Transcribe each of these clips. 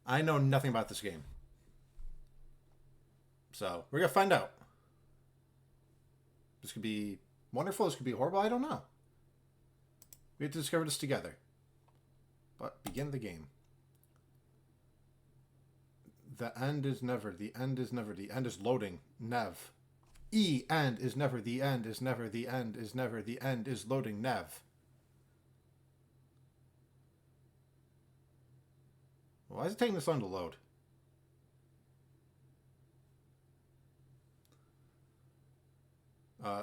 I know nothing about this game. So, we're going to find out. This could be wonderful. This could be horrible. I don't know. We have to discover this together. But begin the game. The end is never. The end is never. The end is loading. Nev. End is never. The end is never. The end is never. The end is loading. Nev. Why is it taking this long to load?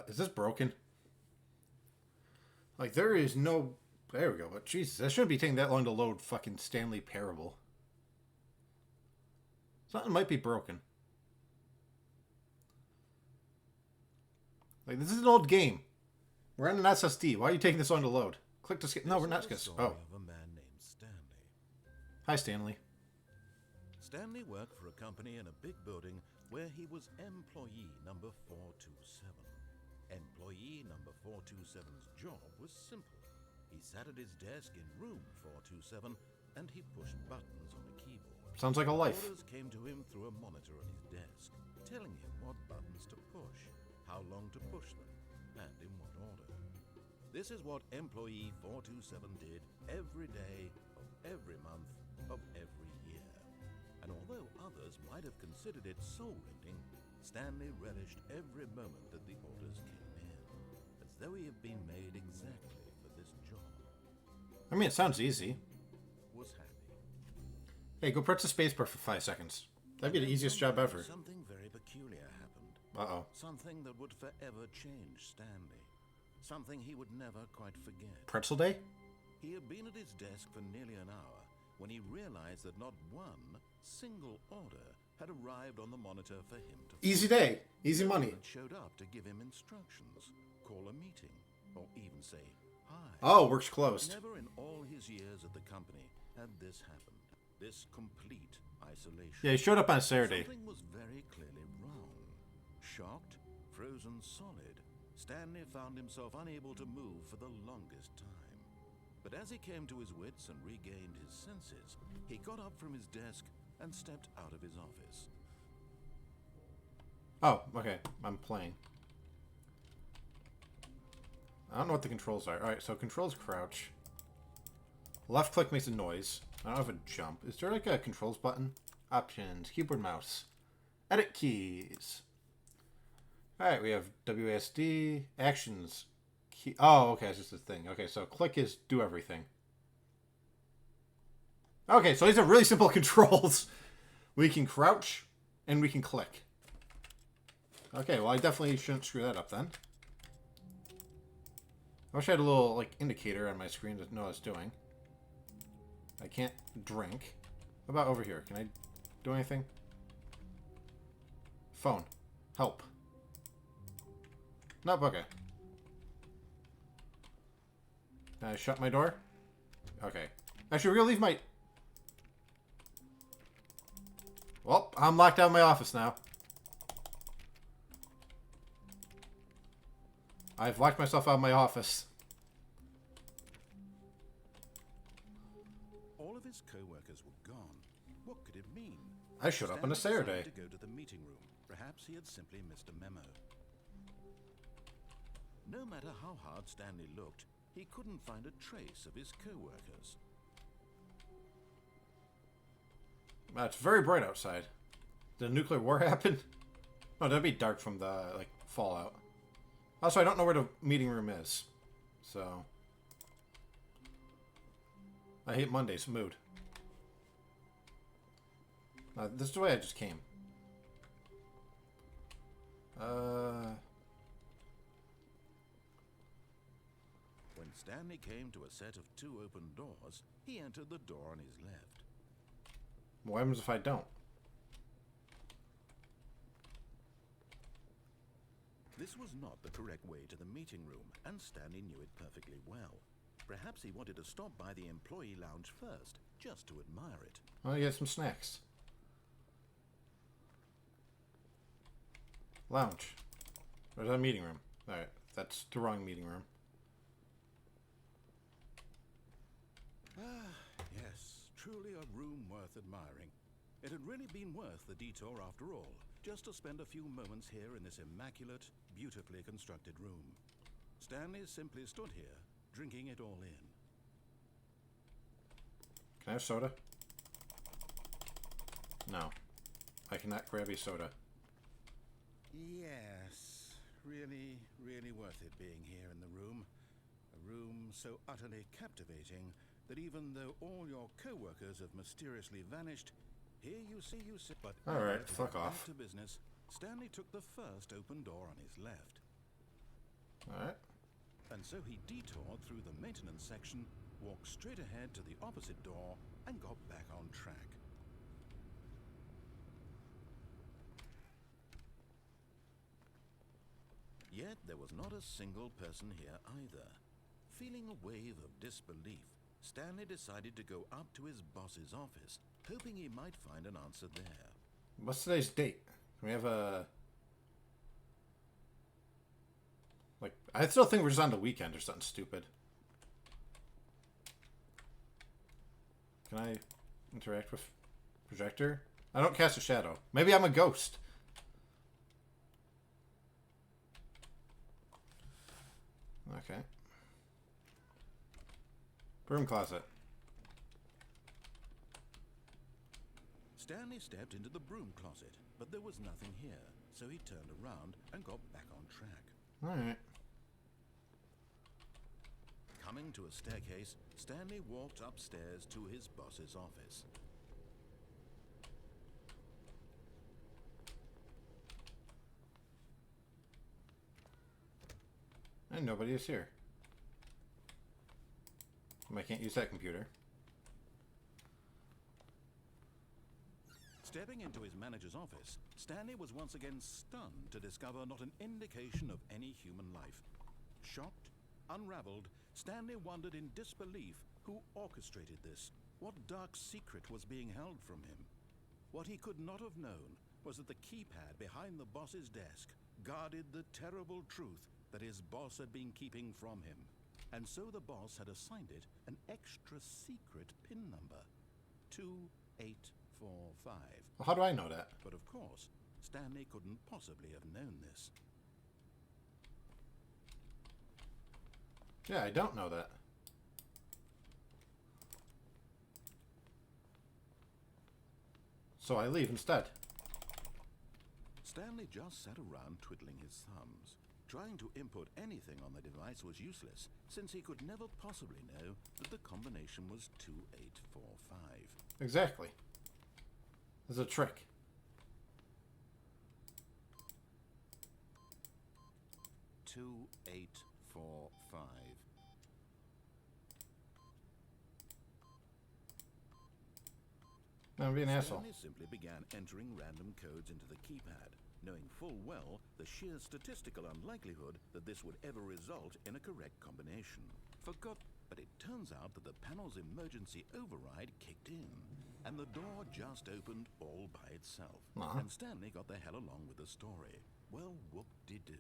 Is this broken? Like, there is no... There we go. But Jesus, that shouldn't be taking that long to load fucking Stanley Parable. Something might be broken. Like, this is an old game. We're on an SSD. Why are you taking this long to load? Click to skip. No, we're not. Oh. Of a man named Stanley. Hi, Stanley. Stanley worked for a company in a big building where he was employee number 427. Employee number 427's job was simple. He sat at his desk in room 427 and he pushed buttons on a keyboard. Sounds like a life. Orders came to him through a monitor on his desk, telling him what buttons to push, how long to push them, and in what order. This is what employee 427 did every day of every month of every year. And although others might have considered it soul-rending, Stanley relished every moment that the orders came in, as though he had been made exactly for this job. I mean, it sounds easy. Was happy. Hey, go press the spacebar for 5 seconds. That'd be the easiest job ever. Something very peculiar happened. Uh-oh. Something that would forever change Stanley. Something he would never quite forget. Pretzel Day? He had been at his desk for nearly an hour when he realized that not one single order had arrived on the monitor for him to Easy day. Easy money. It showed up to give him instructions, call a meeting, or even say hi. Oh, works closed. Never in all his years at the company had this happened. This complete isolation. Yeah, he showed up on Saturday. Something was very clearly wrong. Shocked, frozen solid, Stanley found himself unable to move for the longest time. But as he came to his wits and regained his senses, he got up from his desk and stepped out of his office. Oh, okay. I'm playing. I don't know what the controls are. Alright, so controls crouch. Left click makes a noise. I don't have a jump. Is there like a controls button? Options, keyboard, mouse. Edit keys. Alright, we have WASD, actions. Key. Oh, okay, it's just a thing. Okay, so click is do everything. Okay, so these are really simple controls. We can crouch and we can click. Okay, well I definitely shouldn't screw that up then. I wish I had a little like indicator on my screen to know what I was doing. I can't drink. What about over here? Can I do anything? Phone. Help. Nope, okay. Can I shut my door? Okay. Actually, we're gonna leave my... Well, I'm locked out of my office now. I've locked myself out of my office. All of his co-workers were gone. What could it mean? I showed up on a Stanley Saturday. decided to go to the meeting room. Perhaps he had simply missed a memo. No matter how hard Stanley looked, he couldn't find a trace of his co-workers. It's very bright outside. Did a nuclear war happen? Oh, that'd be dark from the, like, fallout. Also, I don't know where the meeting room is. So... I hate Mondays. Mood. This is the way I just came. When Stanley came to a set of 2 open doors, he entered the door on his left. What happens if I don't? This was not the correct way to the meeting room, and Stanley knew it perfectly well. Perhaps he wanted to stop by the employee lounge first, just to admire it. Well, get some snacks. Lounge. Where's that meeting room? Alright, that's the wrong meeting room. Ah, yes, truly a room worth admiring. It had really been worth the detour after all, just to spend a few moments here in this immaculate, beautifully constructed room. Stanley simply stood here, drinking it all in. Can I have soda? No. I cannot grab a soda. Yes, really, really worth it being here in the room. A room so utterly captivating that even though all your co-workers have mysteriously vanished, here you sit. But alright, fuck back off. to business, Stanley took the first open door on his left. Alright. And so he detoured through the maintenance section, walked straight ahead to the opposite door, and got back on track. Yet there was not a single person here either. Feeling a wave of disbelief, Stanley decided to go up to his boss's office, hoping he might find an answer there. What's today's date? Can we have a... Like, I still think we're just on the weekend or something stupid. Can I interact with projector? I don't cast a shadow. Maybe I'm a ghost. Okay. Broom closet. Stanley stepped into the broom closet, but there was nothing here, so he turned around and got back on track. Alright. Coming to a staircase, Stanley walked upstairs to his boss's office. And nobody is here. I can't use that computer. Stepping into his manager's office, Stanley was once again stunned to discover not an indication of any human life. Shocked, unraveled, Stanley wondered in disbelief who orchestrated this. What dark secret was being held from him? What he could not have known was that the keypad behind the boss's desk guarded the terrible truth that his boss had been keeping from him. And so the boss had assigned it an extra secret PIN number, 2845. Well, how do I know that? But of course, Stanley couldn't possibly have known this. Yeah, I don't know that. So I leave instead. Stanley just sat around twiddling his thumbs. Trying to input anything on the device was useless, since he could never possibly know that the combination was 2845. Exactly. There's a trick. Two, 8, 4, 5. I'm being an asshole. Stanley simply began entering random codes into the keypad, knowing full well the sheer statistical unlikelihood that this would ever result in a correct combination. But it turns out that the panel's emergency override kicked in, and the door just opened all by itself. And Stanley got the hell along with the story. Well, whoop-de-doo.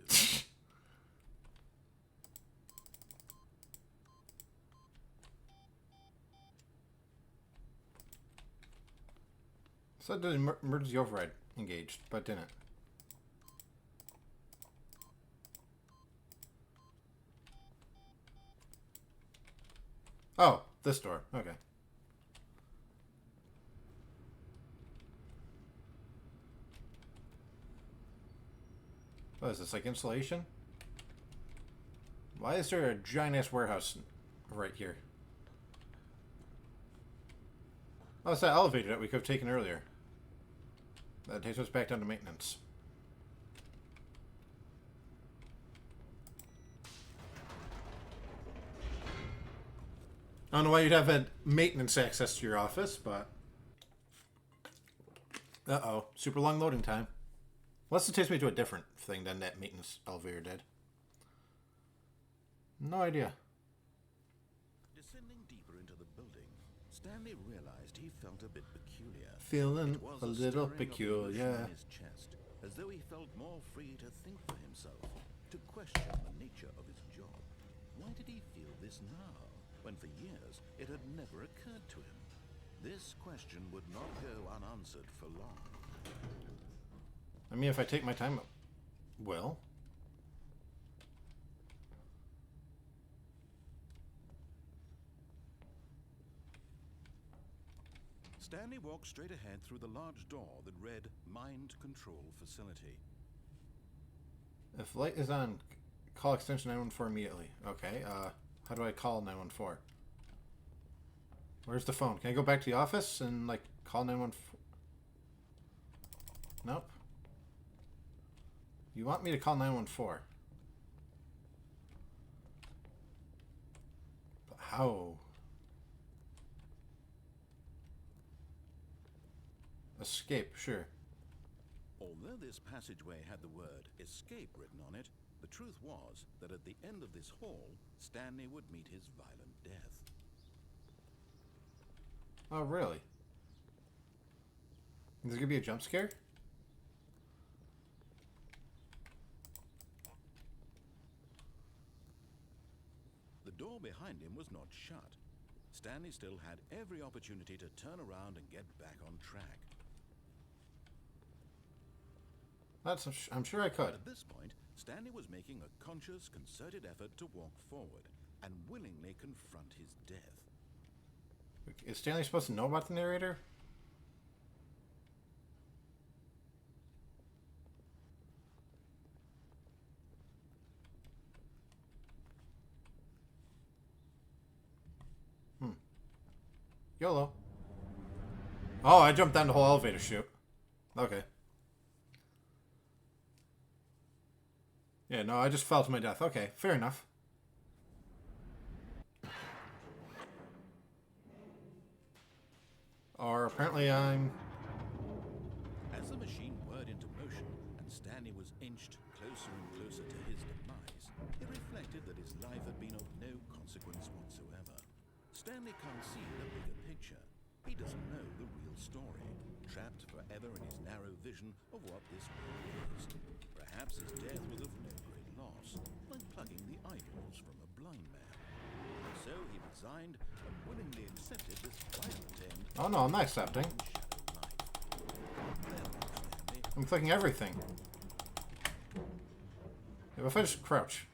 Said the emergency override engaged, but didn't. Oh, this door. Okay. What is this, like insulation? Why is there a giant-ass warehouse right here? Oh, it's that elevator that we could have taken earlier. That takes us back down to maintenance. I don't know why you'd have a maintenance access to your office, but... Uh-oh. Super long loading time. Unless it takes me to a different thing than that maintenance elevator did. No idea. Descending deeper into the building, Stanley realized he felt a bit peculiar. Feeling a little peculiar. In his chest, as though he felt more free to think for himself, to question the nature of his job. Why did he feel this now, when for years it had never occurred to him? This question would not go unanswered for long. I mean, if I take my time, well. Stanley walked straight ahead through the large door that read Mind Control Facility. If light is on, call extension 914 immediately. Okay, how do I call 914? Where's the phone? Can I go back to the office and, like, call 914? Nope. You want me to call 914. But how? Escape, sure. Although this passageway had the word escape written on it, the truth was that at the end of this hall, Stanley would meet his violent death. Oh, really? Is there gonna be a jump scare? The door behind him was not shut. Stanley still had every opportunity to turn around and get back on track. I'm sure I could. At this point, Stanley was making a conscious, concerted effort to walk forward and willingly confront his death. Is Stanley supposed to know about the narrator? YOLO. Oh, I jumped down the whole elevator chute. Okay. Yeah, no, I just fell to my death. Okay, fair enough. Or apparently I'm... As the machine whirred into motion and Stanley was inched closer and closer to his demise, he reflected that his life had been of no consequence whatsoever. Stanley can't see the bigger picture. He doesn't know the real story, trapped forever in his narrow vision of what this world is. Perhaps his death was of no great loss, like plucking the eyeballs from a blind man. So he resigned and willingly accepted this violent end. Oh no, I'm not accepting. I'm clicking everything. If I just crouch.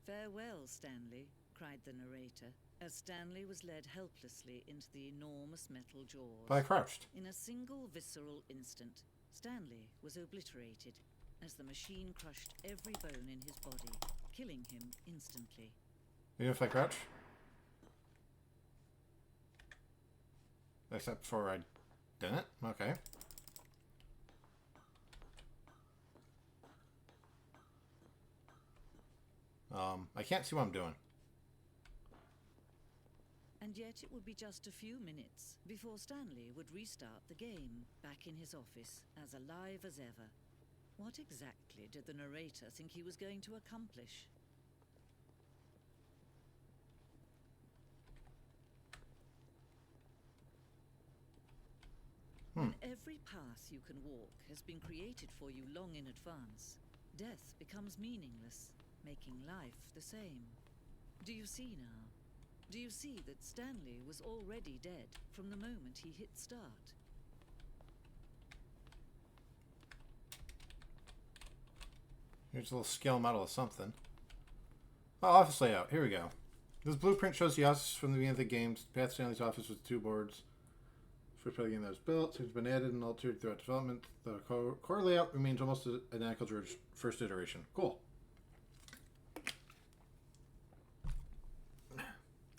Farewell, Stanley, cried the narrator, as Stanley was led helplessly into the enormous metal jaws. But I crouched. In a single visceral instant, Stanley was obliterated as the machine crushed every bone in his body, killing him instantly. Even if I crouch? Except for I didn't? Okay. I can't see what I'm doing. And yet it would be just a few minutes before Stanley would restart the game, back in his office, as alive as ever. What exactly did the narrator think he was going to accomplish? When every path you can walk has been created for you long in advance, death becomes meaningless, making life the same. Do you see now? Do you see that Stanley was already dead from the moment he hit start? Here's a little scale model of something. Oh, office layout. Here we go. This blueprint shows the office from the beginning of the game. Pat Stanley's office with 2 boards. First part of the game that was built. It's been added and altered throughout development. The core layout remains almost identical to its first iteration. Cool.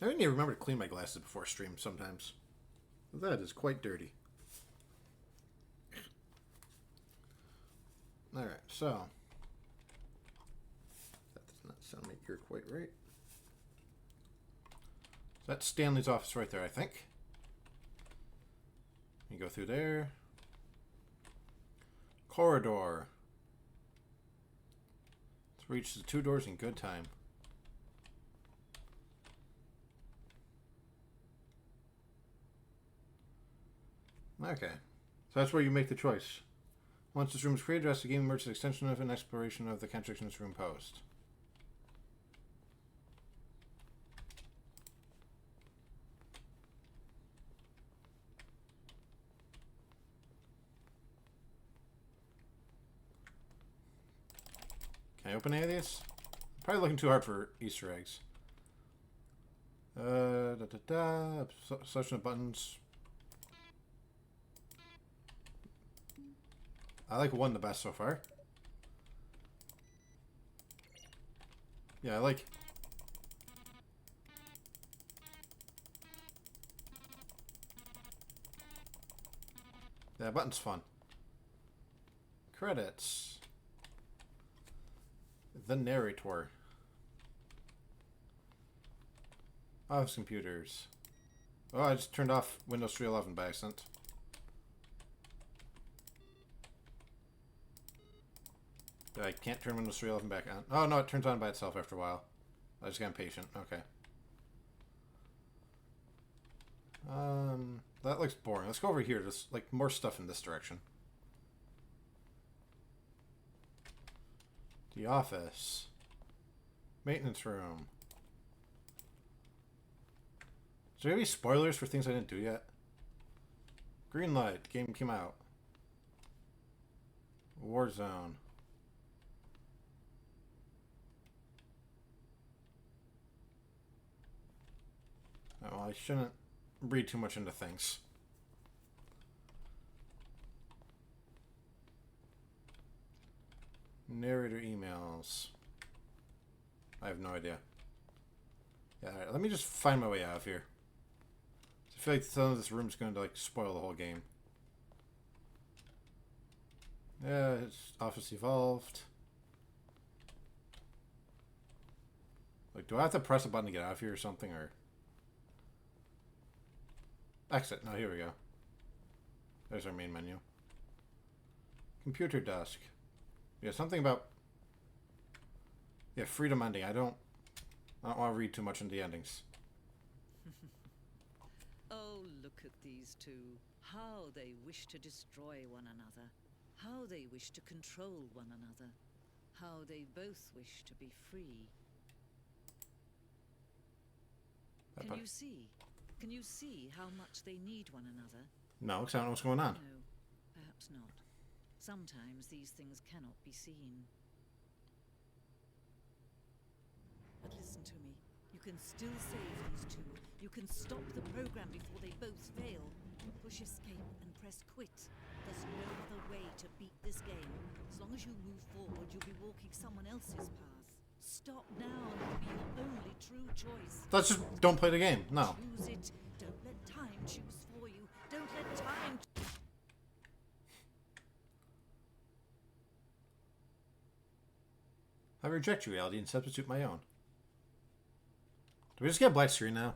I didn't even remember to clean my glasses before stream sometimes. That is quite dirty. Alright, so. That does not sound my ear quite right. So that's Stanley's office right there, I think. You go through there. Corridor. Let's reach the 2 doors in good time. Okay. So that's where you make the choice. Once this room is created, address the game emerges extension of an exploration of the contradiction this room posed. Can I open any of these? Probably looking too hard for Easter eggs. Selection of buttons. I like 1 the best so far. Yeah, I like... Yeah, button's fun. Credits. The narrator. Office computers. Oh, I just turned off Windows 3.11 by accident. I can't turn Windows 3.11 back on. Oh, no, it turns on by itself after a while. I just got impatient. Okay. That looks boring. Let's go over here. There's, like, more stuff in this direction. The office. Maintenance room. Is there any spoilers for things I didn't do yet? Green light. Game came out. Warzone. Oh, I shouldn't read too much into things. Narrator emails. I have no idea. Yeah, alright, let me just find my way out of here. I feel like some of this room's going to like spoil the whole game. Yeah, it's office evolved. Like, do I have to press a button to get out of here or something, or... Exit. No, here we go. There's our main menu. Computer desk. Yeah, something about... Yeah, freedom ending. I don't want to read too much into the endings. Oh, look at these two. How they wish to destroy one another. How they wish to control one another. How they both wish to be free. Can you see? Can you see how much they need one another? No, because I don't know what's going on. No, perhaps not. Sometimes these things cannot be seen. But listen to me. You can still save these two. You can stop the program before they both fail. Push escape and press quit. There's no other way to beat this game. As long as you move forward, you'll be walking someone else's path. Stop now and it'll be your only true choice. Let's just don't play the game. No. Choose it. Don't let time choose for you. Don't let time... I reject your reality and substitute my own. Do we just get a black screen now?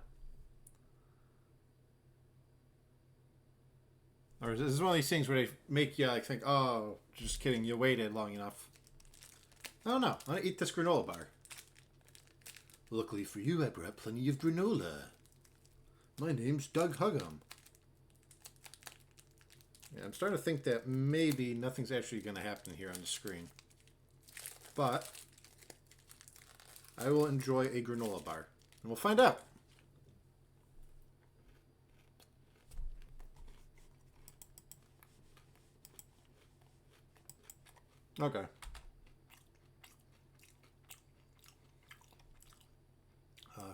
Or is this one of these things where they make you like think, oh, just kidding, you waited long enough. I don't know. I'm gonna eat this granola bar. Luckily for you, I brought plenty of granola. My name's Doug Huggum. Yeah, I'm starting to think that maybe nothing's actually going to happen here on the screen. But I will enjoy a granola bar. And we'll find out. Okay.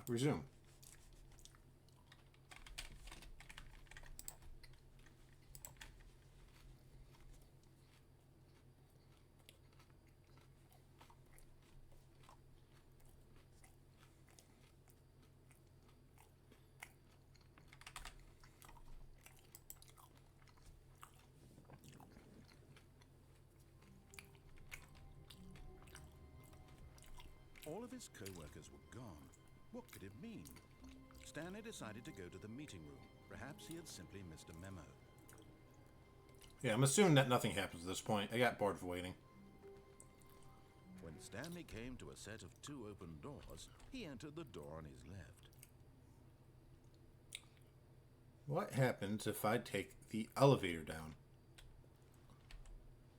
Resume. All of his co-workers were gone. What could it mean? Stanley decided to go to the meeting room. Perhaps he had simply missed a memo. Yeah, I'm assuming that nothing happens at this point. I got bored of waiting. When Stanley came to a set of 2 open doors, he entered the door on his left. What happens if I take the elevator down?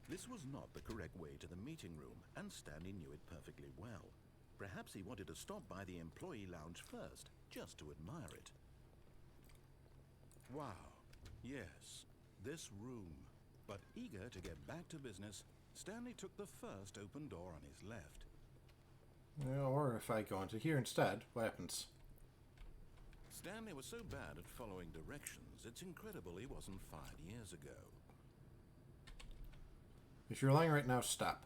This was not the correct way to the meeting room, and Stanley knew it perfectly well. Perhaps he wanted to stop by the employee lounge first, just to admire it. Wow, yes, this room. But eager to get back to business, Stanley took the first open door on his left. Yeah, or if I go into here instead, what happens? Stanley was so bad at following directions, it's incredible he wasn't fired years ago. If you're lying right now, stop.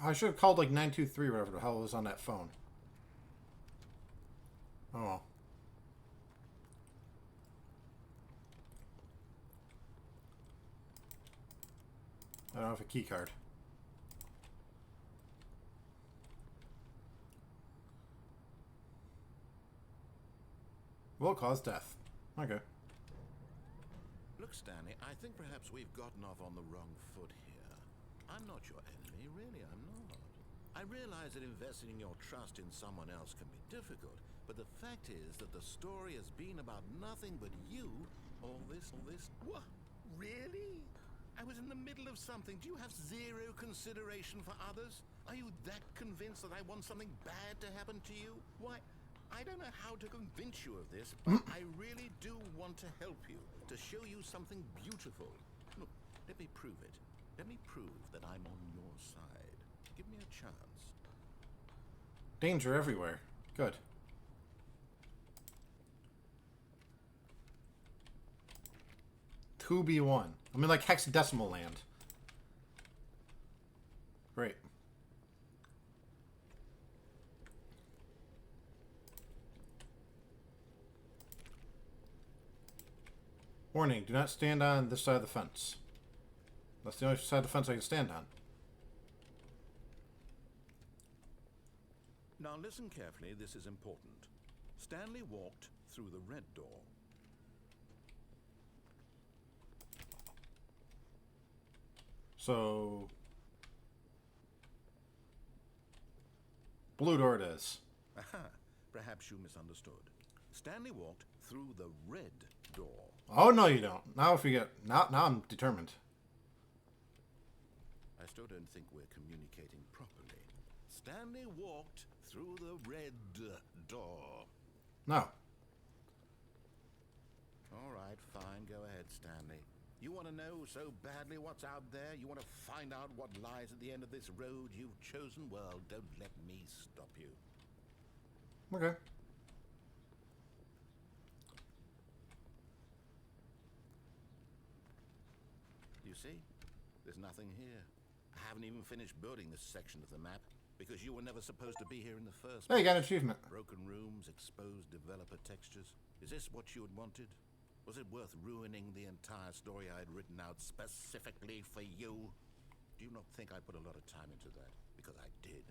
I should have called like 923 whatever the hell was on that phone. Oh well. I don't have a key card. Will cause death. Okay. Look, Stanley, I think perhaps we've gotten off on the wrong foot here. I'm not your enemy, really, I'm not. I realize that investing your trust in someone else can be difficult, but the fact is that the story has been about nothing but you. All this. What? Really? I was in the middle of something. Do you have zero consideration for others? Are you that convinced that I want something bad to happen to you? Why, I don't know how to convince you of this, but I really do want to help you, to show you something beautiful. Look, let me prove it. Let me prove that I'm on your side. Give me a chance. Danger everywhere. Good. Two B1. I'm in like hexadecimal land. Great. Warning, do not stand on this side of the fence. That's the only side of the fence I can stand on. Now listen carefully, this is important. Stanley walked through the red door. So... blue door it is. Aha, perhaps you misunderstood. Stanley walked through the red door. Oh, no you don't. Now if you get... Now I'm determined. I still don't think we're communicating properly. Stanley walked through the red door. No. All right, fine. Go ahead, Stanley. You want to know so badly what's out there? You want to find out what lies at the end of this road you've chosen? Well, don't let me stop you. Okay. You see? There's nothing here. I haven't even finished building this section of the map because you were never supposed to be here in the first Hey, you place. got an achievement. Broken rooms, exposed developer textures. Is this what you had wanted? Was it worth ruining the entire story I had written out specifically for you? Do you not think I put a lot of time into that? Because I did.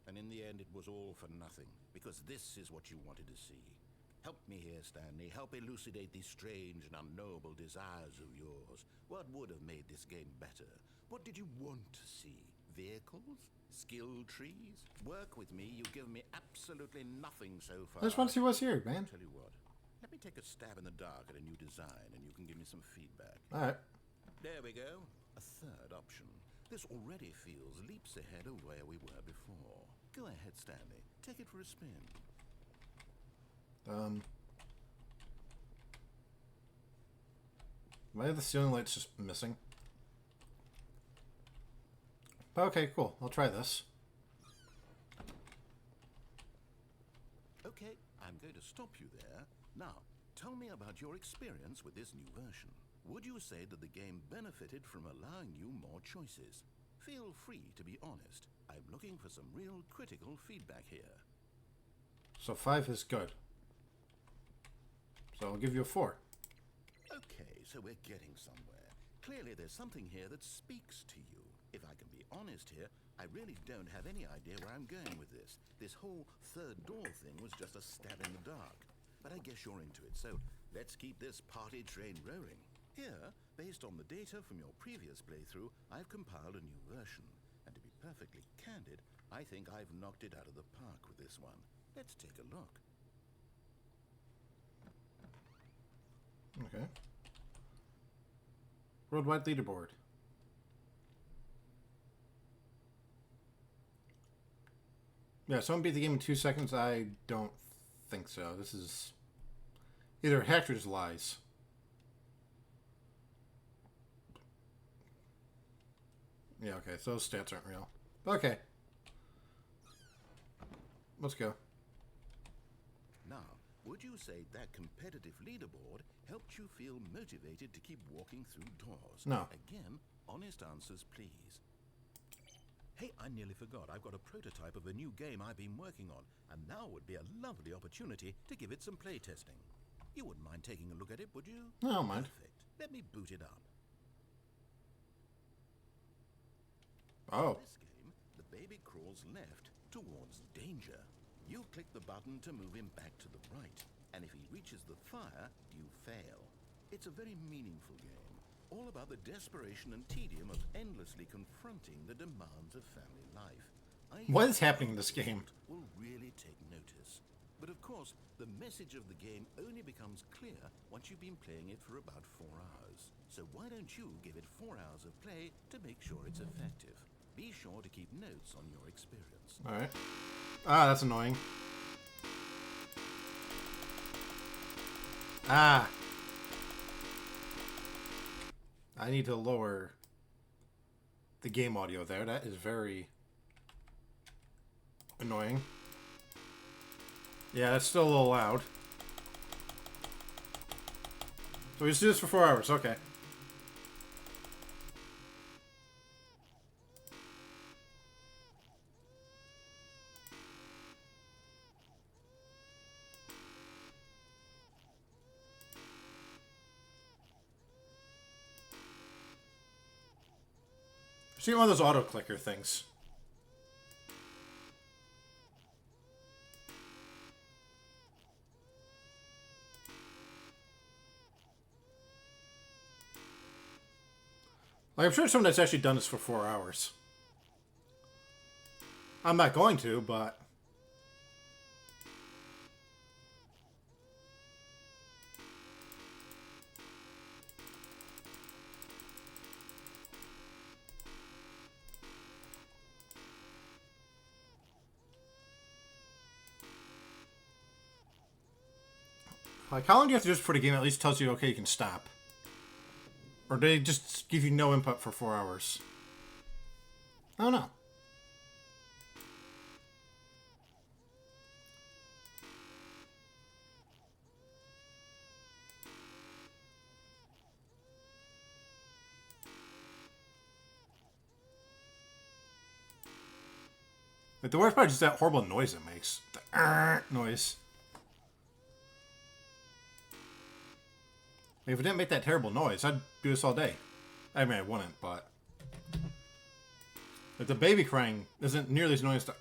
And in the end, it was all for nothing. Because this is what you wanted to see. Help me here, Stanley. Help elucidate these strange and unknowable desires of yours. What would have made this game better? What did you want to see? Vehicles? Skill trees? Work with me. You've given me absolutely nothing so far. I just want to see what's here, man. Tell you what. Let me take a stab in the dark at a new design, and you can give me some feedback. Alright. There we go. A third option. This already feels leaps ahead of where we were before. Go ahead, Stanley. Take it for a spin. Why are the ceiling lights just missing? Okay, cool. I'll try this. Okay, I'm going to stop you there. Now, tell me about your experience with this new version. Would you say that the game benefited from allowing you more choices? Feel free to be honest. I'm looking for some real critical feedback here. So 5 is good. So I'll give you a 4. Okay, so we're getting somewhere. Clearly there's something here that speaks to you. If I can be honest here, I really don't have any idea where I'm going with this. This whole third door thing was just a stab in the dark. But I guess you're into it, so let's keep this party train rolling. Here, based on the data from your previous playthrough, I've compiled a new version. And to be perfectly candid, I think I've knocked it out of the park with this one. Let's take a look. Okay. Worldwide leaderboard. Yeah, someone beat the game in 2 seconds? I don't think so. This is either hacked or just lies. Yeah, okay, so those stats aren't real. Okay. let's go. Now, would you say that competitive leaderboard helped you feel motivated to keep walking through doors? No. Again, honest answers, please. Hey, I nearly forgot. I've got a prototype of a new game I've been working on, and now would be a lovely opportunity to give it some playtesting. You wouldn't mind taking a look at it, would you? I don't mind. Perfect. Let me boot it up. Oh. In this game, the baby crawls left towards danger. You click the button to move him back to the right, and if he reaches the fire, you fail. It's a very meaningful game, all about the desperation and tedium of endlessly confronting the demands of family life. What is happening in this game? Will really take notice. But of course, the message of the game only becomes clear once you've been playing it for about 4 hours. So why don't you give it 4 hours of play to make sure it's effective? Be sure to keep notes on your experience. Alright. Ah, that's annoying. Ah. I need to lower the game audio there. That is very annoying. Yeah, that's still a little loud. So we just do this for 4 hours. Okay. See one of those auto clicker things. Like, I'm sure someone that's actually done this for 4 hours. I'm not going to, but... Like, how long do you have to do this before the game at least tells you, okay, you can stop? Or do they just give you no input for 4 hours? I don't know. Like, the worst part is just that horrible noise it makes. The noise. If it didn't make that terrible noise, I'd do this all day. I mean, I wouldn't, but... Like, the baby crying isn't nearly as annoying as the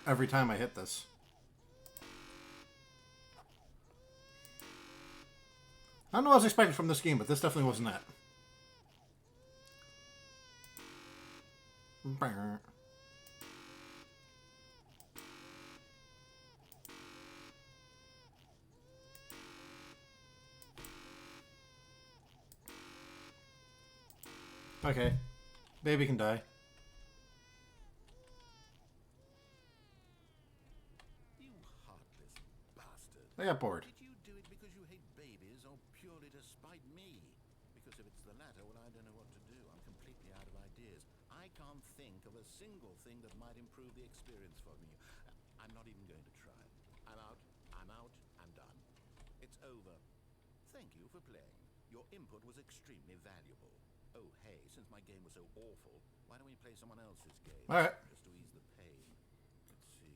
every time I hit this. I don't know what I was expecting from this game, but this definitely wasn't that. Okay. Baby can die. You heartless bastard. I got bored. Did you do it because you hate babies or purely to spite me? Because if it's the latter, well, I don't know what to do. I'm completely out of ideas. I can't think of a single thing that might improve the experience for me. I'm not even going to try. I'm out. I'm done. It's over. Thank you for playing. Your input was extremely valuable. Oh, hey, since my game was so awful, why don't we play someone else's game? Alright. Just to ease the pain. Let's see.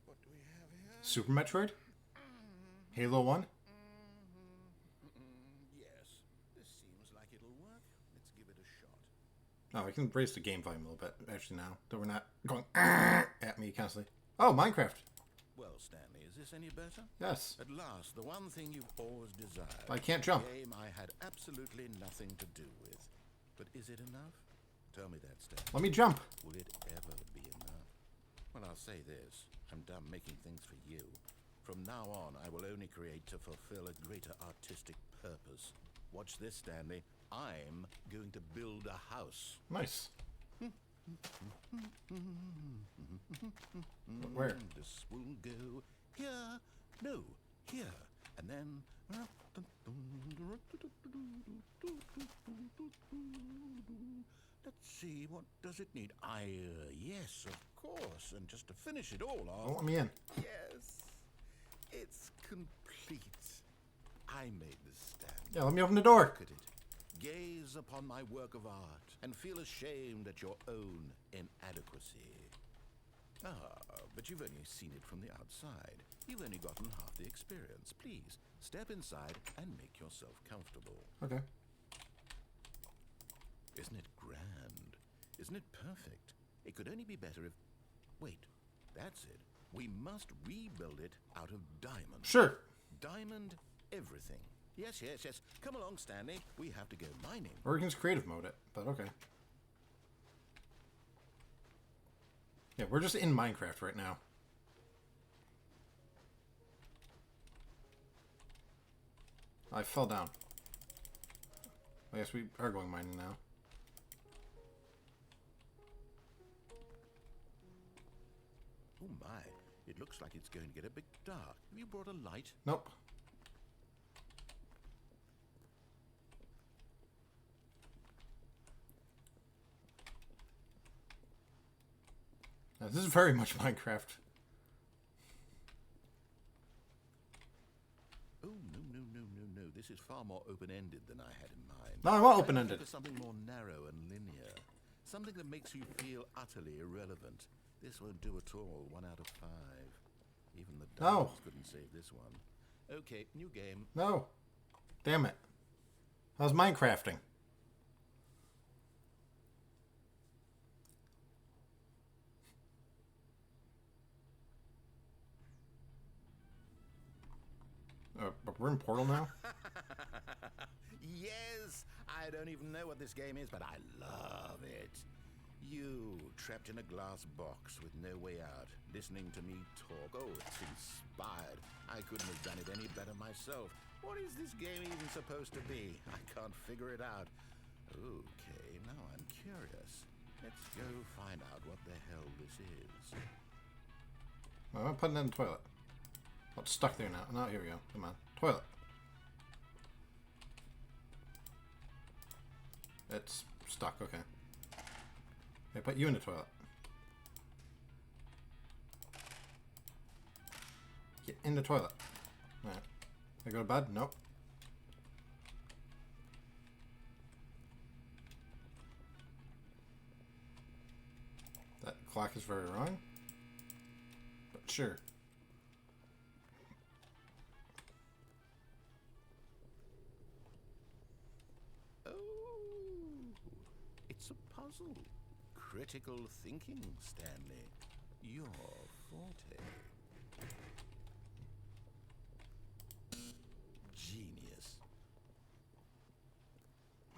What do we have here? Super Metroid? Halo 1? Yes. This seems like it'll work. Let's give it a shot. Oh, I can raise the game volume a little bit, actually, now. That we're not going at me constantly. Oh, Minecraft. Well, Stanley, is this any better? Yes. At last, the one thing you've always desired. I can't jump. A game I had absolutely nothing to do with. But is it enough? Tell me that, Stanley. Let me jump. Will it ever be enough? Well, I'll say this. I'm done making things for you. From now on, I will only create to fulfill a greater artistic purpose. Watch this, Stanley. I'm going to build a house. Nice. Where? This will go here. No, here. And then... Let's see. What does it need? Yes, of course. And just to finish it all Don't off... let me in. Yes, it's complete. I made this stand. Yeah, let me open the door. Look at it. Gaze upon my work of art and feel ashamed at your own inadequacy. But you've only seen it from the outside. You've only gotten half the experience. Please, step inside and make yourself comfortable. Okay. Isn't it grand? Isn't it perfect? It could only be better if... Wait, that's it. We must rebuild it out of diamond. Sure. Diamond everything. Yes, yes, yes. Come along, Stanley. We have to go mining. Or we can just creative mode it, but okay. Yeah, we're just in Minecraft right now. I fell down. I guess we are going mining now. Oh my, it looks like it's going to get a bit dark. Have you brought a light? Nope. Now, this is very much Minecraft. Oh, no. This is far more open-ended than I had in mind. No, I want open-ended. For something more narrow and linear. Something that makes you feel utterly irrelevant. This won't do at all. 1 out of 5. Even the diamonds couldn't save this one. Okay, new game. No. Damn it. How's Minecrafting? But we're in Portal now? Yes! I don't even know what this game is, but I love it. You, trapped in a glass box with no way out, listening to me talk. Oh, it's inspired. I couldn't have done it any better myself. What is this game even supposed to be? I can't figure it out. Okay, now I'm curious. Let's go find out what the hell this is. Well, I'm putting it in the toilet. Oh, it's stuck there now. No, here we go. Come on. Toilet. It's stuck. Okay. I put you in the toilet. Get in the toilet. Alright. I go to bed? Nope. That clock is very wrong. But sure. Oh, it's a puzzle. Critical thinking, Stanley. Your forte. Genius.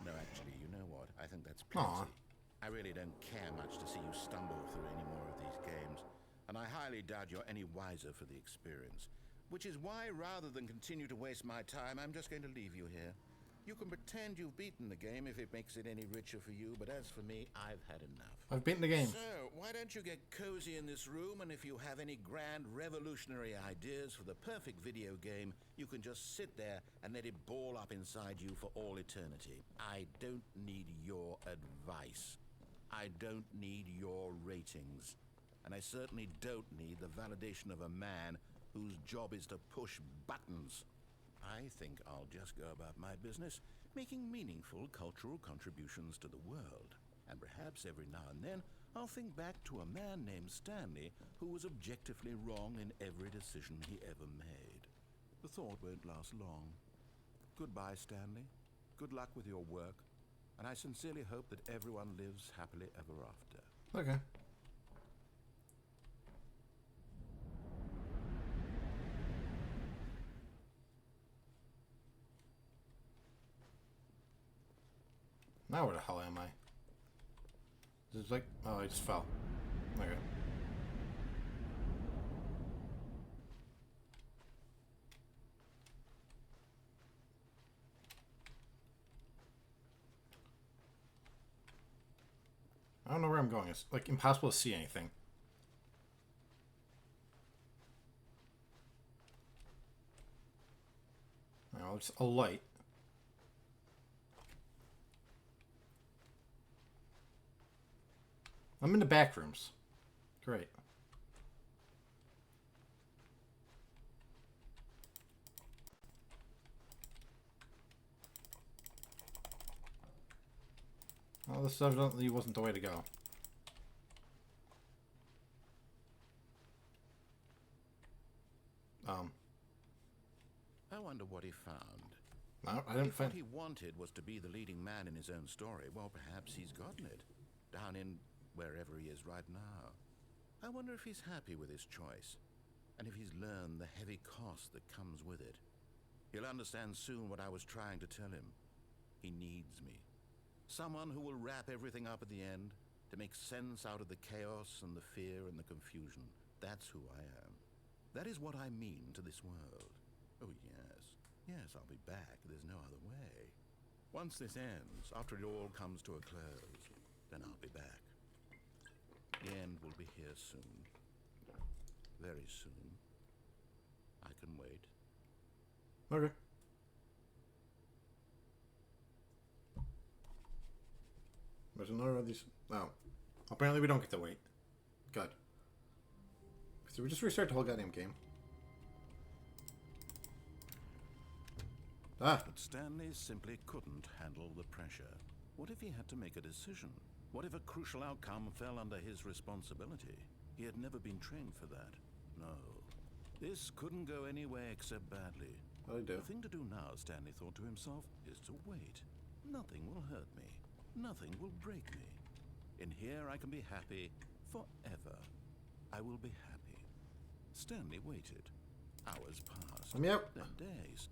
No, actually, you know what? I think that's plenty. Aw. I really don't care much to see you stumble through any more of these games, and I highly doubt you're any wiser for the experience. Which is why, rather than continue to waste my time, I'm just going to leave you here. You can pretend you've beaten the game if it makes it any richer for you, but as for me, I've had enough. I've beaten the game. So, why don't you get cozy in this room, and if you have any grand revolutionary ideas for the perfect video game, you can just sit there and let it ball up inside you for all eternity. I don't need your advice. I don't need your ratings. And I certainly don't need the validation of a man whose job is to push buttons. I think I'll just go about my business, making meaningful cultural contributions to the world. And perhaps every now and then, I'll think back to a man named Stanley who was objectively wrong in every decision he ever made. The thought won't last long. Goodbye, Stanley. Good luck with your work. And I sincerely hope that everyone lives happily ever after. Okay. Now where the hell am I? This is like... Oh, I just fell. Okay. I don't know where I'm going. It's like impossible to see anything. Now it's a light. I'm in the back rooms. Great. Well, this evidently wasn't the way to go. I wonder what he found. No, I didn't If what find... he wanted was to be the leading man in his own story, well, perhaps he's gotten it. Down in wherever he is right now. I wonder if he's happy with his choice. And if he's learned the heavy cost that comes with it. He'll understand soon what I was trying to tell him. He needs me. Someone who will wrap everything up at the end, to make sense out of the chaos and the fear and the confusion. That's who I am. That is what I mean to this world. Oh, yes. Yes, I'll be back. There's no other way. Once this ends, after it all comes to a close, then I'll be back. The end will be here soon. Very soon. I can wait. Okay. There's another of these... Oh. Apparently we don't get to wait. Good. So we just restart the whole goddamn game. Ah! But Stanley simply couldn't handle the pressure. What if he had to make a decision? What if a crucial outcome fell under his responsibility? He had never been trained for that. No. This couldn't go anywhere except badly. What'd I do? The thing to do now, Stanley thought to himself, is to wait. Nothing will hurt me. Nothing will break me. In here I can be happy forever. I will be happy. Stanley waited. Hours passed. Let me out. Then days.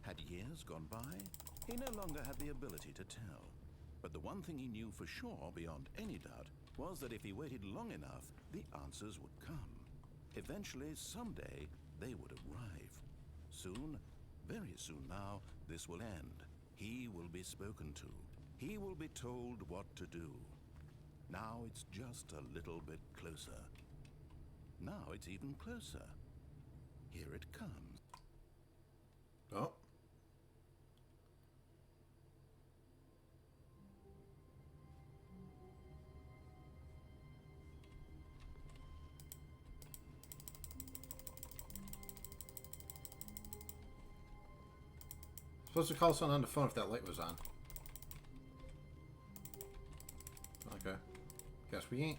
Had years gone by? He no longer had the ability to tell. But the one thing he knew for sure, beyond any doubt, was that if he waited long enough, the answers would come. Eventually, someday, they would arrive. Soon, very soon now, this will end. He will be spoken to. He will be told what to do. Now it's just a little bit closer. Now it's even closer. Here it comes. Oh. Supposed to call someone on the phone if that light was on. Okay. Guess we ain't.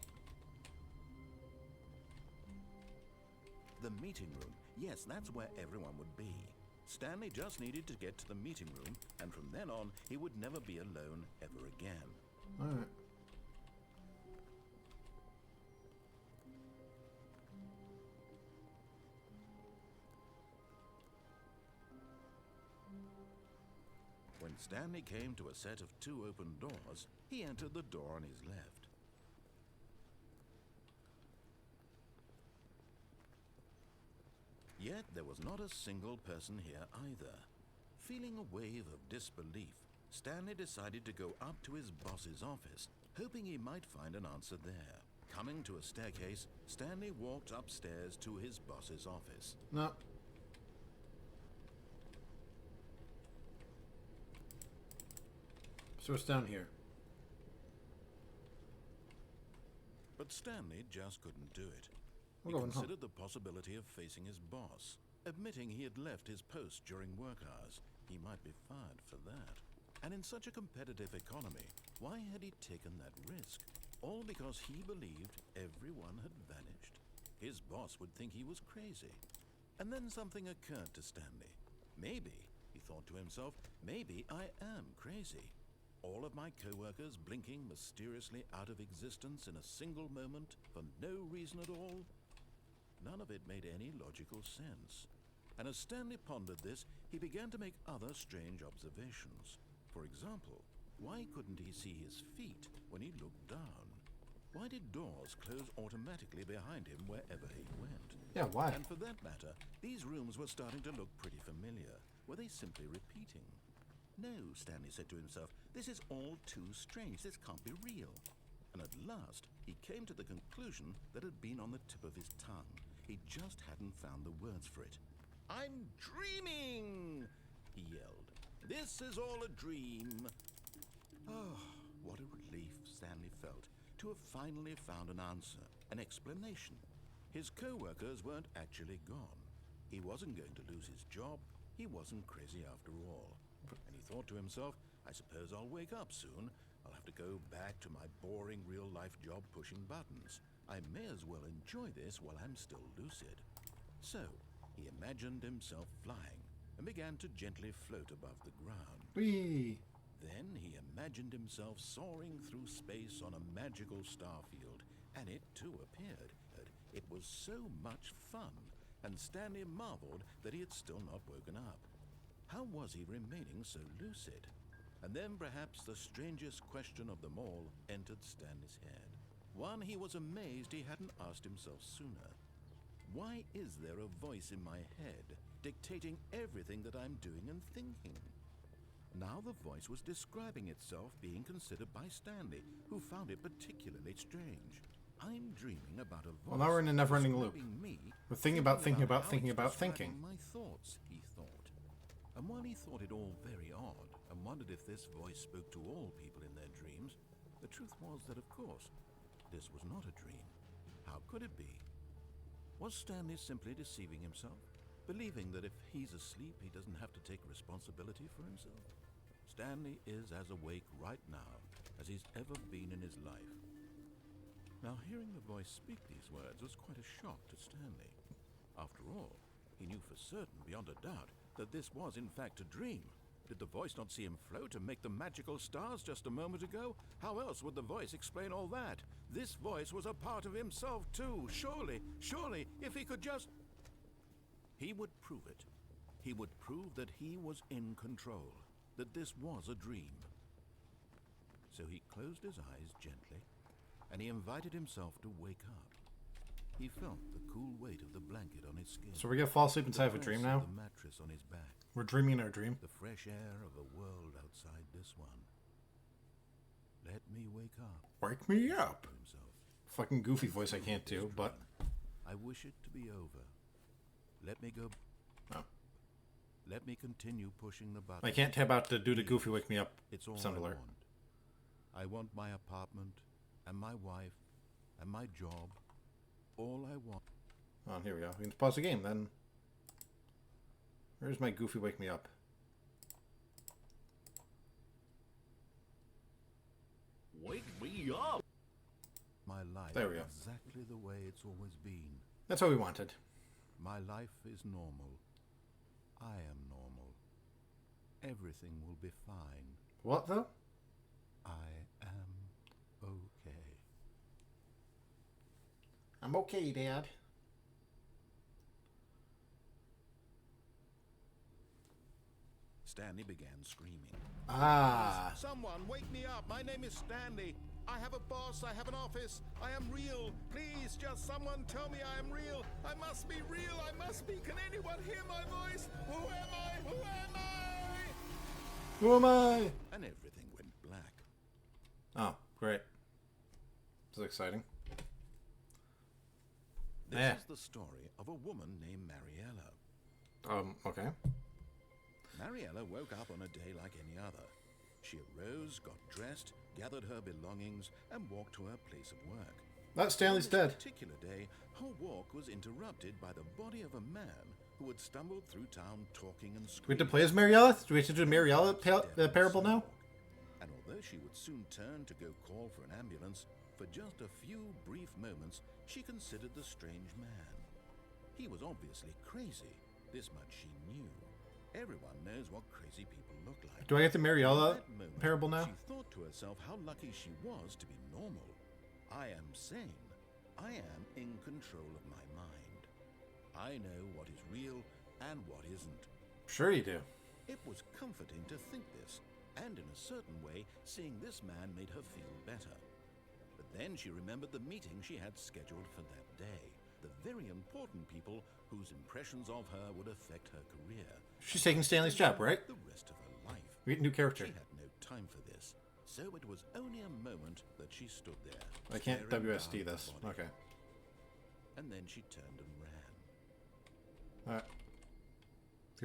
The meeting room. Yes, that's where everyone would be. Stanley just needed to get to the meeting room, and from then on, he would never be alone ever again. Alright. When Stanley came to a set of 2 open doors, he entered the door on his left. Yet there was not a single person here either. Feeling a wave of disbelief, Stanley decided to go up to his boss's office, hoping he might find an answer there. Coming to a staircase, Stanley walked upstairs to his boss's office. No. So it's down here. But Stanley just couldn't do it. We're He going home. considered the possibility of facing his boss. Admitting he had left his post during work hours, he might be fired for that. And in such a competitive economy, why had he taken that risk? All because he believed everyone had vanished. His boss would think he was crazy. And then something occurred to Stanley. Maybe, he thought to himself, maybe I am crazy. All of my co-workers blinking mysteriously out of existence in a single moment for no reason at all? None of it made any logical sense. And as Stanley pondered this, he began to make other strange observations. For example, why couldn't he see his feet when he looked down? Why did doors close automatically behind him wherever he went? Yeah, why? And for that matter, these rooms were starting to look pretty familiar. Were they simply repeating? No, Stanley said to himself, this is all too strange. This can't be real. And at last, he came to the conclusion that had been on the tip of his tongue. He just hadn't found the words for it. I'm dreaming, he yelled. This is all a dream. Oh, what a relief Stanley felt to have finally found an answer, an explanation. His co-workers weren't actually gone. He wasn't going to lose his job. He wasn't crazy after all. And he thought to himself, I suppose I'll wake up soon. I'll have to go back to my boring real-life job pushing buttons. I may as well enjoy this while I'm still lucid. So, he imagined himself flying and began to gently float above the ground. Whee! Then he imagined himself soaring through space on a magical starfield, and it too appeared. It was so much fun, and Stanley marveled that he had still not woken up. How was he remaining so lucid? And then perhaps the strangest question of them all entered Stanley's head. One he was amazed he hadn't asked himself sooner. Why is there a voice in my head dictating everything that I'm doing and thinking? Now the voice was describing itself being considered by Stanley, who found it particularly strange. I'm dreaming about a voice. Well, now we're in a never-ending loop. Me, We're thinking about thinking about how thinking it's about describing thinking. my thoughts, he thought. And while he thought it all very odd, and wondered if this voice spoke to all people in their dreams, the truth was that, of course, this was not a dream. How could it be? Was Stanley simply deceiving himself, believing that if he's asleep, he doesn't have to take responsibility for himself? Stanley is as awake right now as he's ever been in his life. Now, hearing the voice speak these words was quite a shock to Stanley. After all, he knew for certain, beyond a doubt, that this was in fact a dream. Did the voice not see him float and make the magical stars just a moment ago? How else would the voice explain all that? This voice was a part of himself too. Surely, if he could just... He would prove it. He would prove that he was in control, that this was a dream. So he closed his eyes gently, and he invited himself to wake up. He felt the cool weight of the blanket on his skin. So we're gonna fall asleep inside of a dream now? The mattress on his back. We're dreaming our dream. The fresh air of a world outside this one. Let me wake up. Wake me up. To himself. Fucking goofy voice I can't do, but... I wish it to be over. Let me go. Oh. Let me continue pushing the button. I can't tap out to do the goofy wake me up It's all sound I alert. want. I want my apartment, and my wife, and my job. All I want. Oh, here we go. We can pause the game then. Where's my goofy wake me up? Wake me up! My life There we go. exactly the way it's always been. That's what we wanted. My life is normal. I am normal. Everything will be fine. What though? I am okay. I'm okay, Dad. Stanley began screaming. Ah. Someone wake me up. My name is Stanley. I have a boss. I have an office. I am real. Please, just someone tell me I am real. I must be real. I must be. Can anyone hear my voice? Who am I? Who am I? Who am I? And everything went black. Oh, great. This is exciting. This Yeah. is the story of a woman named Mariella. Okay. Mariella woke up on a day like any other. She arose, got dressed, gathered her belongings, and walked to her place of work. That Stanley's On this dead. particular day, her walk was interrupted by the body of a man who had stumbled through town talking and Do we screaming. have to play as Mariella? Do we have to do Mariella parable now? And although she would soon turn to go call for an ambulance, for just a few brief moments, she considered the strange man. He was obviously crazy. This much she knew. Everyone knows what crazy people look like. Do I get the Mariella At that moment, parable now? She thought to herself how lucky she was to be normal. I am sane. I am in control of my mind. I know what is real and what isn't. Sure you do. It was comforting to think this, and in a certain way, seeing this man made her feel better. But then she remembered the meeting she had scheduled for that day. The very important people whose impressions of her would affect her career. She's taking Stanley's job, right? The rest of her life. We get a new character. She had no time for this, so it was only a moment that she stood there. I can't staring WSD down this. the body. Okay. And then she turned and ran.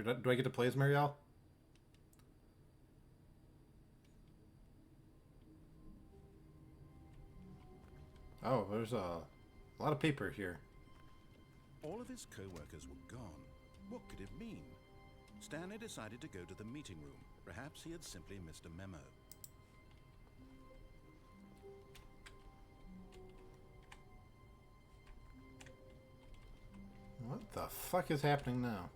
Alright. Do I get to play as Marielle? Oh, there's a lot of paper here. All of his co-workers were gone. What could it mean? Stanley decided to go to the meeting room. Perhaps he had simply missed a memo. What the fuck is happening now?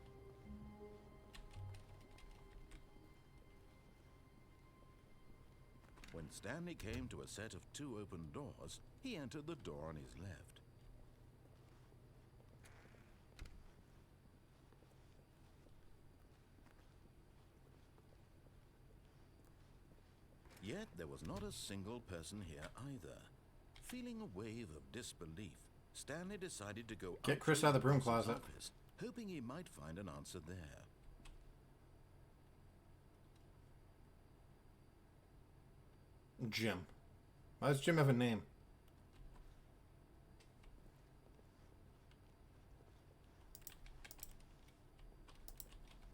When Stanley came to a set of 2 open doors, he entered the door on his left. Yet there was not a single person here either. Feeling a wave of disbelief, Stanley decided to go Get Chris out of the broom boss's closet. office, hoping he might find an answer there. Jim. Why does Jim have a name?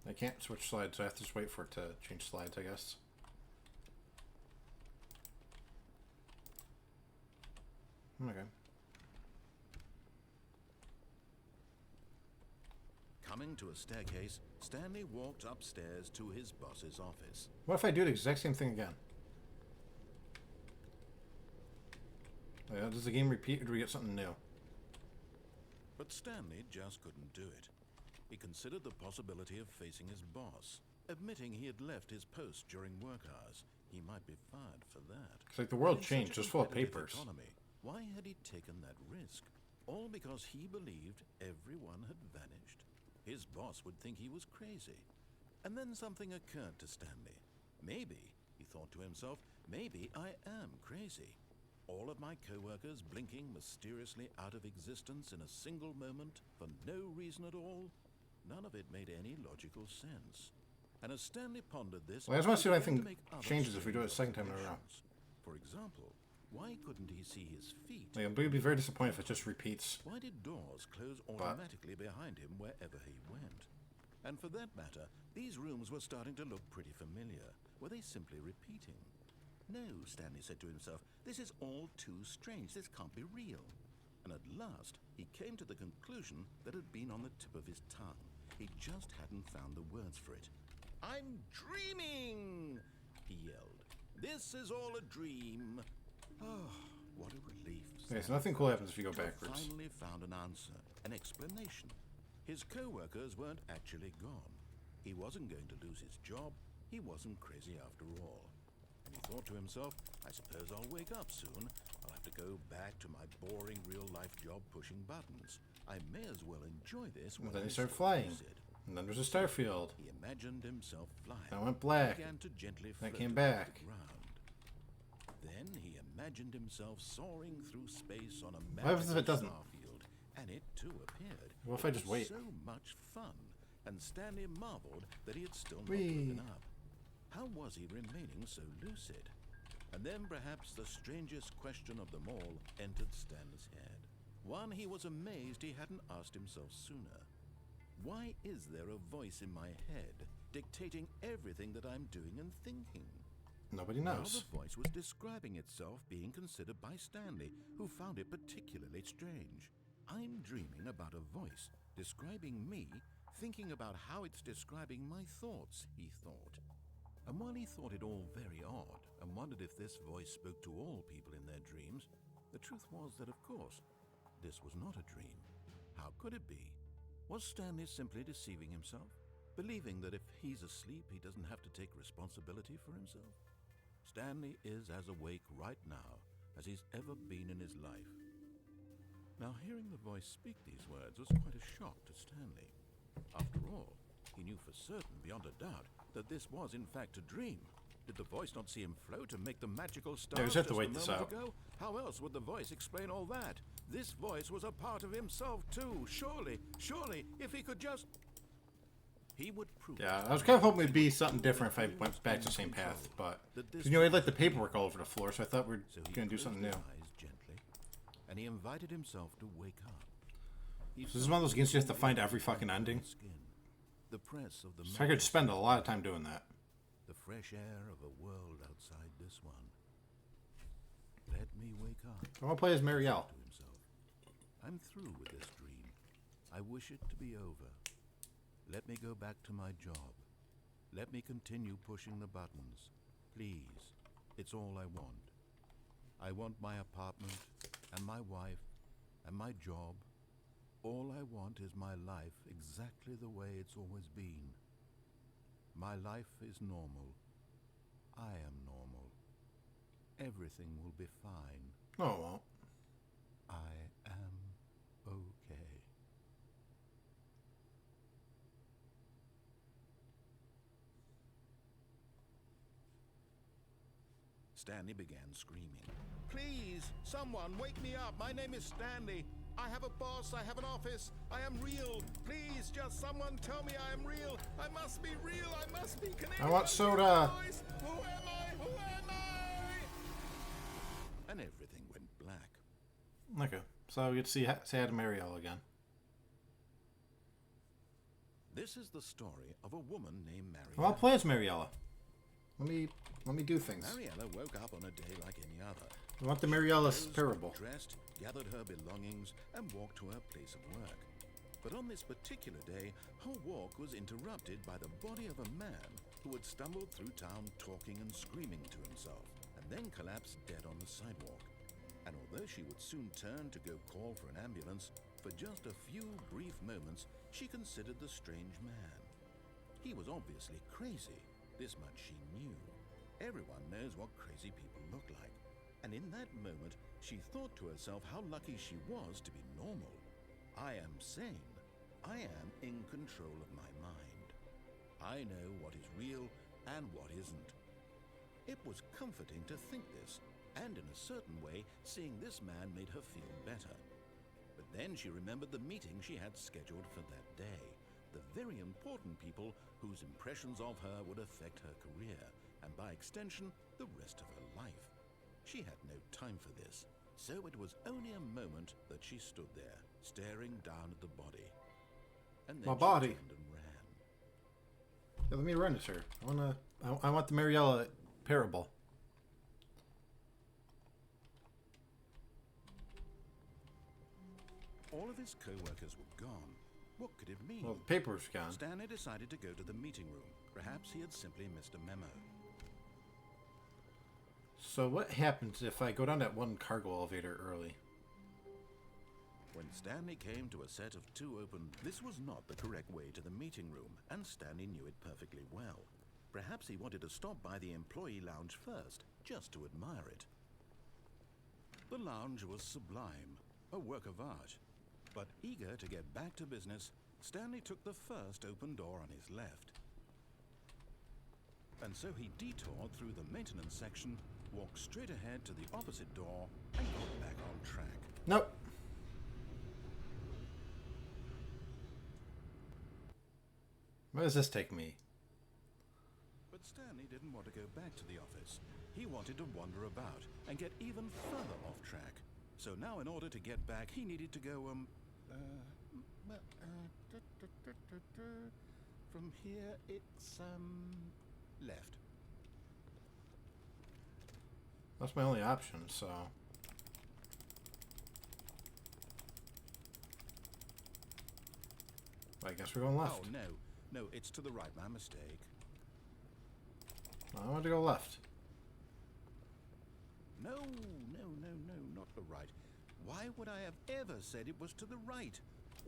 I can't switch slides, so I have to just wait for it to change slides, I guess. Okay. Coming to a staircase, Stanley walked upstairs to his boss's office. What if I do the exact same thing again? Yeah, does the game repeat, or do we get something new? But Stanley just couldn't do it. He considered the possibility of facing his boss, admitting he had left his post during work hours. He might be fired for that. It's like the world In such changed, a just full of competitive papers. economy, why had he taken that risk? All because he believed everyone had vanished. His boss would think he was crazy. And then something occurred to Stanley. Maybe, he thought to himself, maybe I am crazy. All of my co-workers blinking mysteriously out of existence in a single moment for no reason at all? None of it made any logical sense. And as Stanley pondered this, Well, I just want to see what I he began think to make other changes if we do it a strange second time in a row. observations. For example, why couldn't he see his feet? Like, I'm going to be very disappointed if it just repeats. Why did doors close automatically behind him wherever he went? And for that matter, these rooms were starting to look pretty familiar. Were they simply repeating? No, Stanley said to himself, this is all too strange. This can't be real. And at last, he came to the conclusion that had been on the tip of his tongue. He just hadn't found the words for it. I'm dreaming, he yelled. This is all a dream. Oh, what a relief. Okay, so nothing cool happens if you go backwards. He finally found an answer, an explanation. His co-workers weren't actually gone. He wasn't going to lose his job. He wasn't crazy after all. And he thought to himself, I suppose I'll wake up soon. I'll have to go back to my boring real-life job pushing buttons. I may as well enjoy this And while then I he started still flying. use it. And then there's a star field. He imagined himself flying. That went black. Began to gently That float came above back. the ground. Then he imagined himself soaring through space on a What happens if it magical doesn't? starfield, and it too appeared. What if I just It was wait? So much fun, and Stanley marveled that he had still not Whee! woken up. How was he remaining so lucid? And then perhaps the strangest question of them all entered Stanley's head. One he was amazed he hadn't asked himself sooner. Why is there a voice in my head dictating everything that I'm doing and thinking? Nobody Now knows. the voice was describing itself being considered by Stanley, who found it particularly strange. I'm dreaming about a voice describing me, thinking about how it's describing my thoughts, he thought. And while he thought it all very odd and wondered if this voice spoke to all people in their dreams, the truth was that, of course, this was not a dream. How could it be? Was Stanley simply deceiving himself, believing that if he's asleep, he doesn't have to take responsibility for himself? Stanley is as awake right now as he's ever been in his life. Now, hearing the voice speak these words was quite a shock to Stanley. After all, he knew for certain, beyond a doubt, that this was in fact a dream. Did the voice not see him float and make the magical stars we just have to just wait a this moment out. ago? How else would the voice explain all that? This voice was a part of himself too. Surely, if he could just... He would prove Yeah, it. I was kind of hoping it'd be something different if I went back to the same path, but... Because, you know, he had, like, the paperwork all over the floor, so I thought we were So he going to do closed something new. his eyes gently, and he invited himself to wake up. He So this is one of those games you have to find every fucking ending. skin, the press of the So I could spend a lot of time doing that. the fresh air of a world outside this one. Let me wake up. I want to play as Marielle. To himself, I'm through with this dream. I wish it to be over. Let me go back to my job. Let me continue pushing the buttons. Please, it's all I want. I want my apartment, and my wife, and my job. All I want is my life exactly the way it's always been. My life is normal. I am normal. Everything will be fine. No, it won't. I am okay. Stanley began screaming. Please, someone, wake me up. My name is Stanley. I have a boss. I have an office. I am real. Please, just someone tell me I am real. I must be real. I must be connected. I want soda. Who am I? Who am I? And everything went black. Okay, so we get to see Sad Marielle again. This is the story of a woman named Mariella. Well, I'll play as Mariella. Let me do things. Mariella woke up on a day like any other. I want the Mariella's Rose, parable. Dressed, gathered her belongings, and walked to her place of work. But on this particular day, her walk was interrupted by the body of a man who had stumbled through town talking and screaming to himself, and then collapsed dead on the sidewalk. And although she would soon turn to go call for an ambulance, for just a few brief moments, she considered the strange man. He was obviously crazy. This much she knew. Everyone knows what crazy people look like. And in that moment, she thought to herself how lucky she was to be normal. I am sane. I am in control of my mind. I know what is real and what isn't. It was comforting to think this, and in a certain way, seeing this man made her feel better. But then she remembered the meeting she had scheduled for that day. The very important people whose impressions of her would affect her career, and by extension, the rest of her life. She had no time for this, so it was only a moment that she stood there, staring down at the body. And then My she body. turned and ran. Yeah, let me run this here. I want the Mariella parable. All of his co-workers were gone. What could it mean? Well, the paper's gone. Stanley decided to go to the meeting room. Perhaps he had simply missed a memo. So what happens if I go down that one cargo elevator early? When Stanley came to a set of two open, this was not the correct way to the meeting room, and Stanley knew it perfectly well. Perhaps he wanted to stop by the employee lounge first, just to admire it. The lounge was sublime, a work of art. But eager to get back to business, Stanley took the first open door on his left. And so he detoured through the maintenance section, walked straight ahead to the opposite door, and got back on track. Nope. Where does this take me? But Stanley didn't want to go back to the office. He wanted to wander about and get even further off track. So now in order to get back, he needed to go, from here it's, left. That's my only option, so... I guess we're going left. Oh, no, it's to the right, my mistake. I want to go left. No, not the right. Why would I have ever said it was to the right?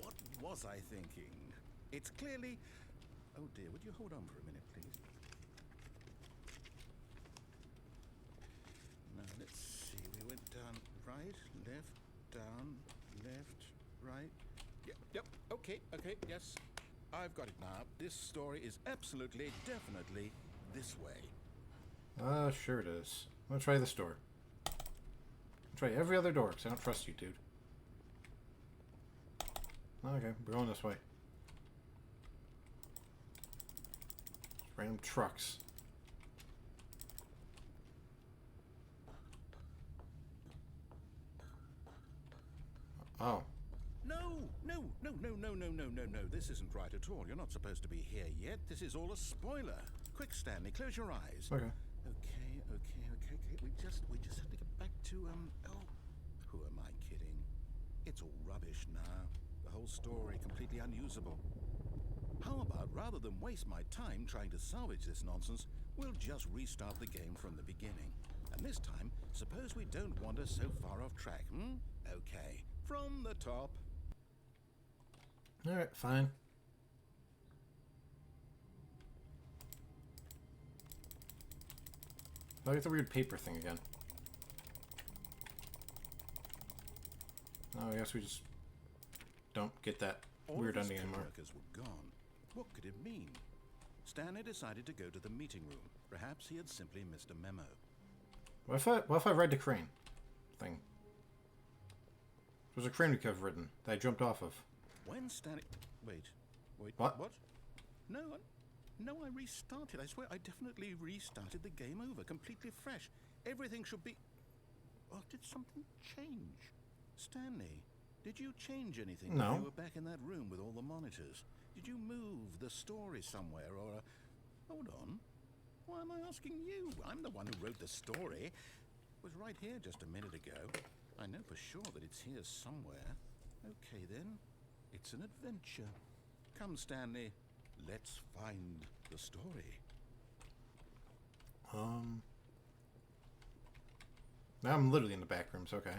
What was I thinking? It's clearly... Oh dear, would you hold on for a minute, please? Now, let's see. We went down right, left, down, left, right. Yep, okay, yes. I've got it now. This story is absolutely, definitely this way. Sure it is. I'm gonna try this door. Try every other door, because I don't trust you, dude. Okay, we're going this way. Random trucks. Oh. No. This isn't right at all. You're not supposed to be here yet. This is all a spoiler. Quick, Stanley, close your eyes. Okay. Okay. We just have to get back to oh, who am I kidding? It's all rubbish now. The whole story completely unusable. How about, rather than waste my time trying to salvage this nonsense, we'll just restart the game from the beginning. And this time, suppose we don't wander so far off track, hmm? Okay, from the top. Alright, fine. Look at the weird paper thing again. Oh, I guess we just don't get that weird All of his ending anymore. co-workers were gone. What could it mean? Stanley decided to go to the meeting room. Perhaps he had simply missed a memo. What if I read the crane thing? There's a crane we could have written that I jumped off of. When Stanley... Wait. What? No, I restarted. I swear, I definitely restarted the game over, completely fresh. Everything should be... Oh, did something change? Stanley, did you change anything No. when you were back in that room with all the monitors? Did you move the story somewhere, or... Hold on. Why am I asking you? I'm the one who wrote the story. It was right here just a minute ago. I know for sure that it's here somewhere. Okay, then. It's an adventure. Come, Stanley. Let's find the story. Now I'm literally in the back rooms, okay.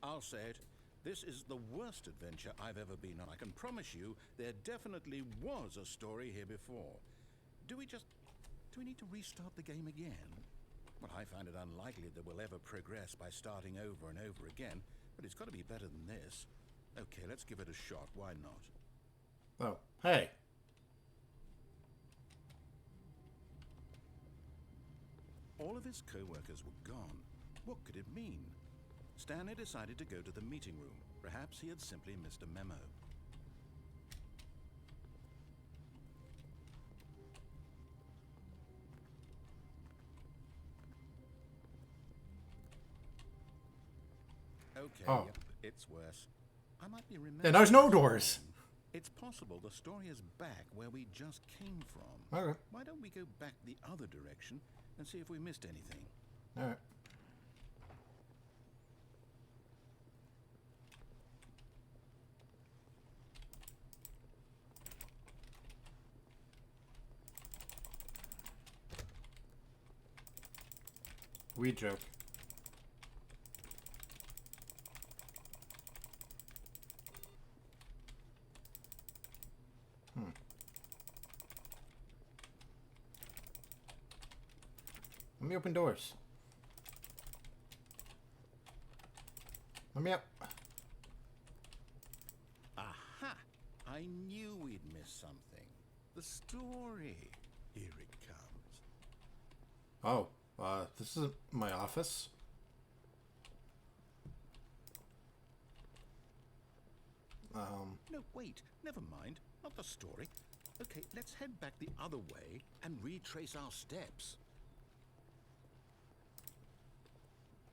I'll say it. This is the worst adventure I've ever been on. I can promise you there definitely was a story here before. Do we need to restart the game again? Well, I find it unlikely that we'll ever progress by starting over and over again, but it's got to be better than this. Okay, let's give it a shot. Why not? Oh, hey. All of his co-workers were gone. What could it mean? Stanley decided to go to the meeting room. Perhaps he had simply missed a memo. Okay, Oh. yep, it's worse. I might be Yeah, remembering... there's no doors. It's possible the story is back where we just came from. Okay. Why don't we go back the other direction and see if we missed anything? Alright. Weed joke. Let me open doors. Let me up. Aha! I knew we'd miss something. The story. Here it comes. Oh, this isn't my office. No, wait. Never mind. Not the story. Okay, let's head back the other way and retrace our steps.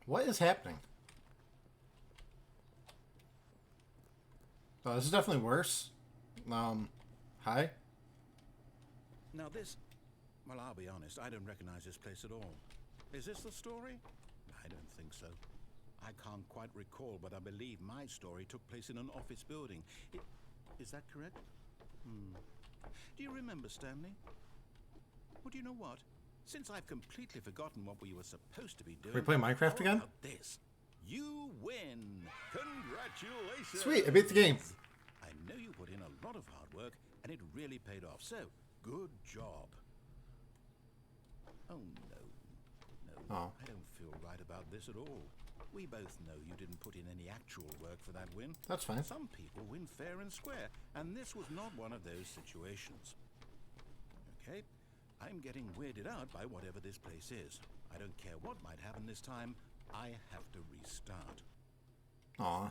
What is happening? Oh, this is definitely worse. Hi? Now this... Well, I'll be honest, I don't recognize this place at all. Is this the story? I don't think so. I can't quite recall, but I believe my story took place in an office building. Is that correct? Do you remember, Stanley? Well, do you know what? Since I've completely forgotten what we were supposed to be doing... Can we play Minecraft how again? about this? You win! Congratulations! Sweet, I beat the game. I know you put in a lot of hard work, and it really paid off. So, good job. Oh, no. No, Oh. I don't feel right about this at all. We both know you didn't put in any actual work for that win. That's fine. Some people win fair and square, and this was not one of those situations. Okay, I'm getting weirded out by whatever this place is. I don't care what might happen this time. I have to restart. Aw.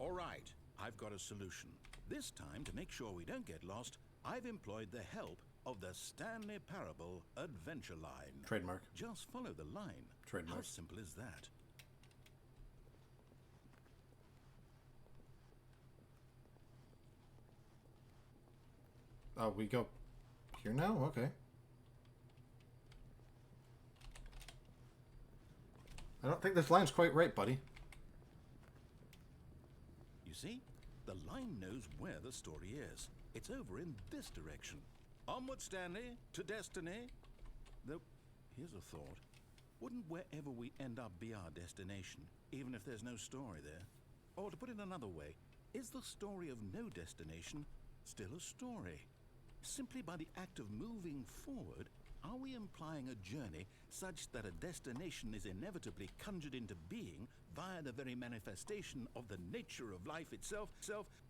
All right, I've got a solution. This time, to make sure we don't get lost, I've employed the help of the Stanley Parable Adventure Line. Trademark. Just follow the line. Trademark. How simple is that? Oh, we go here now? Okay. I don't think this line's quite right, buddy. You see? The line knows where the story is. It's over in this direction. Onward, Stanley, to destiny. Though, here's a thought. Wouldn't wherever we end up be our destination, even if there's no story there? Or to put it another way, is the story of no destination still a story? Simply by the act of moving forward, are we implying a journey such that a destination is inevitably conjured into being via the very manifestation of the nature of life itself?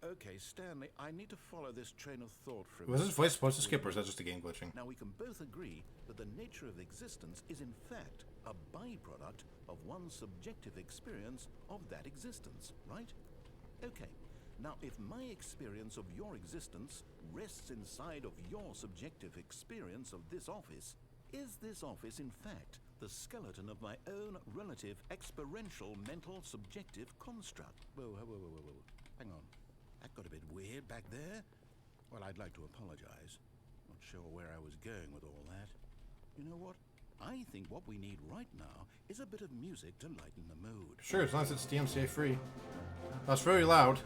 Okay, Stanley, I need to follow this train of thought from... Was this voice supposed to skip, or is that just a game glitching? Now, we can both agree that the nature of existence is in fact a byproduct of one's subjective experience of that existence, right? Okay. Now, if my experience of your existence rests inside of your subjective experience of this office, is this office, in fact, the skeleton of my own relative experiential mental subjective construct? Whoa. Hang on. That got a bit weird back there. Well, I'd like to apologize. Not sure where I was going with all that. You know what? I think what we need right now is a bit of music to lighten the mood. Sure, as long as it's DMCA free. That's very loud.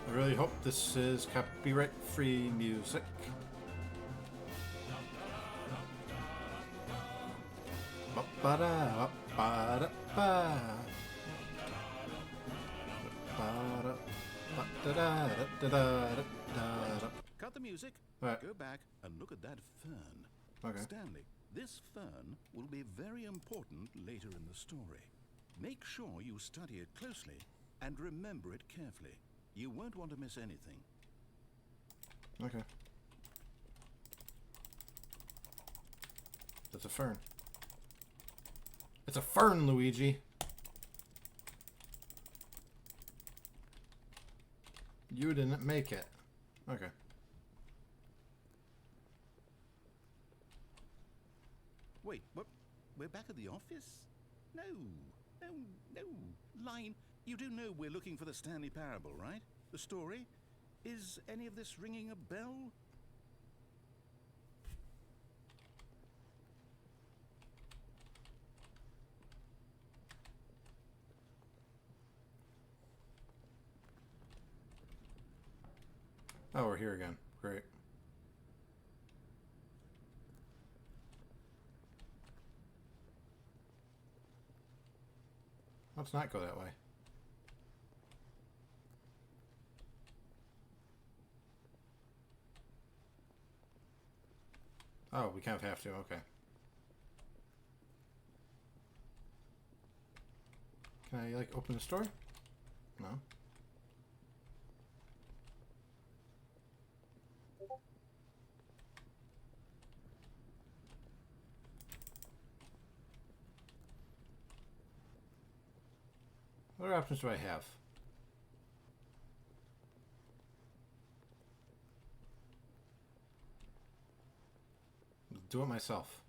I really hope this is copyright-free music. Ba-ba-da-ba-ba-da-ba. Ba-da-da-da-da-da-da-da. Cut the music. Right. Go back and look at that fern. Okay. Stanley, this fern will be very important later in the story. Make sure you study it closely and remember it carefully. You won't want to miss anything. Okay. That's a fern. It's a fern, Luigi. You didn't make it. Okay. Wait, what? We're back at the office? No. Line, you do know we're looking for the Stanley Parable, right? The story? Is any of this ringing a bell? Oh, we're here again. Great. Let's not go that way. Oh, we kind of have to. Okay. Can I, like, open the store? No. What options do I have? Do it myself.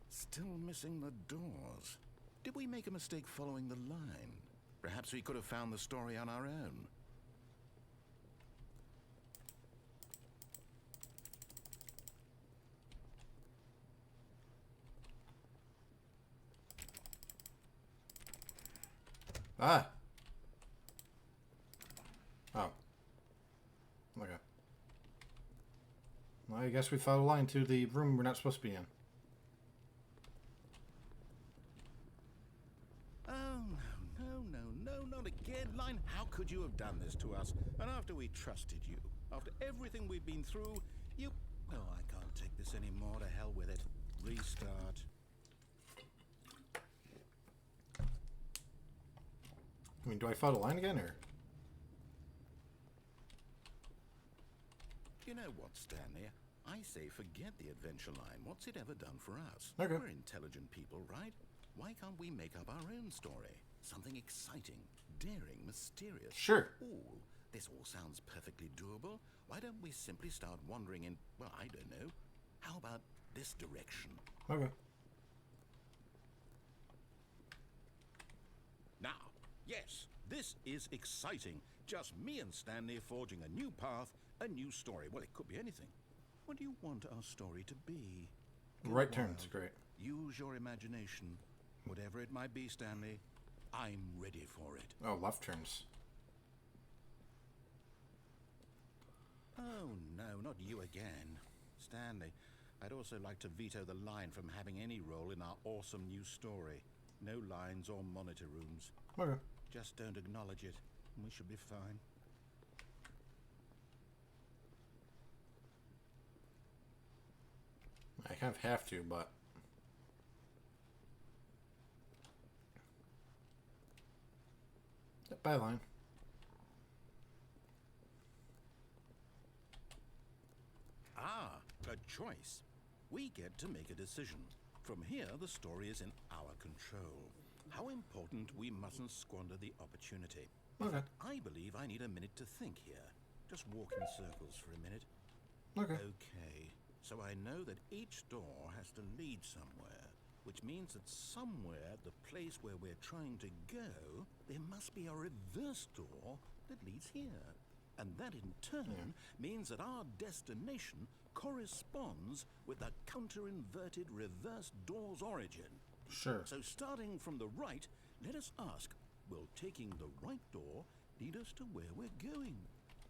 Still missing the doors. Did we make a mistake following the line? Perhaps we could have found the story on our own. Ah! Oh. Well, I guess we followed a line to the room we're not supposed to be in. Oh, no, not again, Line. How could you have done this to us? And after we trusted you, after everything we've been through, you... Oh, I can't take this anymore. To hell with it. Restart. I mean, do I follow the line again, or? You know what, Stanley? I say forget the adventure line. What's it ever done for us? Okay. We're intelligent people, right? Why can't we make up our own story? Something exciting, daring, mysterious. Sure. Ooh, this all sounds perfectly doable. Why don't we simply start wandering in, well, I don't know. How about this direction? Okay. Now, yes, this is exciting. Just me and Stanley forging a new path, a new story. Well, it could be anything. What do you want our story to be? Go Right wild. turns, great. Use your imagination. Whatever it might be, Stanley, I'm ready for it. Oh, left turns. Oh, no, not you again. Stanley, I'd also like to veto the line from having any role in our awesome new story. No lines or monitor rooms. Okay. Just don't acknowledge it, and we should be fine. I kind of have to, but... Byline. Ah, a choice. We get to make a decision. From here, the story is in our control. How important we mustn't squander the opportunity. Okay. I believe I need a minute to think here. Just walk in circles for a minute. Okay. Okay, so I know that each door has to lead somewhere, which means that somewhere at the place where we're trying to go, there must be a reverse door that leads here. And that in turn means that our destination corresponds with the counter-inverted reverse door's origin. Sure. So starting from the right, let us ask, will taking the right door lead us to where we're going?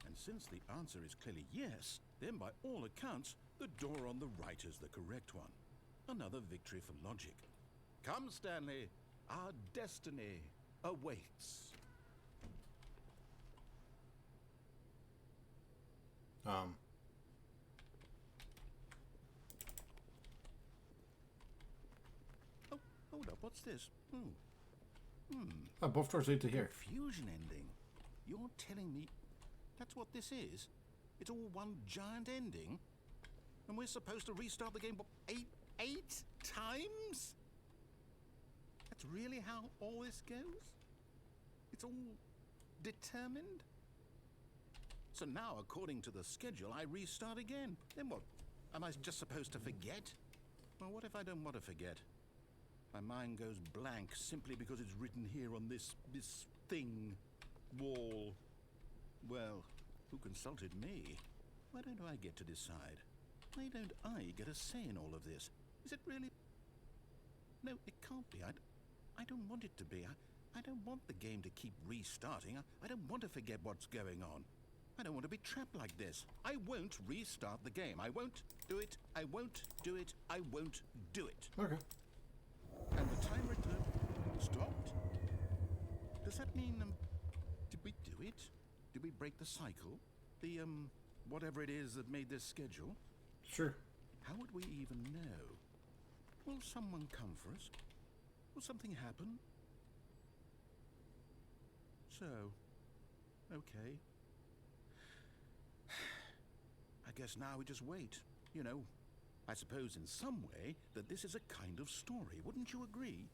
And since the answer is clearly yes, then by all accounts, the door on the right is the correct one. Another victory for logic. Come, Stanley, our destiny awaits. Oh, hold up, what's this? Oh, both doors lead to here. Confusion ending. You're telling me that's what this is? It's all one giant ending? And we're supposed to restart the game eight times? That's really how all this goes? It's all determined? So now, according to the schedule, I restart again. Then what? Am I just supposed to forget? Well, what if I don't want to forget? My mind goes blank simply because it's written here on this thing, wall. Well, who consulted me? Why don't I get to decide? Why don't I get a say in all of this? Is it really? No, it can't be. I don't want it to be. I don't want the game to keep restarting. I don't want to forget what's going on. I don't want to be trapped like this. I won't restart the game. I won't do it. I won't do it. I won't do it. Okay. And the timer stopped? Does that mean, did we do it? Did we break the cycle? The, whatever it is that made this schedule? Sure. How would we even know? Will someone come for us? Will something happen? So, okay. I guess now we just wait. You know, I suppose in some way that this is a kind of story. Wouldn't you agree?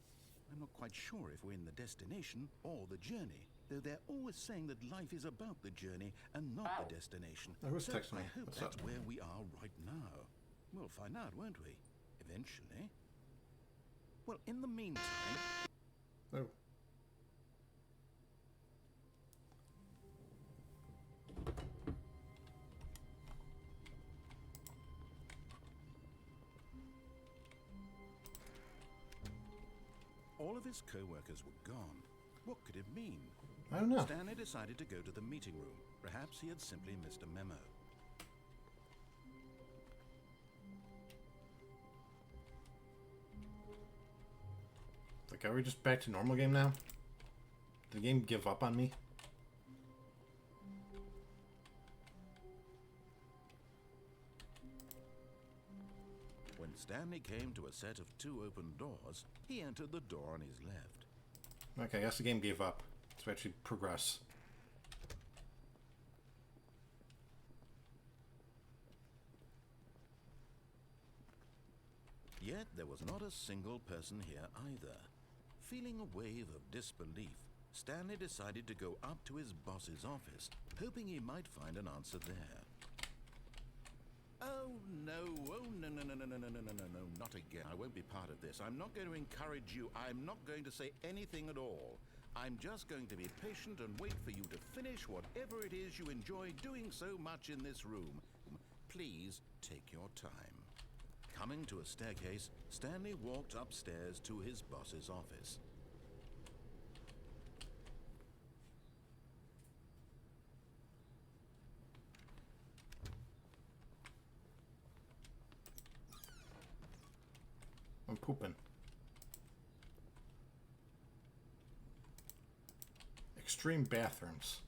I'm not quite sure if we're in the destination or the journey, though they're always saying that life is about the journey and not the destination. Oh, who's So texting me? I hope What's that's up? where we are right now. We'll find out, won't we? Eventually. Well, in the meantime... Oh. All of his co-workers were gone. What could it mean? I don't know. Stanley decided to go to the meeting room. Perhaps he had simply missed a memo. Like, are we just back to normal game now? Did the game give up on me? When Stanley came to a set of 2 open doors, he entered the door on his left. Okay, I guess the game gave up. Let's actually progress. Yet there was not a single person here either. Feeling a wave of disbelief, Stanley decided to go up to his boss's office, hoping he might find an answer there. Oh no, no, not again. I won't be part of this. I'm not going to encourage you. I'm not going to say anything at all. I'm just going to be patient and wait for you to finish whatever it is you enjoy doing so much in this room. Please take your time. Coming to a staircase, Stanley walked upstairs to his boss's office. I'm pooping. Extreme bathrooms.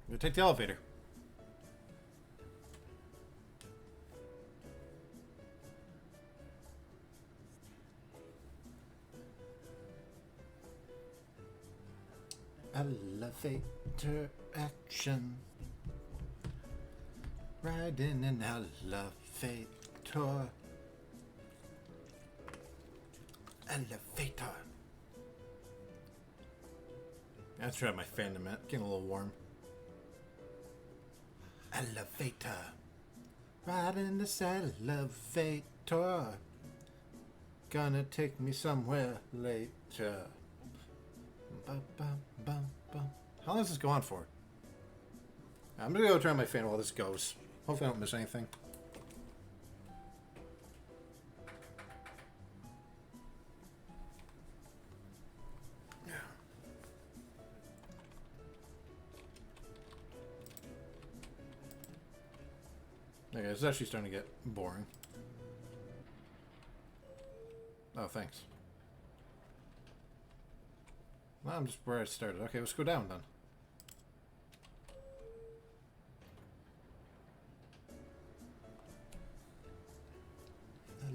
We'll take the elevator. Elevator action. Riding an elevator. Elevator. That's right, my fandom, getting a little warm. Elevator. Riding this elevator. Gonna take me somewhere later. Bum, bum, bum, bum. How long does this go on for? I'm gonna go turn on my fan while this goes. Hopefully I don't miss anything. Okay, it's actually starting to get boring. Oh, thanks. Well, I'm just where I started. Okay, let's go down then.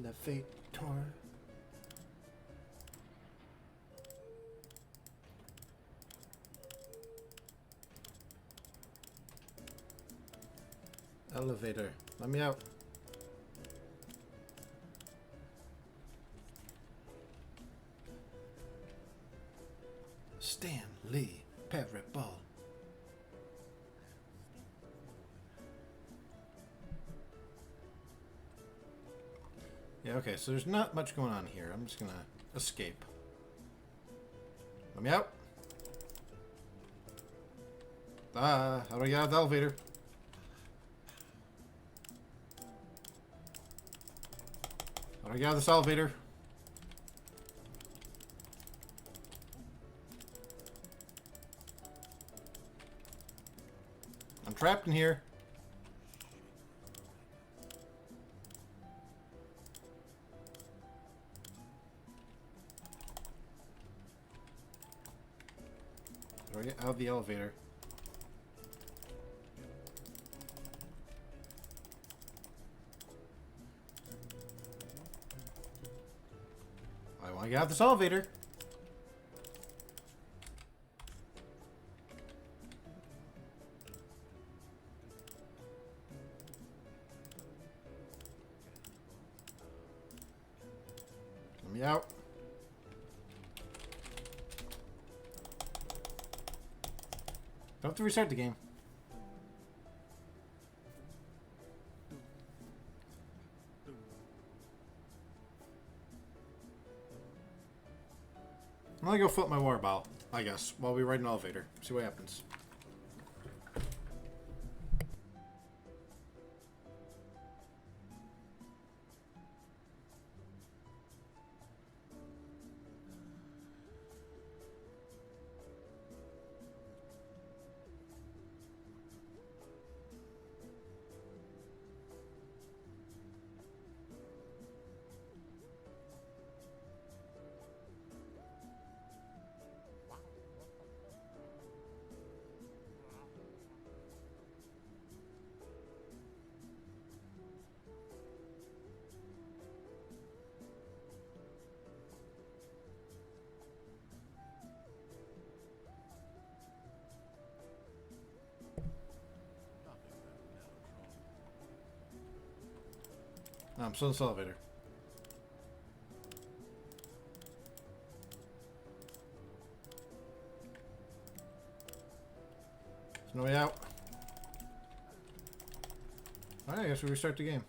Elevator. Elevator. Let me out. Stanley Parable. Yeah, okay, so there's not much going on here. I'm just gonna escape. Let me out. How do I get out of the elevator? How do I get out of this elevator? I'm trapped in here. How do I get out of the elevator? I want to get out of this elevator. Let me out. Don't have to restart the game. I'm gonna go flip my water bottle, I guess, while we ride an elevator. See what happens. I'm still in this elevator. There's no way out. Alright, I guess we restart the game.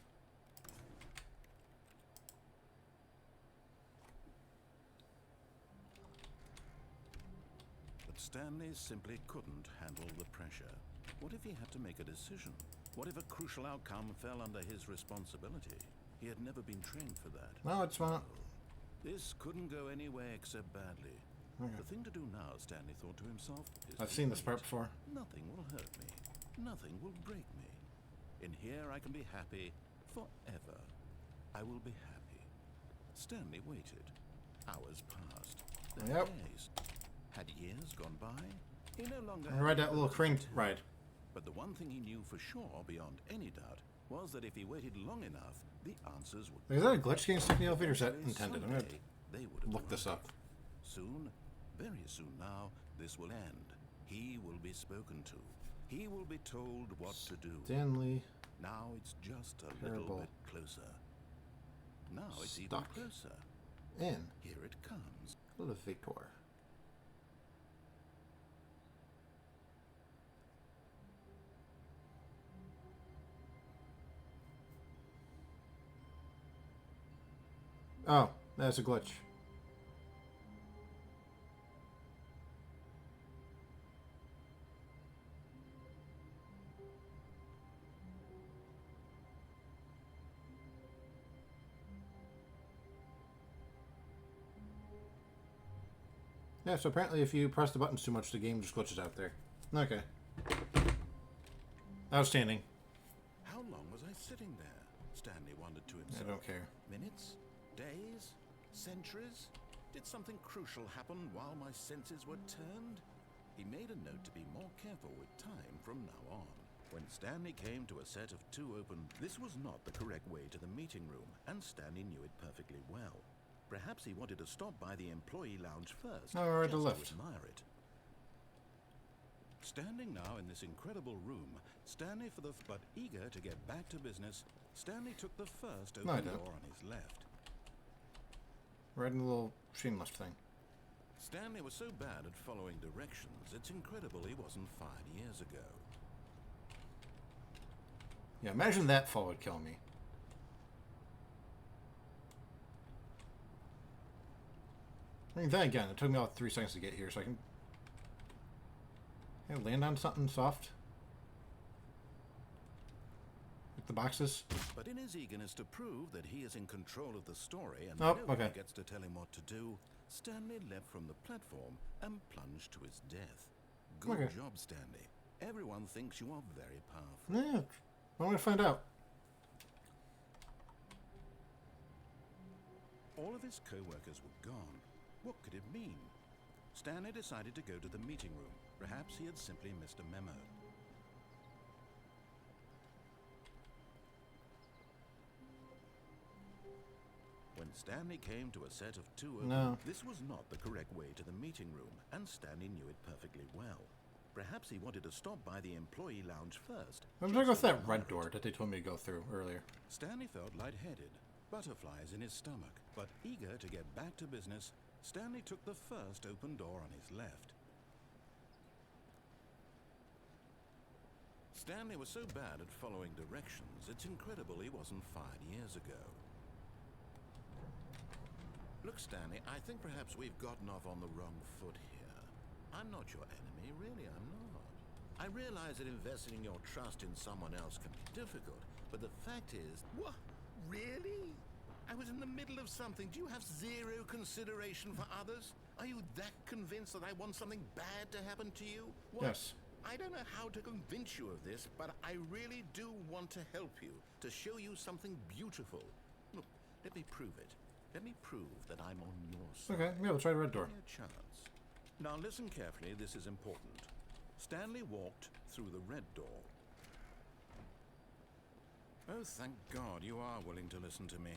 But Stanley simply couldn't handle the pressure. What if he had to make a decision? What if a crucial outcome fell under his responsibility? He had never been trained for that. No, it's not. This couldn't go anywhere except badly. Okay. The thing to do now, Stanley thought to himself, is I've to seen this wait. part before. Nothing will hurt me. Nothing will break me. In here I can be happy forever. I will be happy. Stanley waited. Hours passed. Then Yep. days. Had years gone by? He no longer I'm gonna ride had that little crane to. ride. But the one thing he knew for sure, beyond any doubt, was that if he waited long enough, the answers would. Is that a glitch getting stuck in the elevator? Is that intended? I'm gonna Someday, they would have look this up. arrived. Soon, very soon now, this will end. He will be spoken to. He will be told what to do. Stanley. Now it's just a Terrible. little bit closer. Now it's even Stuck. closer. In. Here it comes. Little Victor. Oh, that's a glitch. Yeah, so apparently if you press the buttons too much, the game just glitches out there. Okay. Outstanding. How long was I sitting there? Stanley wondered to I himself. don't care. Minutes? Days? Centuries? Did something crucial happen while my senses were turned? He made a note to be more careful with time from now on. When Stanley came to a set of two open, this was not the correct way to the meeting room, and Stanley knew it perfectly well. Perhaps he wanted to stop by the employee lounge first, Oh, right to just left. to admire it. Standing now in this incredible room, Stanley but eager to get back to business, Stanley took the first No, I open don't. door on his left. Right in the little machine lift thing. Stanley was so bad at following directions, it's incredible he wasn't fired years ago. Yeah, imagine that fall would kill me. I mean, then again, it took me about 3 seconds to get here, so I can land on something soft. With the boxes. But in his eagerness to prove that he is in control of the story and Oh, no one okay. gets to tell him what to do, Stanley leapt from the platform and plunged to his death. Good Okay. job, Stanley. Everyone thinks you are very powerful. Yeah, I'm gonna find out. All of his co-workers were gone. What could it mean? Stanley decided to go to the meeting room. Perhaps he had simply missed a memo. When Stanley came to a set of two open, No. this was not the correct way to the meeting room, and Stanley knew it perfectly well. Perhaps he wanted to stop by the employee lounge first. I'm gonna go just with to that red admire door it. that they told me to go through earlier. Stanley felt lightheaded, butterflies in his stomach, but eager to get back to business, Stanley took the first open door on his left. Stanley was so bad at following directions, it's incredible he wasn't fired years ago. Look, Stanley, I think perhaps we've gotten off on the wrong foot here. I'm not your enemy, really, I'm not. I realize that investing your trust in someone else can be difficult, but the fact is... What? Really? I was in the middle of something. Do you have zero consideration for others? Are you that convinced that I want something bad to happen to you? What? Yes. I don't know how to convince you of this, but I really do want to help you, to show you something beautiful. Look, let me prove it. Let me prove that I'm on your side. Okay, yeah, we'll try the red door. Give me a chance. Now listen carefully, this is important. Stanley walked through the red door. Oh, thank God you are willing to listen to me.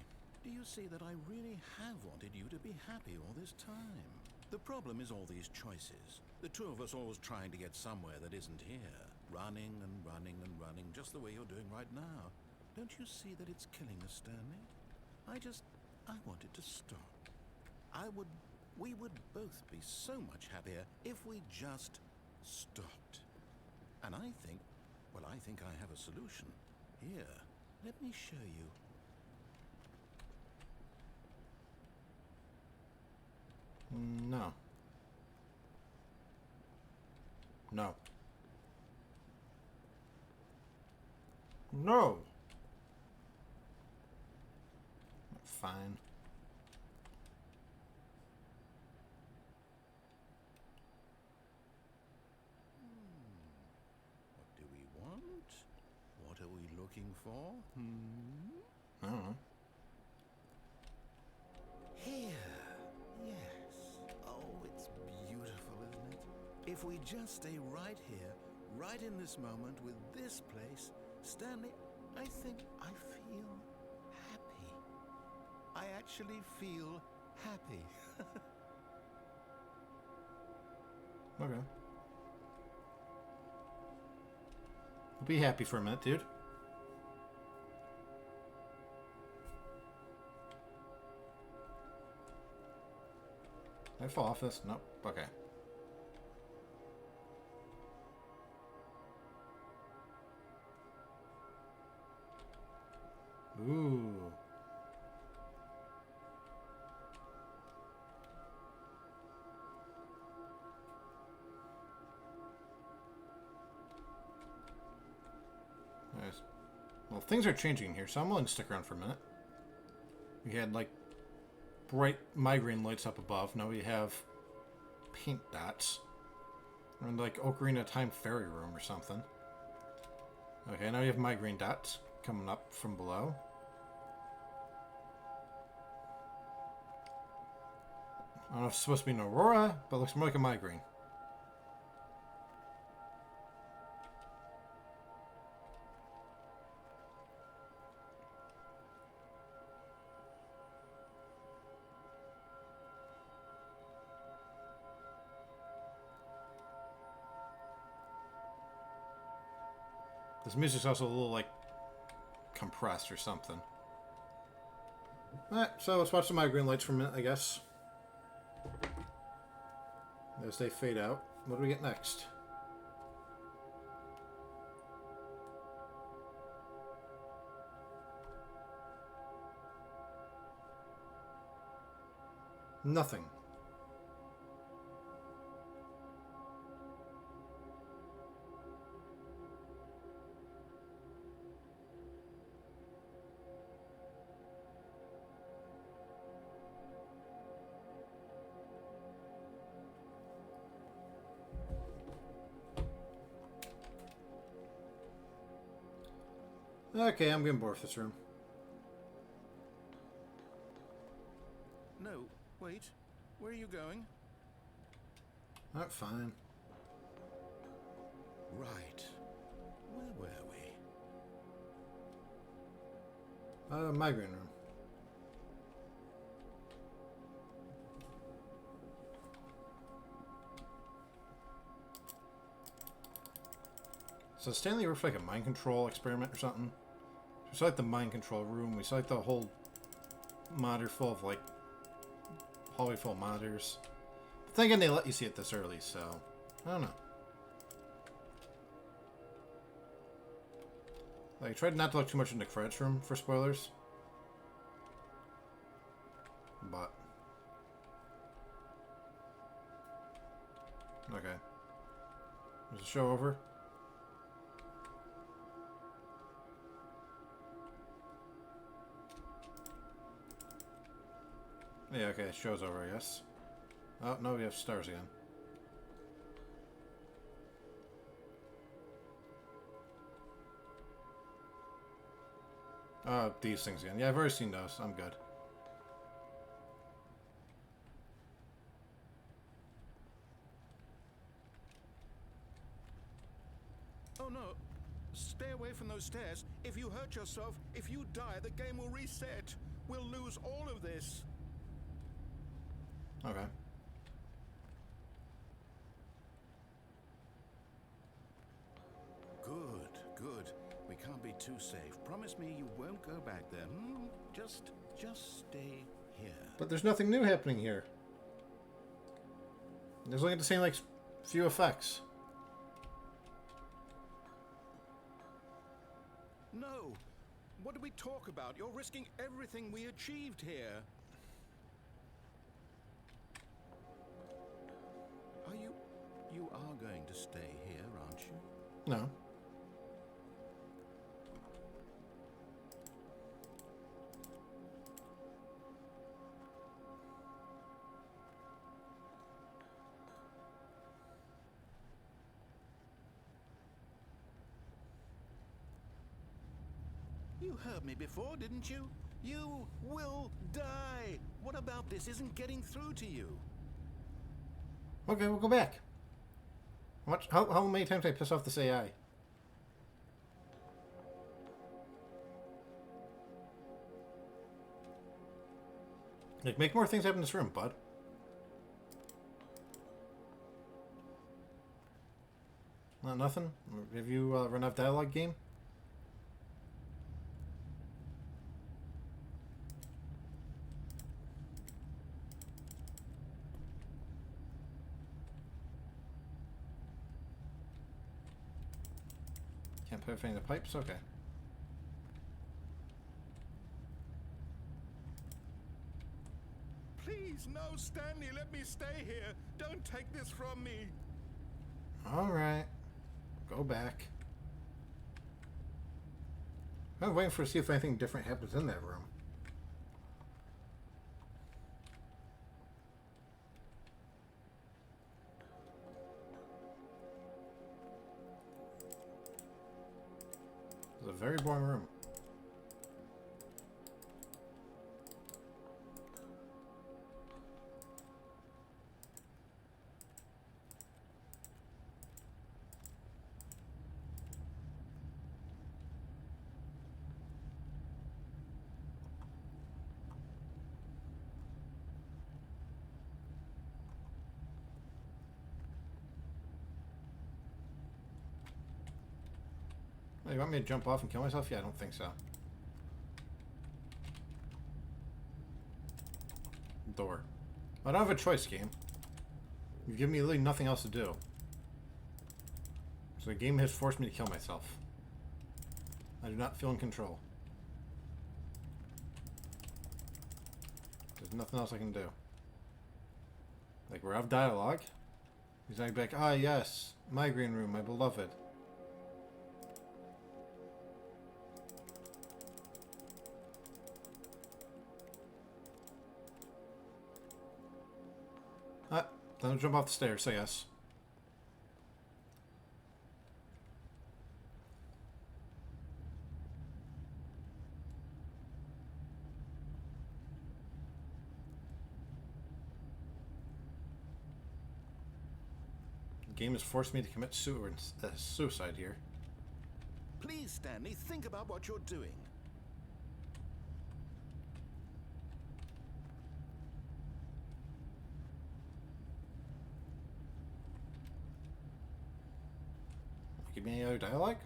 Do you see that I really have wanted you to be happy all this time? The problem is all these choices. The two of us always trying to get somewhere that isn't here. Running and running and running, just the way you're doing right now. Don't you see that it's killing us, Stanley? I want it to stop. We would both be so much happier if we just stopped. And I think I have a solution. Here, let me show you. No. No. No! Fine. What do we want? What are we looking for? I don't know. Here. Yes. Oh, it's beautiful, isn't it? If we just stay right here, right in this moment with this place, Stanley, I think I feel happy. I actually feel happy. Okay. Be happy for a minute, dude. Did I fall off this? Nope. Okay. Ooh. Nice. Well, things are changing here, so I'm willing to stick around for a minute. We had, like, bright migraine lights up above. Now we have paint dots. And, like, Ocarina of Time Fairy Room or something. Okay, now we have migraine dots coming up from below. I don't know if it's supposed to be an aurora, but it looks more like a migraine. This music's also a little, like, compressed or something. Alright, so let's watch the migraine lights for a minute, I guess. As they fade out, what do we get next? Nothing. Okay, I'm getting bored with this room. No, wait. Where are you going? Alright, fine. Right. Where were we? Migraine room. So Stanley worked for like a mind control experiment or something. We saw like the mind control room. We saw like the whole monitor full of like hallway full of monitors. But then again, they let you see it this early, so I don't know. Like, I tried not to look too much into the credits room for spoilers. But okay. Is the show over? Yeah, okay, show's over, I guess. Oh, no, we have stars again. These things again. Yeah, I've already seen those. I'm good. Oh no. Stay away from those stairs. If you hurt yourself, if you die, the game will reset. We'll lose all of this. Okay. Good, good. We can't be too safe. Promise me you won't go back there. Hmm? Just stay here. But there's nothing new happening here. There's only the same, like, few effects. No. What do we talk about? You're risking everything we achieved here. You are going to stay here, aren't you? No. You heard me before, didn't you? You will die. What about this isn't getting through to you? Okay, we'll go back. How many times did I piss off this AI? Like, make more things happen in this room, bud. Not nothing? Have you run out of dialogue, game? Can't put anything in the pipes? Okay. Please, no, Stanley, let me stay here. Don't take this from me. Alright. Go back. I'm waiting for to see if anything different happens in that room. It's a very boring room. Oh, you want me to jump off and kill myself? Yeah, I don't think so. Door. I don't have a choice, game. You give me literally nothing else to do. So the game has forced me to kill myself. I do not feel in control. There's nothing else I can do. Like, we're out of dialogue. He's like, ah, yes, migraine room, my beloved. Don't jump off the stairs, say yes. The game has forced me to commit suicide here. Please, Stanley, think about what you're doing. Give me any other dialogue?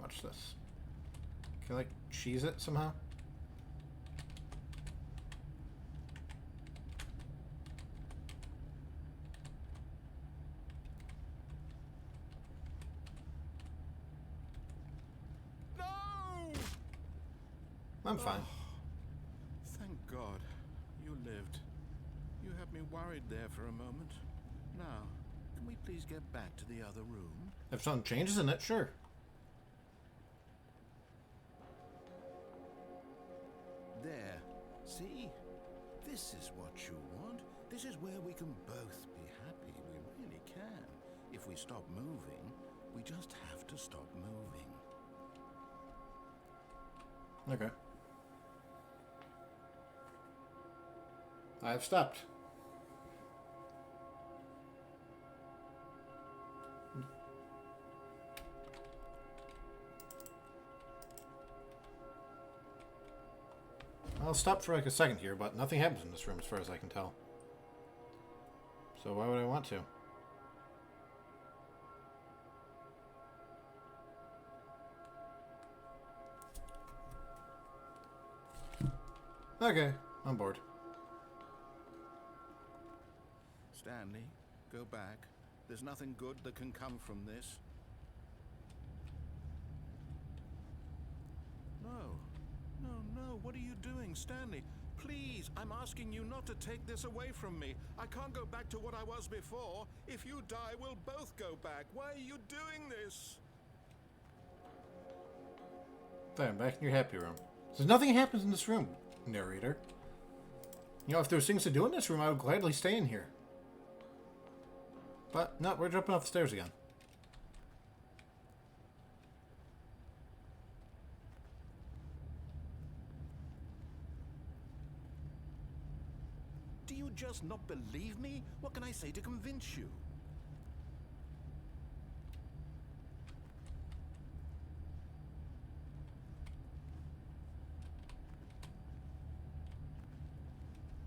Watch this. Can I, like, cheese it somehow? No! I'm fine. Thank God. You lived. You had me worried there for a moment. Now, can we please get back to the other room? If something changes in it, sure. There. See? This is what you want. This is where we can both be happy. We really can. If we stop moving, we just have to stop moving. Okay. I have stopped. I'll stop for like a second here, but nothing happens in this room as far as I can tell. So why would I want to? Okay, I'm bored. Stanley, go back. There's nothing good that can come from this. No. No, no. What are you doing, Stanley? Please, I'm asking you not to take this away from me. I can't go back to what I was before. If you die, we'll both go back. Why are you doing this? There, I'm back in your happy room. So nothing happens in this room, narrator. You know, if there was things to do in this room, I would gladly stay in here. But, no, we're jumping off the stairs again. Do you just not believe me? What can I say to convince you?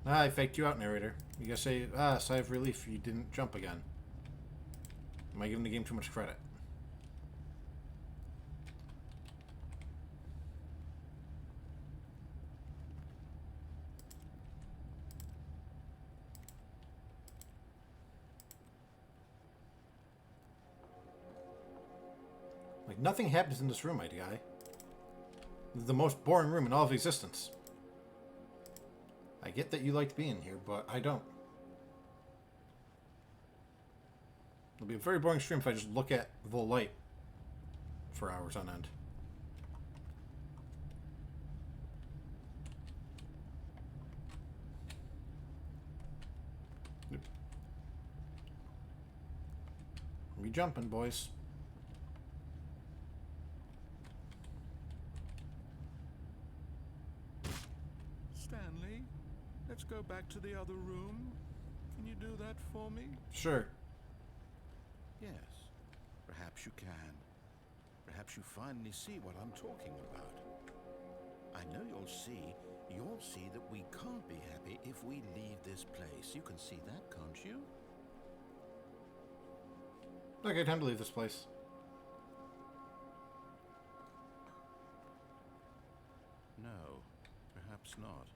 I faked you out, narrator. You gotta say, sigh of relief, you didn't jump again. Am I giving the game too much credit? Like, nothing happens in this room, my guy. This is the most boring room in all of existence. I get that you liked being here, but I don't. It'll be a very boring stream if I just look at the light for hours on end. We jumping, boys. Stanley, let's go back to the other room. Can you do that for me? Sure. Yes, perhaps you can. Perhaps you finally see what I'm talking about. I know you'll see that we can't be happy if we leave this place. You can see that, can't you? Okay, time to leave this place. No, perhaps not.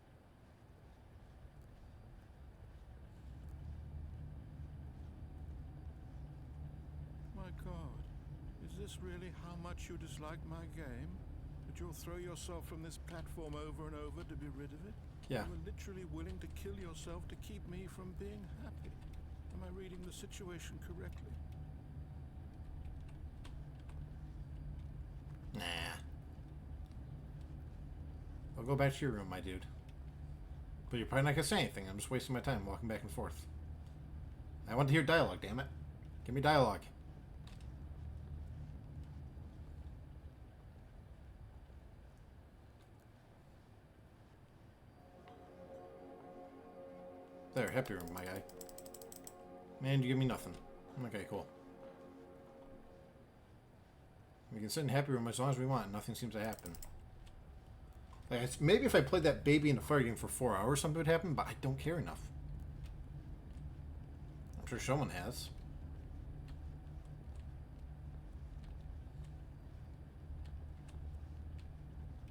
My God, is this really how much you dislike my game? That you'll throw yourself from this platform over and over to be rid of it? Yeah. You were literally willing to kill yourself to keep me from being happy. Am I reading the situation correctly? Nah. I'll go back to your room, my dude. But you're probably not gonna say anything. I'm just wasting my time walking back and forth. I want to hear dialogue, damn it. Give me dialogue. There, happy room, my guy. Man, you give me nothing. Okay, cool. We can sit in happy room as long as we want. Nothing seems to happen. Like, maybe if I played that baby in the fire game for 4 hours, something would happen, but I don't care enough. I'm sure someone has.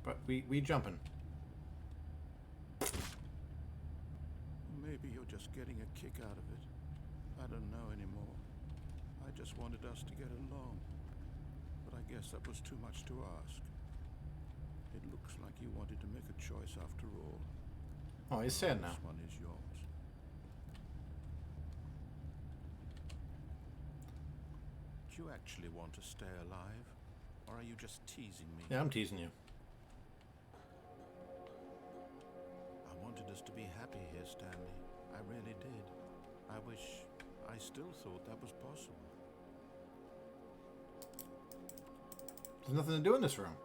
But we jumping. Maybe you're just getting a kick out of it. I don't know anymore. I just wanted us to get along. But I guess that was too much to ask. It looks like you wanted to make a choice after all. Oh, he's sad now. This one is yours. Do you actually want to stay alive? Or are you just teasing me? Yeah, I'm teasing you. I wanted us to be happy here, Stanley. I really did. I wish I still thought that was possible. There's nothing to do in this room.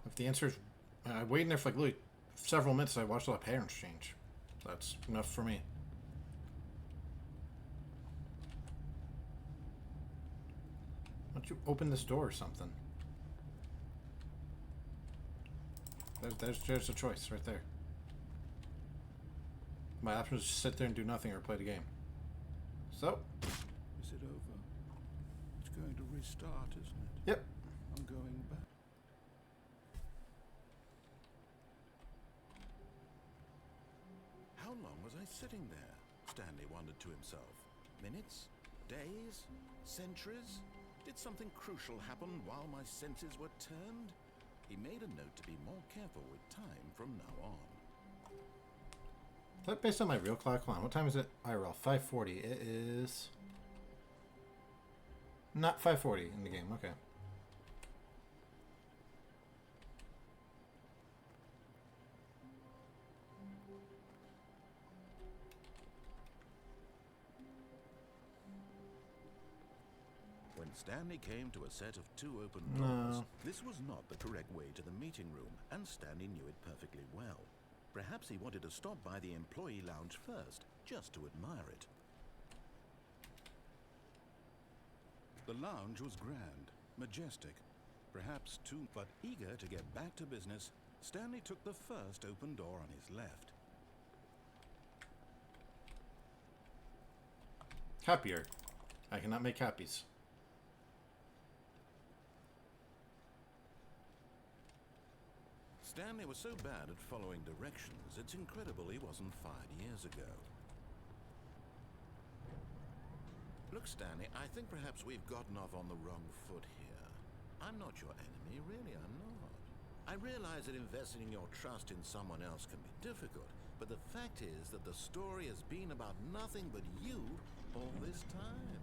If the answer is... I waited in there for like literally several minutes. I watched all the patterns change. So that's enough for me. Why don't you open this door or something? There's a choice right there. My option is just sit there and do nothing or play the game. So. Is it over? It's going to restart, isn't it? Yep. I'm going back. sitting there? Stanley wondered to himself. Minutes? Days? Centuries? Did something crucial happen while my senses were turned? He made a note to be more careful with time from now on. Is that based on my real clock? Hold on, what time is it? IRL, 5:40. It is... not 5:40 in the game, okay. When Stanley came to a set of 2 open doors, this was not the correct way to the meeting room, and Stanley knew it perfectly well. Perhaps he wanted to stop by the employee lounge first, just to admire it. The lounge was grand, majestic, perhaps too, but eager to get back to business, Stanley took the first open door on his left. Happier. I cannot make happies. Stanley was so bad at following directions, it's incredible he wasn't fired years ago. Look, Stanley, I think perhaps we've gotten off on the wrong foot here. I'm not your enemy, really, I'm not. I realize that investing your trust in someone else can be difficult, but the fact is that the story has been about nothing but you all this time.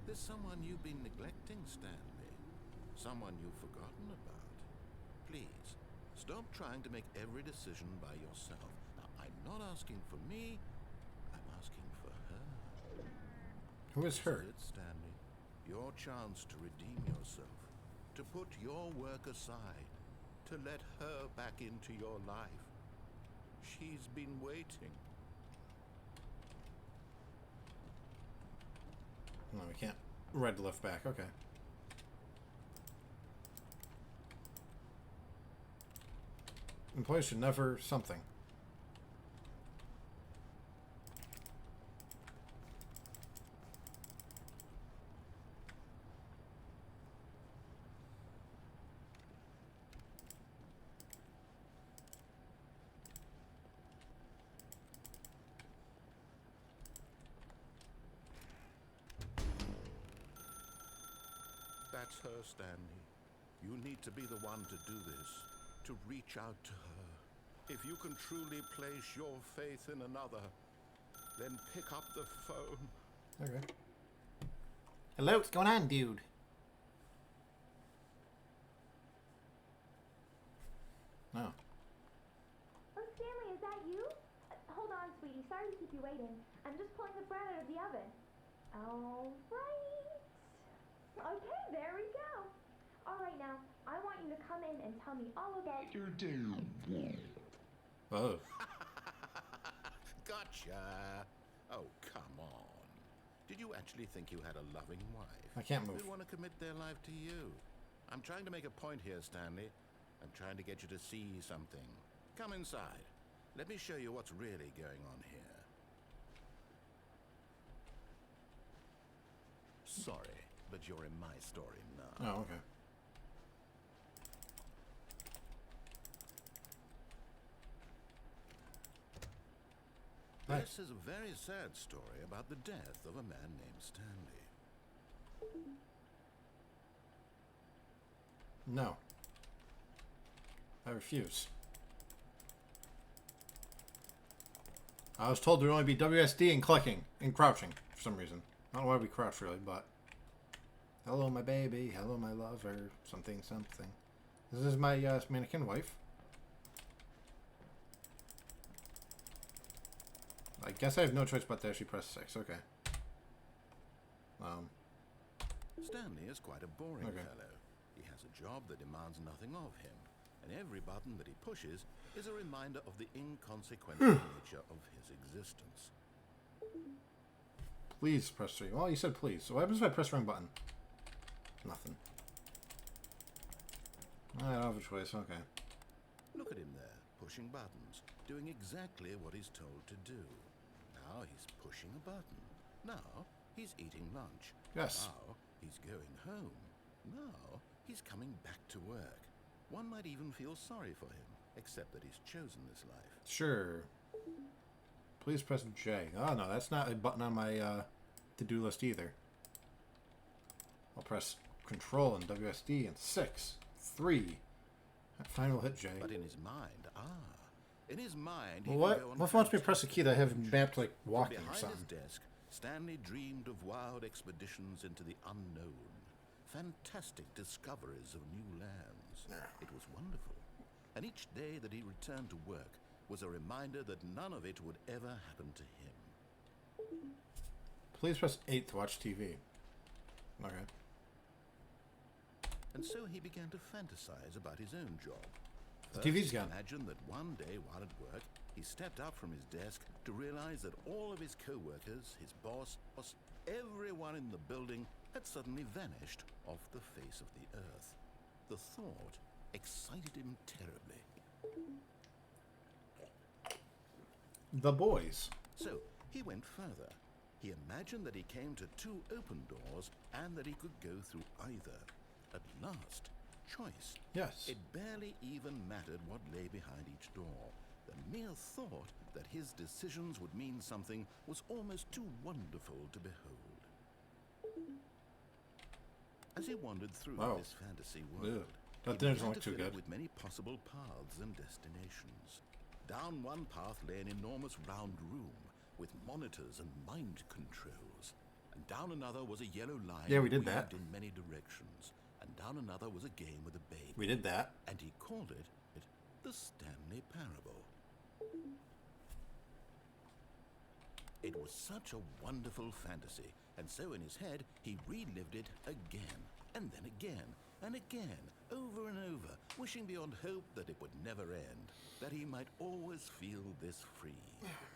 There's someone you've been neglecting, Stanley. Someone you've forgotten about. Please, stop trying to make every decision by yourself. Now, I'm not asking for me, I'm asking for her. Who is her? This is it, Stanley. Your chance to redeem yourself. To put your work aside. To let her back into your life. She's been waiting. No, we can't. Red lift back, okay. Employees should never something. That's her, Stanley. You need to be the one to do this. To reach out to her. If you can truly place your faith in another, then pick up the phone. Okay. Hello, what's going on, dude? Oh. Oh, Stanley, is that you? Hold on, sweetie. Sorry to keep you waiting. I'm just pulling the bread out of the oven. All right. Okay, there we go. All right, now, I want you to come in and tell me all about your day. Oh. Gotcha. Oh, come on. Did you actually think you had a loving wife? I can't move. Who'd want to commit their life to you? I'm trying to make a point here, Stanley. I'm trying to get you to see something. Come inside. Let me show you what's really going on here. Sorry, but you're in my story now. Oh, okay. This is a very sad story about the death of a man named Stanley. No. I refuse. I was told there would only be WSD and clicking and crouching for some reason. I don't know why we crouch really, but... Hello, my baby. Hello, my lover. Something, something. This is my mannequin wife. I guess I have no choice but to actually press 6. Okay. Stanley is quite a boring Okay. fellow. He has a job that demands nothing of him, and every button that he pushes is a reminder of the inconsequential nature of his existence. Please press 3. Well, you said please. So what happens if I press the wrong button? Nothing. I don't have a choice. Okay. Look at him there, pushing buttons, doing exactly what he's told to do. Now he's pushing a button. Now he's eating lunch. Yes. Now he's going home. Now he's coming back to work. One might even feel sorry for him, except that he's chosen this life. Sure. Please press J. Oh, no, that's not a button on my to-do list either. I'll press Control and WSD in 6, 3. Final hit J. But in his mind, in his mind, Well, what wants me to press a key that I have mapped like walking or behind something? his desk, Stanley dreamed of wild expeditions into the unknown, fantastic discoveries of new lands. It was wonderful, and each day that he returned to work was a reminder that none of it would ever happen to him. Please press 8 to watch TV. Okay. And so he began to fantasize about his own job. The TV's gone. Imagine that one day while at work, he stepped up from his desk to realize that all of his co-workers, his boss, everyone in the building had suddenly vanished off the face of the earth. The thought excited him terribly. The boys. So he went further. He imagined that he came to 2 open doors and that he could go through either. At last, choice. Yes. It barely even mattered what lay behind each door. The mere thought that his decisions would mean something was almost too wonderful to behold. As he wandered through this fantasy world, That he didn't began look to too fill it good. with many possible paths and destinations. Down one path lay an enormous round room with monitors and mind controls, and down another was a yellow line Yeah, we did that. in many directions, and down another was a game with a baby. We did that. And he called it the Stanley Parable. It was such a wonderful fantasy, and so in his head he relived it again, and then again, and again, over and over, wishing beyond hope that it would never end, that he might always feel this free.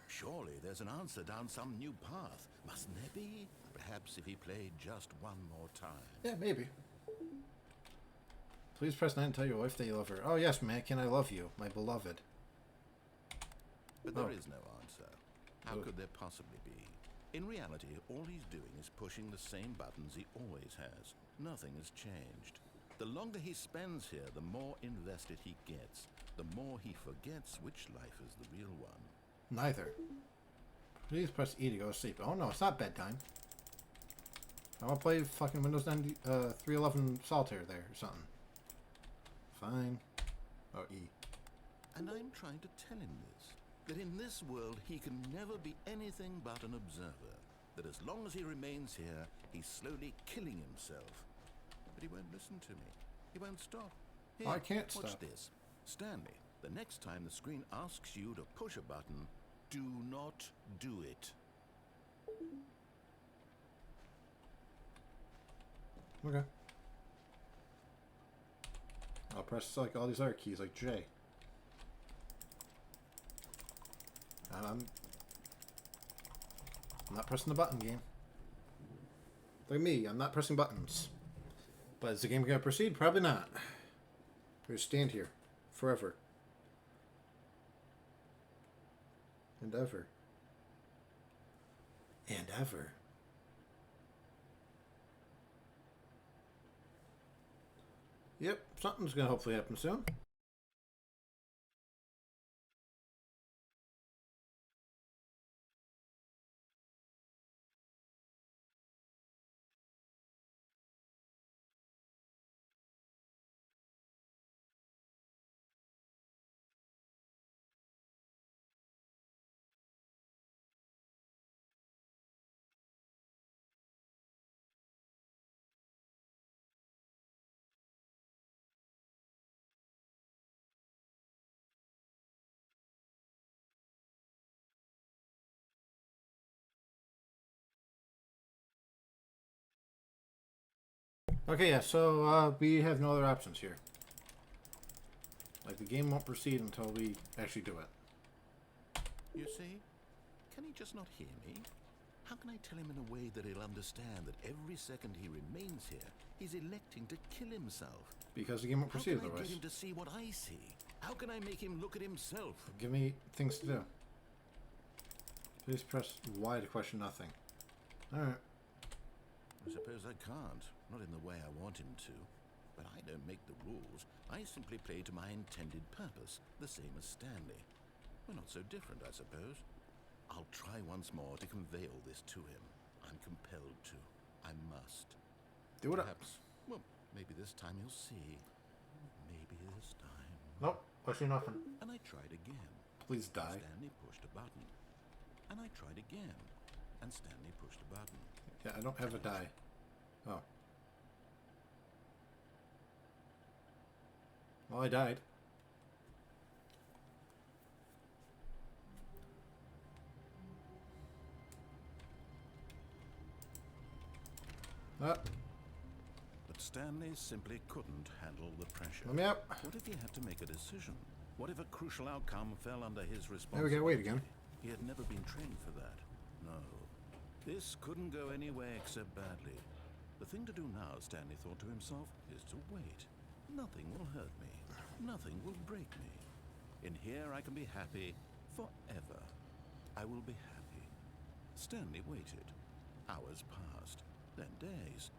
Surely there's an answer down some new path, mustn't there be? Perhaps if he played just one more time. Yeah, maybe. Please press 9 to tell your wife that you love her. Oh, yes, man, can I love you, my beloved? But there is no answer. How could there possibly be? In reality, all he's doing is pushing the same buttons he always has. Nothing has changed. The longer he spends here, the more invested he gets. The more he forgets which life is the real one. Neither. Please press E to go to sleep. Oh, no, it's not bedtime. I want to play fucking Windows 90, 311 Solitaire there or something. Fine. Oh, E. And I'm trying to tell him this. That in this world he can never be anything but an observer. That as long as he remains here, he's slowly killing himself. But he won't listen to me. He won't stop. Here, I can't watch stop. this. Stanley, the next time the screen asks you to push a button, do not do it. Okay. I'll press like all these other keys, like J. And I'm not pressing the button, game. Look at me, I'm not pressing buttons. But is the game going to proceed? Probably not. We're going to stand here forever. And ever. And ever. Yep, something's going to hopefully happen soon. Okay, yeah, so we have no other options here. Like, the game won't proceed until we actually do it. You see? Can he just not hear me? How can I tell him in a way that he'll understand that every second he remains here, he's electing to kill himself? Because the game won't How proceed can I otherwise. get him to see what I see? How can I make him look at himself? Give me things to do. Please press Y to question nothing. Alright. I suppose I can't. Not in the way I want him to. But I don't make the rules. I simply play to my intended purpose, the same as Stanley. We're not so different, I suppose. I'll try once more to convey all this to him. I'm compelled to. I must. Do it. Perhaps, well, maybe this time he'll see. Maybe this time. Nope. I see nothing. And I tried again. Please die. Stanley pushed a button. And I tried again. And Stanley pushed a button. Yeah, I don't have a die. Oh. Well, I died. But Stanley simply couldn't handle the pressure. Let me up. What if he had to make a decision? What if a crucial outcome fell under his There responsibility? we gotta wait again. He had never been trained for that. No. This couldn't go anywhere except badly. The thing to do now, Stanley thought to himself, is to wait. Nothing will hurt me. Nothing will break me. In here I can be happy forever. I will be happy. Stanley waited. Hours passed, then days.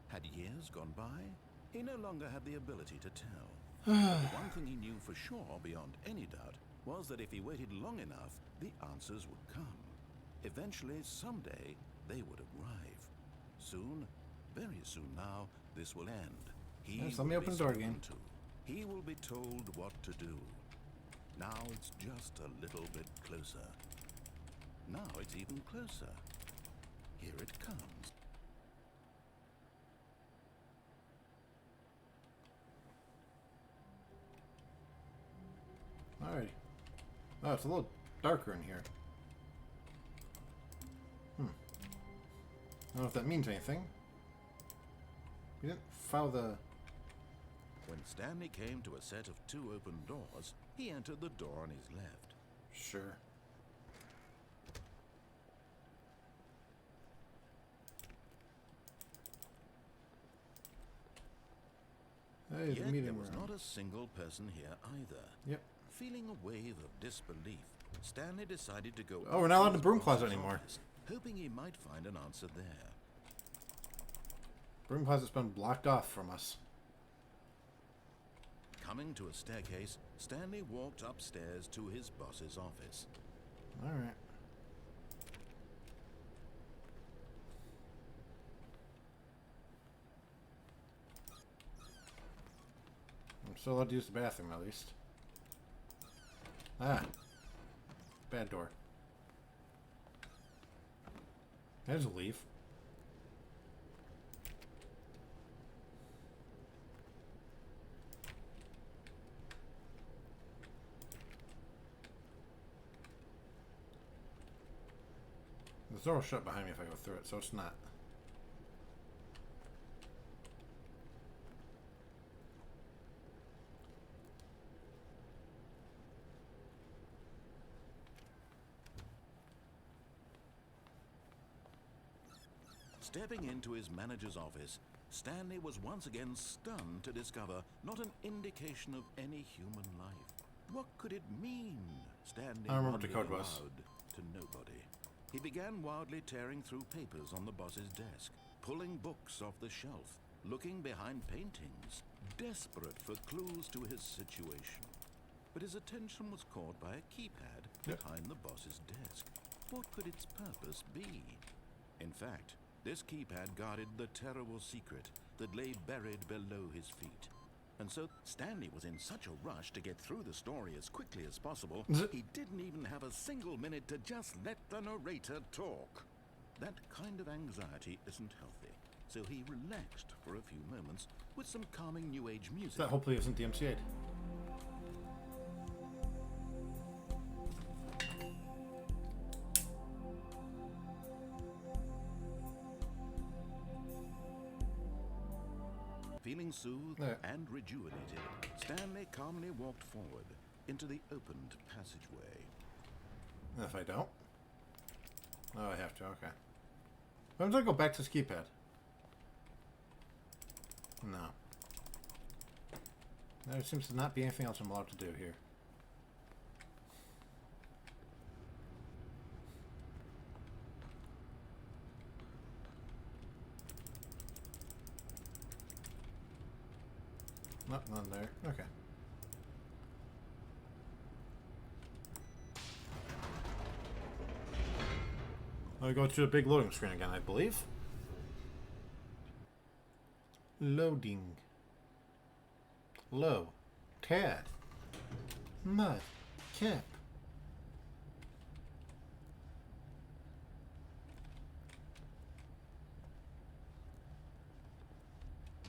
Had years gone by? He no longer had the ability to tell. But the one thing he knew for sure, beyond any doubt, was that if he waited long enough, the answers would come. Eventually, someday, they would arrive. Soon, very soon now, this will end. Yes, let me open the door again. He will be told what to do. Now it's just a little bit closer. Now it's even closer. Here it comes. Alrighty. Oh, it's a little darker in here. I don't know if that means anything. We didn't file the... When Stanley came to a set of 2 open doors, he entered the door on his left. Sure. Hey, the Yet meeting there room. was not a single person here either. Yep. Feeling a wave of disbelief, Stanley decided to go... Oh, we're not allowed in the his broom boss's closet anymore. office, hoping he might find an answer there. Broom closet's been blocked off from us. Coming to a staircase, Stanley walked upstairs to his boss's office. Alright. I'm still allowed to use the bathroom, at least. Ah. Bad door. There's a leave. The door will shut behind me if I go through it, so it's not. Stepping into his manager's office, Stanley was once again stunned to discover not an indication of any human life. What could it mean? Stanley I remember what the wondered code was. aloud to nobody. He began wildly tearing through papers on the boss's desk, pulling books off the shelf, looking behind paintings, desperate for clues to his situation. But his attention was caught by a keypad behind the boss's desk. What could its purpose be? In fact, this keypad guarded the terrible secret that lay buried below his feet. And so Stanley was in such a rush to get through the story as quickly as possible, he didn't even have a single minute to just let the narrator talk. That kind of anxiety isn't healthy, so he relaxed for a few moments with some calming New Age music. That hopefully isn't DMCA'd. Feeling soothed Yeah. and rejuvenated, Stanley calmly walked forward into the opened passageway. And if I don't? Oh, I have to, okay. When does I go back to this keypad? No. There seems to not be anything else I'm allowed to do here. Nope, none there. Okay. I go to a big loading screen again, I believe. Loading. Low. Tad. Mud. Cap.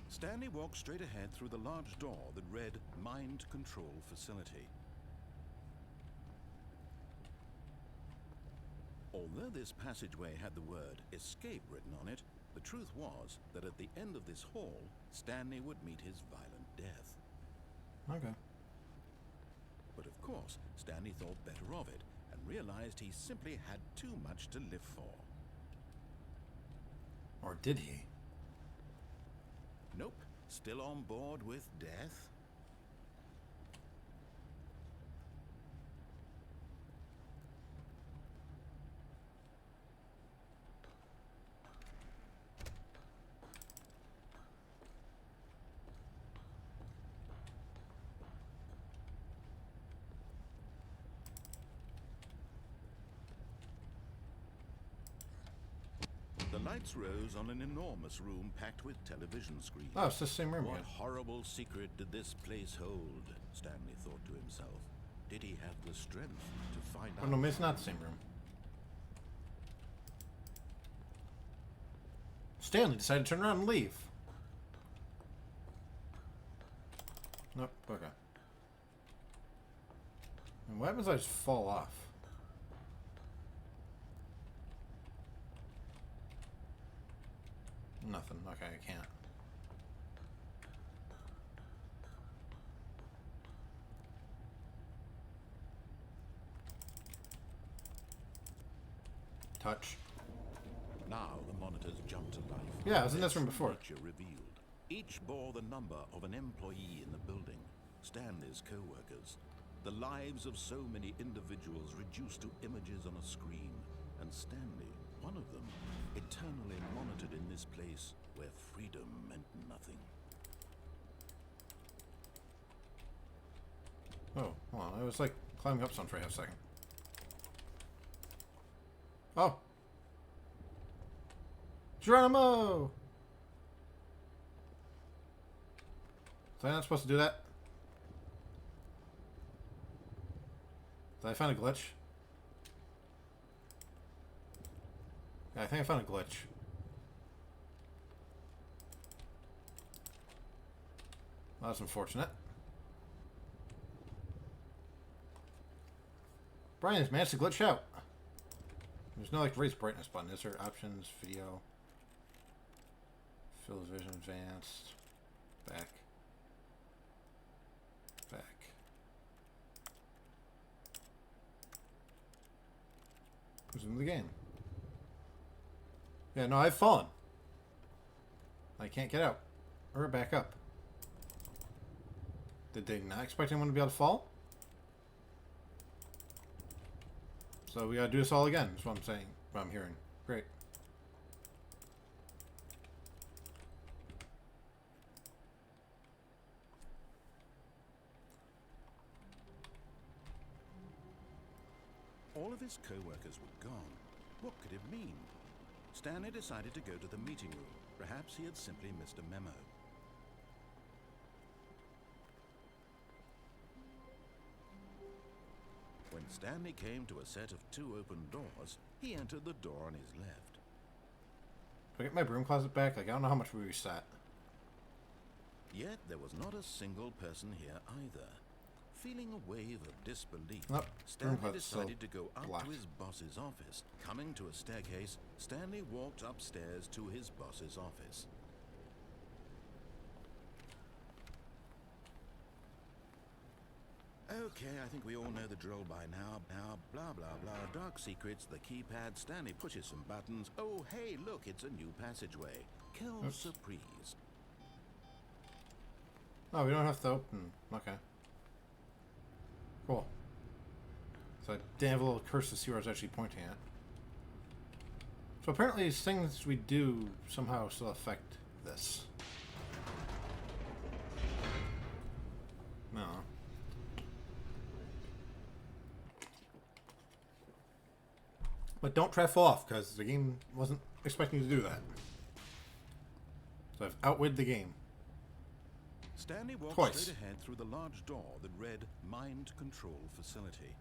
Stanley walked straight ahead through the large door that read Mind Control Facility. Although this passageway had the word escape written on it, the truth was that at the end of this hall, Stanley would meet his violent death. Okay. But of course, Stanley thought better of it and realized he simply had too much to live for. Or did he? Nope, still on board with death. The lights rose on an enormous room packed with television screens. Oh, it's the same room What again. horrible secret did this place hold? Stanley thought to himself. Did he have the strength to find Oh out? no, maybe it's not the same room. Stanley decided to turn around and leave. Nope, okay. And what happens if I just fall off? Nothing. Okay, I can't. Touch. Now the monitors jumped to life. Yeah, I was in this room before. Picture revealed. Each bore the number of an employee in the building. Stanley's co-workers. The lives of so many individuals reduced to images on a screen. And Stanley, one of them, eternally monitored in this place where freedom meant nothing. Oh, hold on. I was like climbing up something for a half second. Oh! Geronimo! Was I not supposed to do that? Did I find a glitch? Yeah, I think I found a glitch. Well, that's unfortunate. Brian's managed to glitch out. There's no like raise brightness button. Is there? Options, video, field of vision, advanced, back, back. Resume the game. Yeah, no, I've fallen. I can't get out or back up. Did they not expect anyone to be able to fall? So we gotta do this all again, is what I'm saying, what I'm hearing. Great. All of his co-workers were gone. What could it mean? Stanley decided to go to the meeting room. Perhaps he had simply missed a memo. When Stanley came to a set of 2 open doors, he entered the door on his left. Do I get my broom closet back? Like, I don't know how much we reset. Yet there was not a single person here either. Feeling a wave of disbelief, Nope, Stanley broom closet's decided still to go up locked. to his boss's office. Coming to a staircase, Stanley walked upstairs to his boss's office. Okay, I think we all know the drill by now. Now, blah, blah, blah. Dark secrets, the keypad. Stanley pushes some buttons. Oh, hey, look, it's a new passageway. Quelle Oops. surprise. Oh, we don't have to open. Okay. Cool. So I didn't have a little curse to see where I was actually pointing at. So apparently these things we do somehow still affect this. No. But don't try to fall off, because the game wasn't expecting you to do that. So I've outwitted the game. Stanley walked Twice. straight ahead through the large door that read Mind Control Facility.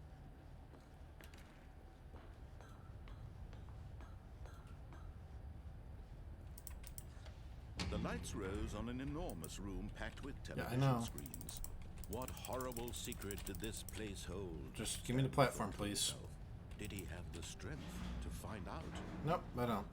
The lights rose on an enormous room packed with Yeah, I television know. screens. What horrible secret did this place hold? Just give me the platform, please. Did he have the strength to find out? Nope, I don't.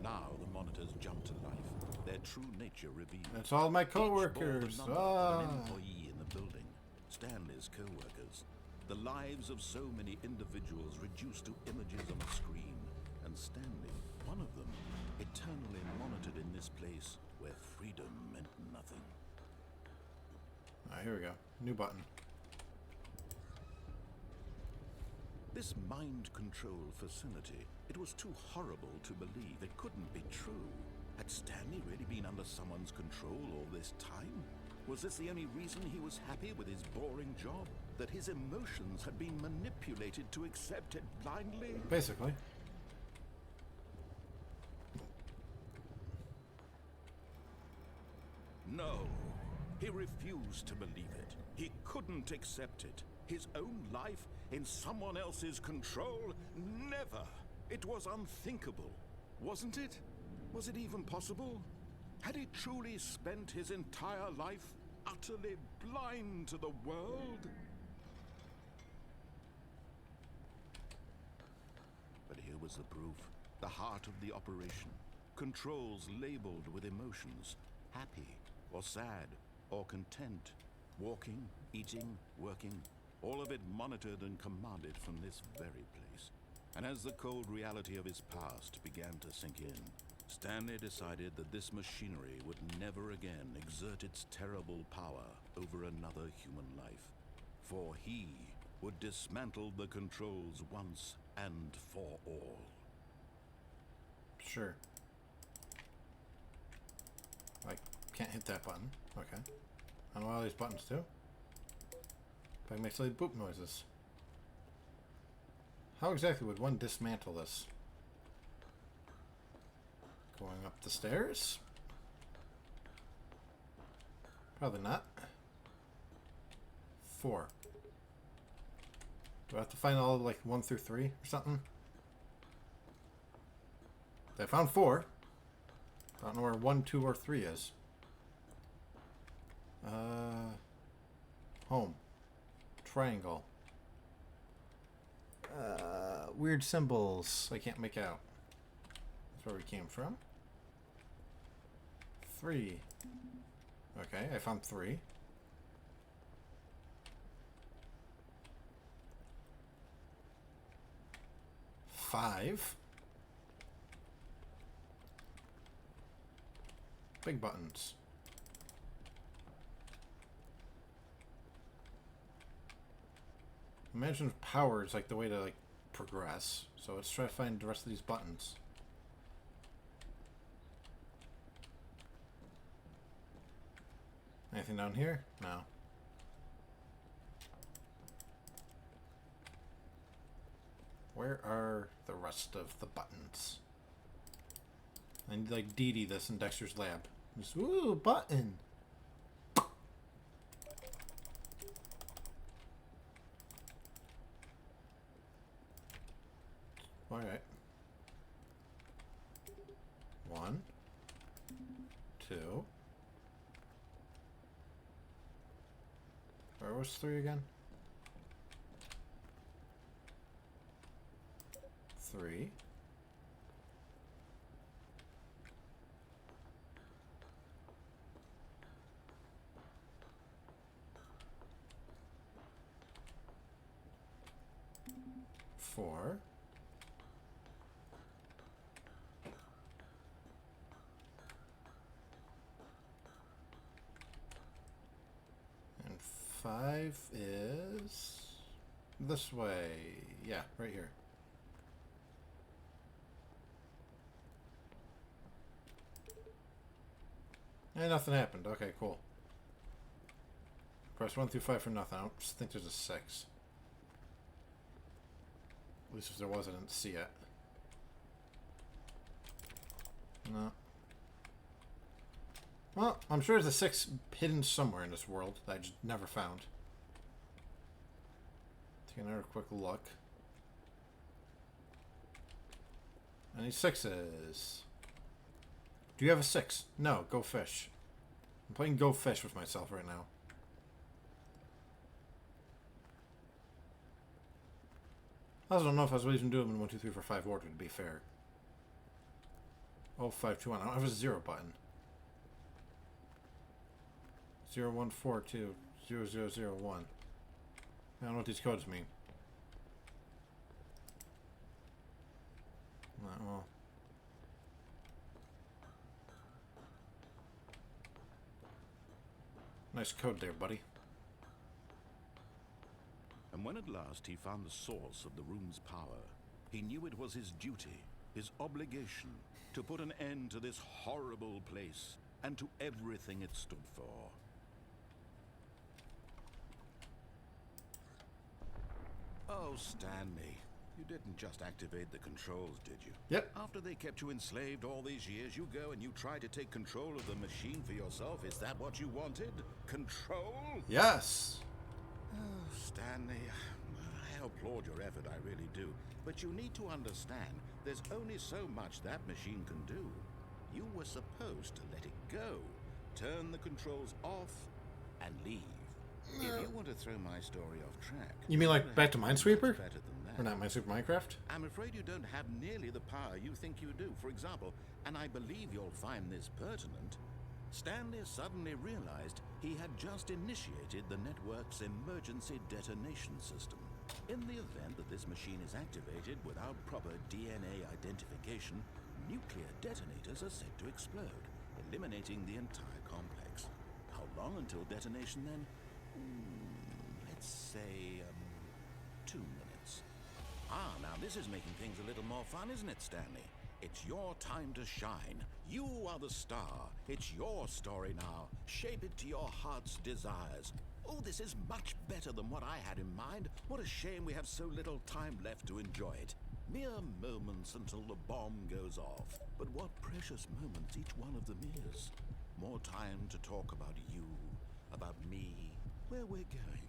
Now the monitors jump to life, their true nature revealed. It's all my Each bore the coworkers. number of Ah. an employee in the building, Stanley's co-workers. The lives of so many individuals reduced to images on a screen, and Stanley, one of them, eternally monitored in this place where freedom meant nothing. Alright, here we go. New button. This mind control facility, it was too horrible to believe. It couldn't be true. Had Stanley really been under someone's control all this time? Was this the only reason he was happy with his boring job? That his emotions had been manipulated to accept it blindly? Basically. No. He refused to believe it. He couldn't accept it. His own life in someone else's control? Never. It was unthinkable. Wasn't it? Was it even possible? Had he truly spent his entire life utterly blind to the world? But here was the proof. The heart of the operation. Controls labeled with emotions. Happy, or sad, or content. Walking, eating, working. All of it monitored and commanded from this very place. And as the cold reality of his past began to sink in, Stanley decided that this machinery would never again exert its terrible power over another human life. For he would dismantle the controls once and for all. Sure. I can't hit that button. Okay. I know all these buttons do. But I make silly boop noises. How exactly would one dismantle this? Going up the stairs? Probably not. 4. Do I have to find all like 1 through 3 or something? I found 4. I don't know where 1, 2, or 3 is. Home. Triangle. Weird symbols I can't make out. That's where we came from. 3. Okay, I found 3. Five. Big buttons. Imagine if power is like the way to like progress. So let's try to find the rest of these buttons. Anything down here? No. Where are the rest of the buttons? I need like Dee Dee this in Dexter's lab. Just, ooh, button! Alright. 1, 2. Where was 3 again? 3. Four. And 5 is this way. Yeah, right here. And nothing happened. Okay, cool. Press 1 through 5 for nothing. I don't think there's a 6. At least if there was, I didn't see it. No. Well, I'm sure there's a 6 hidden somewhere in this world that I just never found. Take another quick look. Any 6s? Do you have a 6? No, go fish. I'm playing go fish with myself right now. I also don't know if I was even doing them in 1, 2, 3, 4, 5 order, to be fair. Oh, 5, 2, 1. I don't have a 0 button. 0, 1, 4, 2, 0, 0, 0, 1. I don't know what these codes mean. Well. Nice code there, buddy. And when at last he found the source of the room's power, he knew it was his duty, his obligation, to put an end to this horrible place and to everything it stood for. Oh, Stanley, you didn't just activate the controls, did you? Yep. After they kept you enslaved all these years, you go and you try to take control of the machine for yourself. Is that what you wanted? Control? Yes. Oh, Stanley, I applaud your effort, I really do. But you need to understand, there's only so much that machine can do. You were supposed to let it go, turn the controls off, and leave. If you want to throw my story off track... You mean like back to Minesweeper? Better than that. Or not Minesweeper, Minecraft? I'm afraid you don't have nearly the power you think you do. For example, and I believe you'll find this pertinent, Stanley suddenly realized he had just initiated the network's emergency detonation system. In the event that this machine is activated without proper DNA identification, nuclear detonators are said to explode, eliminating the entire complex. How long until detonation then? Let's say, 2 minutes. Ah, now this is making things a little more fun, isn't it, Stanley? It's your time to shine. You are the star. It's your story now. Shape it to your heart's desires. Oh, this is much better than what I had in mind. What a shame we have so little time left to enjoy it. Mere moments until the bomb goes off. But what precious moments each one of them is. More time to talk about you, about me, where we're going,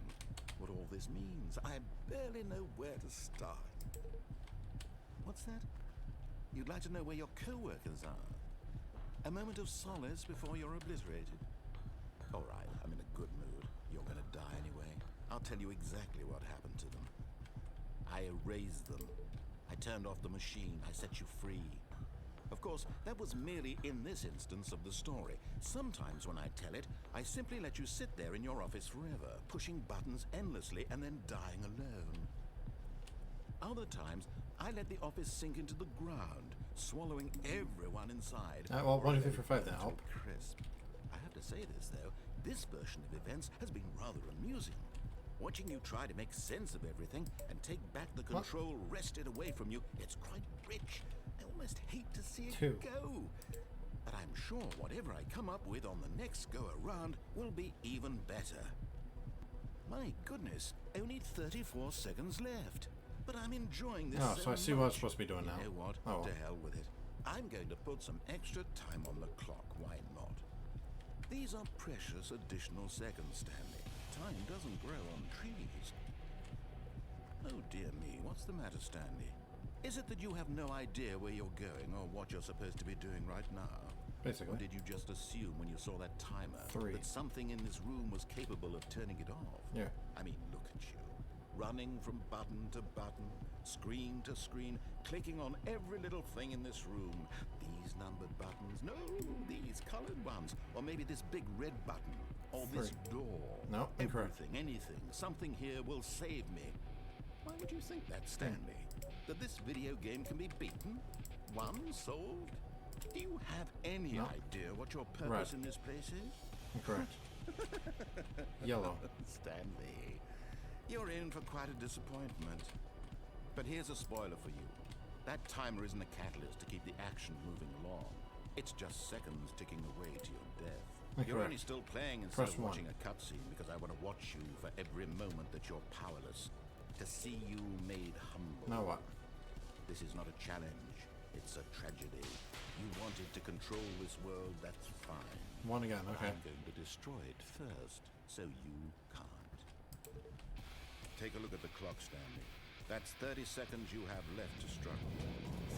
what all this means. I barely know where to start. What's that? You'd like to know where your co-workers are? A moment of solace before you're obliterated. All right, I'm in a good mood. You're gonna die anyway. I'll tell you exactly what happened to them. I erased them. I turned off the machine. I set you free. Of course, that was merely in this instance of the story. Sometimes when I tell it, I simply let you sit there in your office forever, pushing buttons endlessly and then dying alone. Other times, I let the office sink into the ground, swallowing everyone inside. Well, 1, 2, 3, 4, 5 then, help. Crisp. I have to say this, though. This version of events has been rather amusing. Watching you try to make sense of everything and take back the control wrested away from you, it's quite rich. I almost hate to see it go. But I'm sure whatever I come up with on the next go-around will be even better. My goodness, only 34 seconds left. But I'm enjoying this so I see what I'm supposed to be doing now. You know what? Oh. To hell with it. I'm going to put some extra time on the clock. Why not? These are precious additional seconds, Stanley. Time doesn't grow on trees. Oh dear me, what's the matter, Stanley? Is it that you have no idea where you're going or what you're supposed to be doing right now? Basically. Or did you just assume when you saw that timer 3. that something in this room was capable of turning it off? Yeah. I mean, look at you. Running from button to button, screen to screen, clicking on every little thing in this room. These numbered buttons, no, these colored ones. Or maybe this big red button. Or this door. No, incorrect. Everything, anything, something here will save me. Why would you think that, Stanley? That this video game can be beaten? Won? Solved? Do you have any idea what your purpose in this place is? Incorrect. Yellow. Stanley, you're in for quite a disappointment. But here's a spoiler for you. That timer isn't a catalyst to keep the action moving along. It's just seconds ticking away to your death. You're Incorrect. only still playing instead Press of one. watching a cutscene because I want to watch you for every moment that you're powerless. To see you made humble. Now what? This is not a challenge. It's a tragedy. You wanted to control this world, that's fine. One again, But okay. I'm going to destroy it first, so you can't. Take a look at the clock, Stanley. That's 30 seconds you have left to struggle.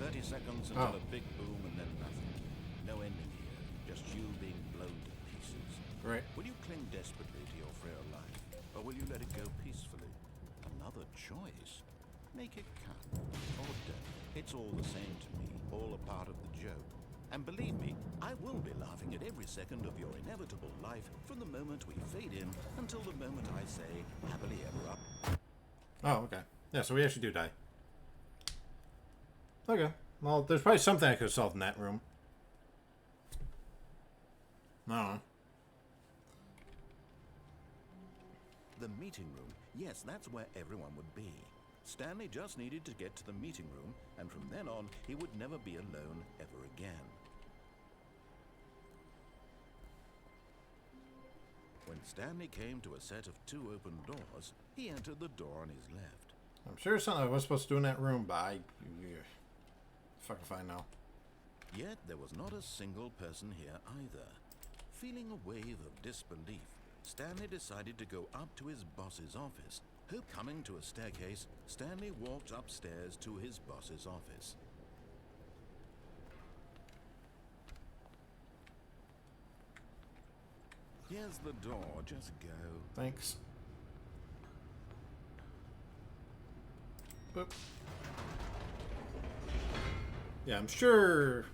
30 seconds until a big boom and then nothing. No ending here, just you being blown to pieces. Right. Will you cling desperately to your frail life, or will you let it go peacefully? Another choice. Make it count, or don't. It's all the same to me, all a part of the joke. And believe me, I will be laughing at every second of your inevitable life from the moment we fade in until the moment I say, happily ever after. Oh, okay. Yeah, so we actually do die. Okay. Well, there's probably something I could have solved in that room. I don't know. The meeting room. Yes, that's where everyone would be. Stanley just needed to get to the meeting room, and from then on, he would never be alone ever again. When Stanley came to a set of 2 open doors, he entered the door on his left. I'm sure it's something I was supposed to do in that room, but I... fuck if I know. Yet there was not a single person here either. Feeling a wave of disbelief, Stanley decided to go up to his boss's office. Coming to a staircase, Stanley walked upstairs to his boss's office. Here's the door, just go. Thanks. Boop. Yeah, I'm sure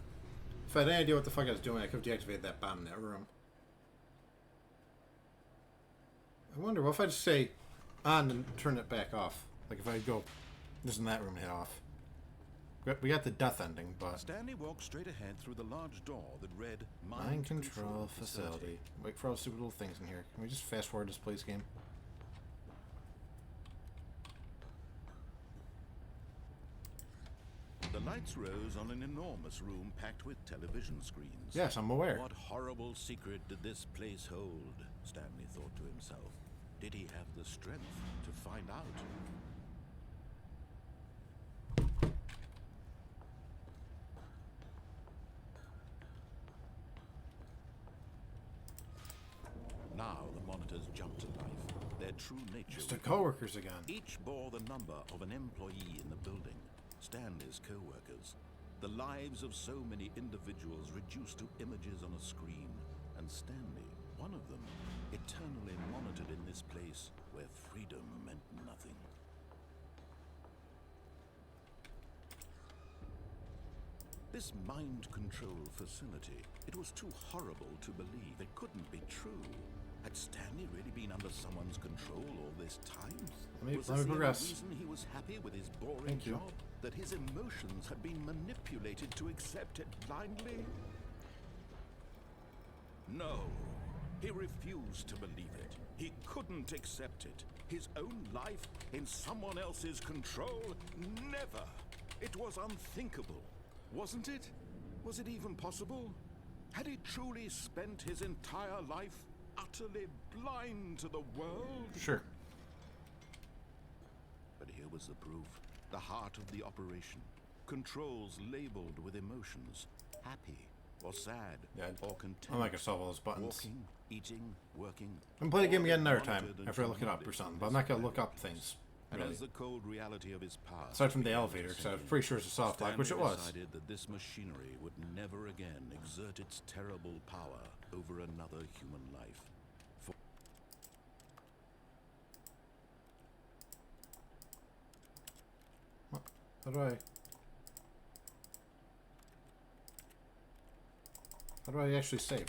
if I had any idea what the fuck I was doing, I could have deactivated that bomb in that room. I wonder, what if I just say on and turn it back off? Like if I go just in that room and hit off. We got the death ending, but... Stanley walked straight ahead through the large door that read Mind Control Facility. Wait for all the stupid little things in here. Can we just fast forward this please, game? The lights rose on an enormous room packed with television screens. Yes, I'm aware. What horrible secret did this place hold? Stanley thought to himself. Did he have the strength to find out? Now the monitors jumped to life. Their true nature. It's the coworkers again. Each bore the number of an employee in the building. Stanley's co-workers. The lives of so many individuals reduced to images on a screen. And Stanley, one of them, eternally monitored in this place where freedom meant nothing. This mind control facility, it was too horrible to believe. It couldn't be true. Had Stanley really been under someone's control all this time? Was let this me the only progress. reason he was happy with his boring Thank you. job? That his emotions had been manipulated to accept it blindly? No. He refused to believe it. He couldn't accept it. His own life in someone else's control? Never. It was unthinkable. Wasn't it? Was it even possible? Had he truly spent his entire life utterly blind to the world? Sure. But here was the proof. The heart of the operation. Controls labeled with emotions. Happy or sad Yeah, or content. I'm not gonna solve all those buttons. Walking, eating, working. I can play the game all again another time monitored after I and look it up or commanded something, from but I'm this not gonna look very up things. And Really. as the cold reality of his past Aside from the began to elevator, because I was sink pretty in, sure it's a soft lock, which it Stanley was. decided that this machinery would never again exert its terrible power over another human life. For How do I... How do I actually save?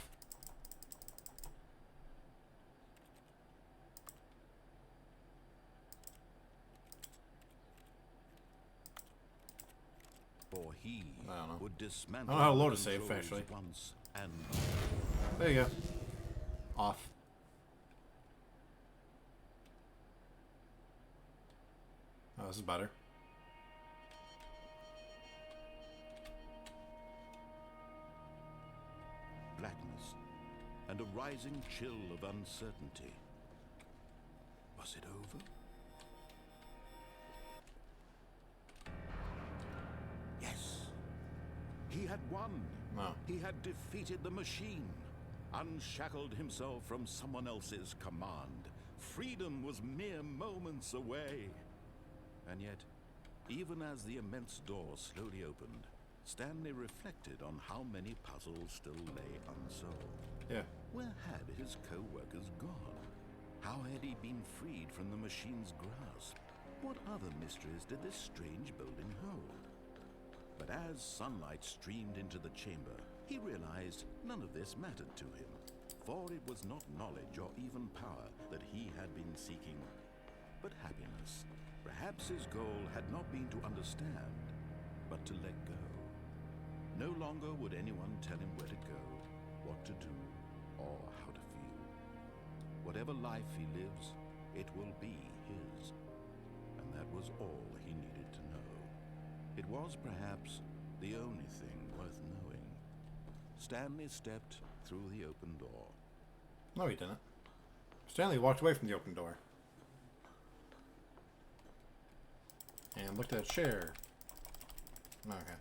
For he I don't know. would dismantle I don't know how to load the a save, controls actually. once and There you go. Off. Oh, this is better. blackness. and a rising chill of uncertainty. Was it over? Yes. He had won. No. He had defeated the machine, unshackled himself from someone else's command. Freedom was mere moments away. And yet, even as the immense door slowly opened, Stanley reflected on how many puzzles still lay unsolved. Yeah. Where had his co-workers gone? How had he been freed from the machine's grasp? What other mysteries did this strange building hold? But as sunlight streamed into the chamber, he realized none of this mattered to him, for it was not knowledge or even power that he had been seeking, but happiness. Perhaps his goal had not been to understand, but to let go. No longer would anyone tell him where to go, what to do, or how to feel. Whatever life he lives, it will be his. And that was all he needed to know. It was perhaps the only thing worth knowing. Stanley stepped through the open door. No, he didn't. Stanley walked away from the open door. And looked at a chair. Okay.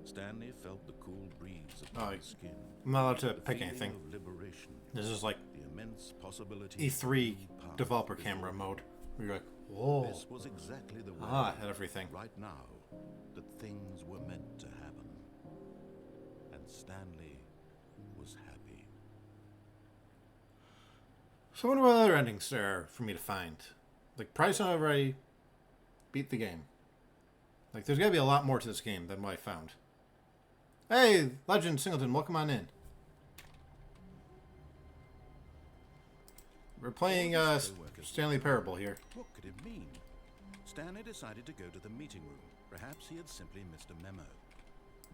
Stanley felt the cool breeze Oh, upon his skin. I'm not allowed to The pick feeling anything. of liberation, This is like the immense possibility E3 of new paths developer before camera him. mode. Where you're like, whoa. This was exactly the way, At everything. right now, that things were meant to happen. And Stanley was happy. So I wonder what other endings there are for me to find. Like, probably some whenever I beat the game. Like, there's gotta be a lot more to this game than what I found. Hey, Legend Singleton, welcome on in. We're playing Stanley Parable here. What could it mean? Stanley decided to go to the meeting room. Perhaps he had simply missed a memo.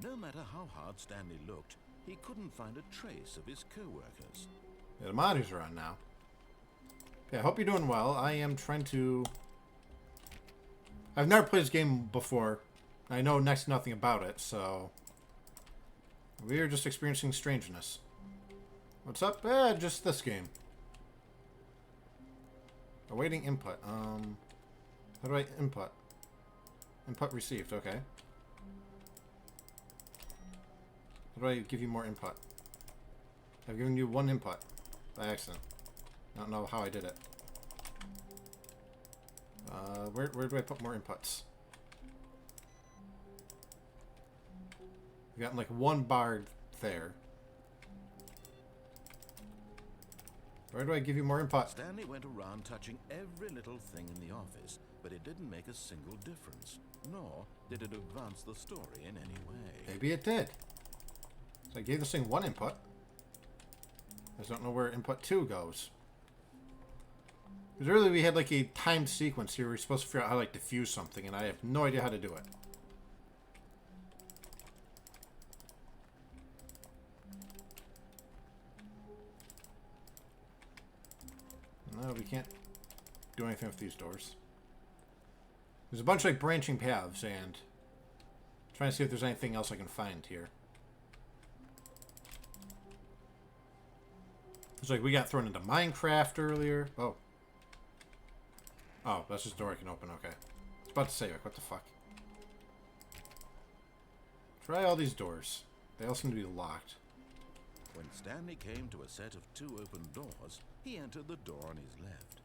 No matter how hard Stanley looked, he couldn't find a trace of his co-workers. Yeah, the monitors are on now. Yeah, I hope you're doing well. I am trying to... I've never played this game before. I know next to nothing about it, so... We're just experiencing strangeness. What's up? Just this game. Awaiting input. How do I input? Input received, okay. How do I give you more input? I've given you one input by accident. I don't know how I did it. Where do I put more inputs? I've gotten like one bar there. Where do I give you more input? Stanley went around touching every little thing in the office, but it didn't make a single difference, nor did it advance the story in any way. Maybe it did. So I gave this thing one input. I just don't know where input 2 goes. Because earlier we had like a timed sequence here. We were supposed to figure out how to like diffuse something, and I have no idea how to do it. No, we can't do anything with these doors. There's a bunch of like branching paths, and trying to see if there's anything else I can find here. It's like we got thrown into Minecraft earlier. Oh. Oh, that's just a door I can open. Okay. I was about to say, like, what the fuck? Try all these doors. They all seem to be locked. When Stanley came to a set of 2 open doors, he entered the door on his left.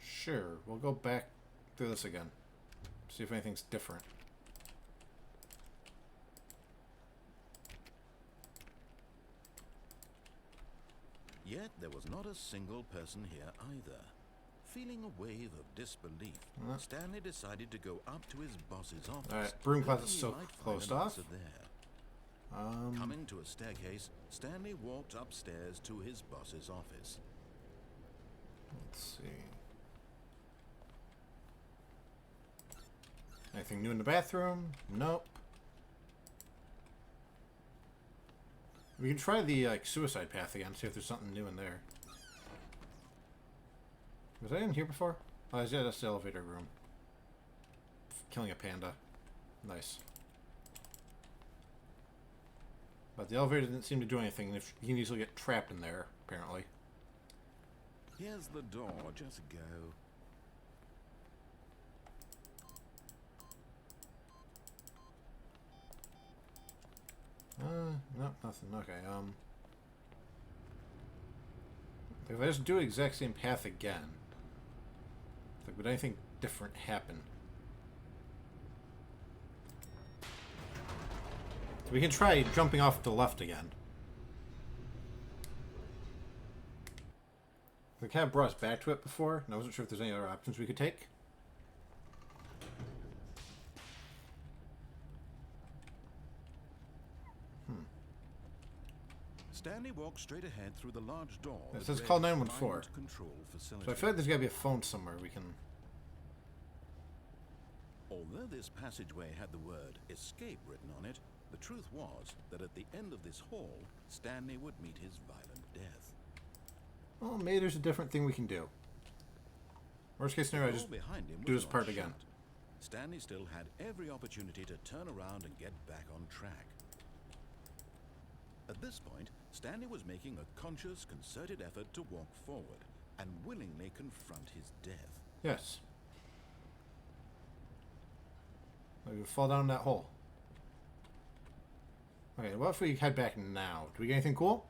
Sure. We'll go back through this again. See if anything's different. Yet there was not a single person here either. Feeling a wave of disbelief, Stanley decided to go up to his boss's office. Alright, broom closet's hoping he still might find closed an off. answer there. Coming to a staircase, Stanley walked upstairs to his boss's office. Let's see. Anything new in the bathroom? Nope. We can try the like suicide path again, see if there's something new in there. Was I in here before? Oh, yeah, that's the elevator room. Killing a panda. Nice. But the elevator didn't seem to do anything. If you can easily get trapped in there, apparently. Here's the door. Just go. No, nothing. Okay, if I just do the exact same path again, like, would anything different happen? So we can try jumping off to the left again. It kind of brought us back to it before, and I wasn't sure if there's any other options we could take. Stanley walked straight ahead through the large door. It says call 914. Control facility. So I feel like there's got to be a phone somewhere we can... Although this passageway had the word escape written on it, the truth was that at the end of this hall, Stanley would meet his violent death. Well, maybe there's a different thing we can do. Worst case scenario, I just behind him do was this part not again. shut. Stanley still had every opportunity to turn around and get back on track. At this point, Stanley was making a conscious, concerted effort to walk forward and willingly confront his death. Yes. We would fall down that hole. Okay, what if we head back now? Do we get anything cool?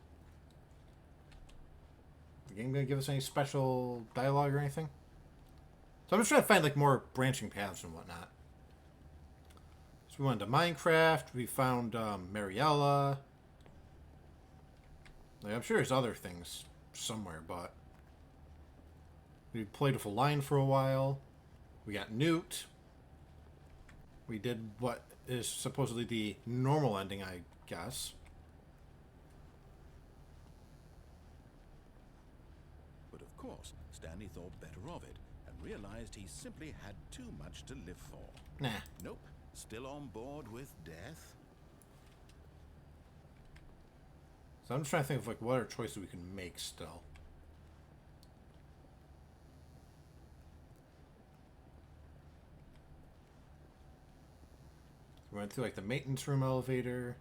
The game gonna give us any special dialogue or anything? So I'm just trying to find like more branching paths and whatnot. So we went to Minecraft. We found Mariella. Like, I'm sure there's other things somewhere, but we played with a line for a while. We got nuked. We did what is supposedly the normal ending, I guess. But of course, Stanley thought better of it and realized he simply had too much to live for. Nah. Nope, still on board with death. So I'm just trying to think of like what other choices we can make still. We went through like the maintenance room elevator.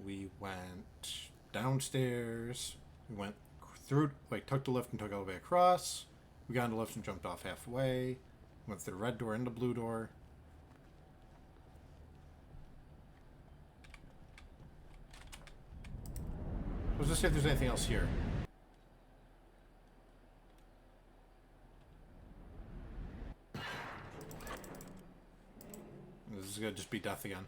We went downstairs. We went through, like, took the lift and took all the way across. We got on the lift and jumped off halfway. Went through the red door and the blue door. Let's just see if there's anything else here. This is gonna just be death again.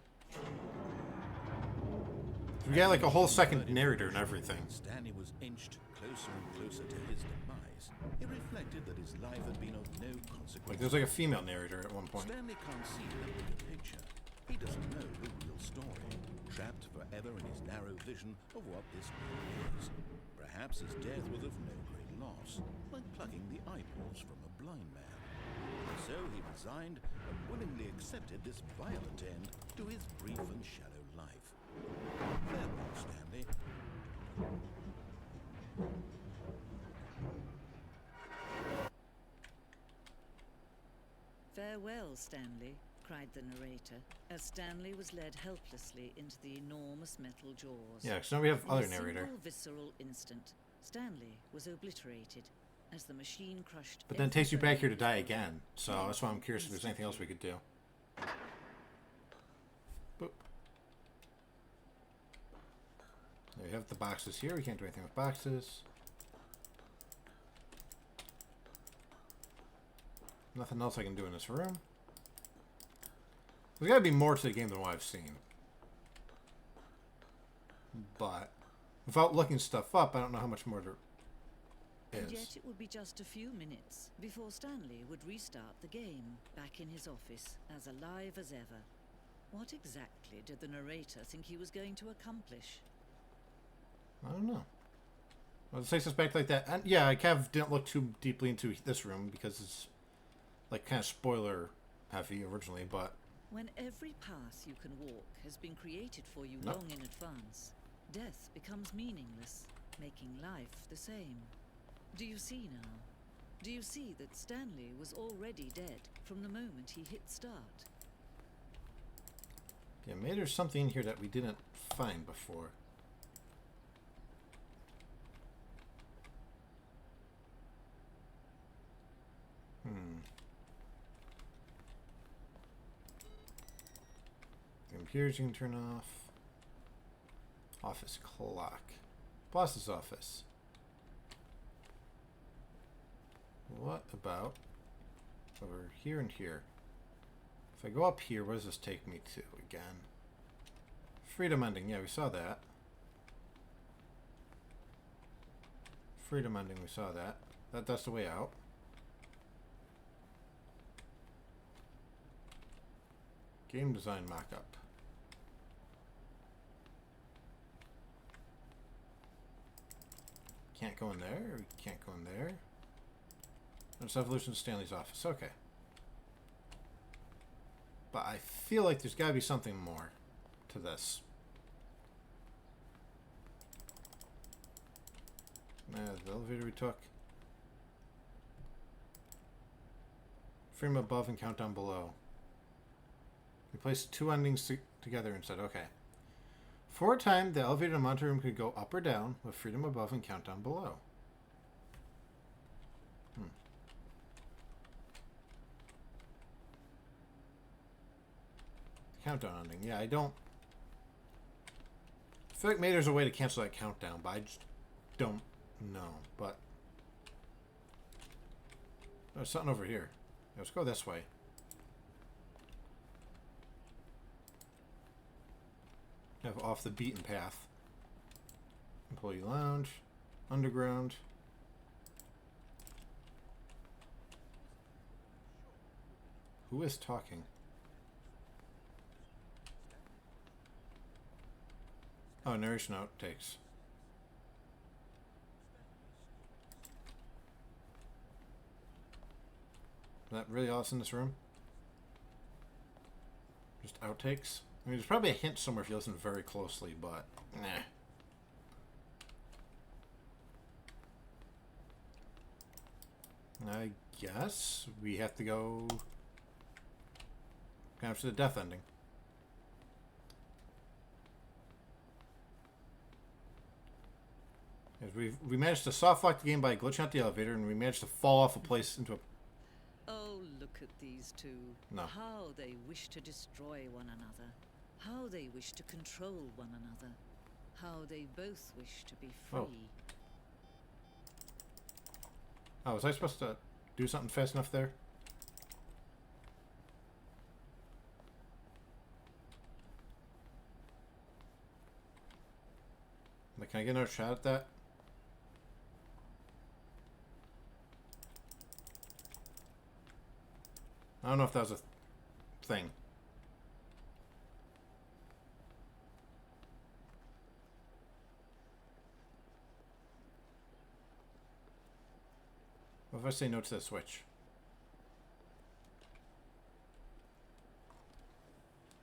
We got like a whole second narrator and everything. Stanley was inched closer and closer to his demise. It reflected that his life had been of no consequence. Like there's like a female narrator at one point. Stanley can't see the bigger picture. He doesn't know the real story. Trapped forever in his narrow vision of what this world is. Perhaps his death was of no great loss, like plucking the eyeballs from a blind man. So he resigned and willingly accepted this violent end to his brief and shallow life. Farewell, Stanley. Farewell, Stanley, cried the narrator, as Stanley was led helplessly into the enormous metal jaws. Yeah, so now we have In other a narrator. single visceral instant, Stanley was obliterated as the machine crushed. But then it takes you every back here to bone die in his body. again. So that's why I'm curious if there's anything else we could do. Boop. There we have the boxes here. We can't do anything with boxes. Nothing else I can do in this room. There's got to be more to the game than what I've seen. But without looking stuff up, I don't know how much more there And is. yet it would be just a few minutes before Stanley would restart the game, back in his office, as alive as ever. What exactly did the narrator think he was going to accomplish? I don't know. Well, it takes us back like that. And yeah, I kind of didn't look too deeply into this room because it's like kind of spoiler heavy originally, but When every path you can walk has been created for you No. long in advance, death becomes meaningless, making life the same. Do you see now? Do you see that Stanley was already dead from the moment he hit start? Yeah, maybe there's something in here that we didn't find before. The computers you can turn off. Office clock. Boss's office. What about over here and here? If I go up here, what does this take me to again? Freedom ending. Yeah, we saw that. Freedom ending. We saw that. That's the way out. Game design mock-up. Can't go in there. We can't go in there. There's evolution of Stanley's office. Okay. But I feel like there's got to be something more to this. The elevator we took. Frame above and count down below. We placed two endings together and said, okay. For a time, the elevator and monitor room could go up or down with freedom above and count down below. Countdown ending. Yeah, I don't... I feel like maybe there's a way to cancel that countdown, but I just don't know. But there's something over here. Let's go this way. Have off the beaten path. Employee lounge. Underground. Who is talking? Oh, narration outtakes. Is that really all that's in this room? Just outtakes? I mean, there's probably a hint somewhere if you listen very closely, but nah. I guess we have to go after the death ending. We managed to soft lock the game by glitching out the elevator, and we managed to fall off a place into a... Oh, look at these two. No. How they wish to destroy one another. How they wish to control one another. How they both wish to be free. Oh, was I supposed to do something fast enough there? Like, can I get another shot at that? I don't know if that was a thing. What if I say no to the switch?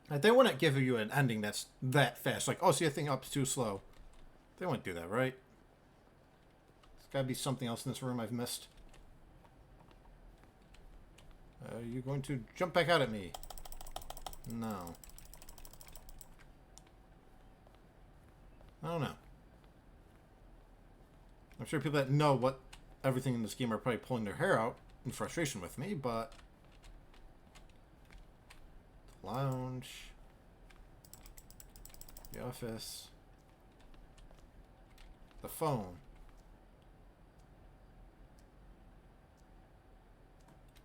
Like, they wouldn't give you an ending that's that fast. Like, oh, see, a thing up's too slow. They wouldn't do that, right? There's got to be something else in this room I've missed. Are you going to jump back out at me? No. I don't know. I'm sure people that know what everything in this game are probably pulling their hair out in frustration with me, but... The lounge. The office. The phone.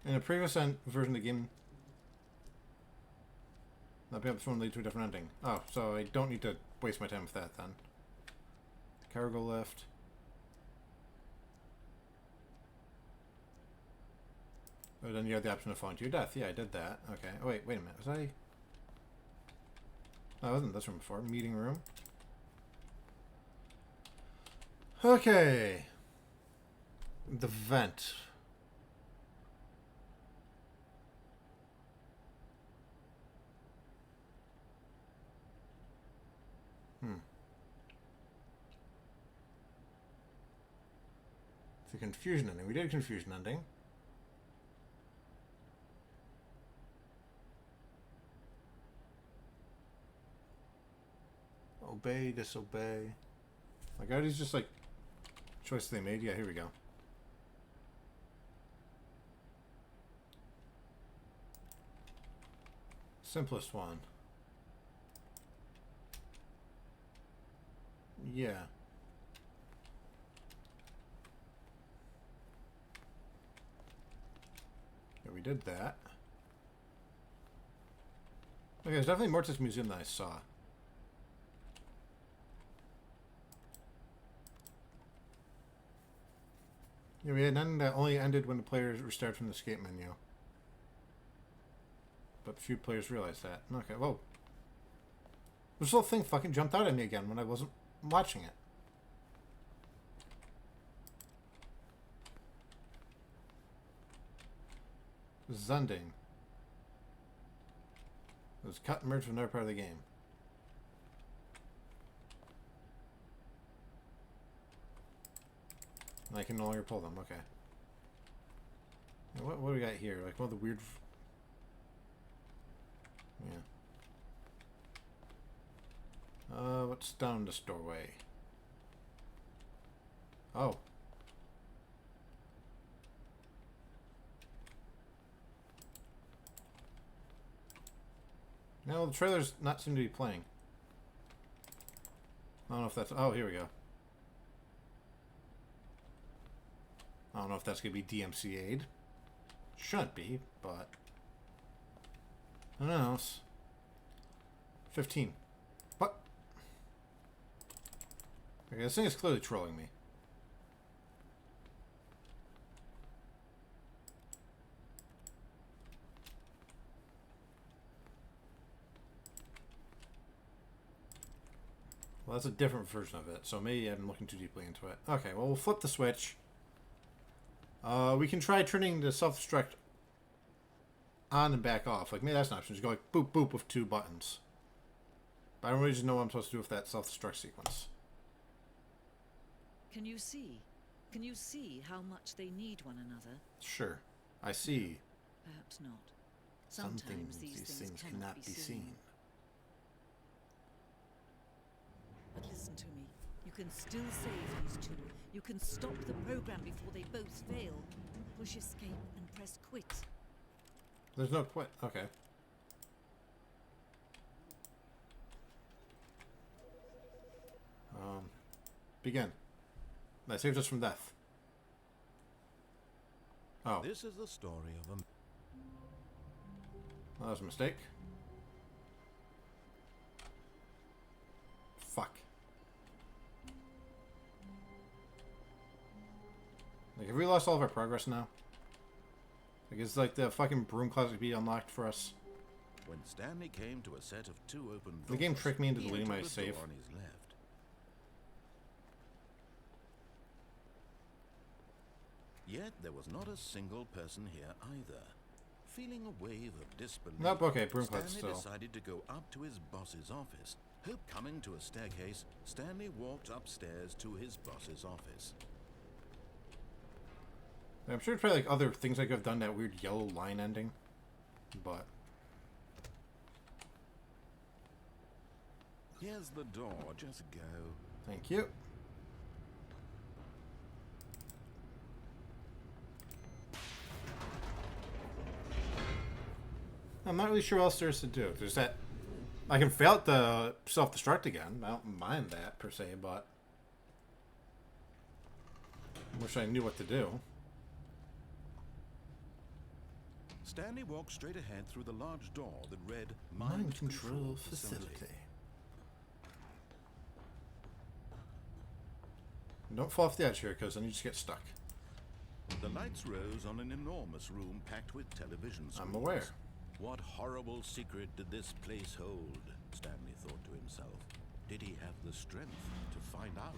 In a previous version of the game, not being able to phone lead to a different ending. Oh, so I don't need to waste my time with that then. Cargo lift. Oh, then you have the option of falling to your death. Yeah, I did that. Okay. Oh, wait a minute. Was I... No, I wasn't in this room before. Meeting room. Okay. The vent. It's a confusion ending. We did a confusion ending. Obey, disobey. Like, are these just like choices they made? Yeah, here we go. Simplest one. Yeah. Yeah, we did that. Okay, there's definitely more to this museum than I saw. Yeah, we had none that only ended when the players restarted from the escape menu. But few players realized that. Okay, whoa. This little thing fucking jumped out at me again when I wasn't watching it. Zunding. It was cut and merged with another part of the game. And I can no longer pull them, okay. Now what do we got here? Like one of the weird... Yeah. What's down this doorway? Oh. No, the trailer's not seem to be playing. I don't know if that's... Oh, here we go. I don't know if that's going to be DMCA'd. Shouldn't be, but... Who knows? 15. What? Okay, this thing is clearly trolling me. Well, that's a different version of it, so maybe I'm looking too deeply into it. Okay, well, we'll flip the switch. We can try turning the self-destruct on and back off. Like, maybe that's an option. Just go like boop, boop with 2 buttons. But I don't really just know what I'm supposed to do with that self-destruct sequence. Can you see? Can you see how much they need one another? Sure. I see. Perhaps not. Some Sometimes things, these things cannot be seen. But listen to me. You can still save these 2. You can stop the program before they both fail. Push escape and press quit. There's no quit. Okay. Begin. That saved us from death. Oh. This is the story of a... Well, that was a mistake. Fuck. Like, have we lost all of our progress now? Like, is like the fucking broom closet be unlocked for us? When Stanley came to a set of 2 open doors, The game tricked me into he deleting my entered the save. door on his left. Yet there was not a single person here either. Feeling a wave of disbelief, Nope, okay, broom closet Stanley still. decided to go up to his boss's office. Coming to a staircase, Stanley walked upstairs to his boss's office. I'm sure there's probably like other things I could have done, that weird yellow line ending. But Here's the door, just go. thank you. I'm not really sure what else there is to do. There's that... I can fail at the self-destruct again. I don't mind that, per se, but... I wish I knew what to do. Stanley walked straight ahead through the large door that read Mind Control Facility. Don't fall off the edge here, because then you just get stuck. The lights rose on an enormous room packed with television screens. I'm aware. What horrible secret did this place hold? Stanley thought to himself. Did he have the strength to find out?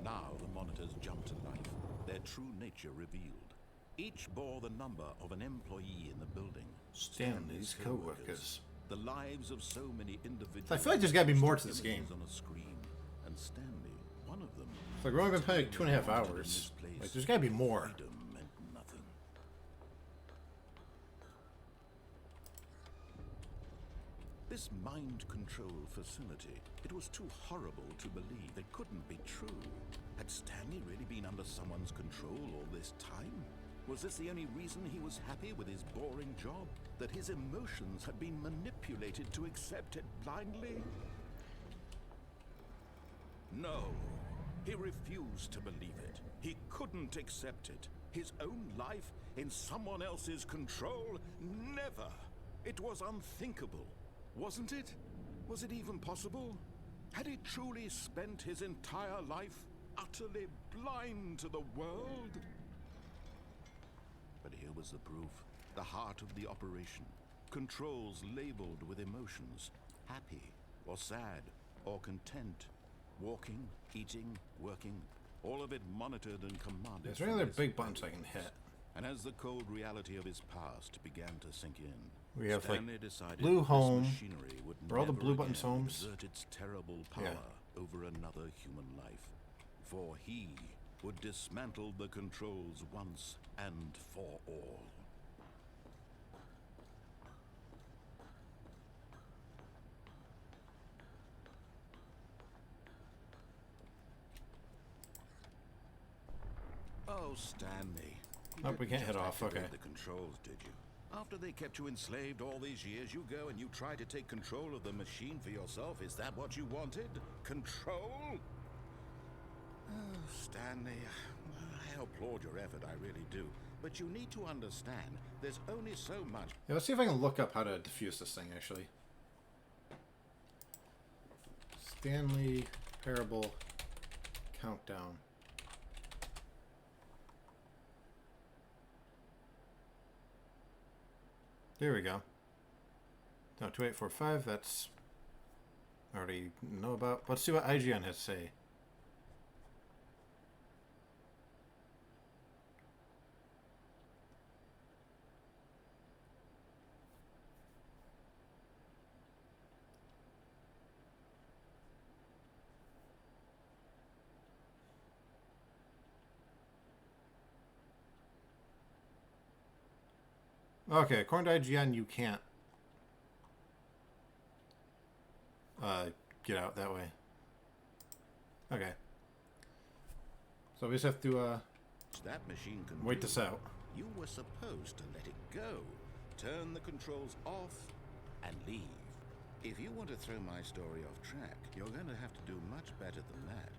Now the monitors jumped to life, their true nature revealed. Each bore the number of an employee in the building. Stanley's co-workers. The lives of so many individuals. I feel like there's gotta be more to this game. On a screen, and Stanley, one of them. It's like we've only been playing like 2.5 hours. Like, there's gotta be more. Freedom meant nothing. This mind control facility, it was too horrible to believe. It couldn't be true. Had Stanley really been under someone's control all this time? Was this the only reason he was happy with his boring job? That his emotions had been manipulated to accept it blindly? No. He refused to believe it. He couldn't accept it. His own life in someone else's control? Never. It was unthinkable. Wasn't it? Was it even possible? Had he truly spent his entire life utterly blind to the world? But here was the proof. The heart of the operation. Controls labeled with emotions. Happy, or sad, or content. Walking, eating, working. All of it monitored and commanded. Is there any other big buttons I can hit? And as the cold reality of his past began to sink in, We have Stanley like decided blue this home. machinery would Are all the never blue buttons again homes? exert its terrible power over another human life. For he would dismantle the controls once and for all. Oh, Stanley. You Nope, we didn't can't hit just off, activate okay. the controls, did you? After they kept you enslaved all these years, you go and you try to take control of the machine for yourself. Is that what you wanted? Control? Oh, Stanley, I applaud your effort, I really do. But you need to understand, there's only so much. Yeah, let's see if I can look up how to defuse this thing, actually. Stanley Parable Countdown. There we go. No, 2845, that's... I already know about. Let's see what IGN has to say. Okay, according to IGN, you can't get out that way. Okay. So we just have to That machine can wait do. this out. You were supposed to let it go. Turn the controls off and leave. If you want to throw my story off track, you're going to have to do much better than that.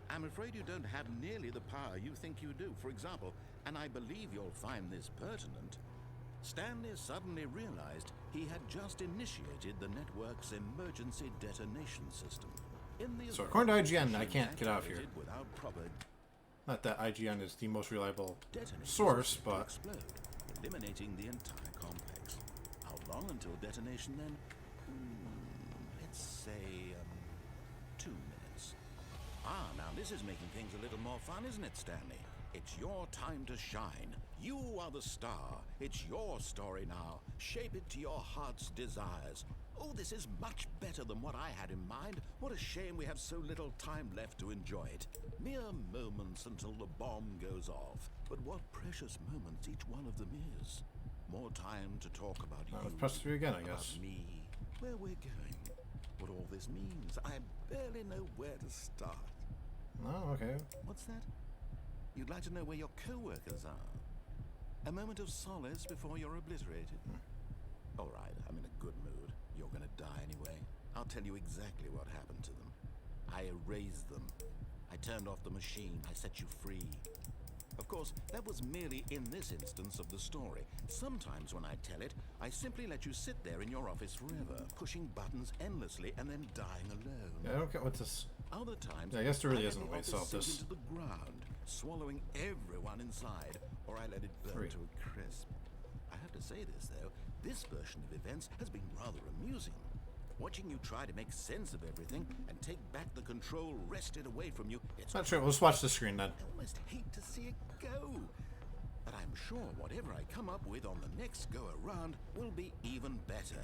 I'm afraid you don't have nearly the power you think you do. For example, and I believe you'll find this pertinent, Stanley suddenly realized he had just initiated the network's emergency detonation system. In the So event according to the IGN, I machine can't get out of here. activated without proper Not that IGN is the most reliable detonation source, system to but explode, eliminating the entire complex. How long until detonation then? Let's say 2 minutes. Ah, now this is making things a little more fun, isn't it, Stanley? It's your time to shine. You are the star. It's your story now. Shape it to your heart's desires. Oh, this is much better than what I had in mind. What a shame we have so little time left to enjoy it. Mere moments until the bomb goes off. But what precious moments each one of them is. More time to talk about you. let's press through again, I about guess. me, where we're going, what all this means. I barely know where to start. Oh, okay. What's that? You'd like to know where your co-workers are? A moment of solace before you're obliterated? All right, I'm in a good mood. You're gonna die anyway. I'll tell you exactly what happened to them. I erased them. I turned off the machine. I set you free. Of course, that was merely in this instance of the story. Sometimes when I tell it, I simply let you sit there in your office forever, pushing buttons endlessly and then dying alone. Yeah, I don't get what this... Other times, Yeah, I guess there really I isn't let a the way to office solve sink this. into the ground, swallowing everyone inside, or I let it burn 3. to a crisp. I have to say this, though, this version of events has been rather amusing. Watching you try to make sense of everything and take back the control wrested away from you, it's... Not sure. Let's watch the screen then. I almost hate to see it go. But I'm sure whatever I come up with on the next go-around will be even better.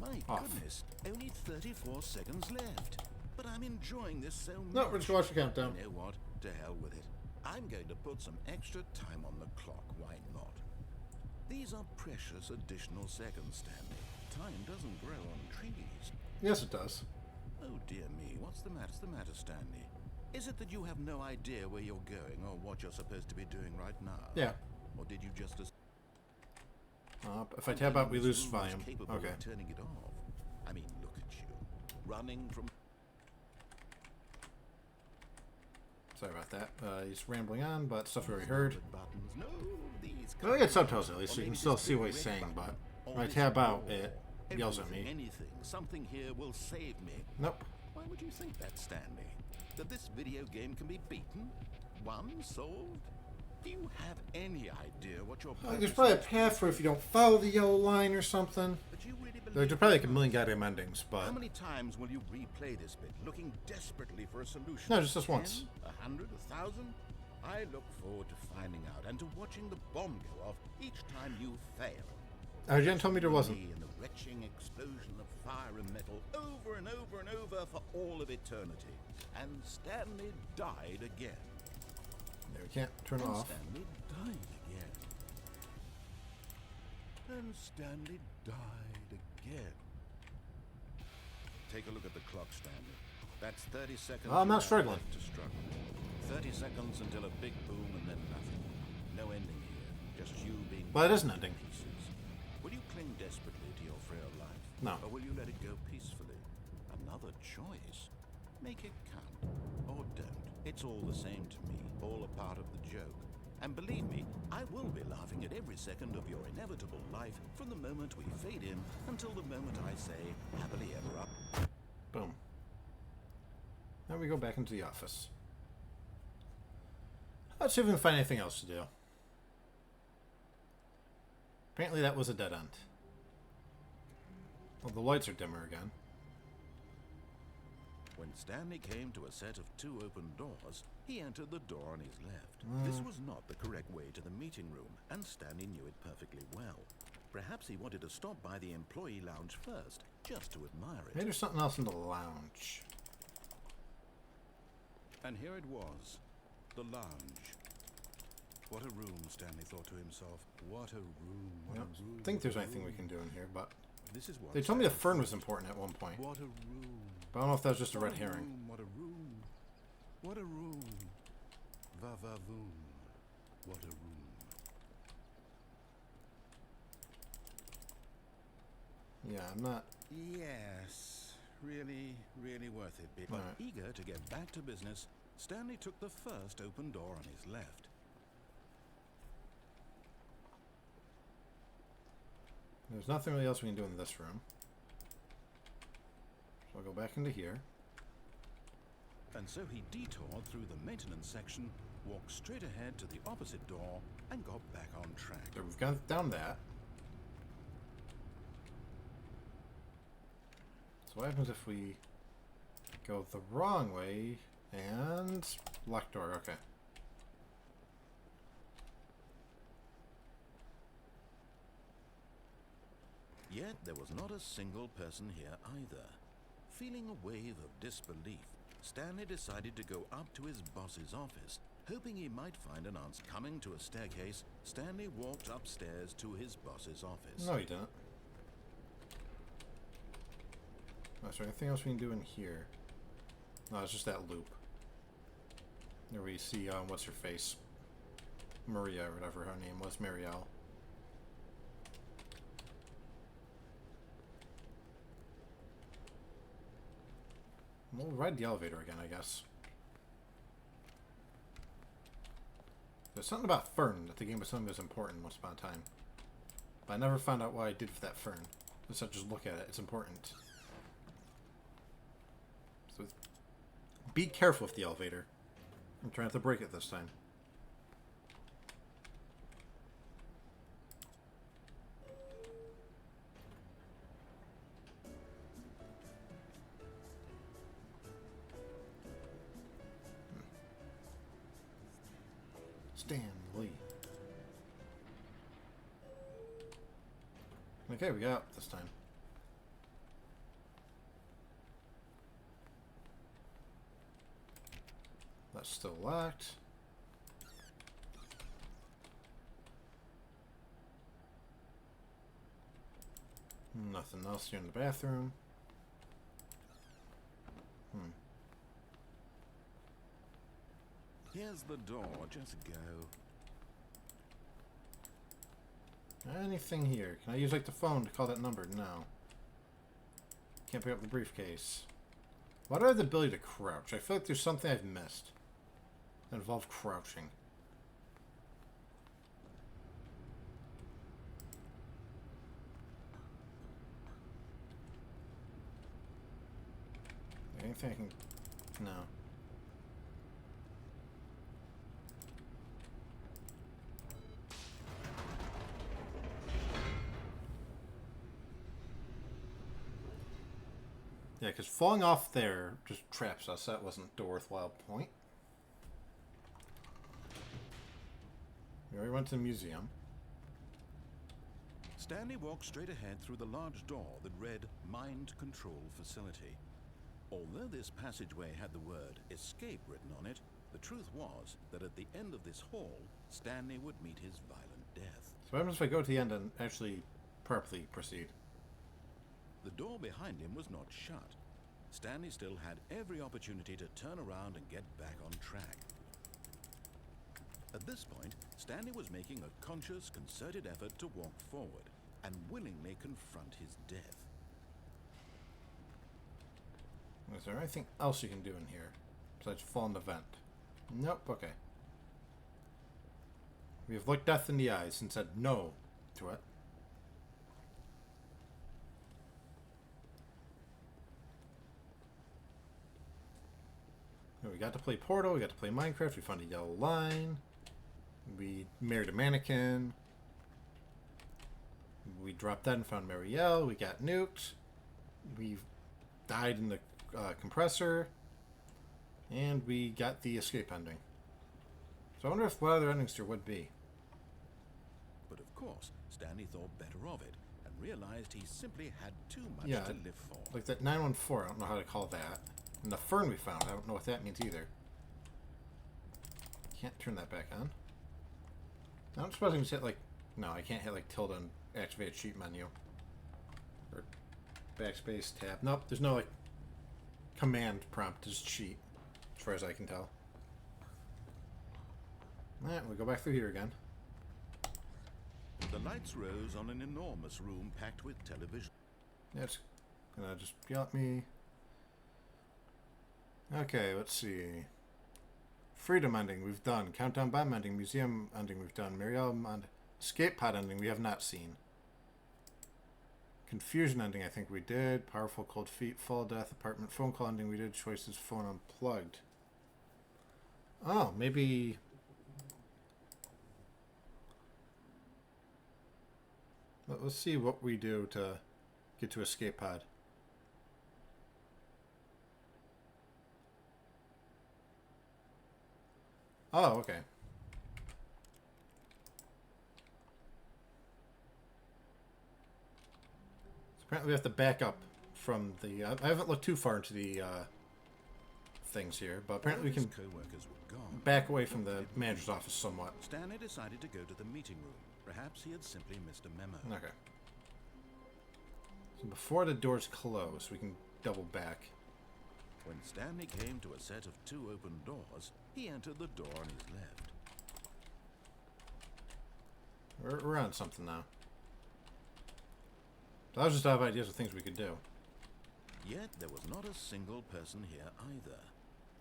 My Off. goodness, only 34 seconds left. But I'm enjoying this so much. No, we're just gonna watch the countdown. You know what? To hell with it. I'm going to put some extra time on the clock. Why not? These are precious additional seconds, Stanley. time doesn't grow on trees. Yes, it does. Oh dear me, what's the matter, Stanley? Is it that you have no idea where you're going or what you're supposed to be doing right now? Yeah. Or did you just If I tab out, we lose This room is volume. capable Okay. of turning it off. I mean, look at you. Running from Sorry about that. He's rambling on, but stuff we already heard. buttons. No, these Well, I get subtitles at Or least, so you can maybe still this see what big he's red saying, but button. when Or I this tab out, door. it yells at Everything, me. Anything, something here will save me. Nope. Why would you think that, Stanley? That this video game can be beaten? Won? Solved? Do you have any idea what your There's probably a path for if you don't follow the yellow line or something. But you really There's believe probably like a it? million goddamn endings, How but many times will you replay this bit, looking desperately for a solution? No, just this once. 10, 100, 1,000? I look forward to finding out and to watching the bomb go off each time you fail. Jen told me there wasn't. In the retching explosion of fire and metal over and over and over for all of eternity. And Stanley died again. Yeah, we can't turn it And off. Stanley died again. And Stanley died again. Take a look at the clock, Stanley. That's 30 seconds. I'm not you have struggling. left to struggle. 30 seconds until a big boom and then nothing. No ending here. Just you being. Well, it is an ending. Pieces. Will you cling desperately to your frail life? No. Or will you let it go peacefully? Another choice. Make it count. Or don't. It's all the same to me. All a part of the joke. And believe me, I will be laughing at every second of your inevitable life from the moment we fade in until the moment I say happily ever up. Boom. Now we go back into the office. Let's see if we can find anything else to do. Apparently that was a dead end. Well, the lights are dimmer again. When Stanley came to a set of 2 open doors, he entered the door on his left. This was not the correct way to the meeting room, and Stanley knew it perfectly well. Perhaps he wanted to stop by the employee lounge first, just to admire it. Maybe there's something else in the lounge. And here it was, the lounge. What a room, Stanley thought to himself. What a room, I what don't a room. think what there's a anything we room. can do in here, but This is what they told me the Stanley fern was thought. important at one point. What a room. But I don't know if that was just a What red herring. Room, what a room. What a room. Va-va-voom. What a room. Yeah, I'm not... Yes, really, really worth it. But Alright. eager to get back to business, Stanley took the first open door on his left. There's nothing really else we can do in this room. So I'll go back into here. And so he detoured through the maintenance section, walked straight ahead to the opposite door, and got back on track. There, we've gone down that. So what happens if we go the wrong way and locked door? Okay. Yet there was not a single person here either. Feeling a wave of disbelief, Stanley decided to go up to his boss's office. Hoping he might find an answer coming to a staircase, Stanley walked upstairs to his boss's office. No, you didn't. Oh, is there anything else we can do in here? No, it's just that loop. There we see, what's her face? Maria, or whatever her name was, Marielle. We'll ride the elevator again, I guess. There's something about fern that the game was telling me was important once upon a time. But I never found out what I did with that fern. Just look at it. It's important. So be careful with the elevator. I'm trying not to break it this time. Stanley. Okay, we got out this time. That's still locked. Nothing else here in the bathroom. Here's the door. Just go. Anything here? Can I use like the phone to call that number? No. Can't pick up the briefcase. Why do I have the ability to crouch? I feel like there's something I've missed that involves crouching. Anything I can... No. Yeah, because falling off there just traps us. That wasn't the worthwhile point. We already went to the museum. Stanley walked straight ahead through the large door that read Mind Control Facility. Although this passageway had the word escape written on it, the truth was that at the end of this hall, Stanley would meet his violent death. So what happens if I go to the end and actually properly proceed? The door behind him was not shut. Stanley still had every opportunity to turn around and get back on track. At this point, Stanley was making a conscious, concerted effort to walk forward and willingly confront his death. Is there anything else you can do in here besides fall in the vent? Nope, okay. We have looked death in the eyes and said no to it. We got to play Portal, we got to play Minecraft, we found a yellow line, we married a mannequin, we dropped that and found Marielle, we got nuked, we died in the compressor, and we got the escape ending. So I wonder if what other endings there would be. But of course, Stanley thought better of it and realized he simply had too much Yeah, to live for. like that 914, I don't know how to call that. And the fern we found, I don't know what that means either. Can't turn that back on. I'm supposed to just hit like... No, I can't hit like tilde and activate a cheat menu. Or backspace tab. Nope, there's no like command prompt to just cheat, as far as I can tell. Alright, we go back through here again. The lights rose on an enormous room packed with television. Yeah, it's gonna just yell at me. Okay, let's see. Freedom ending, we've done. Countdown bomb ending, museum ending, we've done. Miriam and escape pod ending, we have not seen. Confusion ending, I think we did. Powerful cold feet, fall death, apartment phone call ending, we did. Choices, phone unplugged. Oh, maybe... Let's see what we do to get to escape pod. Oh, okay. So apparently we have to back up from the... I haven't looked too far into the things here, but apparently we can co-workers were gone. back away from the manager's office somewhat. Stanley decided to go to the meeting room. Perhaps he had simply missed a memo. Okay. So before the doors close, we can double back. When Stanley came to a set of 2 open doors, he entered the door on his left. We're on something now. So I was just out of ideas of things we could do. Yet there was not a single person here either.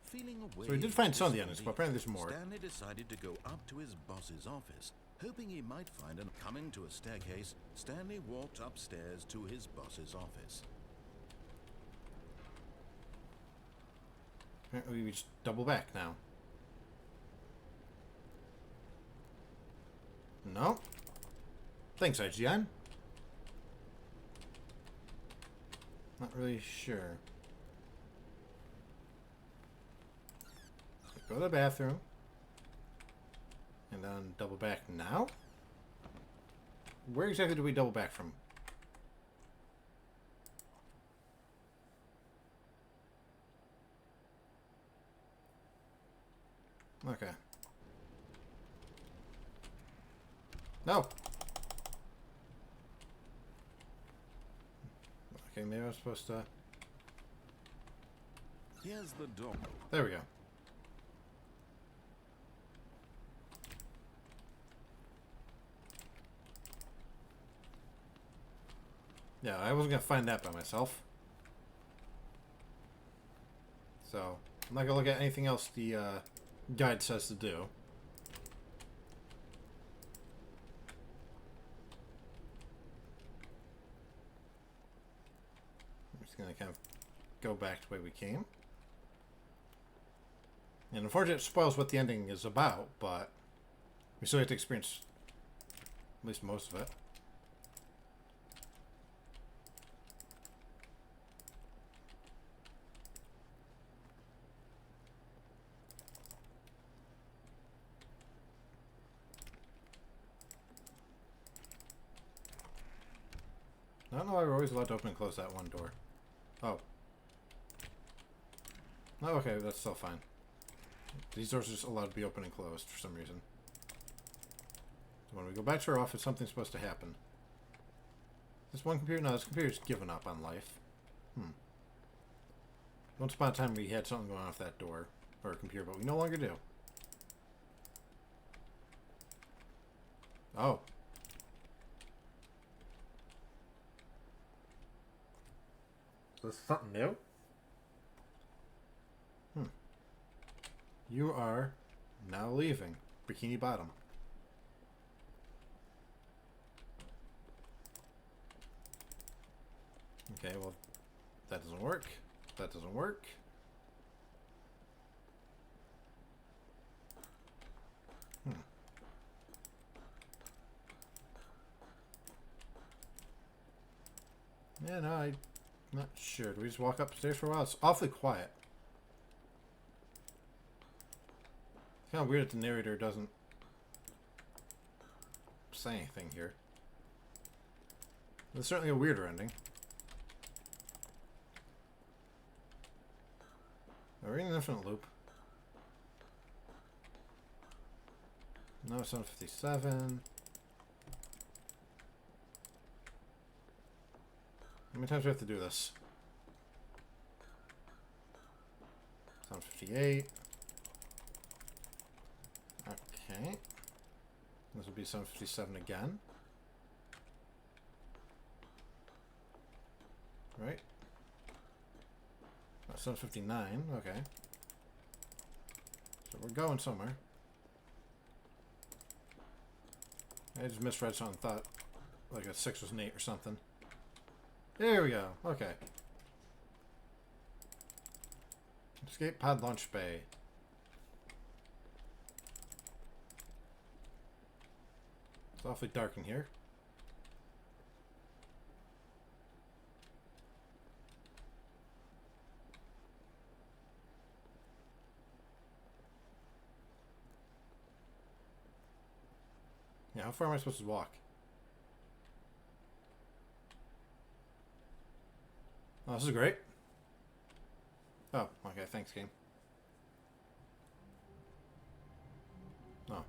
Feeling away. So we did find some of the endings, but apparently there's more. Stanley decided to go up to his boss's office, hoping he might find an... Coming to a staircase, Stanley walked upstairs to his boss's office. Apparently we just double back now. No. Thanks, IGN. Not really sure. So go to the bathroom. And then double back now? Where exactly do we double back from? Okay. No. Okay, maybe I'm supposed to... Here's the door. There we go. Yeah, I wasn't gonna find that by myself. So, I'm not gonna look at anything else the guide says to do. I'm just gonna kind of go back to the way we came. And unfortunately, it spoils what the ending is about, but we still have to experience at least most of it. I don't know why we're always allowed to open and close that one door. Oh. Oh, okay, that's still fine. These doors are just allowed to be open and closed for some reason. So when we go back to our office, something's supposed to happen. This one computer? No, this computer's given up on life. Once upon a time we had something going on with that door, or computer, but we no longer do. Oh. Is this something new? You are now leaving Bikini Bottom. Okay, well, that doesn't work. That doesn't work. Yeah, no, I'm not sure. Do we just walk upstairs for a while? It's awfully quiet. It's kind of weird that the narrator doesn't say anything here. It's certainly a weirder ending. Are we in an infinite loop? No, it's on 57. How many times do we have to do this? It's on 58. Okay. This will be 757 again. Right? Oh, 759. Okay. So we're going somewhere. I just misread something, thought like a 6 was an 8 or something. There we go. Okay. Escape pod launch bay. It's awfully dark in here. Yeah, how far am I supposed to walk? Oh, this is great. Oh, okay, thanks, game. Oh.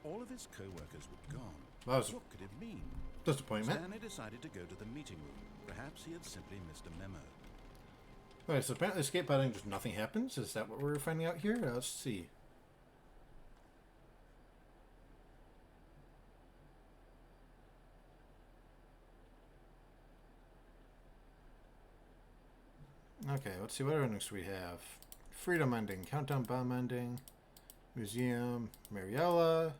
All of his co-workers were gone. That was What could it mean? disappointment. Stanley decided to go to the meeting room. Perhaps he had simply missed a memo. Okay, so apparently escape podding, just nothing happens? Is that what we're finding out here? Let's see. Okay, let's see. What other endings do we have? Freedom ending, Countdown Bomb ending, Museum, Mariella,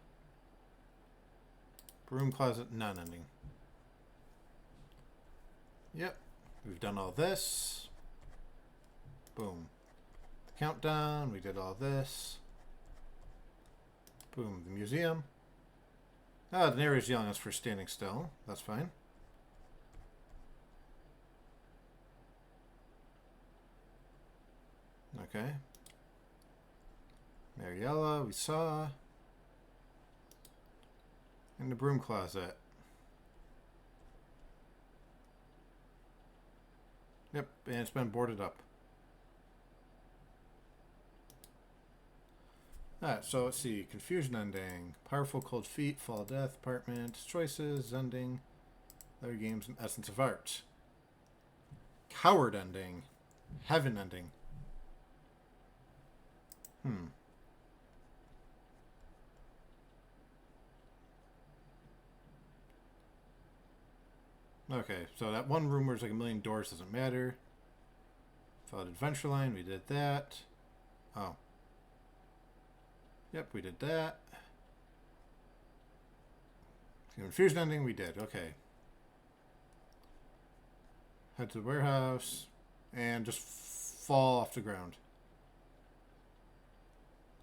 Broom Closet, none ending. Yep, we've done all this. Boom. The countdown, we did all this. Boom, the museum. Ah, the narrator's yelling at us for standing still. That's fine. Okay. Mariella, we saw. In the broom closet. Yep, and it's been boarded up. Alright, so let's see. Confusion ending. Powerful cold feet, fall of death, apartment, choices, ending. Other games, an essence of art. Coward ending. Heaven ending. Okay, so that one room where there's like a million doors doesn't matter. Followed Adventure Line, we did that. Oh. Yep, we did that. Confusion ending, we did. Okay. Head to the warehouse and just fall off the ground.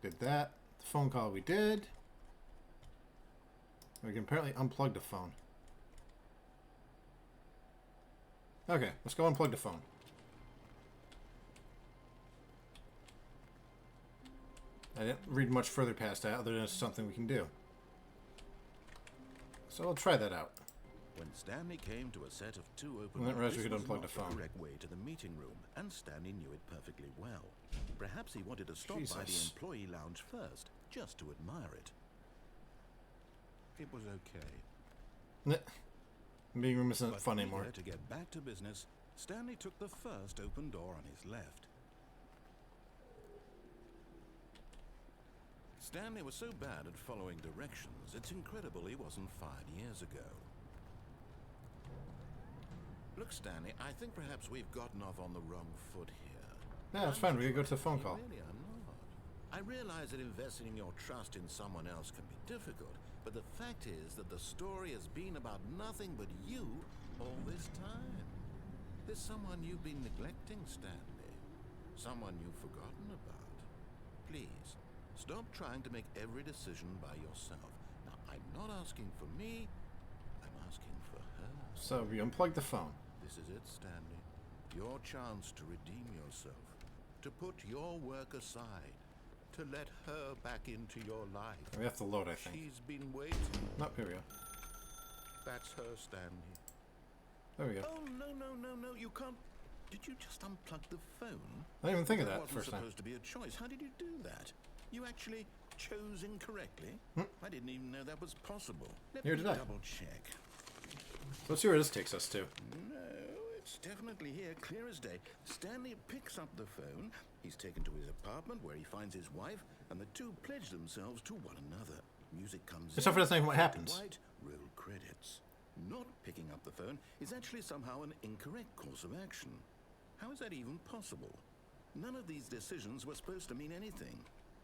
Did that. The phone call we did. We can apparently unplug the phone. Okay, let's go unplug the phone. I didn't read much further past that other than it's something we can do. So I'll try that out. When Stanley came to a set of two open I didn't realize we this could was unplug not the phone. correct way to the meeting room, and Stanley knew it perfectly well. Perhaps he wanted to stop by the Jesus. employee lounge first, just to admire it. It was okay. Meeting room isn't But fun eager anymore. to get back to business, Stanley took the first open door on his left. Stanley was so bad at following directions, it's incredible he wasn't fired years ago. Look, Stanley, I think perhaps we've gotten off on the wrong foot here. Yeah, it's fine. We can go to the phone call. Really, I'm not. I realize that investing your trust in someone else can be difficult, but the fact is that the story has been about nothing but you all this time. There's someone you've been neglecting, Stanley. Someone you've forgotten about. Please, stop trying to make every decision by yourself. Now, I'm not asking for me, I'm asking for her. So we unplugged the phone. This is it, Stanley. Your chance to redeem yourself. To put your work aside. To let her back into your life. We have to load, I think. She's been waiting. No, here we go. That's her, Stanley. There we go. Oh, no, you can't. Did you just unplug the phone? I didn't even think of that wasn't first time. supposed to be a choice. How did you do that? You actually chose incorrectly? I didn't even know that was possible. Let Neither me did I. double check. Let's see where this takes us to. No, it's definitely here, clear as day. Stanley picks up the phone. He's taken to his apartment where he finds his wife, and the two pledge themselves to one another. Music comes Except for in, that's not even what fade to happens. white, roll credits. Not picking up the phone is actually somehow an incorrect course of action. How is that even possible? None of these decisions were supposed to mean anything.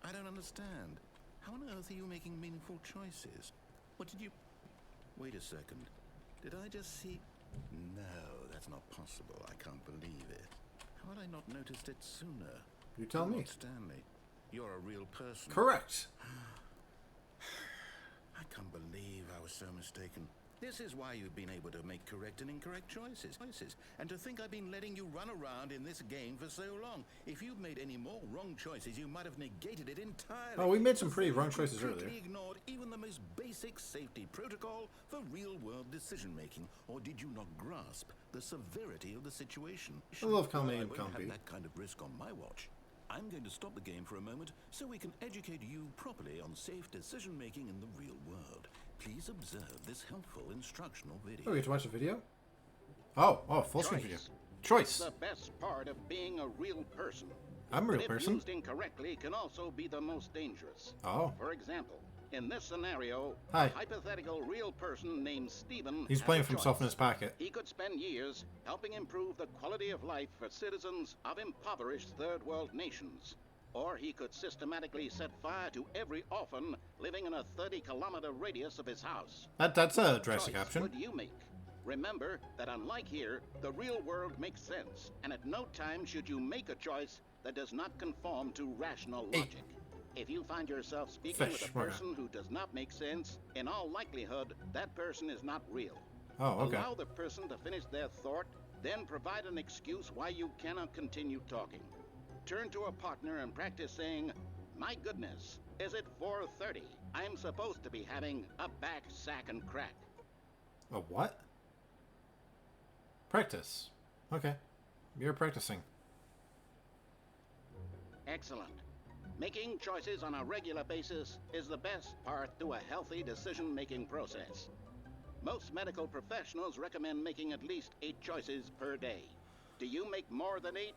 I don't understand. How on earth are you making meaningful choices? What did you... Wait a second. Did I just see... No, that's not possible. I can't believe it. How had I not noticed it sooner? You tell me. Lord Stanley, you're a real person. Correct. I can't believe I was so mistaken. This is why you've been able to make correct and incorrect choices. And to think I've been letting you run around in this game for so long. If you'd made any more wrong choices, you might have negated it entirely. Oh, we made some pretty Before wrong you choices completely earlier. ignored even the most basic safety protocol for real-world decision-making. Or did you not grasp the severity of the situation? I love comedy Well, I and won't have comedy. that kind of risk on my watch. I'm going to stop the game for a moment so we can educate you properly on safe decision-making in the real world. Please observe this helpful instructional video. Oh, we get to watch the video? Oh, full screen video. Choice. The best part of being a real person. I'm a real But person. if used incorrectly, can also be the most dangerous. Oh. For example, in this scenario, Hi. a hypothetical real person named Stephen He's has playing a for himself in choice. his pocket. He could spend years helping improve the quality of life for citizens of impoverished third world nations. Or he could systematically set fire to every orphan living in a 30-kilometer radius of his house. That's a What drastic choice option. would you make? Remember that unlike here, the real world makes sense, and at no time should you make a choice that does not conform to rational logic. If you find yourself speaking Fish, with a okay. person who does not make sense, in all likelihood, that person is not real. Oh, okay. Allow the person to finish their thought, then provide an excuse why you cannot continue talking. Turn to a partner and practice saying, "My goodness, is it 4:30? I'm supposed to be having a back, sack, and crack." A what? Practice. Okay. You're practicing. Excellent. Making choices on a regular basis is the best part to a healthy decision-making process. Most medical professionals recommend making at least 8 choices per day. Do you make more than 8?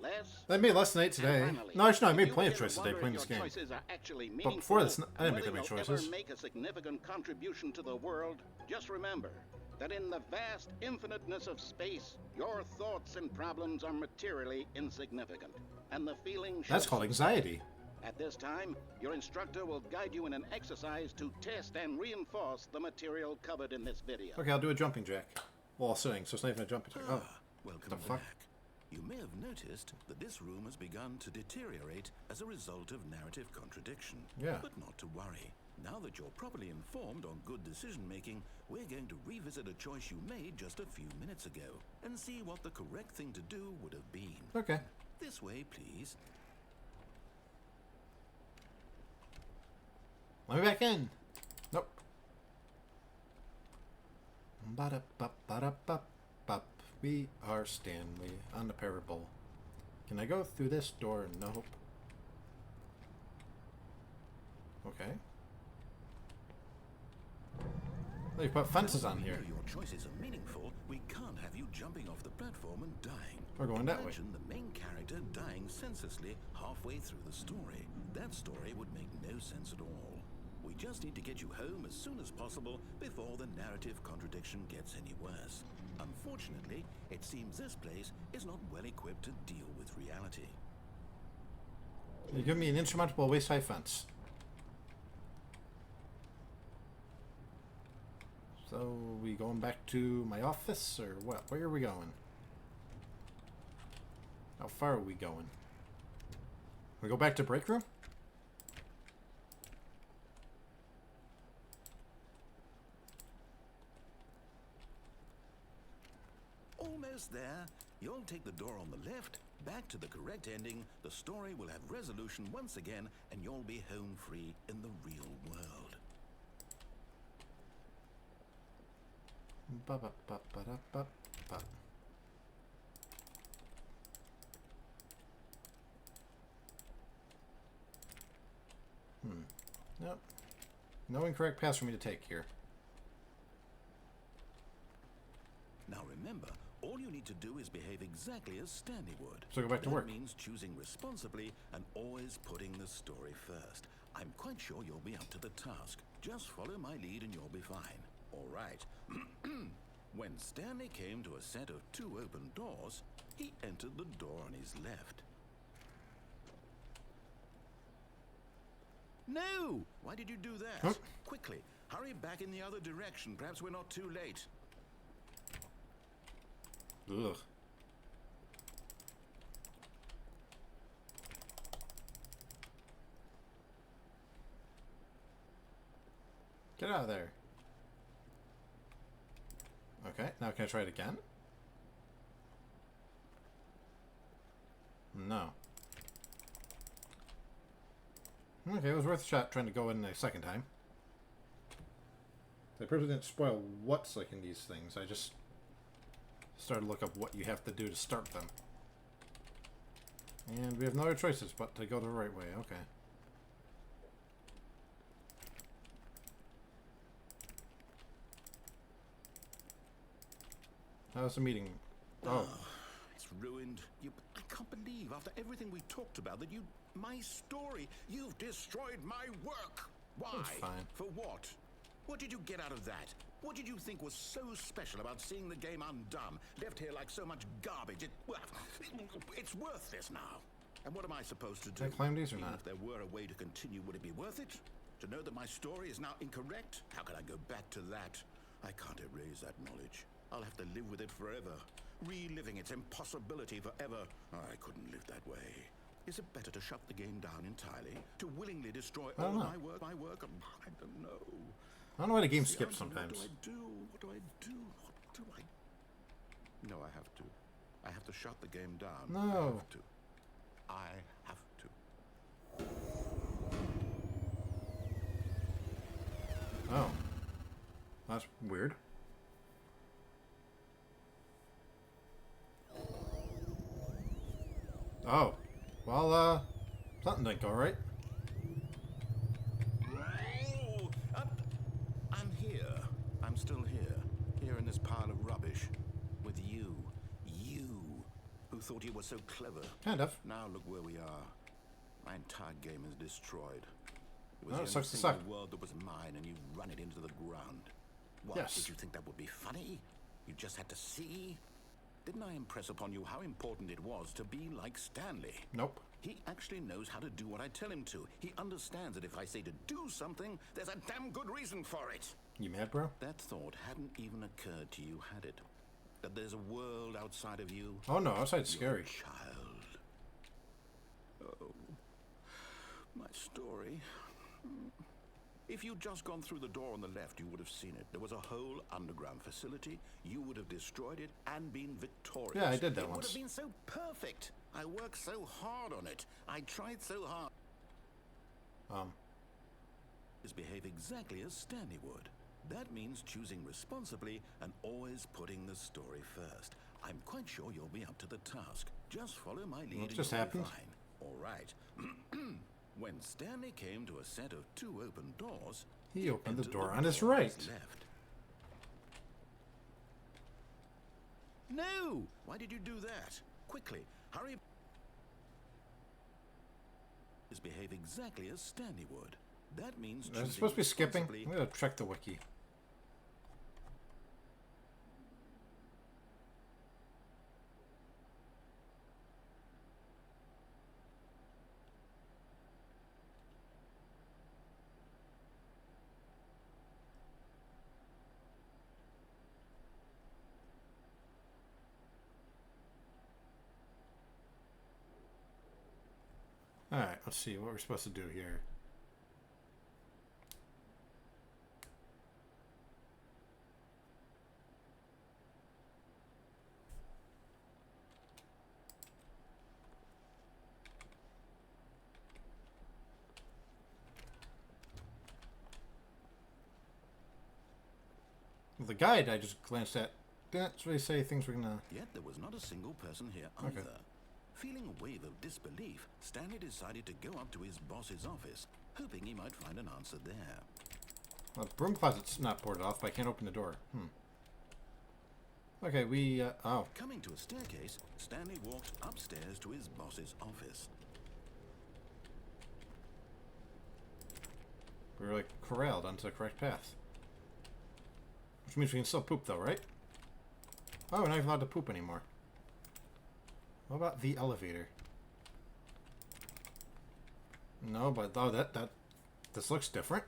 Less? I made less than 8 today. And finally, No, actually, no, I if made you plenty of begin to choices today wonder playing if this your game. choices are actually But before this, meaningful, I didn't make whether that many you'll choices. ever make a significant contribution to the world, just remember that in the vast infiniteness of space, your thoughts and problems are materially insignificant, and the feeling That's called anxiety. At this time, your instructor will guide you in an exercise to test and reinforce the material covered in this video. Okay, I'll do a jumping jack. While sitting, so it's not even a jumping jack. Oh, Welcome the fuck? back. You may have noticed that this room has begun to deteriorate as a result of narrative contradiction. Yeah. But not to worry. Now that you're properly informed on good decision-making, we're going to revisit a choice you made just a few minutes ago and see what the correct thing to do would have been. Okay. This way, please. Let me back in. Nope. Ba-da-ba-ba-da-ba-ba. We are Stanley on the parable. Can I go through this door? Nope. Okay. They put fences on here. Even though your choices are meaningful, we can't have you jumping off the platform and dying. We're going that way. Imagine the main character dying senselessly halfway through the story. That story would make no sense at all. We just need to get you home as soon as possible before the narrative contradiction gets any worse. Unfortunately, it seems this place is not well equipped to deal with reality. You give me an insurmountable waist-high fence. So, we going back to my office, or what? Where are we going? How far are we going? We go back to break room? Almost there. You'll take the door on the left, back to the correct ending, the story will have resolution once again, and you'll be home free in the real world. Ba-ba-ba-ba-da-ba-ba. Nope. No incorrect paths for me to take here. Now remember, all you need to do is behave exactly as Stanley would. So go back to work. That means choosing responsibly and always putting the story first. I'm quite sure you'll be up to the task. Just follow my lead and you'll be fine. All right. When Stanley came to a set of 2 open doors, he entered the door on his left. No! Why did you do that? Huh? Quickly, hurry back in the other direction. Perhaps we're not too late. Ugh. Get out of there. Okay, now can I try it again? No. Okay, it was worth a shot trying to go in a second time. I purposely didn't spoil what's like in these things. I just started to look up what you have to do to start them. And we have no other choices but to go the right way. Okay. How's the meeting? Oh. It's ruined. I can't believe, after everything we talked about, that my story, you've destroyed my work. Why? That's fine. For what? What did you get out of that? What did you think was so special about seeing the game undone, left here like so much garbage? It's worthless now. And what am I supposed to do? Can I climb these or Even not? if there were a way to continue, would it be worth it? To know that my story is now incorrect? How can I go back to that? I can't erase that knowledge. I'll have to live with it forever, reliving its impossibility forever. I couldn't live that way. Is it better to shut the game down entirely? To willingly destroy I all don't know. my work? I don't know. I don't know why the game See, skips I don't know. sometimes. What do I do? What do I do? What do I... No, I have to. I have to shut the game down. No. I have to. I have to. Oh. That's weird. Oh. Well, something didn't go right. Oh, I'm here. I'm I'm still here in this pile of rubbish, with you, who thought you were so clever. Kind of. Now look where we are. My entire game is destroyed. It was Oh, the it only sucks to thing in suck. the world that was mine, and you run it into the ground. What, Yes. did you think that would be funny? You just had to see? Didn't I impress upon you how important it was to be like Stanley? Nope. He actually knows how to do what I tell him to. He understands that if I say to do something, there's a damn good reason for it. You mad, bro? That thought hadn't even occurred to you, had it? That there's a world outside of you? Oh no, outside's You're a scary. child. Oh, my story. If you'd just gone through the door on the left, you would have seen it. There was a whole underground facility. You would have destroyed it and been victorious. Yeah, I did that It would once. have been so perfect. I worked so hard on it. I tried so hard. Behave exactly as Stanley would. That means choosing responsibly and always putting the story first. I'm quite sure you'll be up to the task. Just follow my lead. Well, it and just you'll be happened. fine. All right. When Stanley came to a set of 2 open doors, He opened the entered door on his door right. left. No! Why did you do that? Quickly, hurry. Behave exactly as Stanley would. That means Is it choosing supposed to be skipping? responsibly. I'm gonna check the wiki. Alright, let's see what we're supposed to do here. Well, the guide I just glanced at didn't really say things were gonna... Yet there was not a single person here Okay. either. Feeling a wave of disbelief, Stanley decided to go up to his boss's office, hoping he might find an answer there. Well, the broom closet's not boarded off, but I can't open the door. Okay, we, oh. Coming to a staircase, Stanley walked upstairs to his boss's office. We were, like, corralled onto the correct path. Which means we can still poop, though, right? Oh, we're not even allowed to poop anymore. What about the elevator? No, but, oh, this looks different.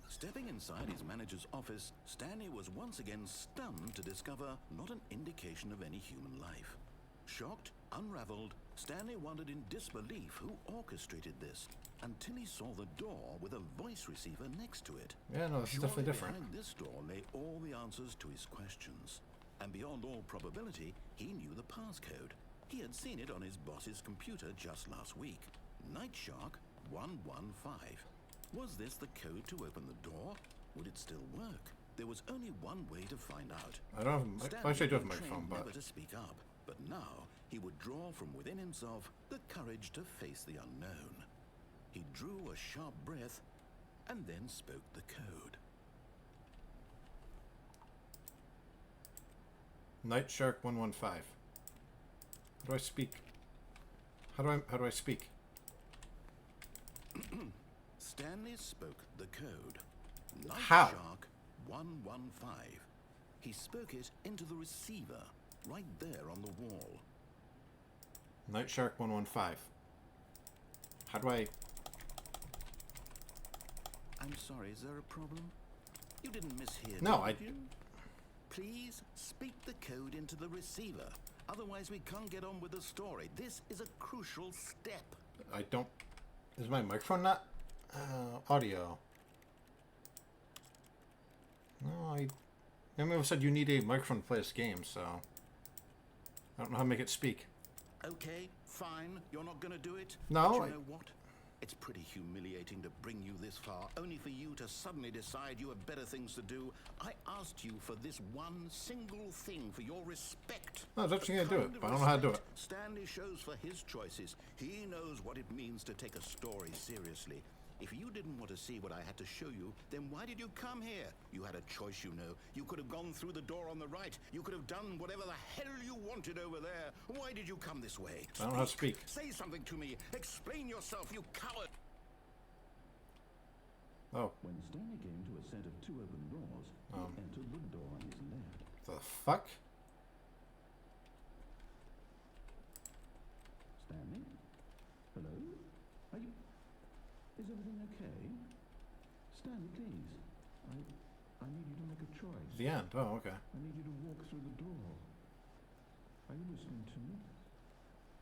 Stepping inside his manager's office, Stanley was once again stunned to discover not an indication of any human life. Shocked, unraveled, Stanley wondered in disbelief who orchestrated this, until he saw the door with a voice receiver next to it. Yeah, no, this is definitely different. Behind this door lay all the answers to his questions. And beyond all probability, he knew the passcode. He had seen it on his boss's computer just last week. Night Shark 115. Was this the code to open the door? Would it still work? There was only one way to find out. I don't have Stanley well, actually I do have a had been microphone, trained but... never to speak up, but now he would draw from within himself the courage to face the unknown. He drew a sharp breath and then spoke the code. Night Shark 115. How do I speak? How do I speak? Stanley spoke the code. Night How? Shark 115. He spoke it into the receiver, right there on the wall. Night Shark 115. How do I... I'm sorry, is there a problem? You didn't mishear No, me, I... did you? Please speak the code into the receiver. Otherwise we can't get on with the story. This is a crucial step. I don't... Is my microphone not... audio. No, I mean, said you need a microphone to play this game, so... I don't know how to make it speak. Okay, fine. You're not gonna do it? No, But I- you know what? It's pretty humiliating to bring you this far, only for you to suddenly decide you have better things to do. I asked you for this one single thing, for your respect. No, I was actually The gonna do it, kind of but I don't know how to do respect it. Stanley shows for his choices. He knows what it means to take a story seriously. If you didn't want to see what I had to show you, then why did you come here? You had a choice, you know. You could have gone through the door on the right. You could have done whatever the hell you wanted over there. Why did you come this way? I don't know how to speak. Say something to me. Explain yourself, you coward. Oh. When Stanley came to a set of two open doors, he entered the door on his left. The fuck? Stanley? Hello? Are you... Is everything okay? Stanley, please. I need you to make a choice. The end. Oh, okay. I need you to walk through the door. Are you listening to me?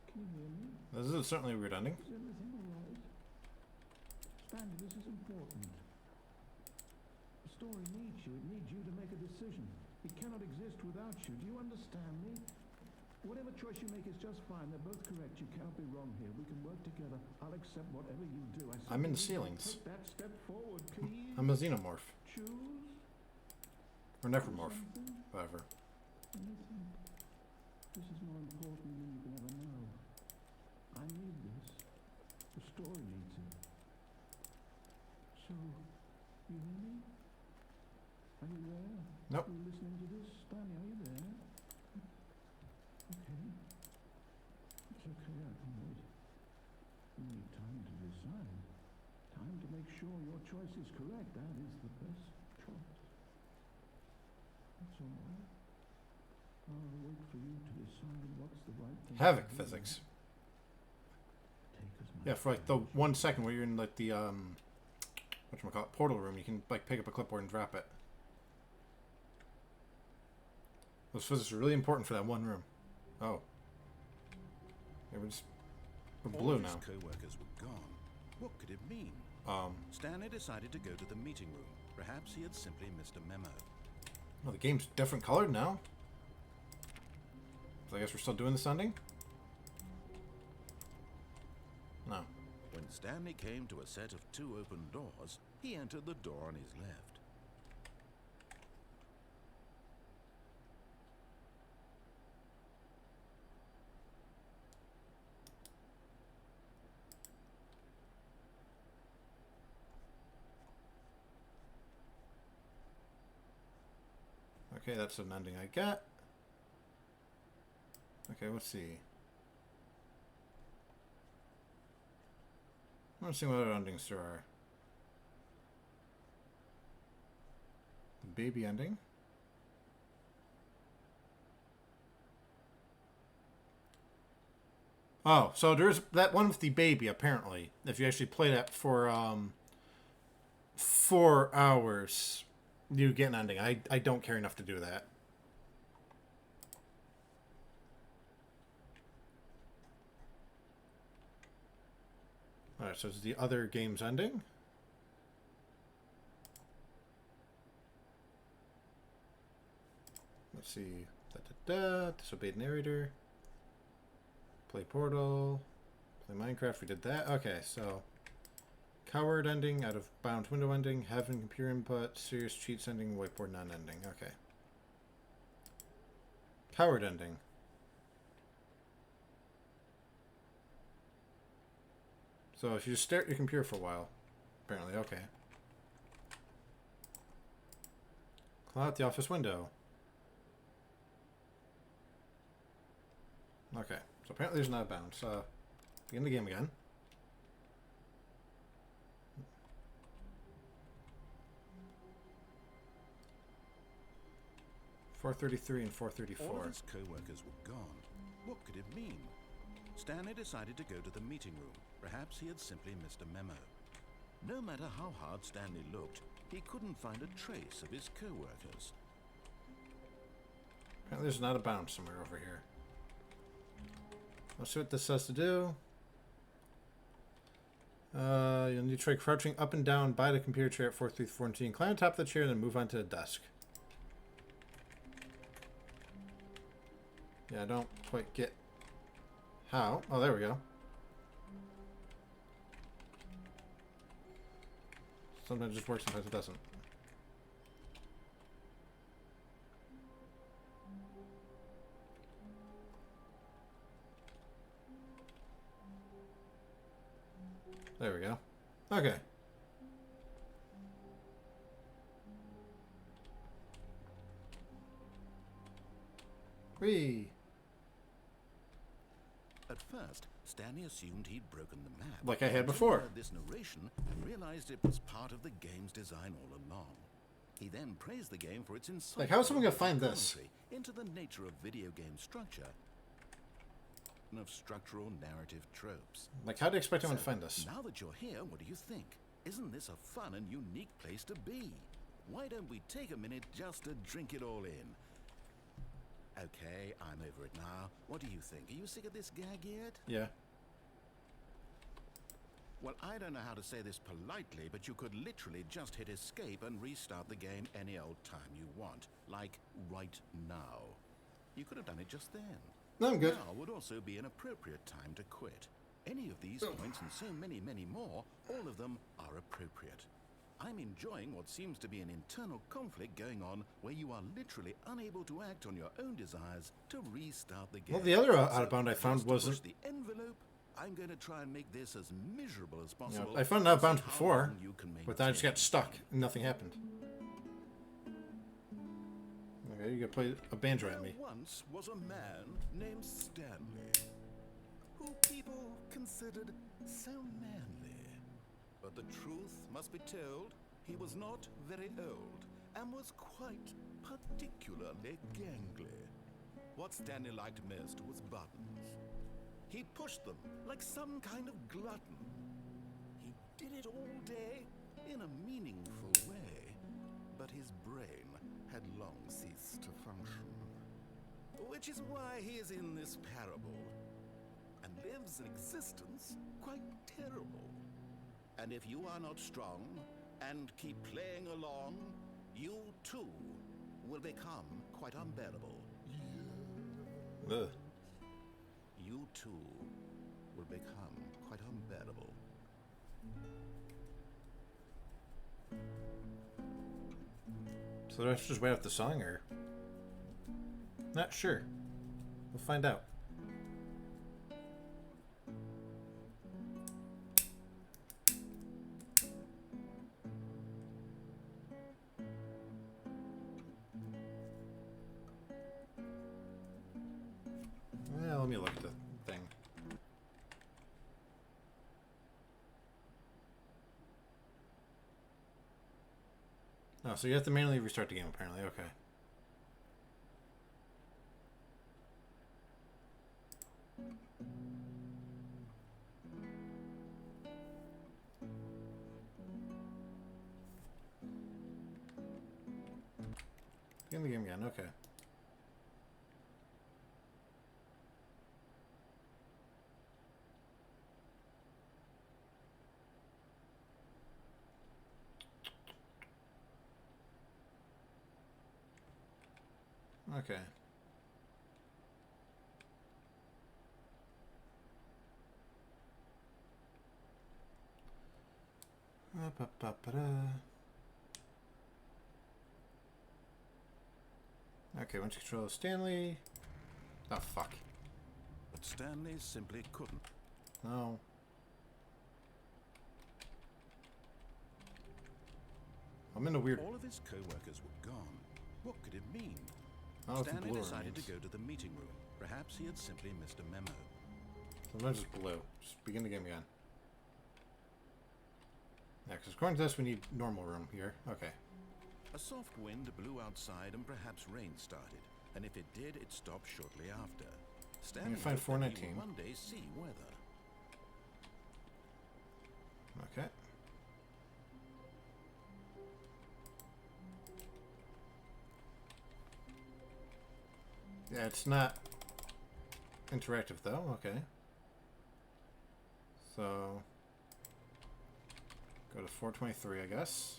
Can you hear me? This is certainly a weird ending. Is everything alright? Stanley, this is important. The story needs you. It needs you to make a decision. It cannot exist without you. Do you understand me? Whatever choice you make is just fine. They're both correct. You cannot be wrong here. We can work together. I'll accept whatever you do. I'm in the ceilings. Take that step forward, please. I'm a xenomorph. Choose Or necromorph. something. Whatever. Anything. This is more important than you can ever know. I need this. The story needs it. So, you hear me? Are you there? Nope. Are you listening to this? Stanley, are you there? Okay. It's okay, I can wait. You need time to decide. Time to make sure your choice is correct. That is the best choice. That's all right. I'll wait for you to decide what's the right thing. Havoc to do. physics. Take as much Yeah, for like the time as 1 second where you're in like the whatchamacallit, portal room, you can like pick up a clipboard and drop it. Those physics are really important for that one room. Oh. Yeah, we're All blue of now. his co-workers were gone. What could it mean? Stanley decided to go to the meeting room. Perhaps he had simply missed a memo. Well, the game's different colored now. So I guess we're still doing this ending? No. When Stanley came to a set of two open doors, he entered the door on his left. Okay, that's an ending I get. Okay, let's see. Let's see what other endings there are. The baby ending. Oh, so there's that one with the baby, apparently. If you actually play that for 4 hours, you get an ending. I don't care enough to do that. Alright, so it's the other game's ending. Let's see. Disobeyed narrator. Play Portal. Play Minecraft. We did that. Okay, so coward ending, out of bounds window ending, heaven computer input, serious cheats ending, whiteboard non ending. Okay. Coward ending. So if you just stare at your computer for a while, apparently, okay. Cloud out the office window. Okay, so apparently there's not a bounce. Begin the game again. .433 and All of 434. his co-workers were gone. What could it mean? Stanley decided to go to the meeting room. Perhaps he had simply missed a memo. No matter how hard Stanley looked, he couldn't find a trace of his co-workers. Apparently there's not a bounce somewhere over here. Let's see what this says to do. You'll need to try crouching up and down by the computer chair at 434 and climb on top of the chair and then move onto the desk. Yeah, I don't quite get how. Oh, there we go. Sometimes it just works, sometimes it doesn't. There we go. Okay. Whee! At first, Stanley assumed he'd broken the map. Like I had until he before. heard this narration and realized it was part of the game's design all along. He then praised the game for its insight. Like, how's someone gonna find this? Into the nature of video game structure, and of structural narrative tropes. Like, how do you expect anyone to find this? Now that you're here, what do you think? Isn't this a fun and unique place to be? Why don't we take a minute just to drink it all in? Okay, I'm over it now. What do you think? Are you sick of this gag yet? Yeah. Well, I don't know how to say this politely, but you could literally just hit escape and restart the game any old time you want. Like, right now. You could have done it just then. No, I'm good. Now would also be an appropriate time to quit. Any of these points and so many, many more, all of them are appropriate. I'm enjoying what seems to be an internal conflict going on where you are literally unable to act on your own desires to restart the game. Well, the other Outbound I found Just to wasn't... push the envelope, I'm going to try and make this as miserable as possible. I found and Outbound see how before, long you can but then I just maintain. got stuck and nothing happened. Okay, you gotta play a banjo at me. There once was a man named Stanley, who people considered so manly. But the truth must be told, he was not very old, and was quite particularly gangly. What Stanley liked most was buttons. He pushed them like some kind of glutton. He did it all day in a meaningful way, but his brain had long ceased to function. Which is why he is in this parable, and lives an existence quite terrible. And if you are not strong, and keep playing along, you too will become quite unbearable. Ugh. You too will become quite unbearable. So do I just wait out the song, or...? Not sure. We'll find out. Well, let me look at the thing. Oh, so you have to manually restart the game, apparently. Okay. Begin the game again. Okay. Okay. Okay, once you control Stanley. Oh, fuck. But Stanley simply couldn't. No. I'm in a weird... All of his co-workers were gone. What could it mean? I don't know if Stanley blue decided remains. to go to the meeting room. Perhaps he had simply missed a memo. Sometimes it's blue. Just begin the game again. Yeah, because according to this, we need normal room here. Okay. A soft wind blew outside and perhaps rain started. And if it did, it stopped shortly after. Stanley find hoped that he 419. would one day see weather. Okay. Yeah, it's not interactive though. Okay. So go to 423, I guess.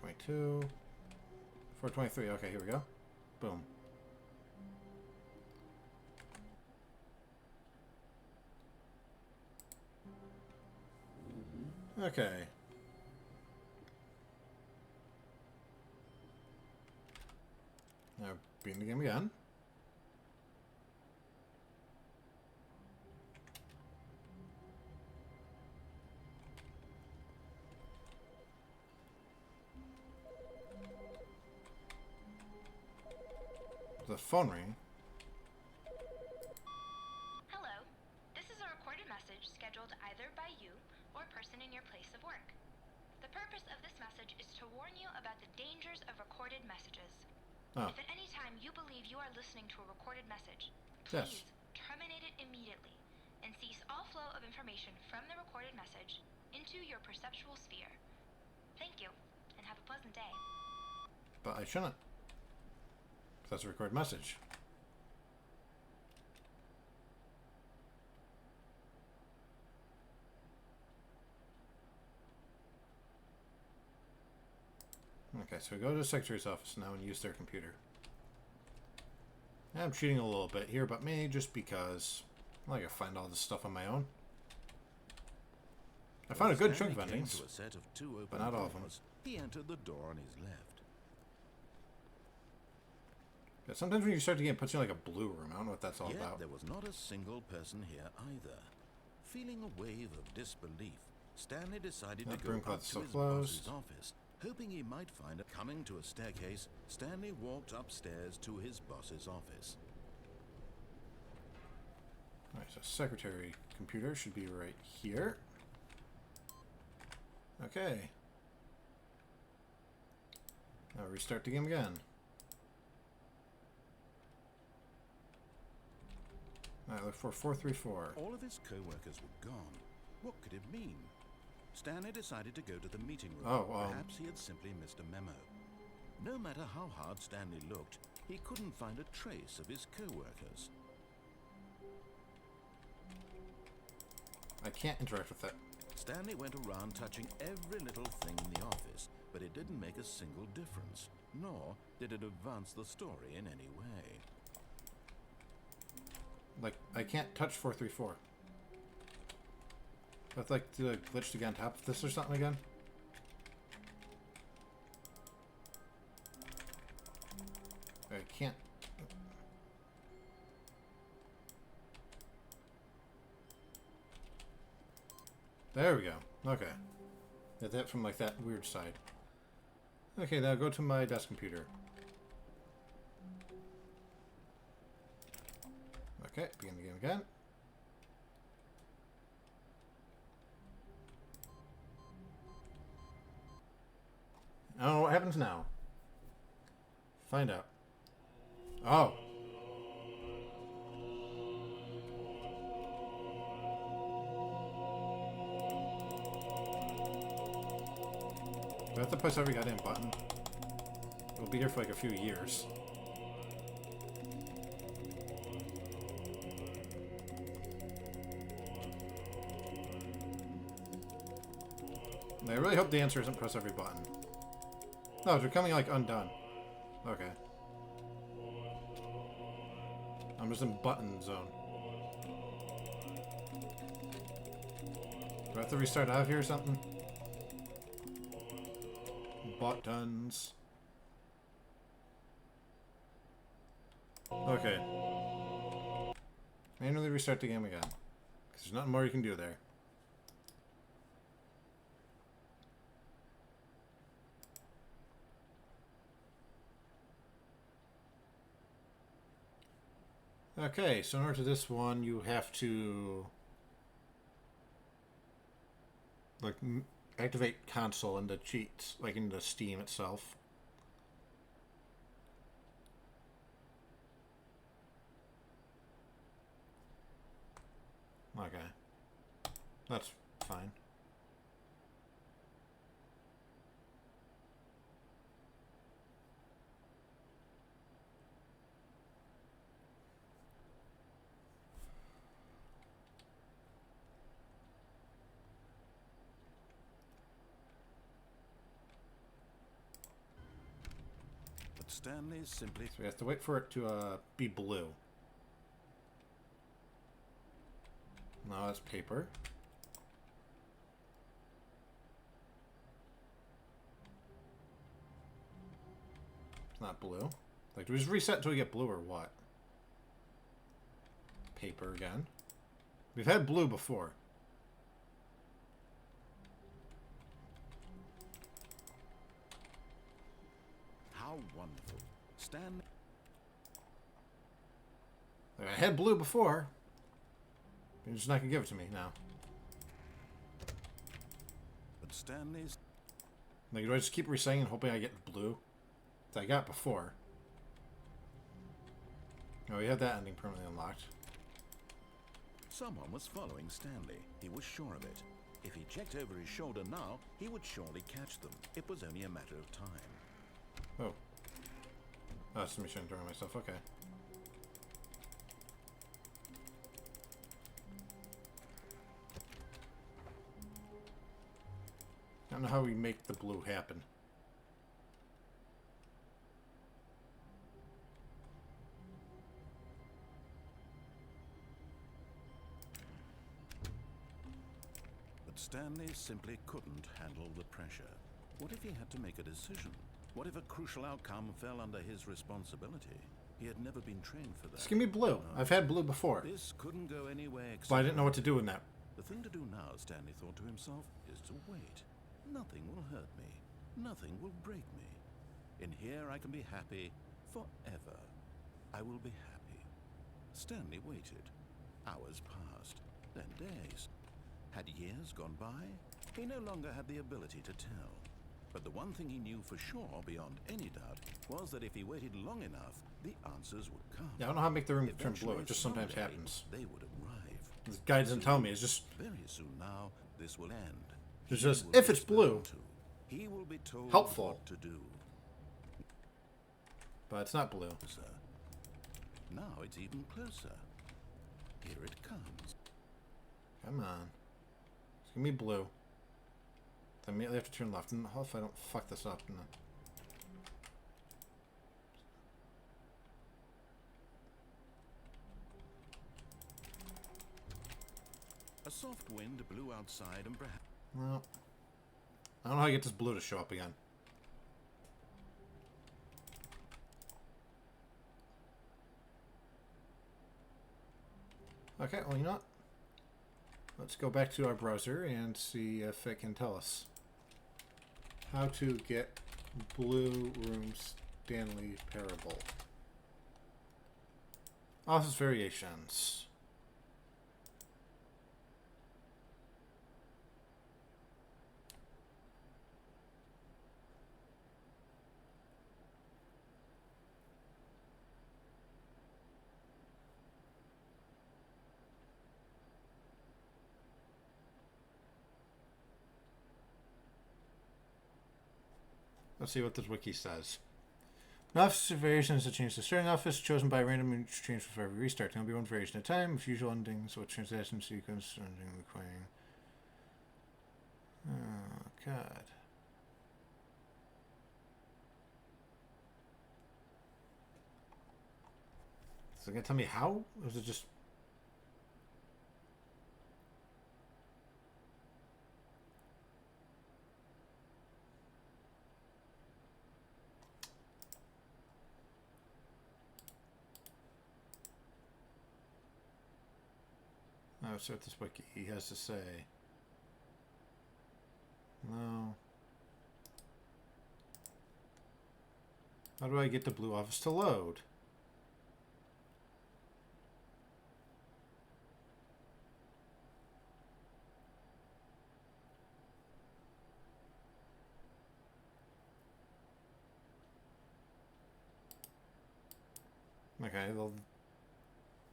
422. 423. Okay, here we go. Boom. Okay. Now, begin the game again. The phone ring. person in your place of work. The purpose of this message is to warn you about the dangers of recorded messages. Oh. If at any time you believe you are listening to a recorded message, Yes. please terminate it immediately and cease all flow of information from the recorded message into your perceptual sphere. Thank you, and have a pleasant day. But I shouldn't. That's a recorded message. Okay, so we go to the secretary's office now and use their computer. I'm cheating a little bit here, but mainly just because I gotta find all this stuff on my own. I found a good chunk of endings, To a set of two open but not all of them. doors. He entered the door on his left. Yeah, sometimes when you start the game, it puts you in like a blue room. I don't know what that's all Yet about. there was not a single person here either. Feeling a wave of disbelief, Stanley decided That to go broom up closet's to still his closed. boss's office, hoping he might find it. Coming to a staircase, Stanley walked upstairs to his boss's office. Alright, so secretary computer should be right here. Okay. Now restart the game again. Alright, look for 434. All of his co-workers were gone. What could it mean? Stanley decided to go to the meeting room. Oh, Perhaps he had simply missed a memo. No matter how hard Stanley looked, he couldn't find a trace of his co-workers. I can't interact with that. Stanley went around touching every little thing in the office, but it didn't make a single difference, nor did it advance the story in any way. Like, I can't touch 434. I have to, like, do a glitch to get on top of this or something again? I can't. There we go. Okay. Get that from, like, that weird side. Okay, now go to my desk computer. Okay, begin the game again. I don't know what happens now. Find out. Oh. Do I have to press every goddamn button? We'll be here for like a few years. I really hope the answer isn't press every button. No, they're coming like undone. Okay. I'm just in button zone. Do I have to restart out of here or something? Buttons. Okay. Manually restart the game again. Because there's nothing more you can do there. Okay, so in order to this one, you have to like activate console into cheats, like into Steam itself. Okay, that's fine. But Stanley simply So we have to wait for it to be blue. No, that's paper. It's not blue. Like, do we just reset until we get blue or what? Paper again. We've had blue before. How wonderful. Stanley Like, I had blue before. You're just not gonna give it to me now. But Stanley's... Like, do I just keep resaying and hoping I get blue? That I got before. Oh, we had that ending permanently unlocked. Someone was following Stanley. He was sure of it. If he checked over his shoulder now, he would surely catch them. It was only a matter of time. Oh. Oh, that's me shouldn't throw myself. Okay. I don't know how we make the blue happen. But Stanley simply couldn't handle the pressure. What if he had to make a decision? What if a crucial outcome fell under his responsibility? He had never been trained for that. Just give me blue. I've had blue before. This couldn't go anywhere except... But I didn't know what to do in that. The thing to do now, Stanley thought to himself, is to wait. Nothing will hurt me. Nothing will break me. In here I can be happy forever. I will be happy. Stanley waited. Hours passed, then days. Had years gone by? He no longer had the ability to tell. But the one thing he knew for sure, beyond any doubt, was that if he waited long enough, the answers would come. Yeah, I don't know how to make the room turn Eventually, blue. It just sometimes someday, happens. They would arrive. The guy doesn't tell me. It's just... Very soon now, this will end. It's He just, will if be it's blue, spoken to. He will be told helpful. what to do. But it's not blue. Closer. Now it's even closer. Here it comes. Come on. Just give me blue. I immediately have to turn left. And how if I don't fuck this up? A soft wind blew outside and perhaps... Well, I don't know how I get this blue to show up again. Okay, well, you know what? Let's go back to our browser and see if it can tell us how to get blue room Stanley Parable. Office variations. Let's see what this wiki says. An office variation is a change to starting office, chosen by random change for every restart. There will be one variation at a time, with usual endings, with transaction sequence, ending requiring... Oh, God. Is it going to tell me how? Or is it just... Let's see what this wiki has to say. No. How do I get the blue office to load? Okay,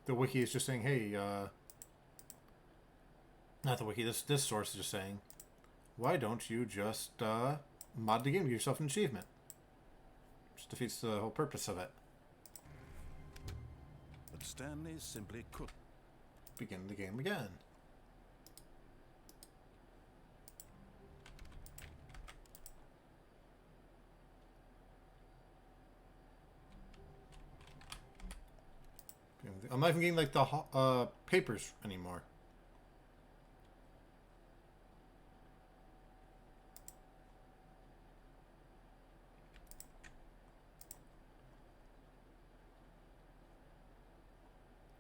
the wiki is just saying, hey, not the wiki, this source is just saying, why don't you just mod the game to give yourself an achievement? Which defeats the whole purpose of it. But Stanley simply could Begin the game again. I'm not even getting like the papers anymore.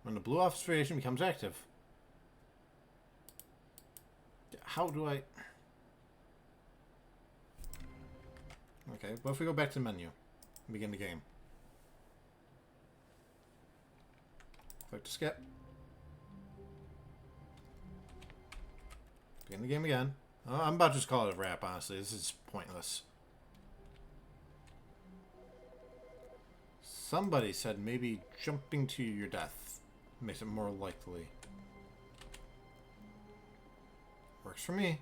When the blue office variation becomes active. How do I... Okay, what if we go back to the menu and begin the game? Click to skip. Begin the game again. I'm about to just call it a wrap, honestly. This is pointless. Somebody said maybe jumping to your death makes it more likely. Works for me.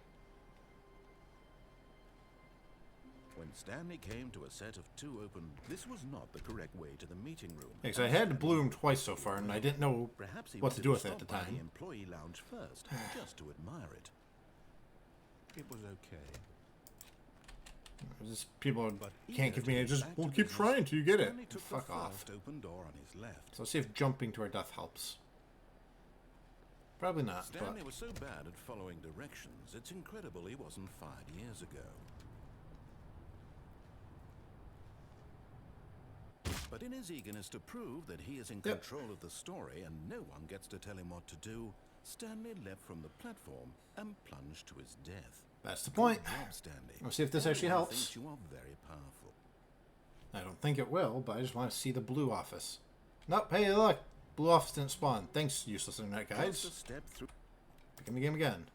When Stanley came to a set of two open, this was not the correct way to the meeting room. Because I had blew him twice so far, and I didn't know Perhaps he what to wanted do with it at stop the by time. The employee lounge first, just to admire it. It was okay. Just people But can't eager give to me get it. Just, back well, to keep business, trying till you get it. Stanley took Fuck the off. first open door on his left. So let's see if jumping to our death helps. Probably not, Stanley but was so bad at following directions, it's incredible he wasn't fired years ago. But in his eagerness to prove that he is in Yep. control of the story and no one gets to tell him what to do, Stanley leapt from the platform and plunged to his death. that's the point. Good job, Stanley. Let's see if this actually Everyone helps. thinks you are very powerful. I don't think it will, but I just want to see the blue office. Nope, hey, look. Blue office didn't spawn. Thanks, useless internet Just a guys. step through. Begin the game again.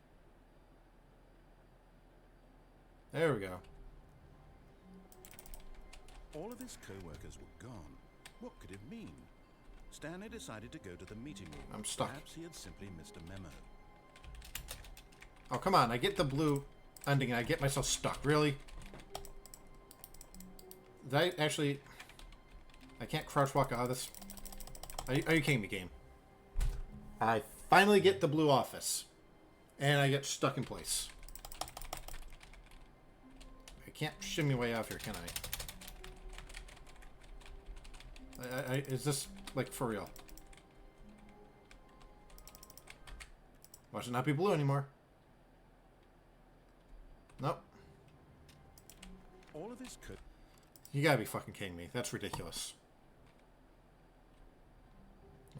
There we go. All of his co-workers were gone. What could it mean? Stanley decided to go to the meeting room. I'm stuck. Perhaps he had simply missed a memo. Oh, come on. I get the blue ending and I get myself stuck. Really? Did I actually... I can't crouch walk out of this. Are you kidding me, game? I finally get the blue office. And I get stuck in place. I can't shimmy way out of here, can I? Is this, like, for real? Watch it not be blue anymore. Nope. All of his co- You gotta be fucking kidding me. That's ridiculous.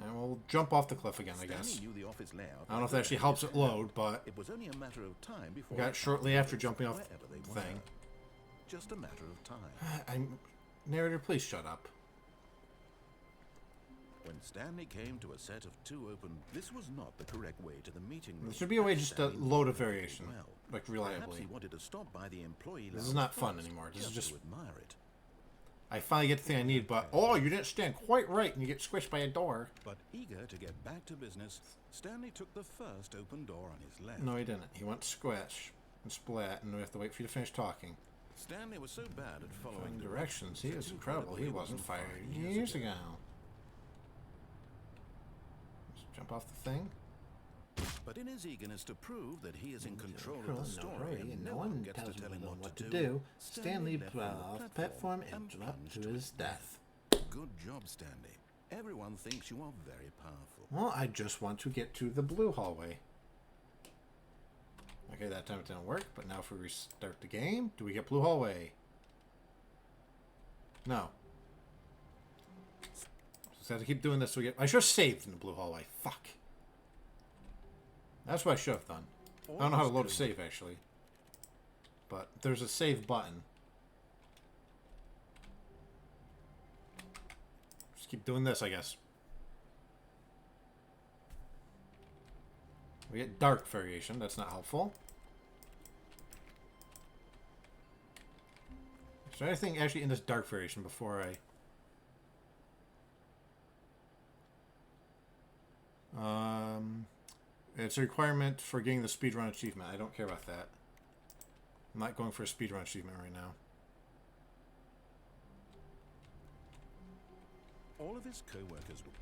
And we'll jump off the cliff again, I guess. Stanley knew the office layout. I don't know if that actually helps it load, but It was only a matter of time before we got they it shortly found after the jumping off wherever they the were. thing. Just a matter of time. Narrator, please shut up. When Stanley came to a set of two open, this was not the correct way to the meeting room. There should be a way just to Stanley load a knew very variation, well. like Perhaps reliably. he wanted to stop by the employee This is lounge not fun first, anymore. This is just... to admire it. I finally get the thing I need, but... Oh, you didn't stand quite right and you get squished by a door. But eager to get back to business, Stanley took the first open door on his left. No, he didn't. He went squish and splat, and we have to wait for you to finish talking. Stanley was so bad at following Directions. He it's is incredible. He wasn't fired years ago. Let's jump off the thing. But in his eagerness to prove that he is in control Cool, of the no story hurry, and no one gets tells to tell him him what to do. Stanley left fell from the off the platform and dropped plunged to his death. Good job, Stanley. Everyone thinks you are very powerful. Well, I just want to get to the blue hallway. Okay, that time it didn't work, but now if we restart the game, do we get blue hallway? No. Just have to keep doing this so we get... I should have saved in the blue hallway. Fuck. That's what I should have done. I don't know how to load a save, actually. But there's a save button. Just keep doing this, I guess. We get dark variation. That's not helpful. Is there anything actually in this dark variation before I... It's a requirement for getting the speedrun achievement. I don't care about that. I'm not going for a speedrun achievement right now. All of his co-workers were...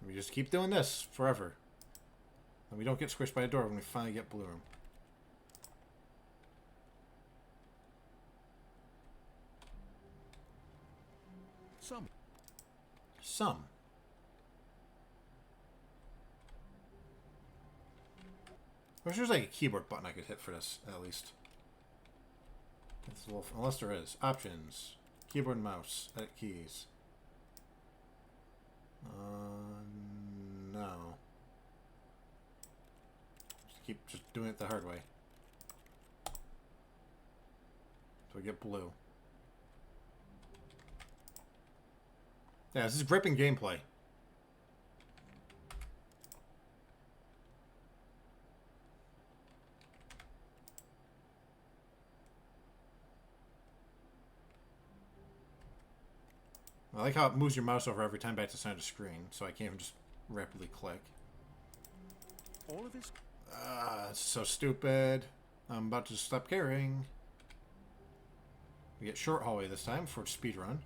We just keep doing this forever. And we don't get squished by a door when we finally get blue room. Some. I wish there was like a keyboard button I could hit for this, at least. It's a little, unless there is. Options. Keyboard and mouse. Edit keys. No. Just doing it the hard way. So we get blue. Yeah, this is gripping gameplay. I like how it moves your mouse over every time back to the center of the screen, so I can't even just rapidly click. All of his... It's so stupid. I'm about to stop caring. We get short hallway this time for speedrun.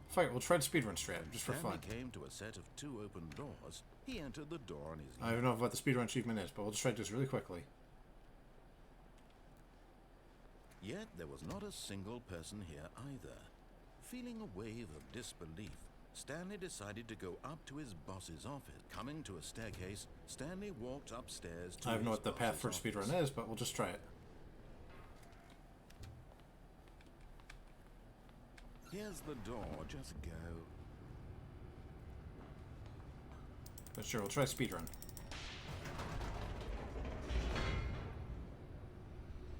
Fight, we'll try the speedrun strat, just for Stanley fun. came to a set of 2 open doors. He entered the door on his I don't know what the speedrun achievement is, but we'll just try this really quickly. Yet there was not a single person here either. Feeling a wave of disbelief, Stanley decided to go up to his boss's office. Coming to a staircase, Stanley walked upstairs to I don't know his what the path for boss's speedrun office. is, but we'll just try it. Here's the door, just go. But sure, we'll try speedrun.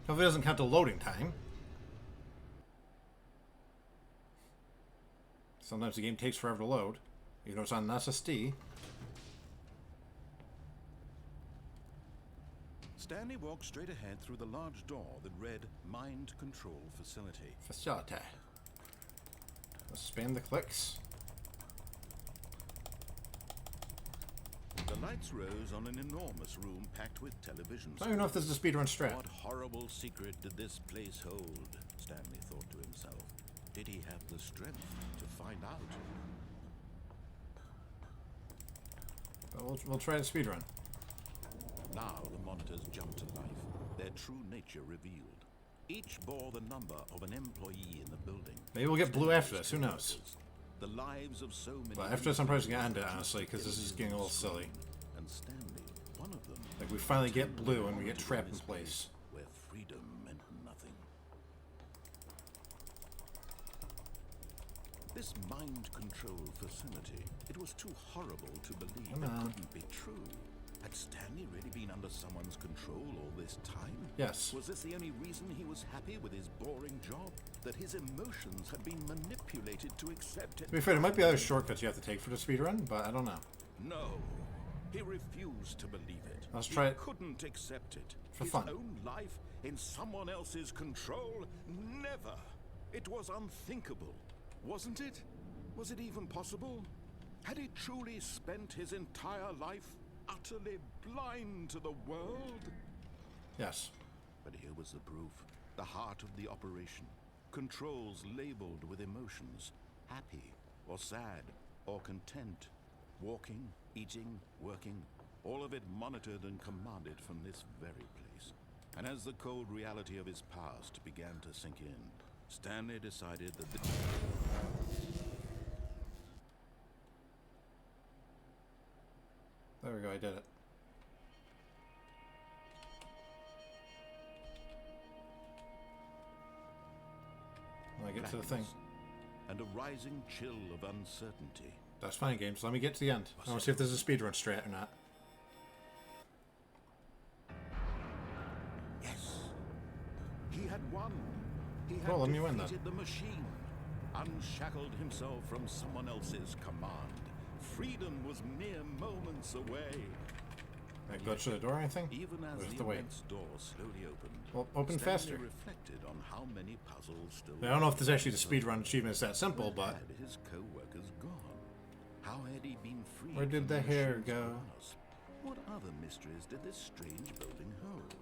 Hopefully it doesn't count the loading time. Sometimes the game takes forever to load, even though it's on an SSD. Stanley walked straight ahead through the large door that read Mind Control Facility. Facility. Let's spam the clicks. The lights rose on an enormous room packed with televisions. I don't even know if this is a speedrun strat. What horrible secret did this place hold? Stanley thought to himself. Did he have the strength to find out? But we'll try the speedrun. Now the monitors jumped to life, their true nature revealed. Each bore the number of an employee in the building. Maybe we'll get blue after this, who knows? The lives of so many. But after this, I'm probably just gonna end it, honestly, because this is getting a little silly. And Stanley, one of them. Like, we finally get blue and we get trapped in place. Where freedom meant nothing. This mind control facility, it was too horrible to believe. Come It on. couldn't be true. Had Stanley really been under someone's control all this time? Yes. Was this the only reason he was happy with his boring job? That his emotions had been manipulated to accept it? To be fair, there might be other shortcuts you have to take for the speedrun, but I don't know. No. He refused to believe it. Let's try it. He couldn't accept it. For His fun. own life in someone else's control? Never. It was unthinkable. Wasn't it? Was it even possible? Had he truly spent his entire life utterly blind to the world? Yes. But here was the proof. The heart of the operation. Controls labeled with emotions. Happy, or sad, or content. Walking, eating, working. All of it monitored and commanded from this very place. And as the cold reality of his past began to sink in, Stanley decided that the... There we go, I did it. When I get to the thing. And a rising chill of uncertainty. That's fine, games. Let me get to the end. I want to see if there's a speedrun strat or not. Yes. He had won. He had Cool, let me win then. defeated the machine. Unshackled himself from someone else's command. Freedom was mere moments away. Can I go through the door or anything? Even as Where's the the way? immense door slowly opened, Well, open Stanley faster. reflected on how many puzzles still. I don't know if this actually the speedrun achievement is that simple, Where but had his co-workers gone? How had he been freed? Where did from the hair machine's go? grasp? What other mysteries did this strange building hold?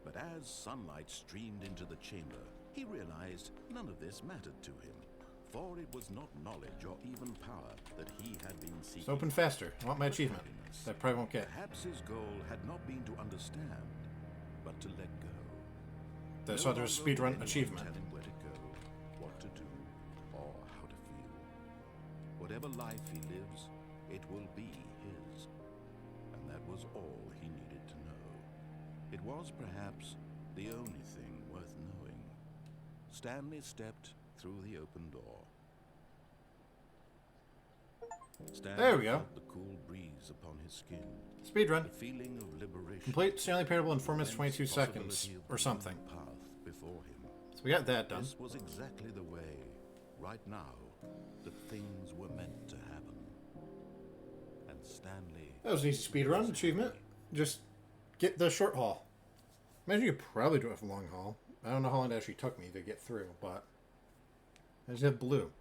But as sunlight streamed into the chamber, he realized none of this mattered to him. For it was not knowledge or even power that he had been seeking. it's open faster. I want my achievement. That I probably won't get. Perhaps his goal had not been to understand, but to let go. That's No why there's a longer would speedrun anyone achievement. Tell him where to go, what to do, or how to feel. Whatever life he lives, it will be his. And that was all he needed to know. It was perhaps the only thing worth knowing. Stanley stepped through the open door. Stanley There we go. felt the cool breeze upon his skin. Speedrun. The feeling of liberation. Complete Stanley Parable in 4 minutes Immense 22 seconds. possibility of Or the something. path before him. So we got that done. This was exactly the way, right now, that things were meant to happen. And Stanley... That was an easy speedrun achievement. Just get the short haul. Imagine you could probably do it for long haul. I don't know how long it actually took me to get through, but I just have blue.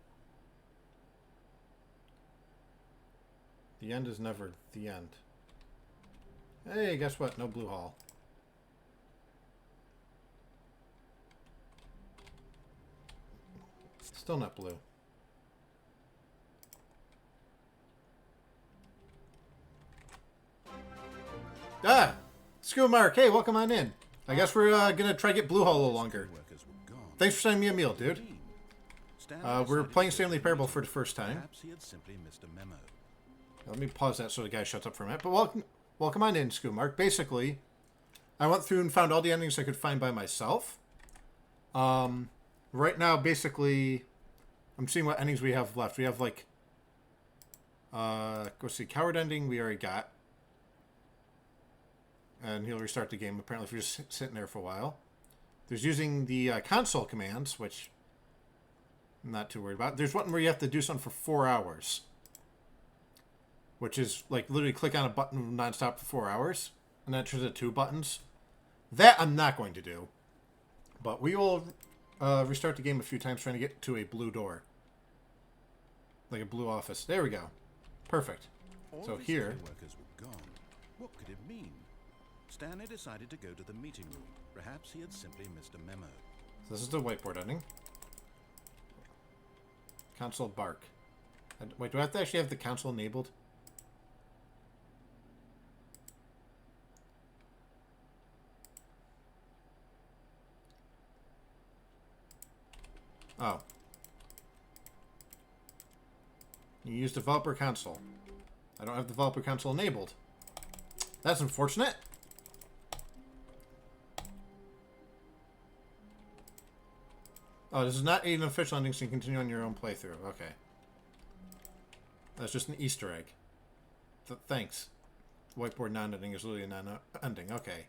The end is never the end. Hey, guess what? No blue hall. Still not blue. Ah! Scuba Mark, hey, welcome on in. I guess we're gonna try to get blue hall a little longer. Thanks for sending me a meal, dude. We're playing Stanley Parable for the first time. Perhaps he had simply missed a memo. Let me pause that so the guy shuts up for a minute. But welcome on in, Scuba Mark. Basically, I went through and found all the endings I could find by myself. Right now, basically, I'm seeing what endings we have left. We have, like, go see, Coward ending we already got. And he'll restart the game, apparently, if you're just sitting there for a while. There's using the console commands, which I'm not too worried about. There's one where you have to do something for 4 hours. Which is, like, literally click on a button nonstop for 4 hours. And that turns into 2 buttons. That I'm not going to do. But we will restart the game a few times trying to get to a blue door. Like a blue office. There we go. Perfect. So here... workers were gone. What could it mean? Stanley decided to go to the meeting room. Perhaps he had simply missed a memo. So this is the whiteboard ending. Console bark. Wait, do I have to actually have the console enabled? Oh. You use developer console. I don't have developer console enabled. That's unfortunate. Oh, this is not an official ending, so you can continue on your own playthrough. Okay. That's just an Easter egg. Thanks. Whiteboard non-ending is literally a non-ending. Okay.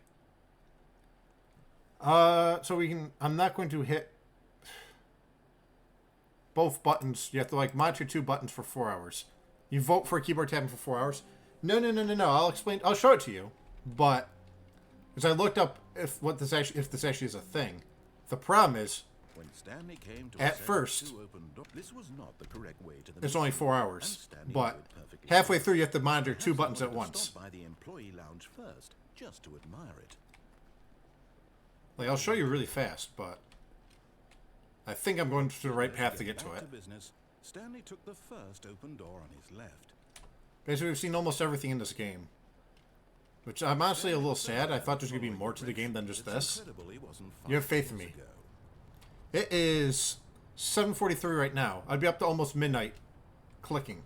So we can... I'm not going to hit both buttons. You have to, like, monitor 2 buttons for 4 hours. You vote for a keyboard tapping for 4 hours. No. I'll explain. I'll show it to you. But, as I looked up if this actually is a thing, the problem is... When Stanley came to at first, this was not the correct way to the it's only 4 hours, but halfway through you have to monitor 2 buttons at once. Stop by the employee lounge first, just to admire it. Like, I'll show you really fast, but I think I'm going to the right path to get to it. Business, Stanley took the first open door on his left. Basically, we've seen almost everything in this game, which I'm honestly a little sad. I thought there's going to be more to the game than just this. You have faith in me. It is 7:43 right now. I'd be up to almost midnight clicking.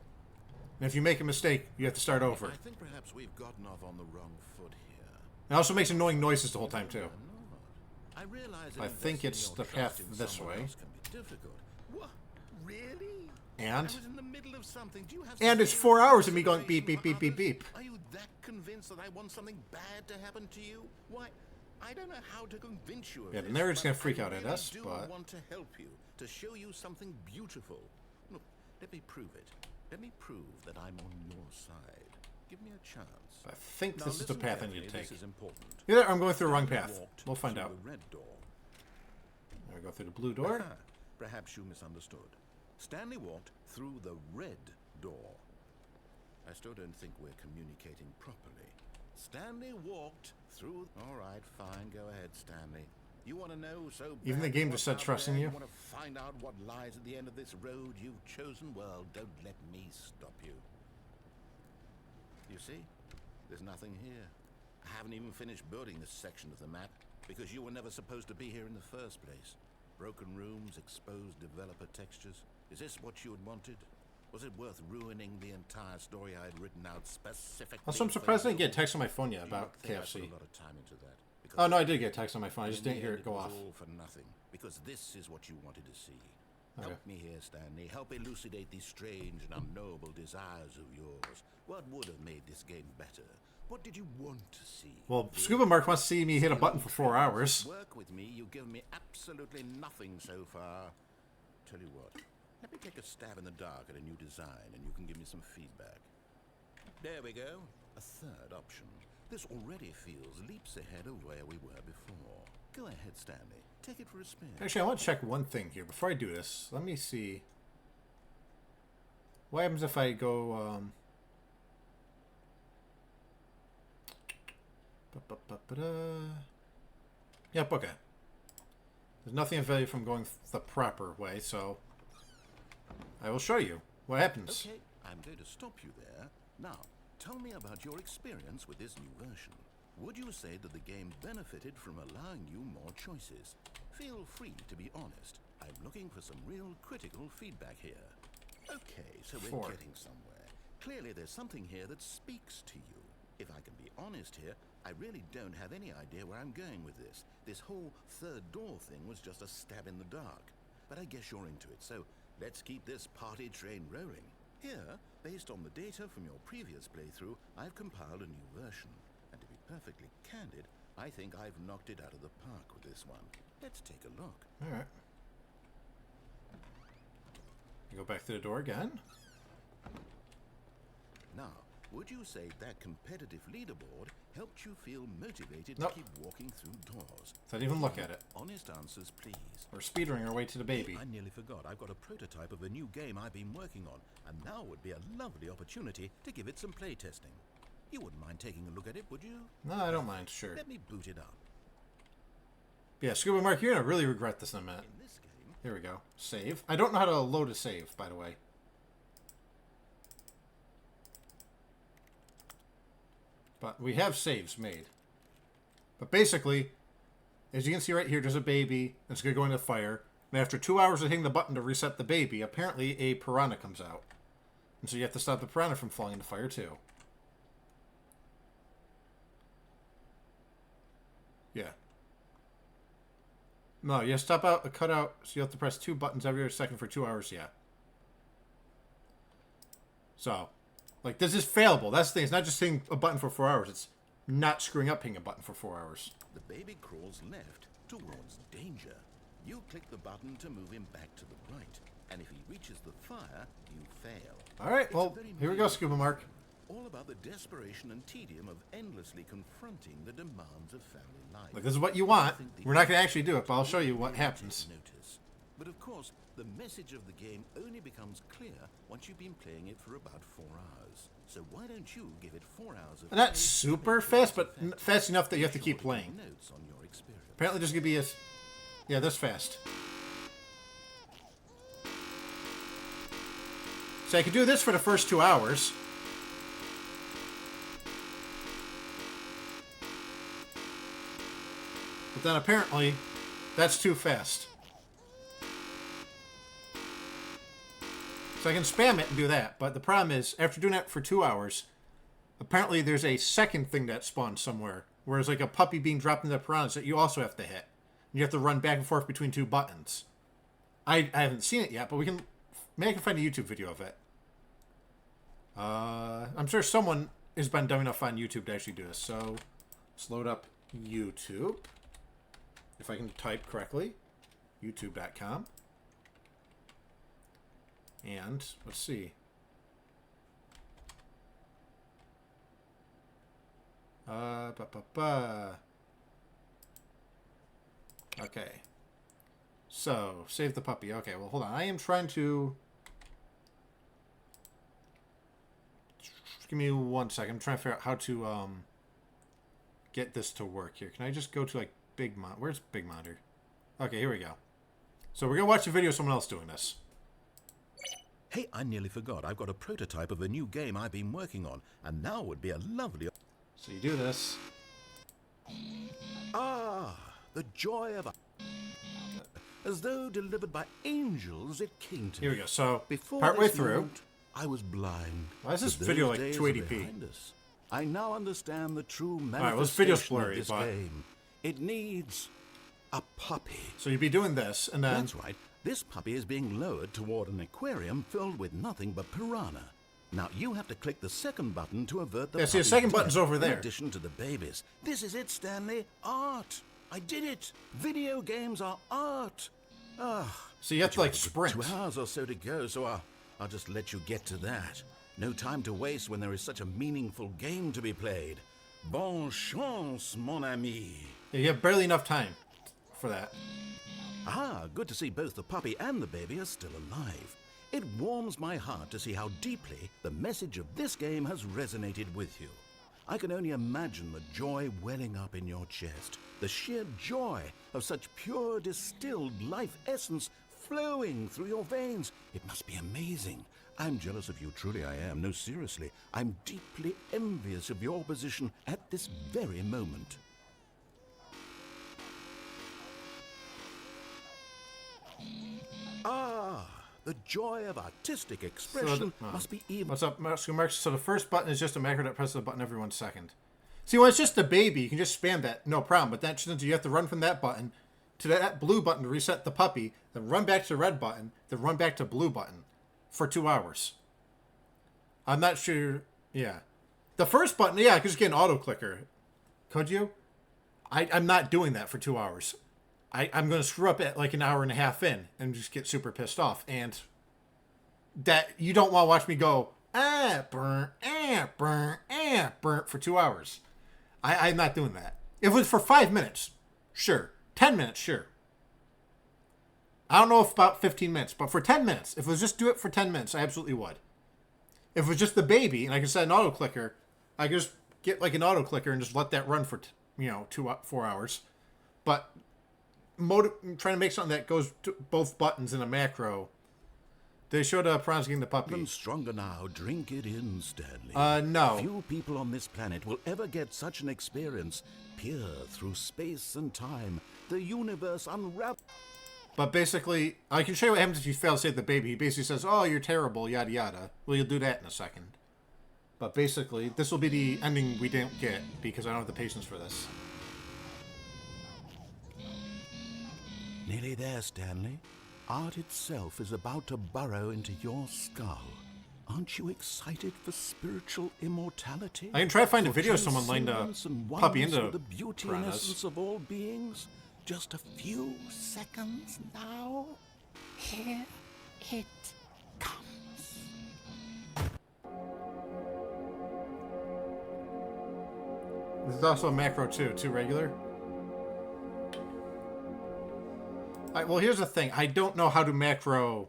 And if you make a mistake, you have to start over. I think perhaps we've gotten off on the wrong foot here. It also makes annoying noises the whole time, too. I think it's the path this way. What? Really? And? I was in the middle of something. Do you have and it's 4 hours of me going beep, beep, beep, beep, beep. Are you that convinced that I want something bad to happen to you? Why? I don't know how to convince you of yeah, this. the narrator's gonna freak out really at us, do but... want to help you, to show you something beautiful. Look, let me prove it. Let me prove that I'm on your side. Give me a chance. I think Now this is the listen path I carefully, need to take. This is important. Yeah, I'm going through the wrong Stanley path. walked We'll find through out. the red door. I go through the blue door. Perhaps you misunderstood. Stanley walked through the red door. I still don't think we're communicating properly. Stanley walked through... All right, fine. Go ahead, Stanley. You want to know so bad even the game just said what's out trusting there? you. You want to find out what lies at the end of this road you've chosen? Well, don't let me stop you. You see? There's nothing here. I haven't even finished building this section of the map because you were never supposed to be here in the first place. Broken rooms, exposed developer textures. Is this what you had wanted? Was it worth ruining the entire story I had written out specifically? Also, I'm surprised I didn't get a text on my phone yet about I put KFC. a lot of time into that. Oh, no, I did get a text on my phone. I just In didn't the hear end, it go was off. all for nothing, because this is what you wanted to see. Okay. Help me here, Stanley. Help elucidate these strange and unknowable desires of yours. What would have made this game better? What did you want to see? Well, Scuba Mark wants to see me hit a button for 4 hours. Work with me. You've given me absolutely nothing so far. Tell you what. Let me take a stab in the dark at a new design, and you can give me some feedback. There we go. A third option. This already feels leaps ahead of where we were before. Go ahead, Stanley. Take it for a spin. Actually, I want to check one thing here before I do this. Let me see. What happens if I go, Yep, okay. There's nothing of value from going the proper way, so I will show you what happens. Okay, I'm going to stop you there. Now, tell me about your experience with this new version. Would you say that the game benefited from allowing you more choices? Feel free to be honest. I'm looking for some real critical feedback here. Okay, so we're getting somewhere. Clearly there's something here that speaks to you. If I can be honest here, I really don't have any idea where I'm going with this. This whole third door thing was just a stab in the dark. But I guess you're into it, so let's keep this party train rolling. Here, based on the data from your previous playthrough, I've compiled a new version. And to be perfectly candid, I think I've knocked it out of the park with this one. Let's take a look. Alright. Go back to the door again. Now, would you say that competitive leaderboard helped you feel motivated Nope. to keep walking through doors? Didn't even look at it. Honest answers, please. We're speedrunning our way to the baby. I nearly forgot. I've got a prototype of a new game I've been working on, and now would be a lovely opportunity to give it some playtesting. You wouldn't mind taking a look at it, would you? No, I don't mind, sure. Let me boot it up. Yeah, Scuba Mark, you're gonna really regret this in a minute. In this game, Here we go. Save. I don't know how to load a save, by the way. But we have saves made. But basically, as you can see right here, there's a baby. It's going to go into the fire. And after 2 hours of hitting the button to reset the baby, apparently a piranha comes out. And so you have to stop the piranha from falling into fire too. Yeah. No, you stop out a cutout, so you have to press 2 buttons every other second for 2 hours, yeah. So, like, this is failable. That's the thing. It's not just hitting a button for 4 hours. It's not screwing up hitting a button for 4 hours. the baby crawls left towards danger. You click the button to move him back to the right. And if he reaches the fire, you fail. Alright, well, here we go, Scuba Mark. All about the desperation and tedium of endlessly confronting the demands of family life. Like, this is what you want. We're not going to actually do it, but I'll show you what happens. Notice. But of course, the message of the game only becomes clear once you've been playing it for about 4 hours. So why don't you give it 4 hours of... Not super fast, but fast enough that you have to keep playing. Notes on your experience. Apparently there's going to be a... Yeah, this fast. So I could do this for the first 2 hours. But then apparently, that's too fast. So I can spam it and do that. But the problem is, after doing that for 2 hours, apparently there's a second thing that spawns somewhere. Where it's like a puppy being dropped into the piranhas that you also have to hit. And you have to run back and forth between 2 buttons. I haven't seen it yet, but we can... Maybe I can find a YouTube video of it. I'm sure someone has been dumb enough on YouTube to actually do this. So, let's load up YouTube. If I can type correctly. YouTube.com. And, let's see. Okay. So, save the puppy. Okay, well, hold on. I am trying to... Give me 1 second. I'm trying to figure out how to get this to work here. Can I just go to, like, Big Monitor? Where's Big Monitor? Okay, here we go. So we're going to watch a video of someone else doing this. Hey, I nearly forgot. I've got a prototype of a new game I've been working on, and now would be a lovely... So you do this. Ah, the joy of... As though delivered by angels, it came to me. Here we go. So, Before partway this through... moment, I was blind. Why is this But video those like days are 280p? behind us. I now understand the true well, this video's manifestation blurry, of this but- game. It needs a puppy. So you'd be doing this, and then... That's right. This puppy is being lowered toward an aquarium filled with nothing but piranha. Now you have to click the second button to avert the Yeah, see, the puppy's second death, button's over there. In addition to the babies. This is it, Stanley. Art. I did it. Video games are art. So you have to, like, sprint. 2 hours or so to go, so I'll just let you get to that. No time to waste when there is such a meaningful game to be played. Bonne chance, mon ami. Yeah, you have barely enough time for that. Ah, good to see both the puppy and the baby are still alive. It warms my heart to see how deeply the message of this game has resonated with you. I can only imagine the joy welling up in your chest. The sheer joy of such pure distilled life essence flowing through your veins. It must be amazing. I'm jealous of you, truly I am. No, seriously, I'm deeply envious of your position at this very moment. Ah, the joy of artistic expression must be even... What's up, Mark? So the first button is just a macro that presses the button every 1 second. See, when it's just a baby, you can just spam that, no problem. But that you have to run from that button to that blue button to reset the puppy, then run back to the red button, then run back to blue button for 2 hours. I'm not sure. Yeah. The first button, yeah, I could just get an auto clicker. Could you? I'm not doing that for 2 hours. I'm going to screw up at like an hour and a half in and just get super pissed off. And that you don't want to watch me go, burn, for 2 hours. I'm not doing that. If it was for 5 minutes, sure. 10 minutes, sure. I don't know if about 15 minutes, but for 10 minutes, if it was just do it for 10 minutes, I absolutely would. If it was just the baby and I could set an auto clicker, I could just get like an auto clicker and just let that run for, 4 hours. But trying to make something that goes to both buttons in a macro. They showed Franz getting the puppy. Even stronger now. Drink it in, Stanley. No. Few people on this planet will ever get such an experience. Peer through space and time. The universe unravel. But basically, I can show you what happens if you fail to save the baby. He basically says, oh, you're terrible, yada yada. Well, you'll do that in a second. But basically, this will be the ending we didn't get because I don't have the patience for this. Nearly there, Stanley. Art itself is about to burrow into your skull. Aren't you excited for spiritual immortality? I can try to find a For video of someone laying a transcendence and puppy oneness into with the beauty and piranhas. essence of all beings? Just a few seconds now. Here it comes. This is also a macro too regular. Alright, well, here's the thing. I don't know how to macro,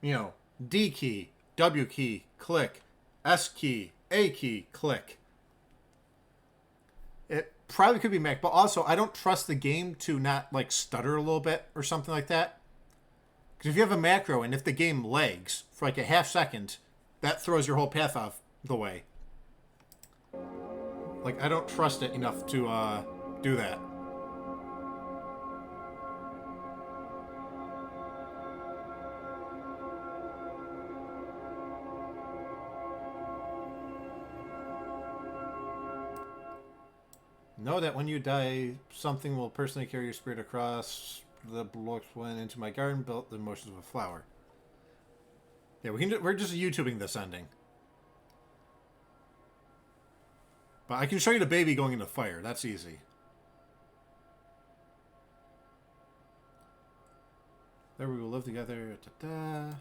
D key, W key, click, S key, A key, click. It probably could be Mac, but also I don't trust the game to not, like, stutter a little bit or something like that. Because if you have a macro and if the game lags for, like, a half second, that throws your whole path off the way. Like, I don't trust it enough to, do that. Know that when you die, something will personally carry your spirit across the blocks went into my garden, built the motions of a flower. Yeah, we're just YouTubing this ending. But I can show you the baby going into fire. That's easy. There we will live together. Da-da.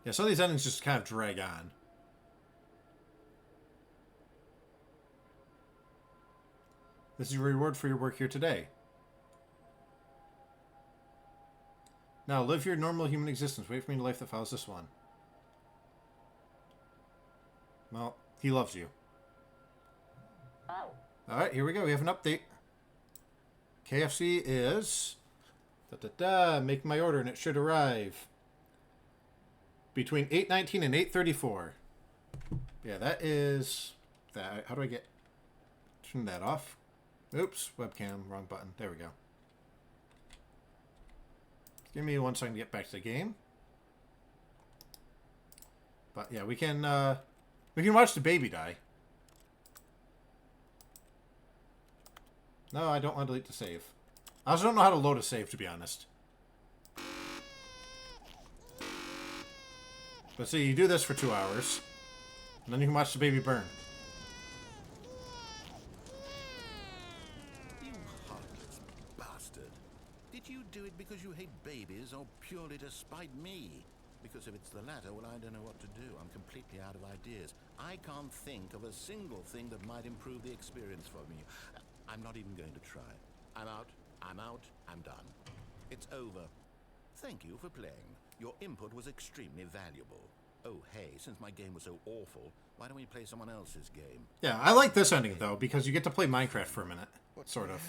Yeah, some of these endings just kind of drag on. This is your reward for your work here today. Now, live your normal human existence. Wait for me in the life that follows this one. Well, he loves you. Alright, here we go. We have an update. KFC is... Make my order and it should arrive. Between 8:19 and 8:34. Yeah, that is... that. How do I get... turn that off? Oops, webcam, wrong button. There we go. Give me 1 second to get back to the game. But yeah, we can watch the baby die. No, I don't want to delete the save. I also don't know how to load a save, to be honest. But see, you do this for 2 hours, and then you can watch the baby burn. Do it because you hate babies or purely to spite me? Because if it's the latter, well, I don't know what to do. I'm completely out of ideas. I can't think of a single thing that might improve the experience for me. I'm not even going to try. I'm out, I'm done. It's over. Thank you for playing. Your input was extremely valuable. Oh, hey, since my game was so awful, why don't we play someone else's game? Yeah, I like this ending, though, because you get to play Minecraft for a minute. Sort of.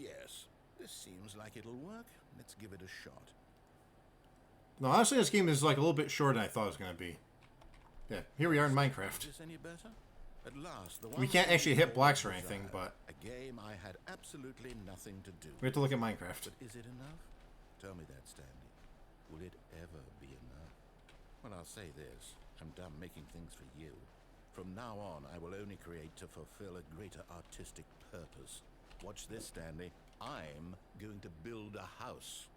Yes, this seems like it'll work. Let's give it a shot. No, honestly, this game is like a little bit shorter than I thought it was going to be. Yeah, here we are in Minecraft. Is this any better? At last, the We one can't thing actually hit I blocks or always anything, desired, but a game I had absolutely nothing to do. we have to look at Minecraft. But is it enough? Tell me that, Stanley. Will it ever be enough? Well, I'll say this. I'm done making things for you. From now on, I will only create to fulfill a greater artistic purpose. Watch this, Stanley. I'm going to build a house.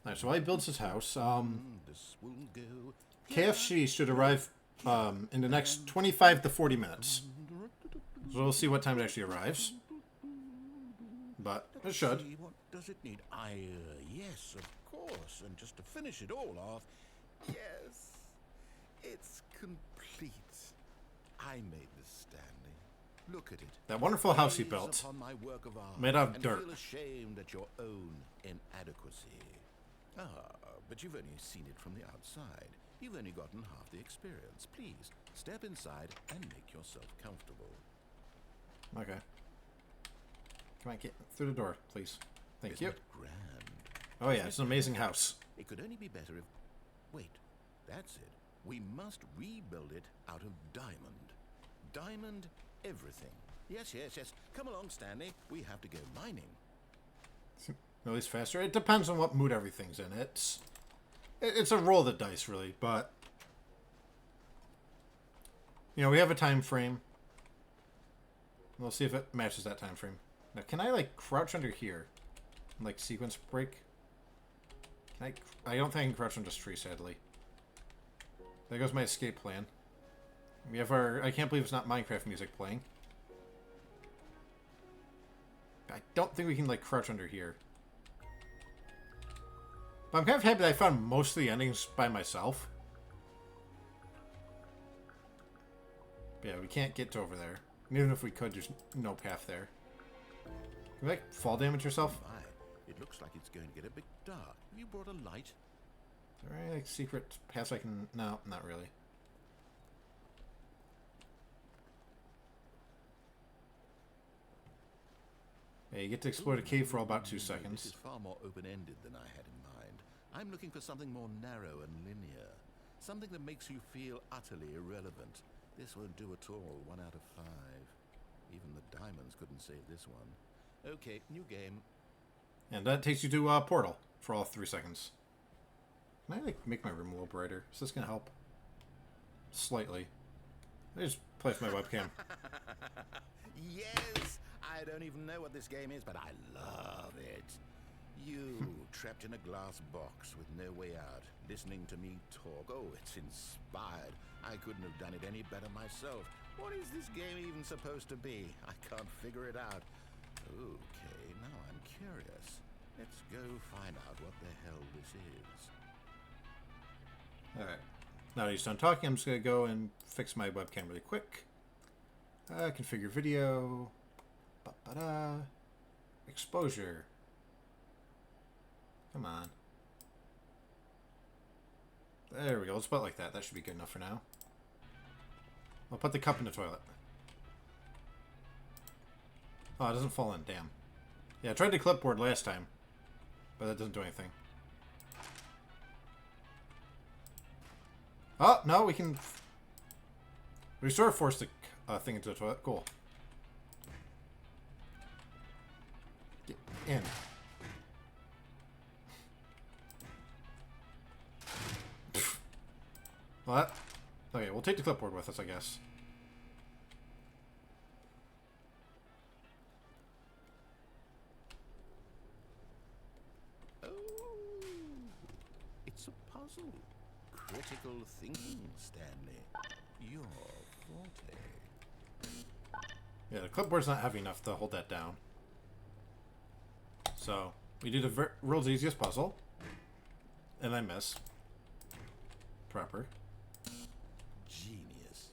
Alright, so while he builds his house, This will go. KFC should arrive in the next 25 to 40 minutes. So we'll see what time it actually arrives. But it should. See, what does it need? Yes, of course. And just to finish it all off, yes, it's complete. I made this, Stanley. Look at it. That wonderful house he Gaze built, upon my work of art made out of and dirt. feel ashamed at your own inadequacy. But you've only seen it from the outside. You've only gotten half the experience. Please, step inside and make yourself comfortable. Okay. Come on, get through the door, please. Thank Isn't you. it grand? Oh yeah, it's an amazing house. It could only be better if... Wait, that's it. We must rebuild it out of diamond. Diamond everything. Yes, yes, yes. Come along, Stanley. We have to go mining. At least faster. It depends on what mood everything's in. It's a roll of the dice, really, but... You know, we have a time frame. We'll see if it matches that time frame. Now, can I, like, crouch under here? Like, sequence break? Can I don't think I can crouch under this tree, sadly. There goes my escape plan. We have our... I can't believe it's not Minecraft music playing. I don't think we can, like, crouch under here. But I'm kind of happy that I found most of the endings by myself. But yeah, we can't get to over there. And even if we could, there's no path there. Can you, like, fall damage yourself? My, it looks like it's going to get a bit dark. Have you brought a light? Is there any, like, secret paths I can... No, not really. Yeah, you get to explore the cave for about 2 This seconds. is far more open-ended than I had in mind. I'm looking for something more narrow and linear. Something that makes you feel utterly irrelevant. This won't do at all. 1 out of 5. Even the diamonds couldn't save this one. Okay, new game. And that takes you to Portal for all 3 seconds. Can I, like, make my room a little brighter? Is this going to help? Slightly. I just play with my webcam. Yes! I don't even know what this game is, but I love it. You, trapped in a glass box with no way out, listening to me talk. Oh, it's inspired. I couldn't have done it any better myself. What is this game even supposed to be? I can't figure it out. Okay, now I'm curious. Let's go find out what the hell this is. Alright. Now that he's done talking, I'm just going to go and fix my webcam really quick. Configure video. Ba-ba-da. Exposure. Come on. There we go. Let's put it like that. That should be good enough for now. I'll put the cup in the toilet. Oh, it doesn't fall in. Damn. Yeah, I tried the clipboard last time, but that doesn't do anything. Oh, no, we can... We sort of forced the thing into the toilet. Cool. Get in. Well, that... Okay, we'll take the clipboard with us, I guess. Oh, it's a puzzle. Critical thinking, Stanley. Your forte. Yeah, the clipboard's not heavy enough to hold that down. So, we do the world's easiest puzzle. And I miss. Proper. Genius.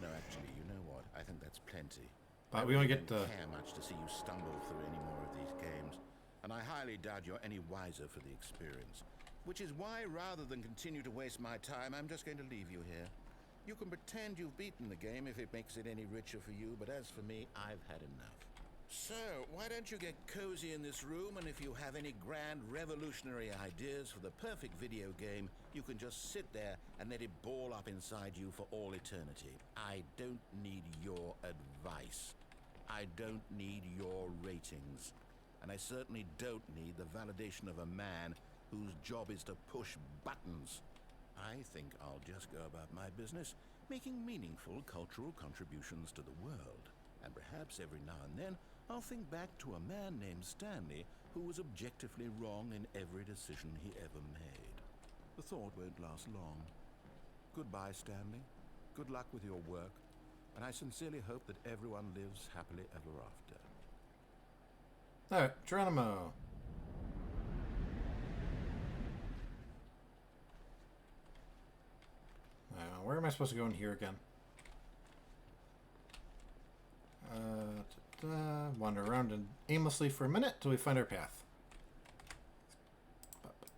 No, actually, you know what? I think that's plenty. But we only really get don't the... care much to see you stumble through any more of these games, and I highly doubt you're any wiser for the experience. Which is why, rather than continue to waste my time, I'm just going to leave you here. You can pretend you've beaten the game if it makes it any richer for you, but as for me, I've had enough. So, why don't you get cozy in this room, and if you have any grand revolutionary ideas for the perfect video game, you can just sit there and let it ball up inside you for all eternity. I don't need your advice. I don't need your ratings. And I certainly don't need the validation of a man whose job is to push buttons. I think I'll just go about my business, making meaningful cultural contributions to the world. And perhaps every now and then, I'll think back to a man named Stanley who was objectively wrong in every decision he ever made. The thought won't last long. Goodbye, Stanley. Good luck with your work, and I sincerely hope that everyone lives happily ever after. Alright, Geronimo. Where am I supposed to go in here again? Wander around and aimlessly for a minute till we find our path.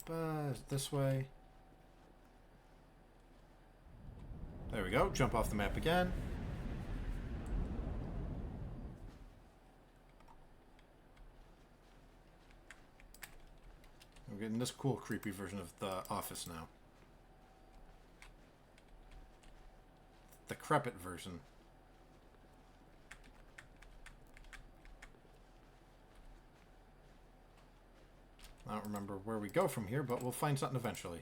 Is it this way? There we go. Jump off the map again. We're getting this cool, creepy version of the office now. The decrepit version. I don't remember where we go from here, but we'll find something eventually.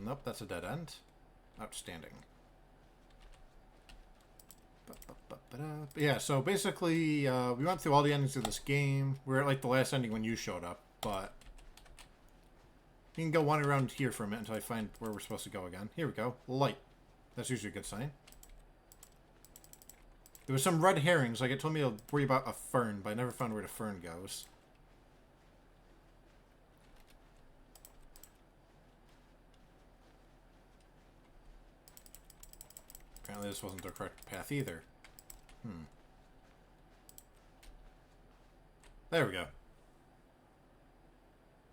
Nope, that's a dead end. Outstanding. Yeah, so basically, we went through all the endings of this game. We're at like the last ending when you showed up, but you can go wander around here for a minute until I find where we're supposed to go again. Here we go. Light. That's usually a good sign. There was some red herrings, like it told me to worry about a fern, but I never found where the fern goes. Apparently this wasn't the correct path either. There we go.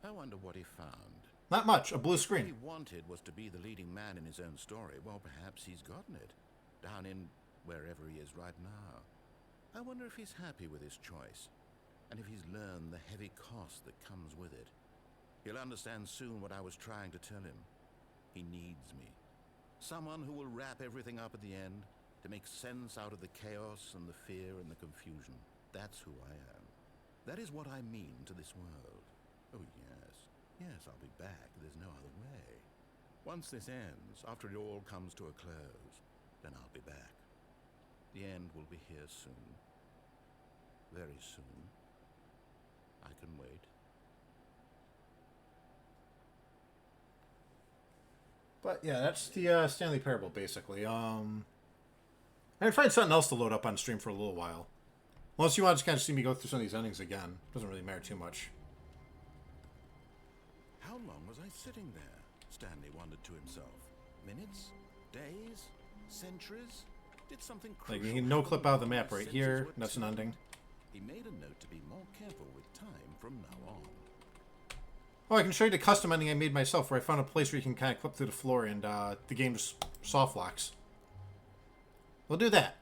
I wonder what he found. Not much. A blue What screen. he wanted was to be the leading man in his own story. Well, perhaps he's gotten it. Down in wherever he is right now. I wonder if he's happy with his choice. And if he's learned the heavy cost that comes with it. He'll understand soon what I was trying to tell him. He needs me. Someone who will wrap everything up at the end to make sense out of the chaos and the fear and the confusion. That's who I am. That is what I mean to this world. Oh, yes. Yes, I'll be back. There's no other way. Once this ends, after it all comes to a close, then I'll be back. The end will be here soon. Very soon. I can wait. But yeah, that's the Stanley Parable, basically. I'd find something else to load up on stream for a little while. Unless you want to kind of see me go through some of these endings again. Doesn't really matter too much. How long was I sitting there? Stanley wondered to himself. Minutes? Days? Centuries? Did something Like, crucial you can no happen clip out of the before map my right senses here. were That's an tuned? ending. He made a note to be more careful with time from now on. Oh, I can show you the custom ending I made myself where I found a place where you can kind of clip through the floor and the game just soft locks. We'll do that.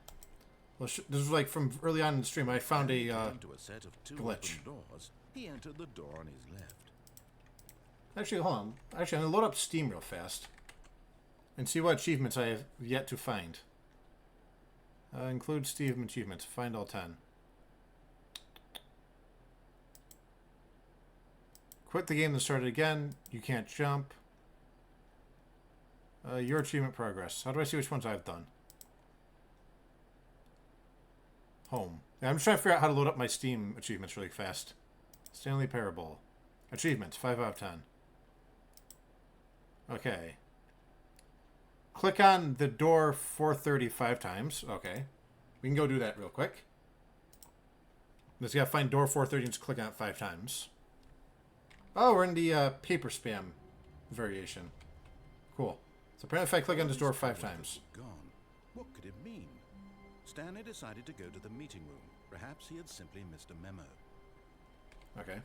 This was like from early on in the stream. I found When he a came to a set of two glitch. open doors. He entered the door on his left. Actually, hold on. Actually, I'm going to load up Steam real fast. And see what achievements I have yet to find. Include Steam achievements. Find all 10. Quit the game and start it again. You can't jump. Your achievement progress. How do I see which ones I've done? Home. Yeah, I'm just trying to figure out how to load up my Steam achievements really fast. Stanley Parable. Achievements. 5 out of 10. Okay. Click on the door 435 times. Okay. We can go do that real quick. Just gotta find door 430 and just click on it 5 times. Oh, we're in the paper spam variation. Cool. So apparently if I click on this door 5 times. Gone. What could it mean? Stanley decided to go to the meeting room. Perhaps he had simply missed a memo. Okay.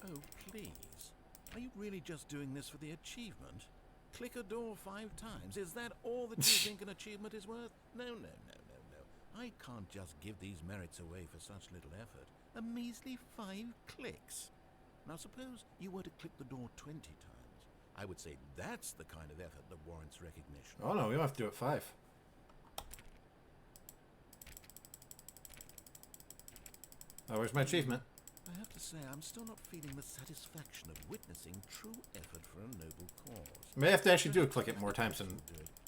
Oh, please. Are you really just doing this for the achievement? Click a door 5 times. Is that all that you think an achievement is worth? No. I can't just give these merits away for such little effort. A measly 5 clicks. Now suppose you were to click the door 20 times. I would say that's the kind of effort that warrants recognition. Oh no, we don't have to do it 5. Oh, where's my achievement? I have to say, I'm still not feeling the satisfaction of witnessing true effort for a noble cause. May have to actually do click it more times than...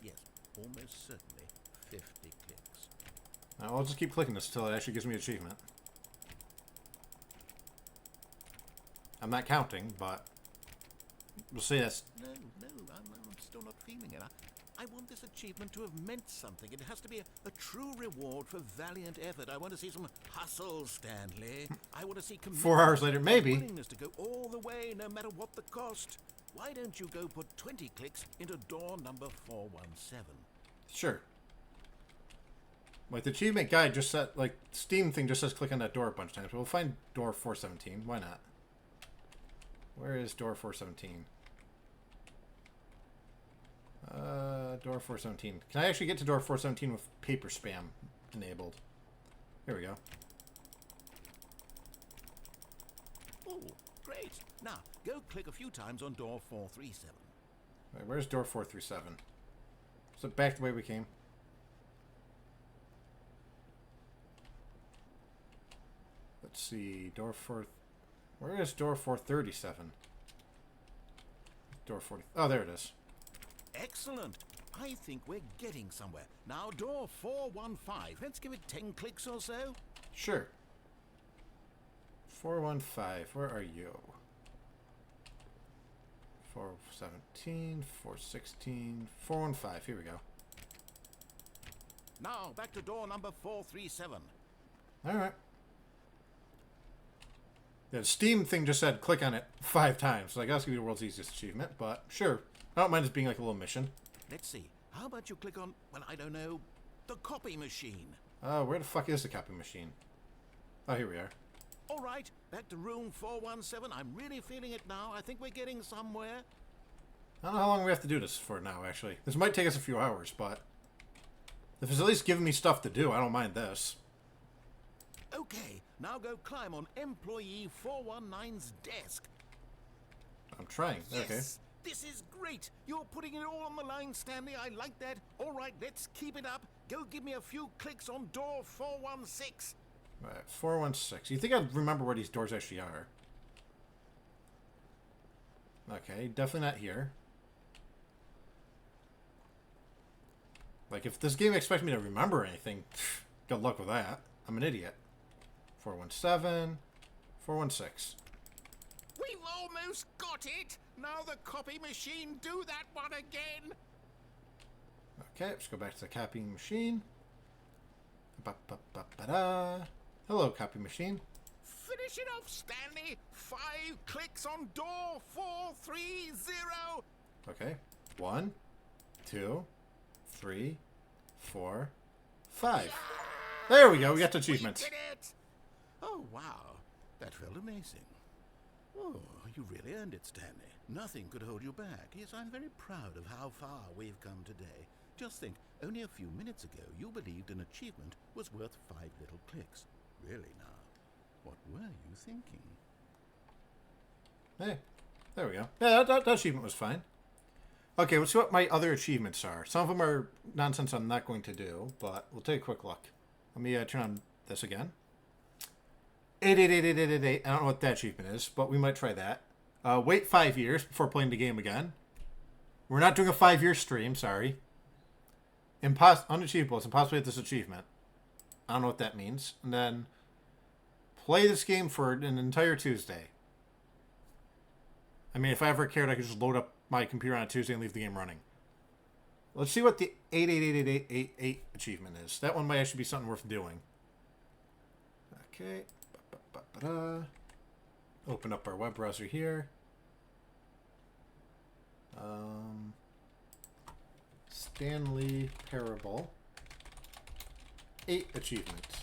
Yes, almost certainly 50 clicks. I'll just keep clicking this until it actually gives me an achievement. I'm not counting, but... we'll see that's... No, I'm still not feeling it. I want this achievement to have meant something. It has to be a true reward for valiant effort. I want to see some hustle, Stanley. I want to see commitment. 4 hours later, maybe. Willingness to go all the way, no matter what the cost. Why don't you go put 20 clicks into door number 417? Sure. Like, the achievement guide just said... like, Steam thing just says click on that door a bunch of times. We'll find door 417. Why not? Where is door 417? Door 417. Can I actually get to door 417 with paper spam enabled? Here we go. Oh, great. Now, go click a few times on door 437. Right, where's door 437? Is it back the way we came? Let's see. Door 4... where is door 437? Door 40... oh, there it is. Excellent. I think we're getting somewhere. Now, door 415. Let's give it 10 clicks or so. Sure. 415. Where are you? 417, 416, 415. Here we go. Now, back to door number 437. Alright. Yeah, the Steam thing just said click on it 5 times. So I guess it's going to be the world's easiest achievement, but sure. I don't mind it being like a little mission. Let's see. How about you click on, well, I don't know, the copy machine? Where the fuck is the copy machine? Oh, here we are. All right, back to room 417. I'm really feeling it now. I think we're getting somewhere. I don't know how long we have to do this for now, actually. This might take us a few hours, but... if it's at least giving me stuff to do, I don't mind this. Okay, now go climb on employee 419's desk. I'm trying. Yes! Okay. This is great. You're putting it all on the line, Stanley. I like that. All right, let's keep it up. Go give me a few clicks on door 416. Right, 416. You think I'd remember where these doors actually are? Okay, definitely not here. Like, if this game expects me to remember anything, good luck with that. I'm an idiot. 417, 416. We've almost got it. Now the copy machine, do that one again. Okay, let's go back to the copying machine. Ba-ba-ba-ba-da. Hello, copy machine. Finish it off, Stanley. 5 clicks on door 430. Okay. 1, 2, 3, 4, 5. There we go. We got the achievement. We did it. Oh, wow. That felt amazing. Oh, you really earned it, Stanley. Nothing could hold you back. Yes, I'm very proud of how far we've come today. Just think, only a few minutes ago, you believed an achievement was worth 5 little clicks. Really now, what were you thinking? Hey, there we go. Yeah, that achievement was fine. Okay, let's see what my other achievements are. Some of them are nonsense I'm not going to do, but we'll take a quick look. Let me turn on this again. 8888888. I don't know what that achievement is, but we might try that. Wait 5 years before playing the game again. We're not doing a 5-year stream, sorry. Unachievable. It's impossible to get this achievement. I don't know what that means. And then play this game for an entire Tuesday. I mean, if I ever cared, I could just load up my computer on a Tuesday and leave the game running. Let's see what the 8888888 achievement is. That one might actually be something worth doing. Okay. Open up our web browser here. Stanley Parable. 8 achievements.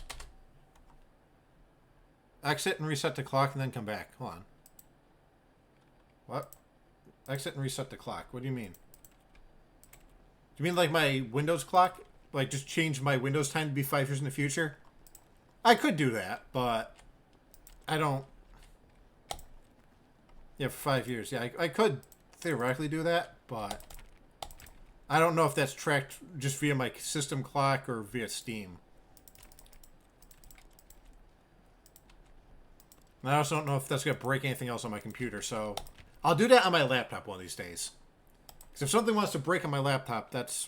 Exit and reset the clock and then come back. Hold on. What? Exit and reset the clock. What do you mean? Do you mean like my Windows clock? Like just change my Windows time to be 5 years in the future? I could do that, but I don't. Yeah, for 5 years. Yeah, I could theoretically do that, but I don't know if that's tracked just via my system clock or via Steam. And I also don't know if that's going to break anything else on my computer, so I'll do that on my laptop one of these days. Because if something wants to break on my laptop, that's,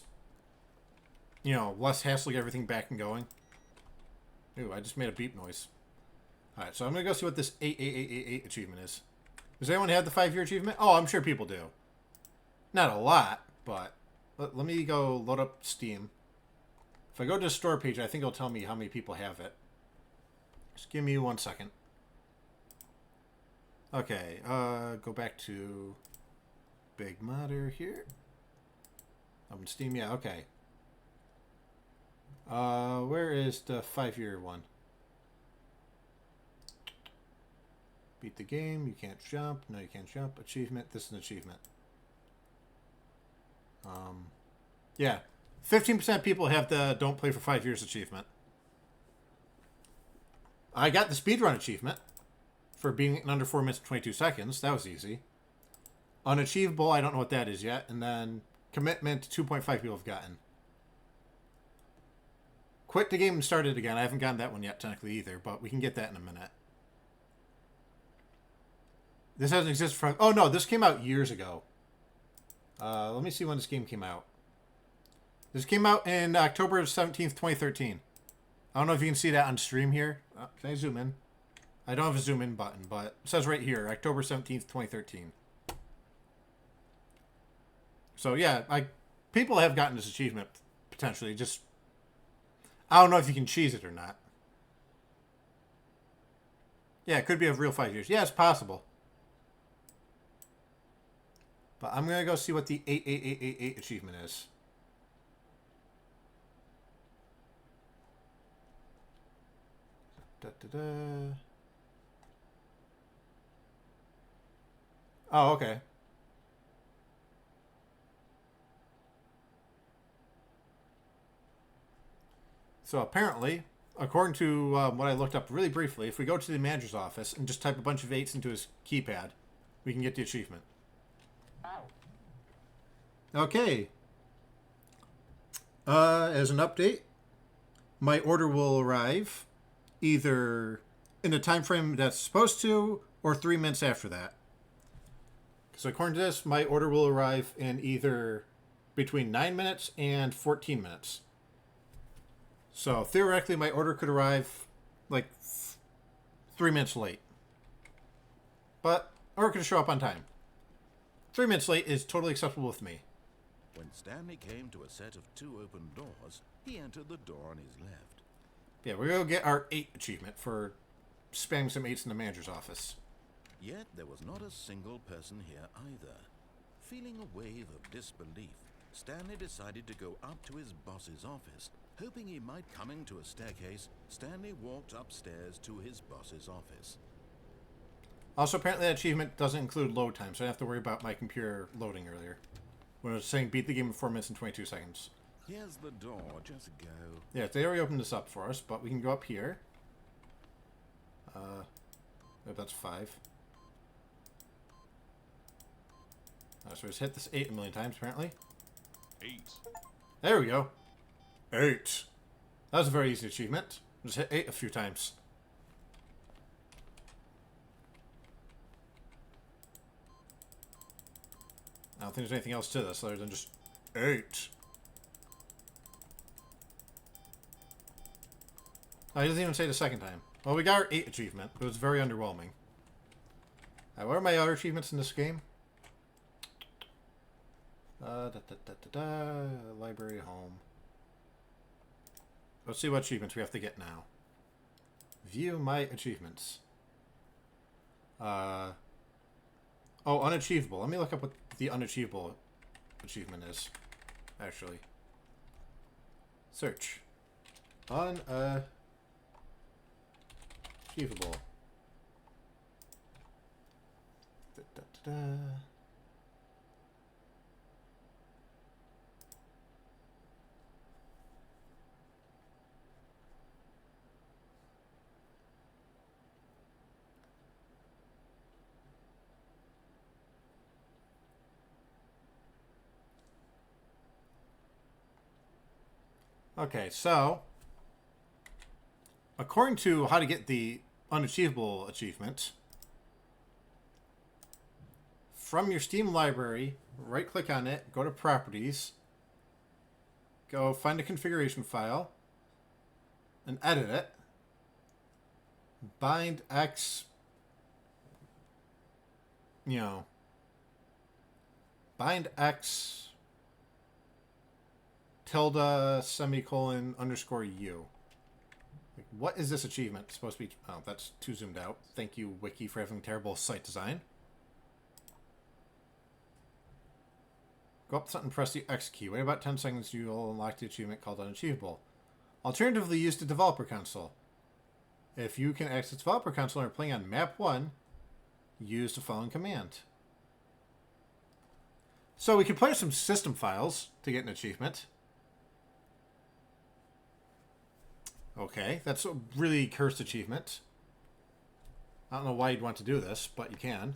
you know, less hassle to get everything back and going. Ooh, I just made a beep noise. Alright, so I'm going to go see what this 88888 achievement is. Does anyone have the 5-year achievement? Oh, I'm sure people do. Not a lot, but let me go load up Steam. If I go to the store page, I think it'll tell me how many people have it. Just give me 1 second. Okay, go back to Big Modder here. Open Steam, yeah, okay. Where is the 5-year one? Beat the game, you can't jump. No, you can't jump. Achievement, this is an achievement. Yeah. 15% of people have the don't play for 5 years achievement. I got the speedrun achievement for being in under 4 minutes and 22 seconds. That was easy. Unachievable, I don't know what that is yet. And then commitment, 2.5 people have gotten. Quit the game and start it again. I haven't gotten that one yet, technically, either, but we can get that in a minute. This hasn't existed for... Oh, no, this came out years ago. Let me see when this game came out. This came out in October 17th, 2013. I don't know if you can see that on stream here. Can I zoom in? I don't have a zoom in button, but it says right here, October 17th, 2013. So, yeah, people have gotten this achievement, potentially. Just, I don't know if you can cheese it or not. Yeah, it could be a real 5 years. Yeah, it's possible. But I'm going to go see what the 88888 achievement is. Oh, okay. So apparently, according to what I looked up really briefly, if we go to the manager's office and just type a bunch of 8s into his keypad, we can get the achievement. Okay. As an update, my order will arrive either in the time frame that's supposed to or 3 minutes after that. So according to this, my order will arrive in either between 9 minutes and 14 minutes. So theoretically, my order could arrive like 3 minutes late. But, or it could show up on time. 3 minutes late is totally acceptable with me. When Stanley came to a set of 2 open doors, he entered the door on his left. Yeah, we're going to get our 8 achievement for spamming some 8s in the manager's office. Yet there was not a single person here either. Feeling a wave of disbelief, Stanley decided to go up to his boss's office. Hoping he might coming to a staircase, Stanley walked upstairs to his boss's office. Also, apparently that achievement doesn't include load time, so I don't have to worry about my computer loading earlier. When I was saying beat the game in 4 minutes and 22 seconds. Here's the door, just go. Yeah, they already opened this up for us, but we can go up here. That's 5. So just hit this 8 a million times, apparently. 8. There we go. 8. That was a very easy achievement. Just hit 8 a few times. I don't think there's anything else to this other than just 8. Oh, he doesn't even say the second time. Well, we got our 8 achievement. It was very underwhelming. What are my other achievements in this game? Library, home. Let's see what achievements we have to get now. View my achievements. Oh, unachievable. Let me look up what the unachievable achievement is. Actually. Search. Unachievable. Da, da, da, da. Okay, so according to how to get the unachievable achievement, from your Steam library, right-click on it, go to Properties, go find a configuration file, and edit it. Bind X, bind X tilde semicolon underscore U. Like, what is this achievement supposed to be? Oh, that's too zoomed out. Thank you, Wiki, for having terrible site design. Go up and press the X key. Wait about 10 seconds. You'll unlock the achievement called Unachievable. Alternatively, use the Developer Console. If you can access the Developer Console and are playing on Map 1, use the following command. So we can play with some system files to get an achievement. Okay, that's a really cursed achievement. I don't know why you'd want to do this, but you can.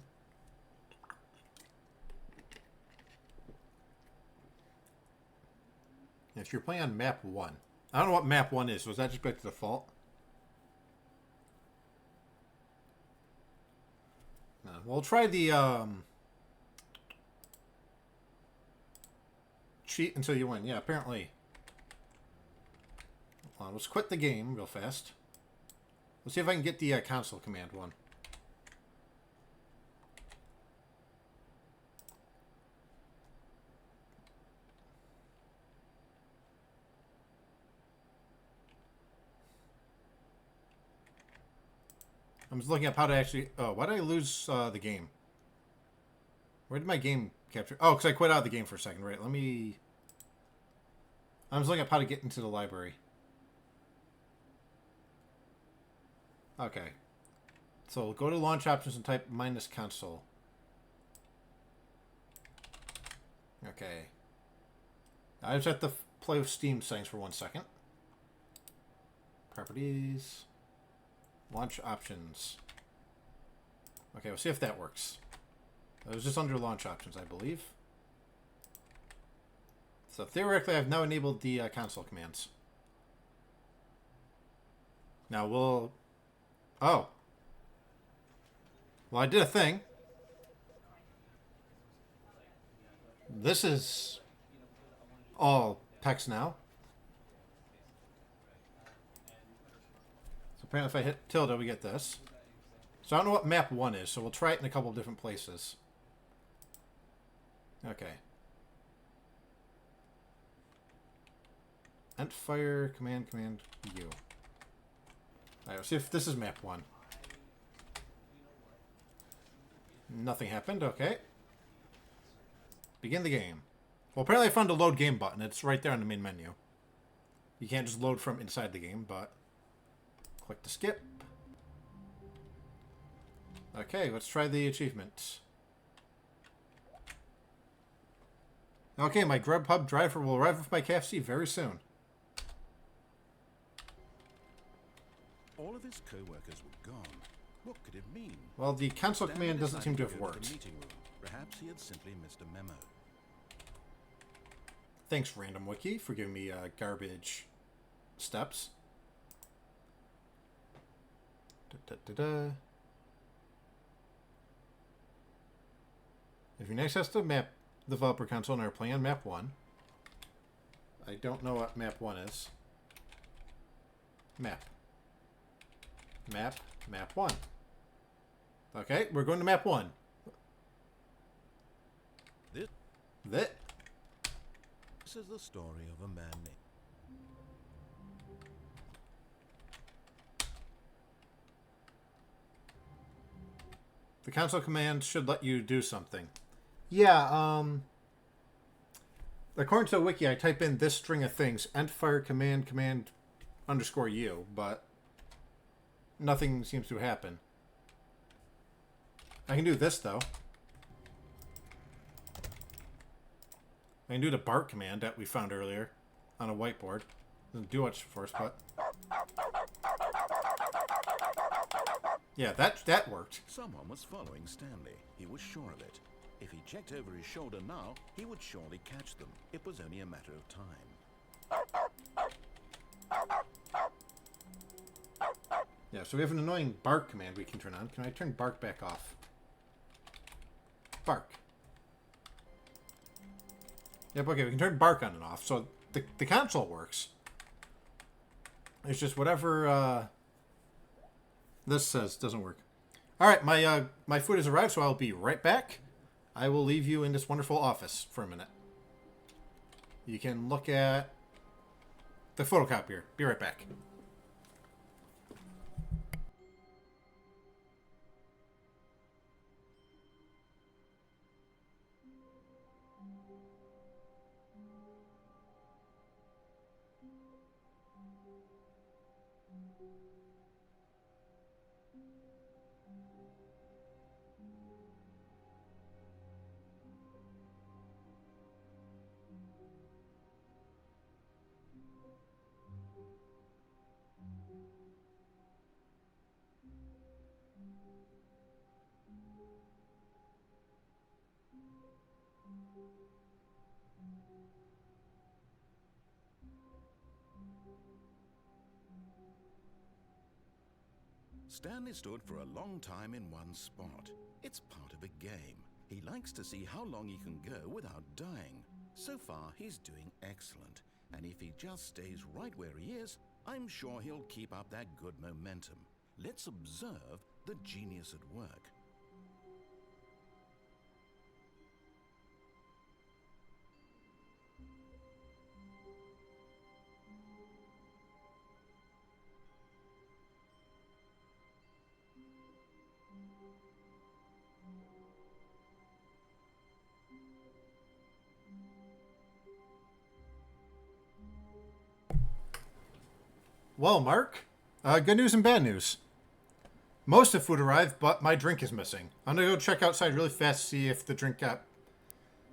If you're playing on map 1. I don't know what map 1 is. Was that just back to default? No. We'll try the cheat until you win. Yeah, apparently. Hold on, let's quit the game real fast. Let's see if I can get the console command one. I'm just looking up how to actually... Oh, why did I lose the game? Where did my game capture... Oh, because I quit out of the game for a second. Right, let me... I'm just looking up how to get into the library. Okay. So go to launch options and type -console. Okay. I just have to play with Steam settings for 1 second. Properties. Launch options. Okay, we'll see if that works. It was just under launch options, I believe. So theoretically, I've now enabled the console commands. Now we'll... Oh. Well, I did a thing. This is all text now. So apparently if I hit tilde, we get this. So I don't know what map 1 is, so we'll try it in a couple of different places. Okay. Ent fire, command, U. Alright, let's see if this is map 1. Nothing happened, okay. Begin the game. Well, apparently I found a load game button. It's right there on the main menu. You can't just load from inside the game, but... Click to skip. Okay, let's try the achievement. Okay, my Grubhub driver will arrive with my KFC very soon. All of his co-workers were gone. What could it mean? Well, the console Stanley command doesn't seem to decided have go worked. the meeting room. Perhaps he had simply missed a memo. Thanks, Random Wiki, for giving me garbage steps. If you access the map developer console and are playing on map 1, I don't know what map 1 is. Map 1. Okay, we're going to map 1. This is the story of a man named... The console command should let you do something. Yeah, according to the wiki, I type in this string of things, ent fire, command, underscore you, but nothing seems to happen. I can do this, though. I can do the bark command that we found earlier on a whiteboard. Doesn't do much for us, but... Yeah, that worked. Someone was following Stanley. He was sure of it. If he checked over his shoulder now, he would surely catch them. It was only a matter of time. Yeah, so we have an annoying bark command we can turn on. Can I turn bark back off? Bark. Yep, okay, we can turn bark on and off. So the console works. It's just whatever this says doesn't work. Alright, my food has arrived, so I'll be right back. I will leave you in this wonderful office for a minute. You can look at the photocopier. Be right back. Stanley stood for a long time in one spot. It's part of a game. He likes to see how long he can go without dying. So far, he's doing excellent. And if he just stays right where he is, I'm sure he'll keep up that good momentum. Let's observe the genius at work. Well, Mark, good news and bad news. Most of food arrived, but my drink is missing. I'm gonna go check outside really fast to see if the drink got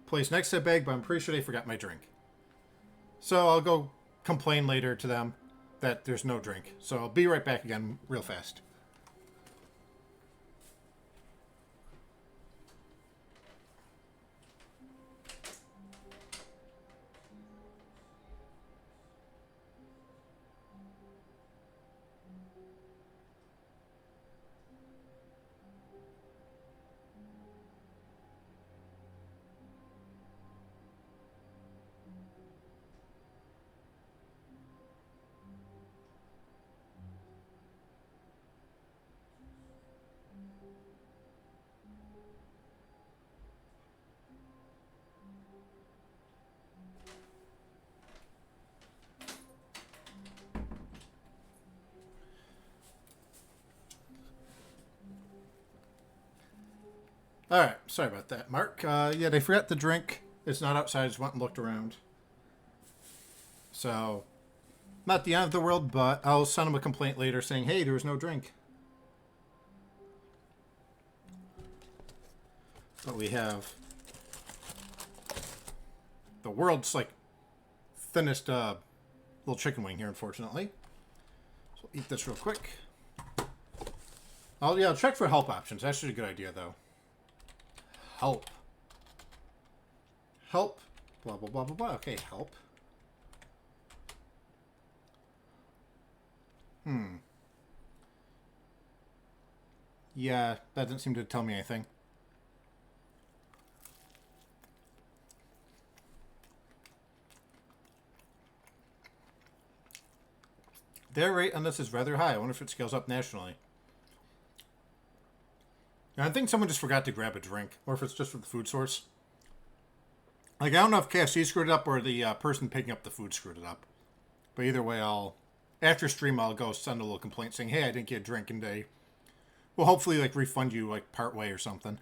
placed next to the bag, but I'm pretty sure they forgot my drink. So I'll go complain later to them that there's no drink. So I'll be right back again real fast. Alright, sorry about that, Mark. Yeah, they forgot the drink. It's not outside, I just went and looked around. So, not the end of the world, but I'll send them a complaint later saying, hey, there was no drink. But we have the world's, like, thinnest little chicken wing here, unfortunately. So eat this real quick. I'll check for help options. That's actually a good idea, though. Help. Help. Blah, blah, blah, blah, blah. Okay, help. Yeah, that didn't seem to tell me anything. Their rate on this is rather high. I wonder if it scales up nationally. I think someone just forgot to grab a drink, or if it's just for the food source. Like, I don't know if KFC screwed it up or the person picking up the food screwed it up. But either way, after stream, I'll go send a little complaint saying, hey, I didn't get a drink, and they will hopefully, like, refund you, like, part way or something.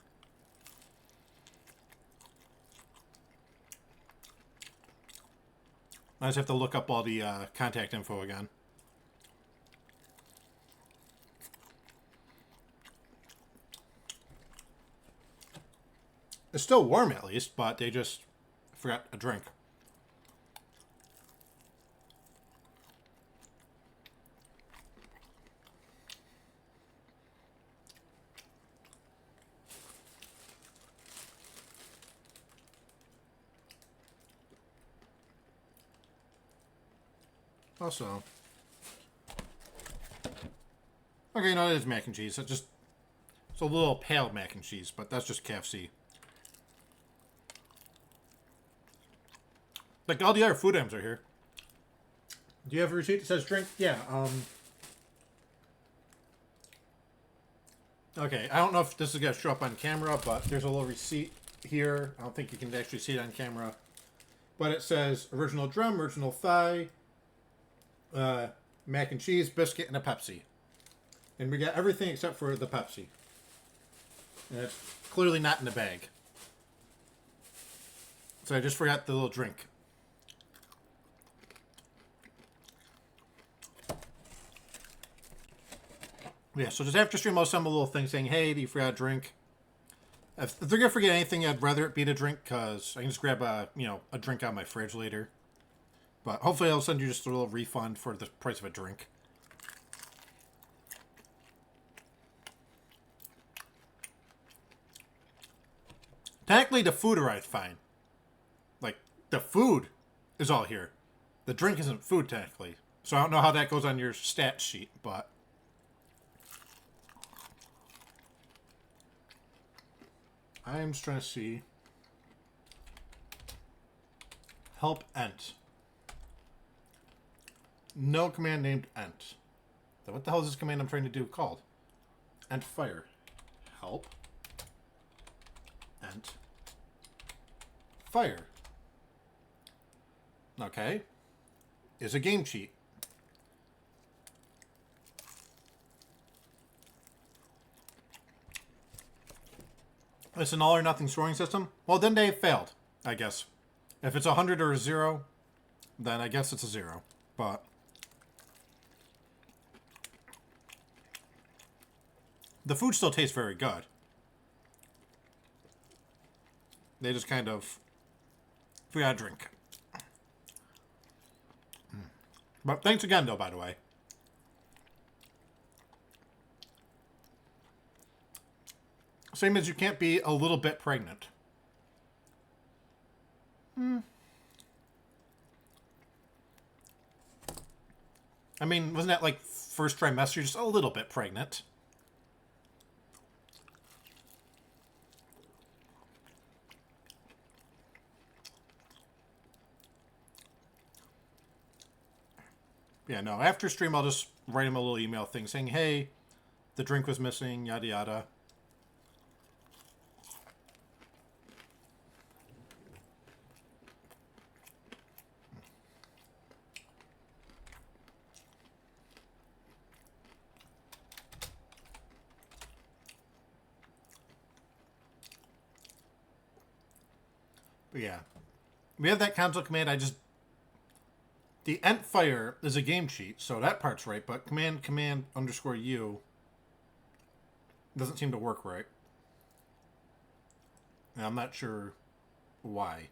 I just have to look up all the contact info again. It's still warm at least, but they just forgot a drink. Also, okay, no, it is mac and cheese. It's a little pale mac and cheese, but that's just KFC. Like, all the other food items are here. Do you have a receipt that says drink? Yeah, okay, I don't know if this is going to show up on camera, but there's a little receipt here. I don't think you can actually see it on camera. But it says original drum, original thigh, mac and cheese, biscuit, and a Pepsi. And we got everything except for the Pepsi. And it's clearly not in the bag. So I just forgot the little drink. Yeah, so just after stream, I'll send them a little thing saying, hey, you forgot a drink. If they're going to forget anything, I'd rather it be the drink, because I can just grab a drink out of my fridge later. But hopefully I'll send you just a little refund for the price of a drink. Technically, the food arrived fine. Like, the food is all here. The drink isn't food, technically. So I don't know how that goes on your stat sheet, but... I'm just trying to see. Help ent. No command named ent. So what the hell is this command I'm trying to do called? Ent fire. Help. Ent. Fire. Okay. Is a game cheat. It's an all or nothing scoring system? Well, then they failed, I guess. If it's 100 or a 0, then I guess it's a 0. But the food still tastes very good. They just kind of forgot a drink. But thanks again, though, by the way. Same as you can't be a little bit pregnant. I mean, wasn't that like first trimester? Just a little bit pregnant. Yeah, no, after stream, I'll just write him a little email thing saying, hey, the drink was missing, yada yada. But yeah, we have that console command. The ent fire is a game cheat, so that part's right, but command _u doesn't seem to work right. And I'm not sure why.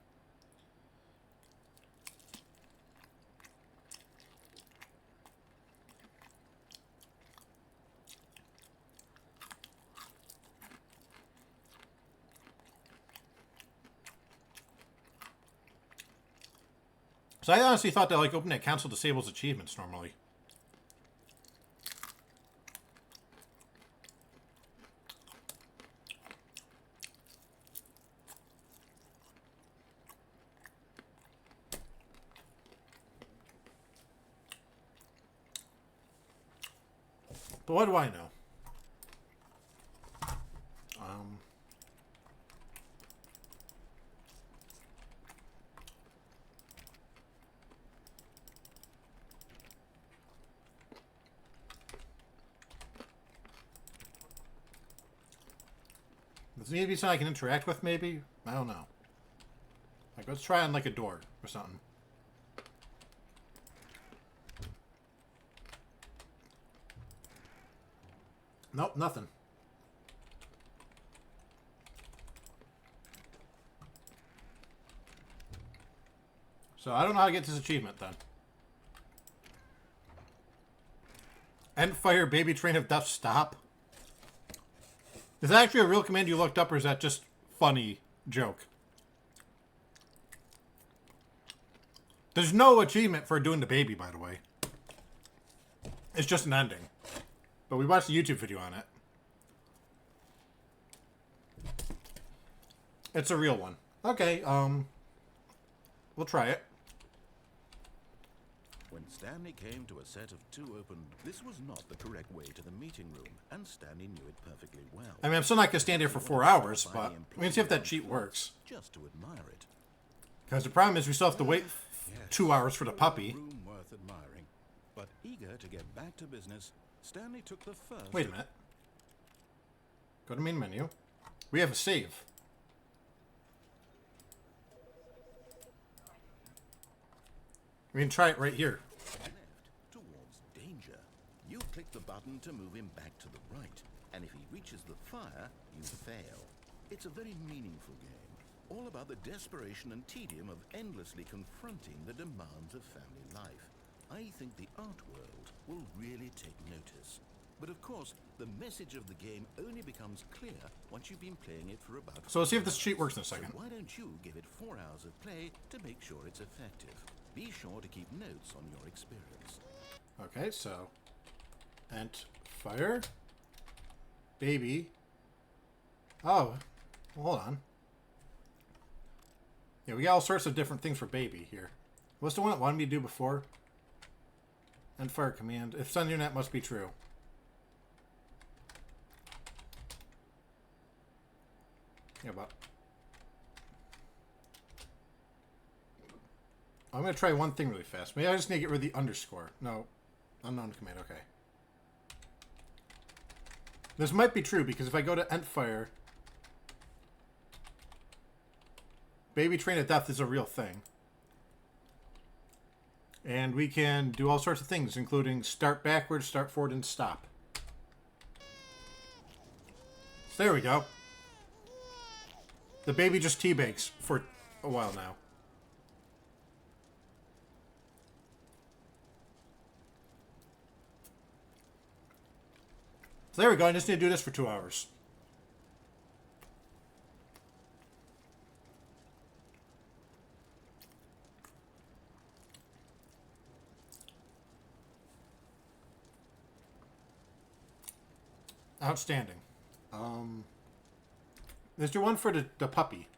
So I honestly thought that like opening that console disables achievements normally. But what do I know? Does it need to be something I can interact with, maybe? I don't know. Like, let's try on, like, a door or something. Nope, nothing. So I don't know how to get this achievement then. End fire, baby train of death, stop. Is that actually a real command you looked up, or is that just funny joke? There's no achievement for doing the baby, by the way. It's just an ending. But we watched a YouTube video on it. It's a real one. Okay, we'll try it. When Stanley came to a set of two open, this was not the correct way to the meeting room, and Stanley knew it perfectly well. I mean, I'm still not going to stand here for 4 hours, but we can see if that cheat works. Just to admire it. Because the problem is we still have to wait 2 hours for the puppy. Room worth admiring. But eager to get back to business, Stanley took the first. Wait a minute. Go to main menu. We have a save. We can try it right here. Left towards danger. You click the button to move him back to the right, and if he reaches the fire, you fail. It's a very meaningful game, all about the desperation and tedium of endlessly confronting the demands of family life. I think the art world will really take notice. But of course, the message of the game only becomes clear once you've been playing it for about... So let's see if this cheat works in a second. So why don't you give it 4 hours of play to make sure it's effective? Be sure to keep notes on your experience. Okay, so... Ent fire. Baby. Oh, well, hold on. Yeah, we got all sorts of different things for baby here. What's the one it wanted me to do before? End fire command. If send unit must be true. Yeah, but... I'm going to try one thing really fast. Maybe I just need to get rid of the underscore. No. Unknown command. Okay. This might be true, because if I go to End Fire... Baby Train of Death is a real thing. And we can do all sorts of things, including start backwards, start forward, and stop. So there we go. The baby just teabags for a while now. So there we go. I just need to do this for 2 hours. Outstanding. Is there one for the puppy?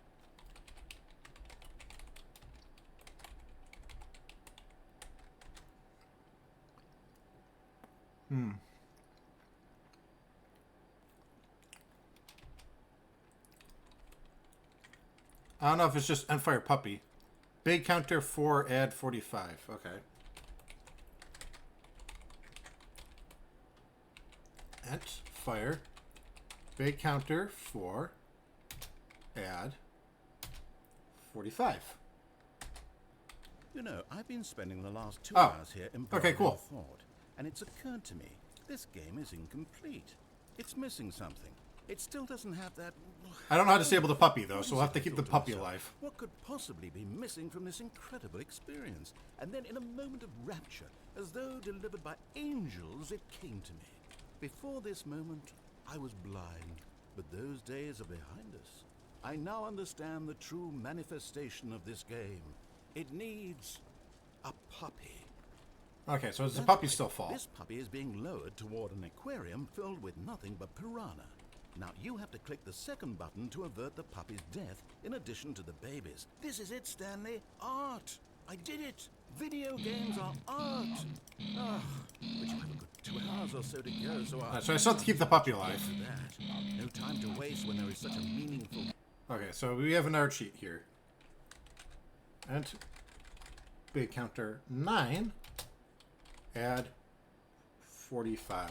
I don't know if it's just Endfire Puppy. Big counter 4, add 45. Okay. Endfire. Big counter 4, add 45. You know, I've been spending the last 2 Oh, hours here okay, cool. thought, and it's occurred to me, this game is incomplete. It's missing something. It still doesn't have that... I don't know how to disable the puppy, though, so we'll have to keep the puppy alive. What could possibly be missing from this incredible experience? And then in a moment of rapture, as though delivered by angels, it came to me. Before this moment, I was blind, but those days are behind us. I now understand the true manifestation of this game. It needs a puppy. Okay, so does the That's puppy right. still fall? This puppy is being lowered toward an aquarium filled with nothing but piranha. Now you have to click the second button to avert the puppy's death in addition to the baby's. This is it, Stanley. Art. I did it. Video games are art. Ah, but you have a good 2 hours or so to go, so Alright, so I still have to keep the puppy alive. that. No time to waste when there is such a meaningful... Okay, so we have another cheat here. And big counter 9, add 45.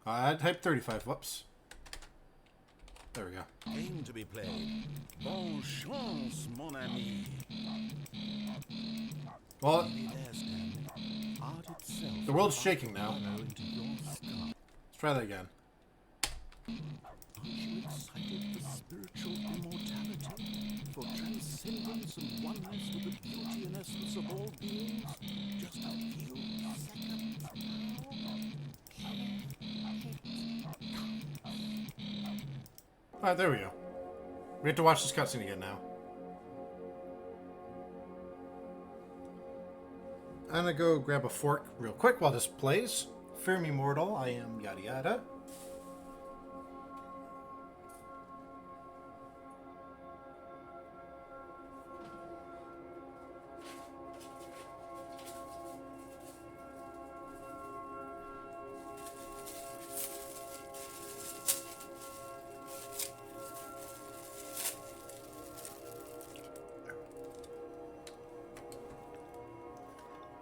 I typed 35, whoops. There we go. game to be played. Bon chance, mon ami. Well, There, Stanley. Art itself. the world's shaking now. Into your skull. Let's try that again. you excited for spiritual immortality, for transcendence and oneness with the beauty and essence of all beings? Just a few seconds Alright, there we go. We have to watch this cutscene again now. I'm gonna go grab a fork real quick while this plays. Fear me, mortal, I am yada yada.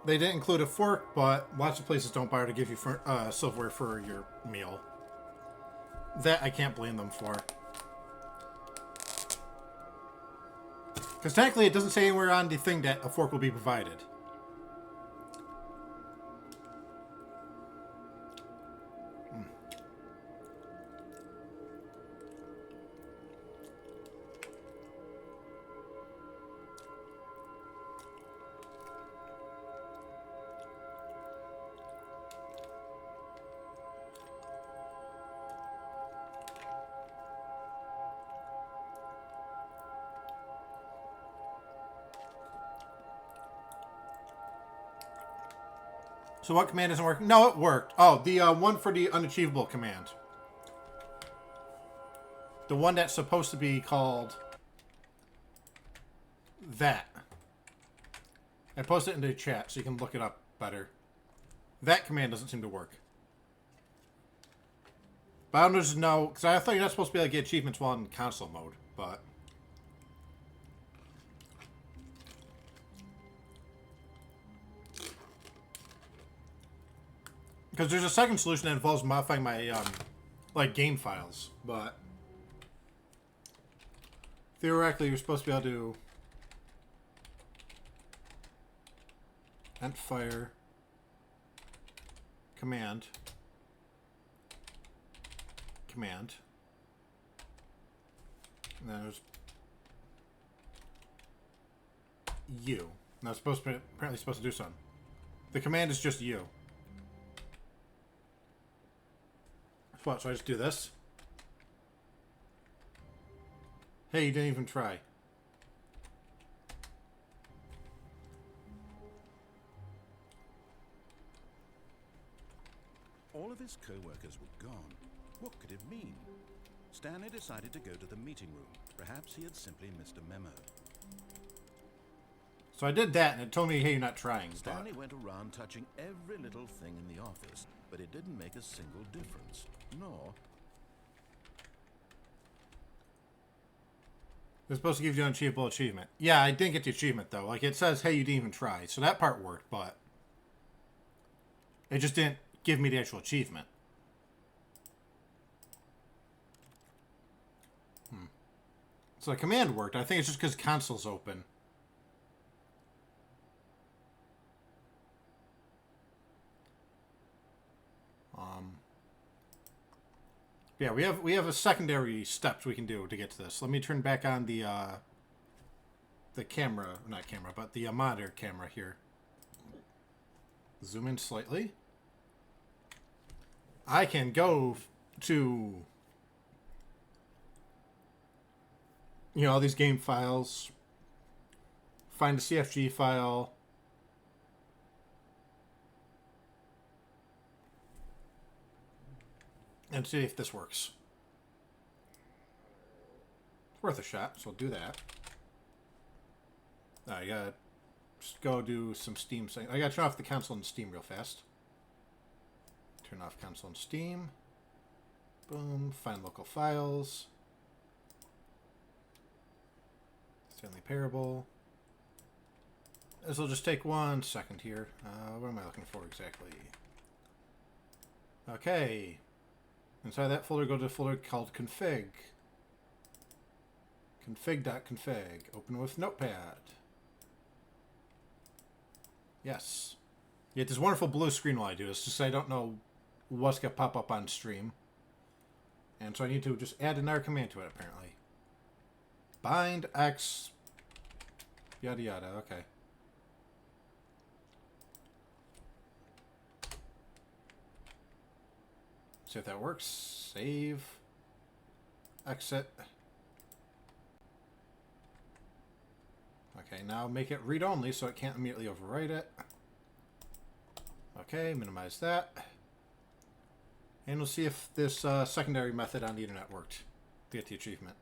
They didn't include a fork, but lots of places don't bother to give you silverware for your meal. That I can't blame them for. Because technically it doesn't say anywhere on the thing that a fork will be provided. So what command isn't working? No, it worked. Oh, the one for the unachievable command. The one that's supposed to be called that. I posted it in the chat so you can look it up better. That command doesn't seem to work. But I don't just know, because I thought you're not supposed to be able to get achievements while in console mode, but... Because there's a second solution that involves modifying my, like, game files, but... Theoretically, you're supposed to be able to... End fire... Command... Command... And then there's... U. Now it's supposed to be, apparently supposed to do something. The command is just U. What, so I just do this? Hey, you didn't even try. All of his co-workers were gone. What could it mean? Stanley decided to go to the meeting room. Perhaps he had simply missed a memo. So I did that, and it told me, hey, you're not trying. Stanley went around touching every little thing in the office, but it didn't make a single difference. Nor... It's supposed to give you an unachievable achievement. Yeah, I didn't get the achievement, though. Like, it says, hey, you didn't even try. So that part worked, but... It just didn't give me the actual achievement. So the command worked. I think it's just because console's open. Yeah, we have a secondary steps we can do to get to this. Let me turn back on the camera, not camera, but the monitor camera here. Zoom in slightly. I can go to, you know, all these game files, find the CFG file, and see if this works. It's worth a shot, so I'll do that. I gotta just go do some Steam thing. I gotta turn off the console and Steam real fast. Turn off console and Steam. Boom. Find local files. Stanley Parable. This will just take 1 second here. What am I looking for exactly? Okay. Inside that folder, go to a folder called config. Config.config. Open with Notepad. Yes. You get this wonderful blue screen while I do this, just so I don't know what's going to pop up on stream. And so I need to just add another command to it, apparently. Bind X... Yada yada, okay. See if that works. Save. Exit. Okay, now make it read-only so it can't immediately overwrite it. Okay, minimize that. And we'll see if this secondary method on the internet worked to get the achievement.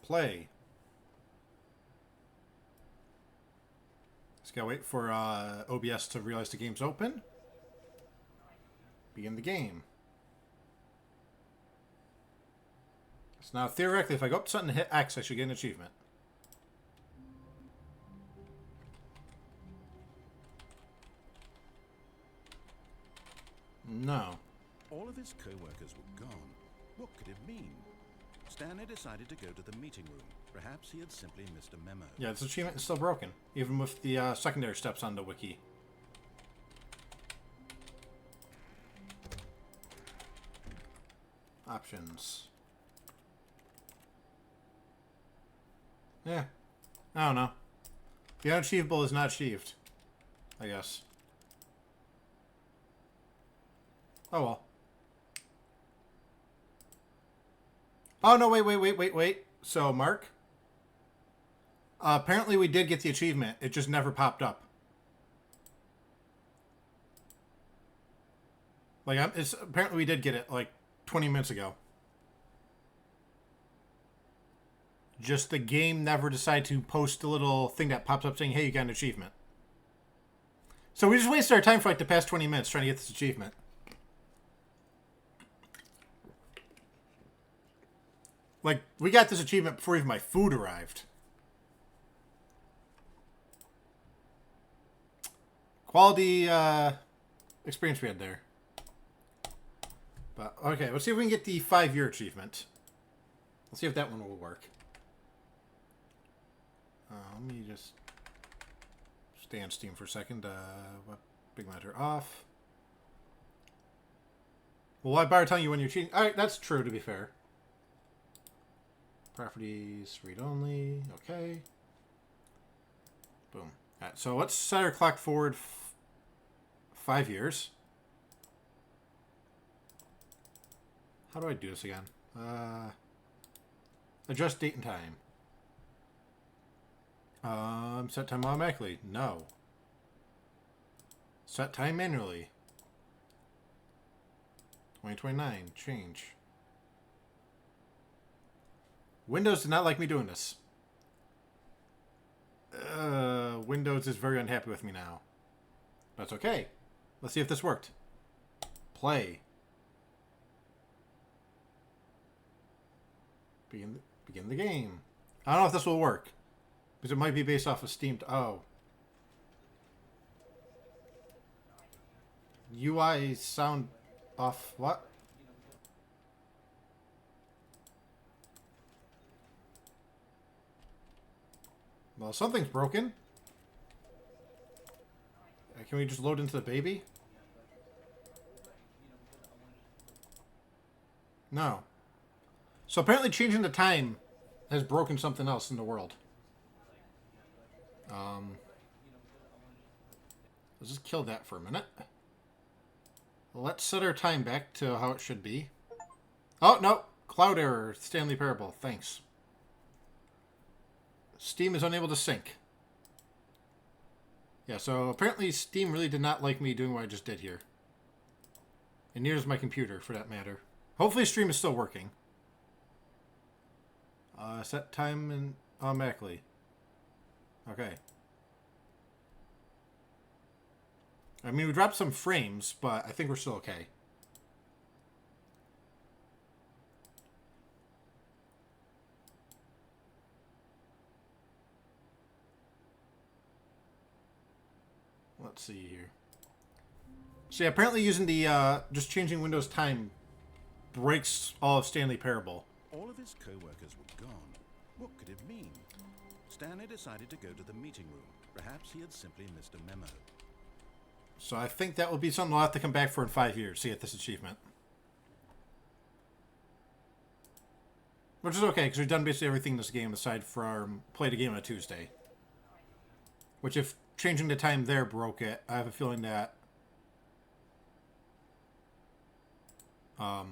Play. Just gotta wait for OBS to realize the game's open. Begin the game. So now, theoretically, if I go up to something and hit X, I should get an achievement. No. All of his co-workers were gone. What could it mean? Stanley decided to go to the meeting room. Perhaps he had simply missed a memo. Yeah, this achievement is still broken, even with the secondary steps on the wiki. Options. Yeah. I don't know. The unachievable is not achieved, I guess. Oh well. Oh no, wait. So, Mark? Apparently we did get the achievement. It just never popped up. Like, apparently we did get it, like, 20 minutes ago. Just the game never decided to post a little thing that pops up saying, hey, you got an achievement. So we just wasted our time for, like, the past 20 minutes trying to get this achievement. Like, we got this achievement before even my food arrived. Quality experience we had there. But, okay, let's see if we can get the 5-year achievement. Let's see if that one will work. Let me just stay on Steam for a second. Big letter off. Well, why bother telling you when you're cheating? Alright, that's true, to be fair. Properties, read only. Okay. Boom. Alright, so let's set our clock forward 5 years. How do I do this again? Adjust date and time. Set time automatically. No. Set time manually. 2029. Change. Windows did not like me doing this. Windows is very unhappy with me now. That's okay. Let's see if this worked. Play. Begin the game. I don't know if this will work. Because it might be based off of Steam. Oh. UI sound off. What? Well, something's broken. Can we just load into the baby? No. So apparently changing the time has broken something else in the world. Let's just kill that for a minute. Let's set our time back to how it should be. Oh, no. Cloud error. Stanley Parable. Thanks. Steam is unable to sync. Yeah, so apparently Steam really did not like me doing what I just did here. And neither is my computer, for that matter. Hopefully stream is still working. Set time and automatically. Okay. I mean, we dropped some frames, but I think we're still okay. Let's see here. So yeah, apparently using the, just changing Windows time breaks all of Stanley Parable. All of his co-workers were gone. What could it mean? Stanley decided to go to the meeting room. Perhaps he had simply missed a memo. So I think that will be something I'll have to come back for in 5 years to get this achievement. Which is okay, because we've done basically everything in this game aside from played a game on a Tuesday. Which, if changing the time there broke it, I have a feeling that... yeah,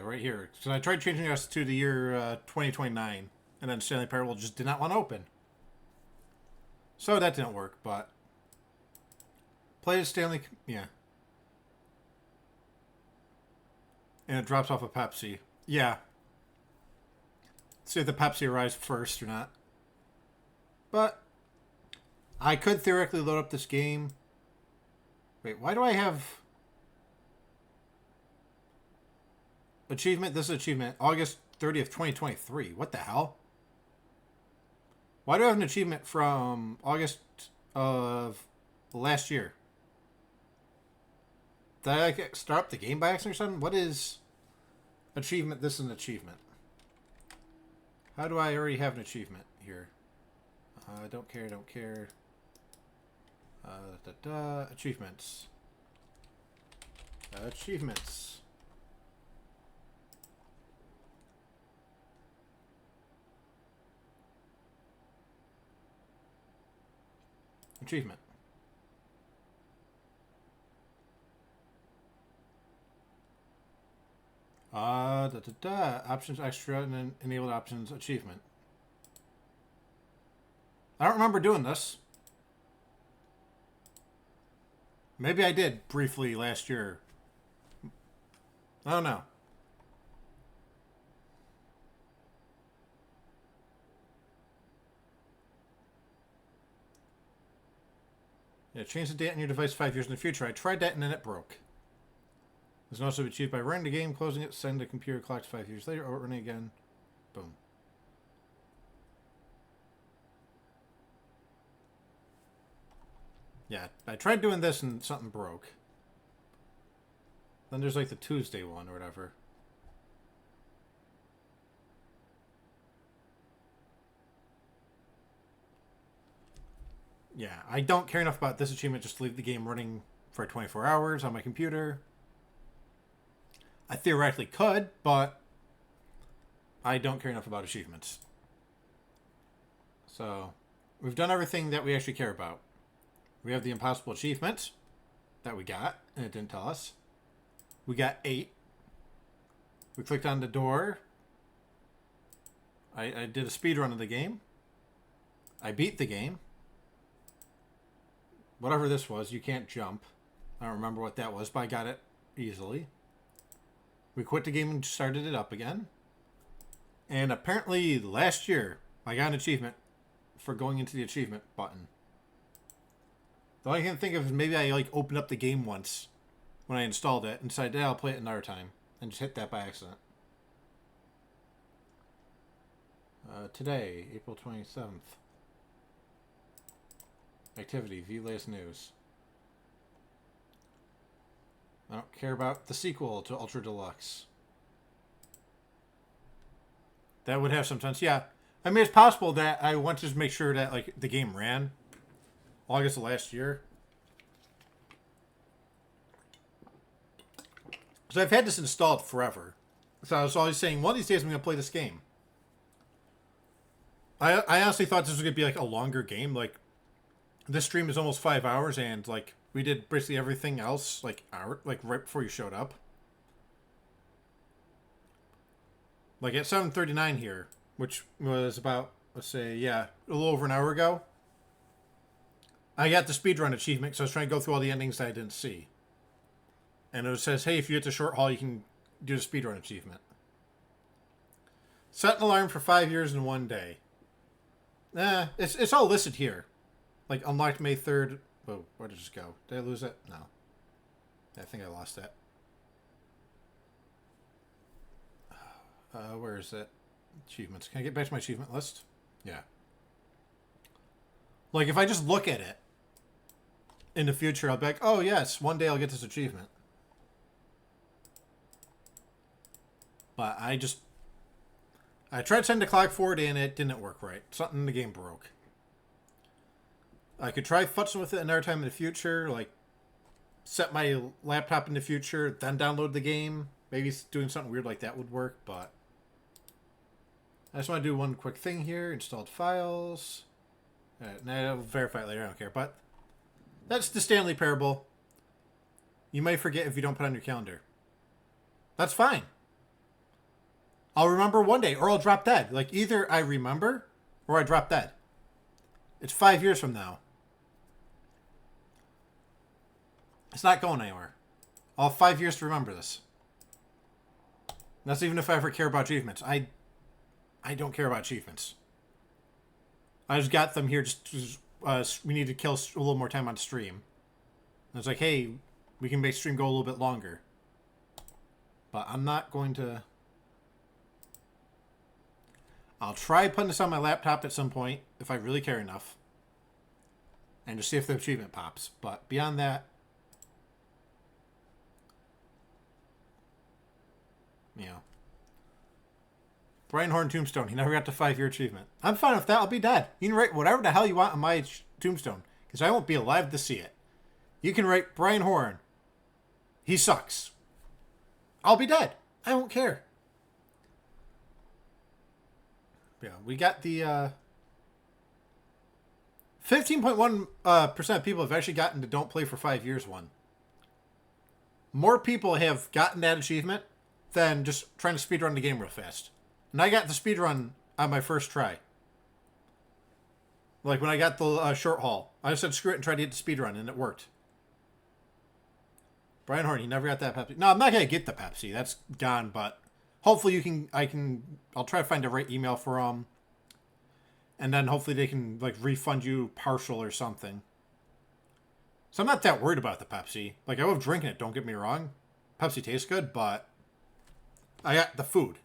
right here. So I tried changing us to the year 2029, and then Stanley Parable just did not want to open. So that didn't work, but... Play as Stanley... yeah. And it drops off a Pepsi. Yeah. See if the Pepsi arrives first or not. But I could theoretically load up this game. Wait, why do I have achievement? This is achievement August 30th, 2023. What the hell? Why do I have an achievement from August of last year? Did I like start up the game by accident or something? What is achievement? This is an achievement. How do I already have an achievement here? Don't care, don't care. Achievements. Achievements. Achievement. Options extra and then enabled options achievement. I don't remember doing this. Maybe I did briefly last year. I don't know. Yeah, change the date on your device 5 years in the future. I tried that and then it broke. This can also be achieved by running the game, closing it, send the computer clock 5 years later, or running again. Boom. Yeah, I tried doing this and something broke. Then there's like the Tuesday one or whatever. Yeah, I don't care enough about this achievement just to leave the game running for 24 hours on my computer. I theoretically could, but I don't care enough about achievements. So, we've done everything that we actually care about. We have the impossible achievement that we got, and it didn't tell us. We got 8. We clicked on the door. I did a speed run of the game. I beat the game. Whatever this was, you can't jump. I don't remember what that was, but I got it easily. We quit the game and started it up again. And apparently last year, I got an achievement for going into the achievement button. The only thing I can think of is maybe I like opened up the game once when I installed it and decided, I'll play it another time. And just hit that by accident. Today, April 27th. Activity, view latest news. I don't care about the sequel to Ultra Deluxe. That would have some sense. Yeah. I mean, it's possible that I want to just make sure that like the game ran August of last year. So I've had this installed forever. So I was always saying, one of these days I'm going to play this game. I honestly thought this was going to be like a longer game. Like, this stream is almost 5 hours and like we did basically everything else like right before you showed up. Like at 7:39 here, which was about, let's say, yeah, a little over an hour ago. I got the speedrun achievement, so I was trying to go through all the endings that I didn't see. And it says, hey, if you get the short haul, you can do the speedrun achievement. Set an alarm for 5 years in 1 day. It's all listed here. Like, unlocked May 3rd. Whoa, where did it go? Did I lose it? No. I think I lost it. Where is it? Achievements. Can I get back to my achievement list? Yeah. Like, if I just look at it in the future, I'll be like, oh, yes, one day I'll get this achievement. But I tried setting the clock forward and it didn't work right. Something in the game broke. I could try futzing with it another time in the future, like set my laptop in the future, then download the game, maybe doing something weird like that would work, but I just want to do one quick thing here. Installed files. I'll verify it later. I don't care. But that's the Stanley Parable. You may forget if you don't put it on your calendar. That's fine. I'll remember one day, or I'll drop dead. Like, either I remember, or I drop dead. It's 5 years from now. It's not going anywhere. I'll have 5 years to remember this. That's even if I ever care about achievements. I don't care about achievements. I just got them here just we need to kill a little more time on stream. And it's like, hey, we can make stream go a little bit longer. But I'm not going to... I'll try putting this on my laptop at some point, if I really care enough. And just see if the achievement pops. But beyond that... You know. Brian Horn tombstone. He never got the 5-year achievement. I'm fine with that. I'll be dead. You can write whatever the hell you want on my tombstone. Because I won't be alive to see it. You can write Brian Horn. He sucks. I'll be dead. I don't care. Yeah, we got the 15.1% of people have actually gotten the don't play for 5 years one. More people have gotten that achievement than just trying to speedrun the game real fast. And I got the speedrun on my first try. Like when I got the short haul. I just said screw it and tried to get the speedrun and it worked. Brian Horn, he never got that Pepsi. No, I'm not going to get the Pepsi. That's gone, but hopefully I'll try to find the right email for them. And then hopefully they can like refund you partial or something. So I'm not that worried about the Pepsi. Like I love drinking it, don't get me wrong. Pepsi tastes good, but I got the food.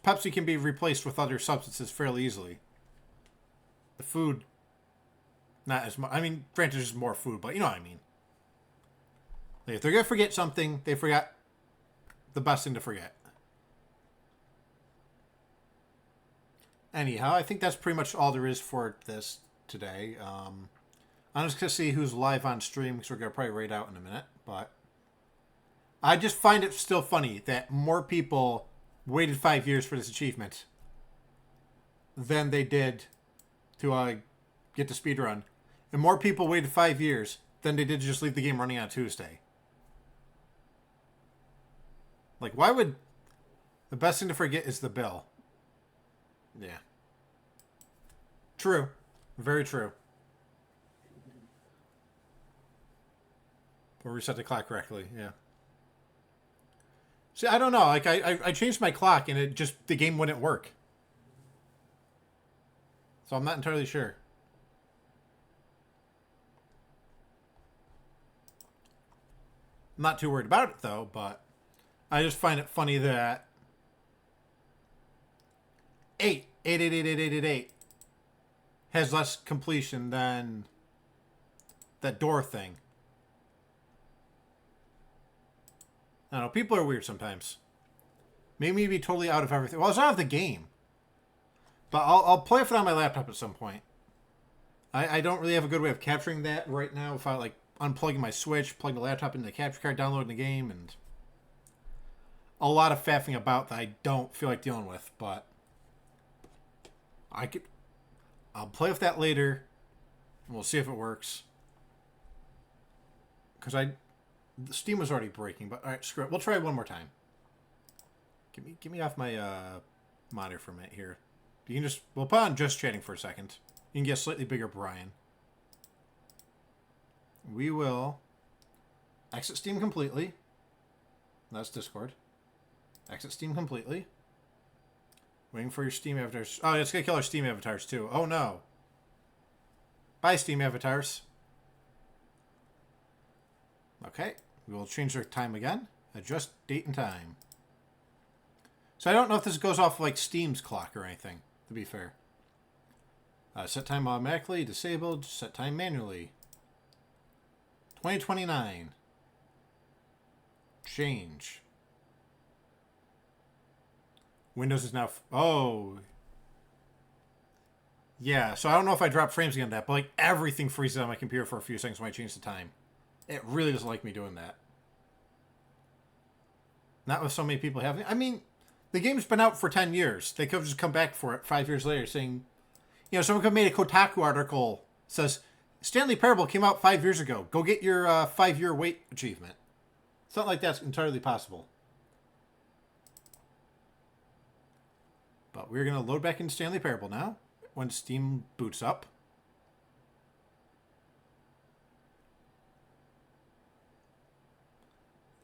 Pepsi can be replaced with other substances fairly easily. The food, not as much. I mean, granted, there's more food, but you know what I mean. Like, if they're going to forget something, they forgot the best thing to forget. Anyhow, I think that's pretty much all there is for this today. I'm just going to see who's live on stream, because we're going to probably raid out in a minute. But I just find it still funny that more people waited 5 years for this achievement than they did to get the speedrun. And more people waited 5 years than they did to just leave the game running on Tuesday. Like, why would... The best thing to forget is the bill. Yeah. True. Very true. We'll reset the clock correctly, yeah. See, I don't know. Like, I changed my clock and the game wouldn't work. So I'm not entirely sure. I'm not too worried about it, though, but I just find it funny that 8 has less completion than that door thing. I don't know. People are weird sometimes. Made me be totally out of everything. Well, it's out of the game. But I'll play it on my laptop at some point. I don't really have a good way of capturing that right now without, like, unplugging my Switch, plugging the laptop into the capture card, downloading the game, and a lot of faffing about that I don't feel like dealing with. But I'll play with that later, and we'll see if it works. Because the Steam was already breaking, but alright, screw it. We'll try it one more time. Get me off my monitor for a minute here. You can we'll put on just chatting for a second. You can get a slightly bigger Brian. We will exit Steam completely. That's Discord. Exit Steam completely. Waiting for your Steam avatars. Oh, it's gonna kill our Steam avatars too. Oh no. Bye, Steam avatars. Okay. We will change our time again. Adjust date and time. So I don't know if this goes off like Steam's clock or anything, to be fair. Set time automatically, disabled, set time manually. 2029. Change. Windows is now... Oh. Yeah, so I don't know if I drop frames again on that, but like everything freezes on my computer for a few seconds when I change the time. It really doesn't like me doing that. Not with so many people having. I mean, the game's been out for 10 years. They could have just come back for it 5 years later saying, you know, someone could have made a Kotaku article says, Stanley Parable came out 5 years ago. Go get your 5-year wait achievement. Something like that's entirely possible. But we're going to load back into Stanley Parable now when Steam boots up.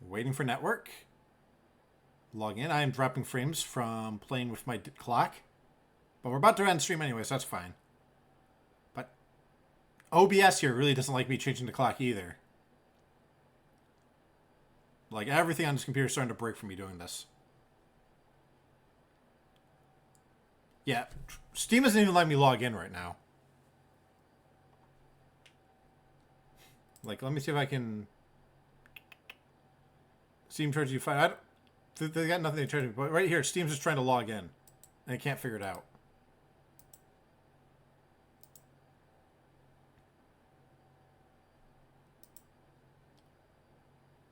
Waiting for network. Log in. I am dropping frames from playing with my clock. But we're about to end stream anyway, so that's fine. But OBS here really doesn't like me changing the clock either. Like, everything on this computer is starting to break from me doing this. Yeah, Steam doesn't even let me log in right now. Like, let me see if I can... Steam charges you $5. They got nothing to charge me. But right here, Steam's just trying to log in. And I can't figure it out.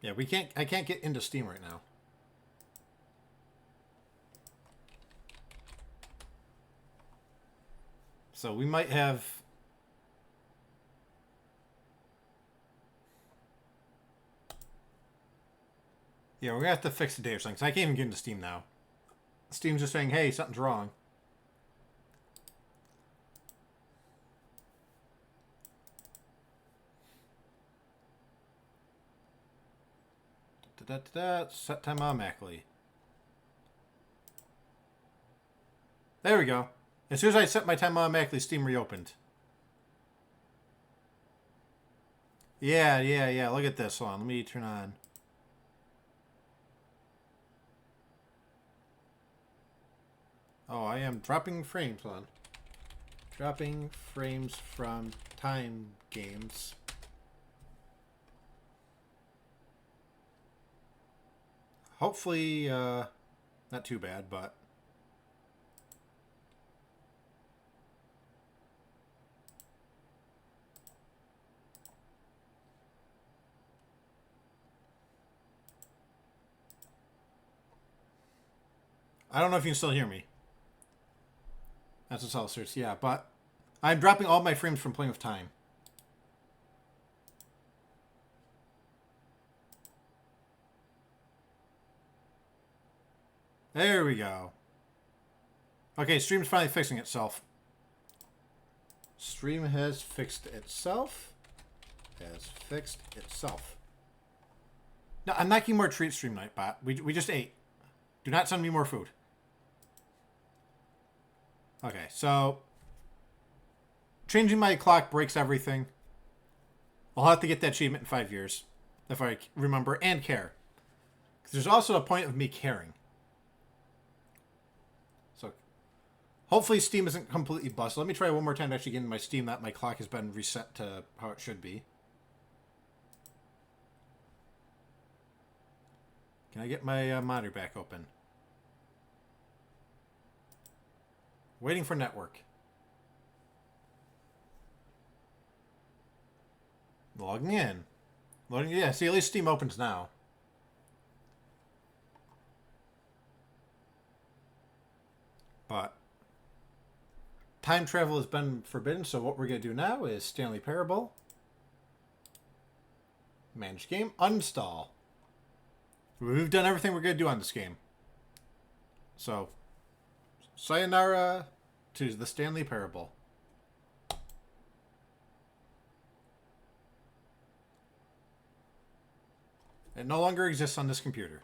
Yeah, I can't get into Steam right now. So we might have... Yeah, we're going to have to fix the day or something. Because I can't even get into Steam now. Steam's just saying, hey, something's wrong. Set time automatically. There we go. As soon as I set my time automatically, Steam reopened. Yeah. Look at this. Hold on. Let me turn on. Oh, I am dropping frames. Hold on. Dropping frames from time games. Hopefully, not too bad, but... I don't know if you can still hear me. That's what Celsius, yeah, but I'm dropping all my frames from playing with time. There we go. Okay, stream's finally fixing itself. Stream has fixed itself. No, I'm not getting more treats, Stream Nightbot. We just ate. Do not send me more food. Okay, so... Changing my clock breaks everything. I'll have to get that achievement in 5 years. If I remember and care. Because there's also a point of me caring. So, hopefully Steam isn't completely busted. Let me try one more time to actually get in my Steam that my clock has been reset to how it should be. Can I get my monitor back open? Waiting for network. Logging in. Loading, yeah, see, at least Steam opens now. But time travel has been forbidden, so what we're going to do now is Stanley Parable. Manage game. Uninstall. We've done everything we're going to do on this game. So, sayonara to the Stanley Parable. It no longer exists on this computer.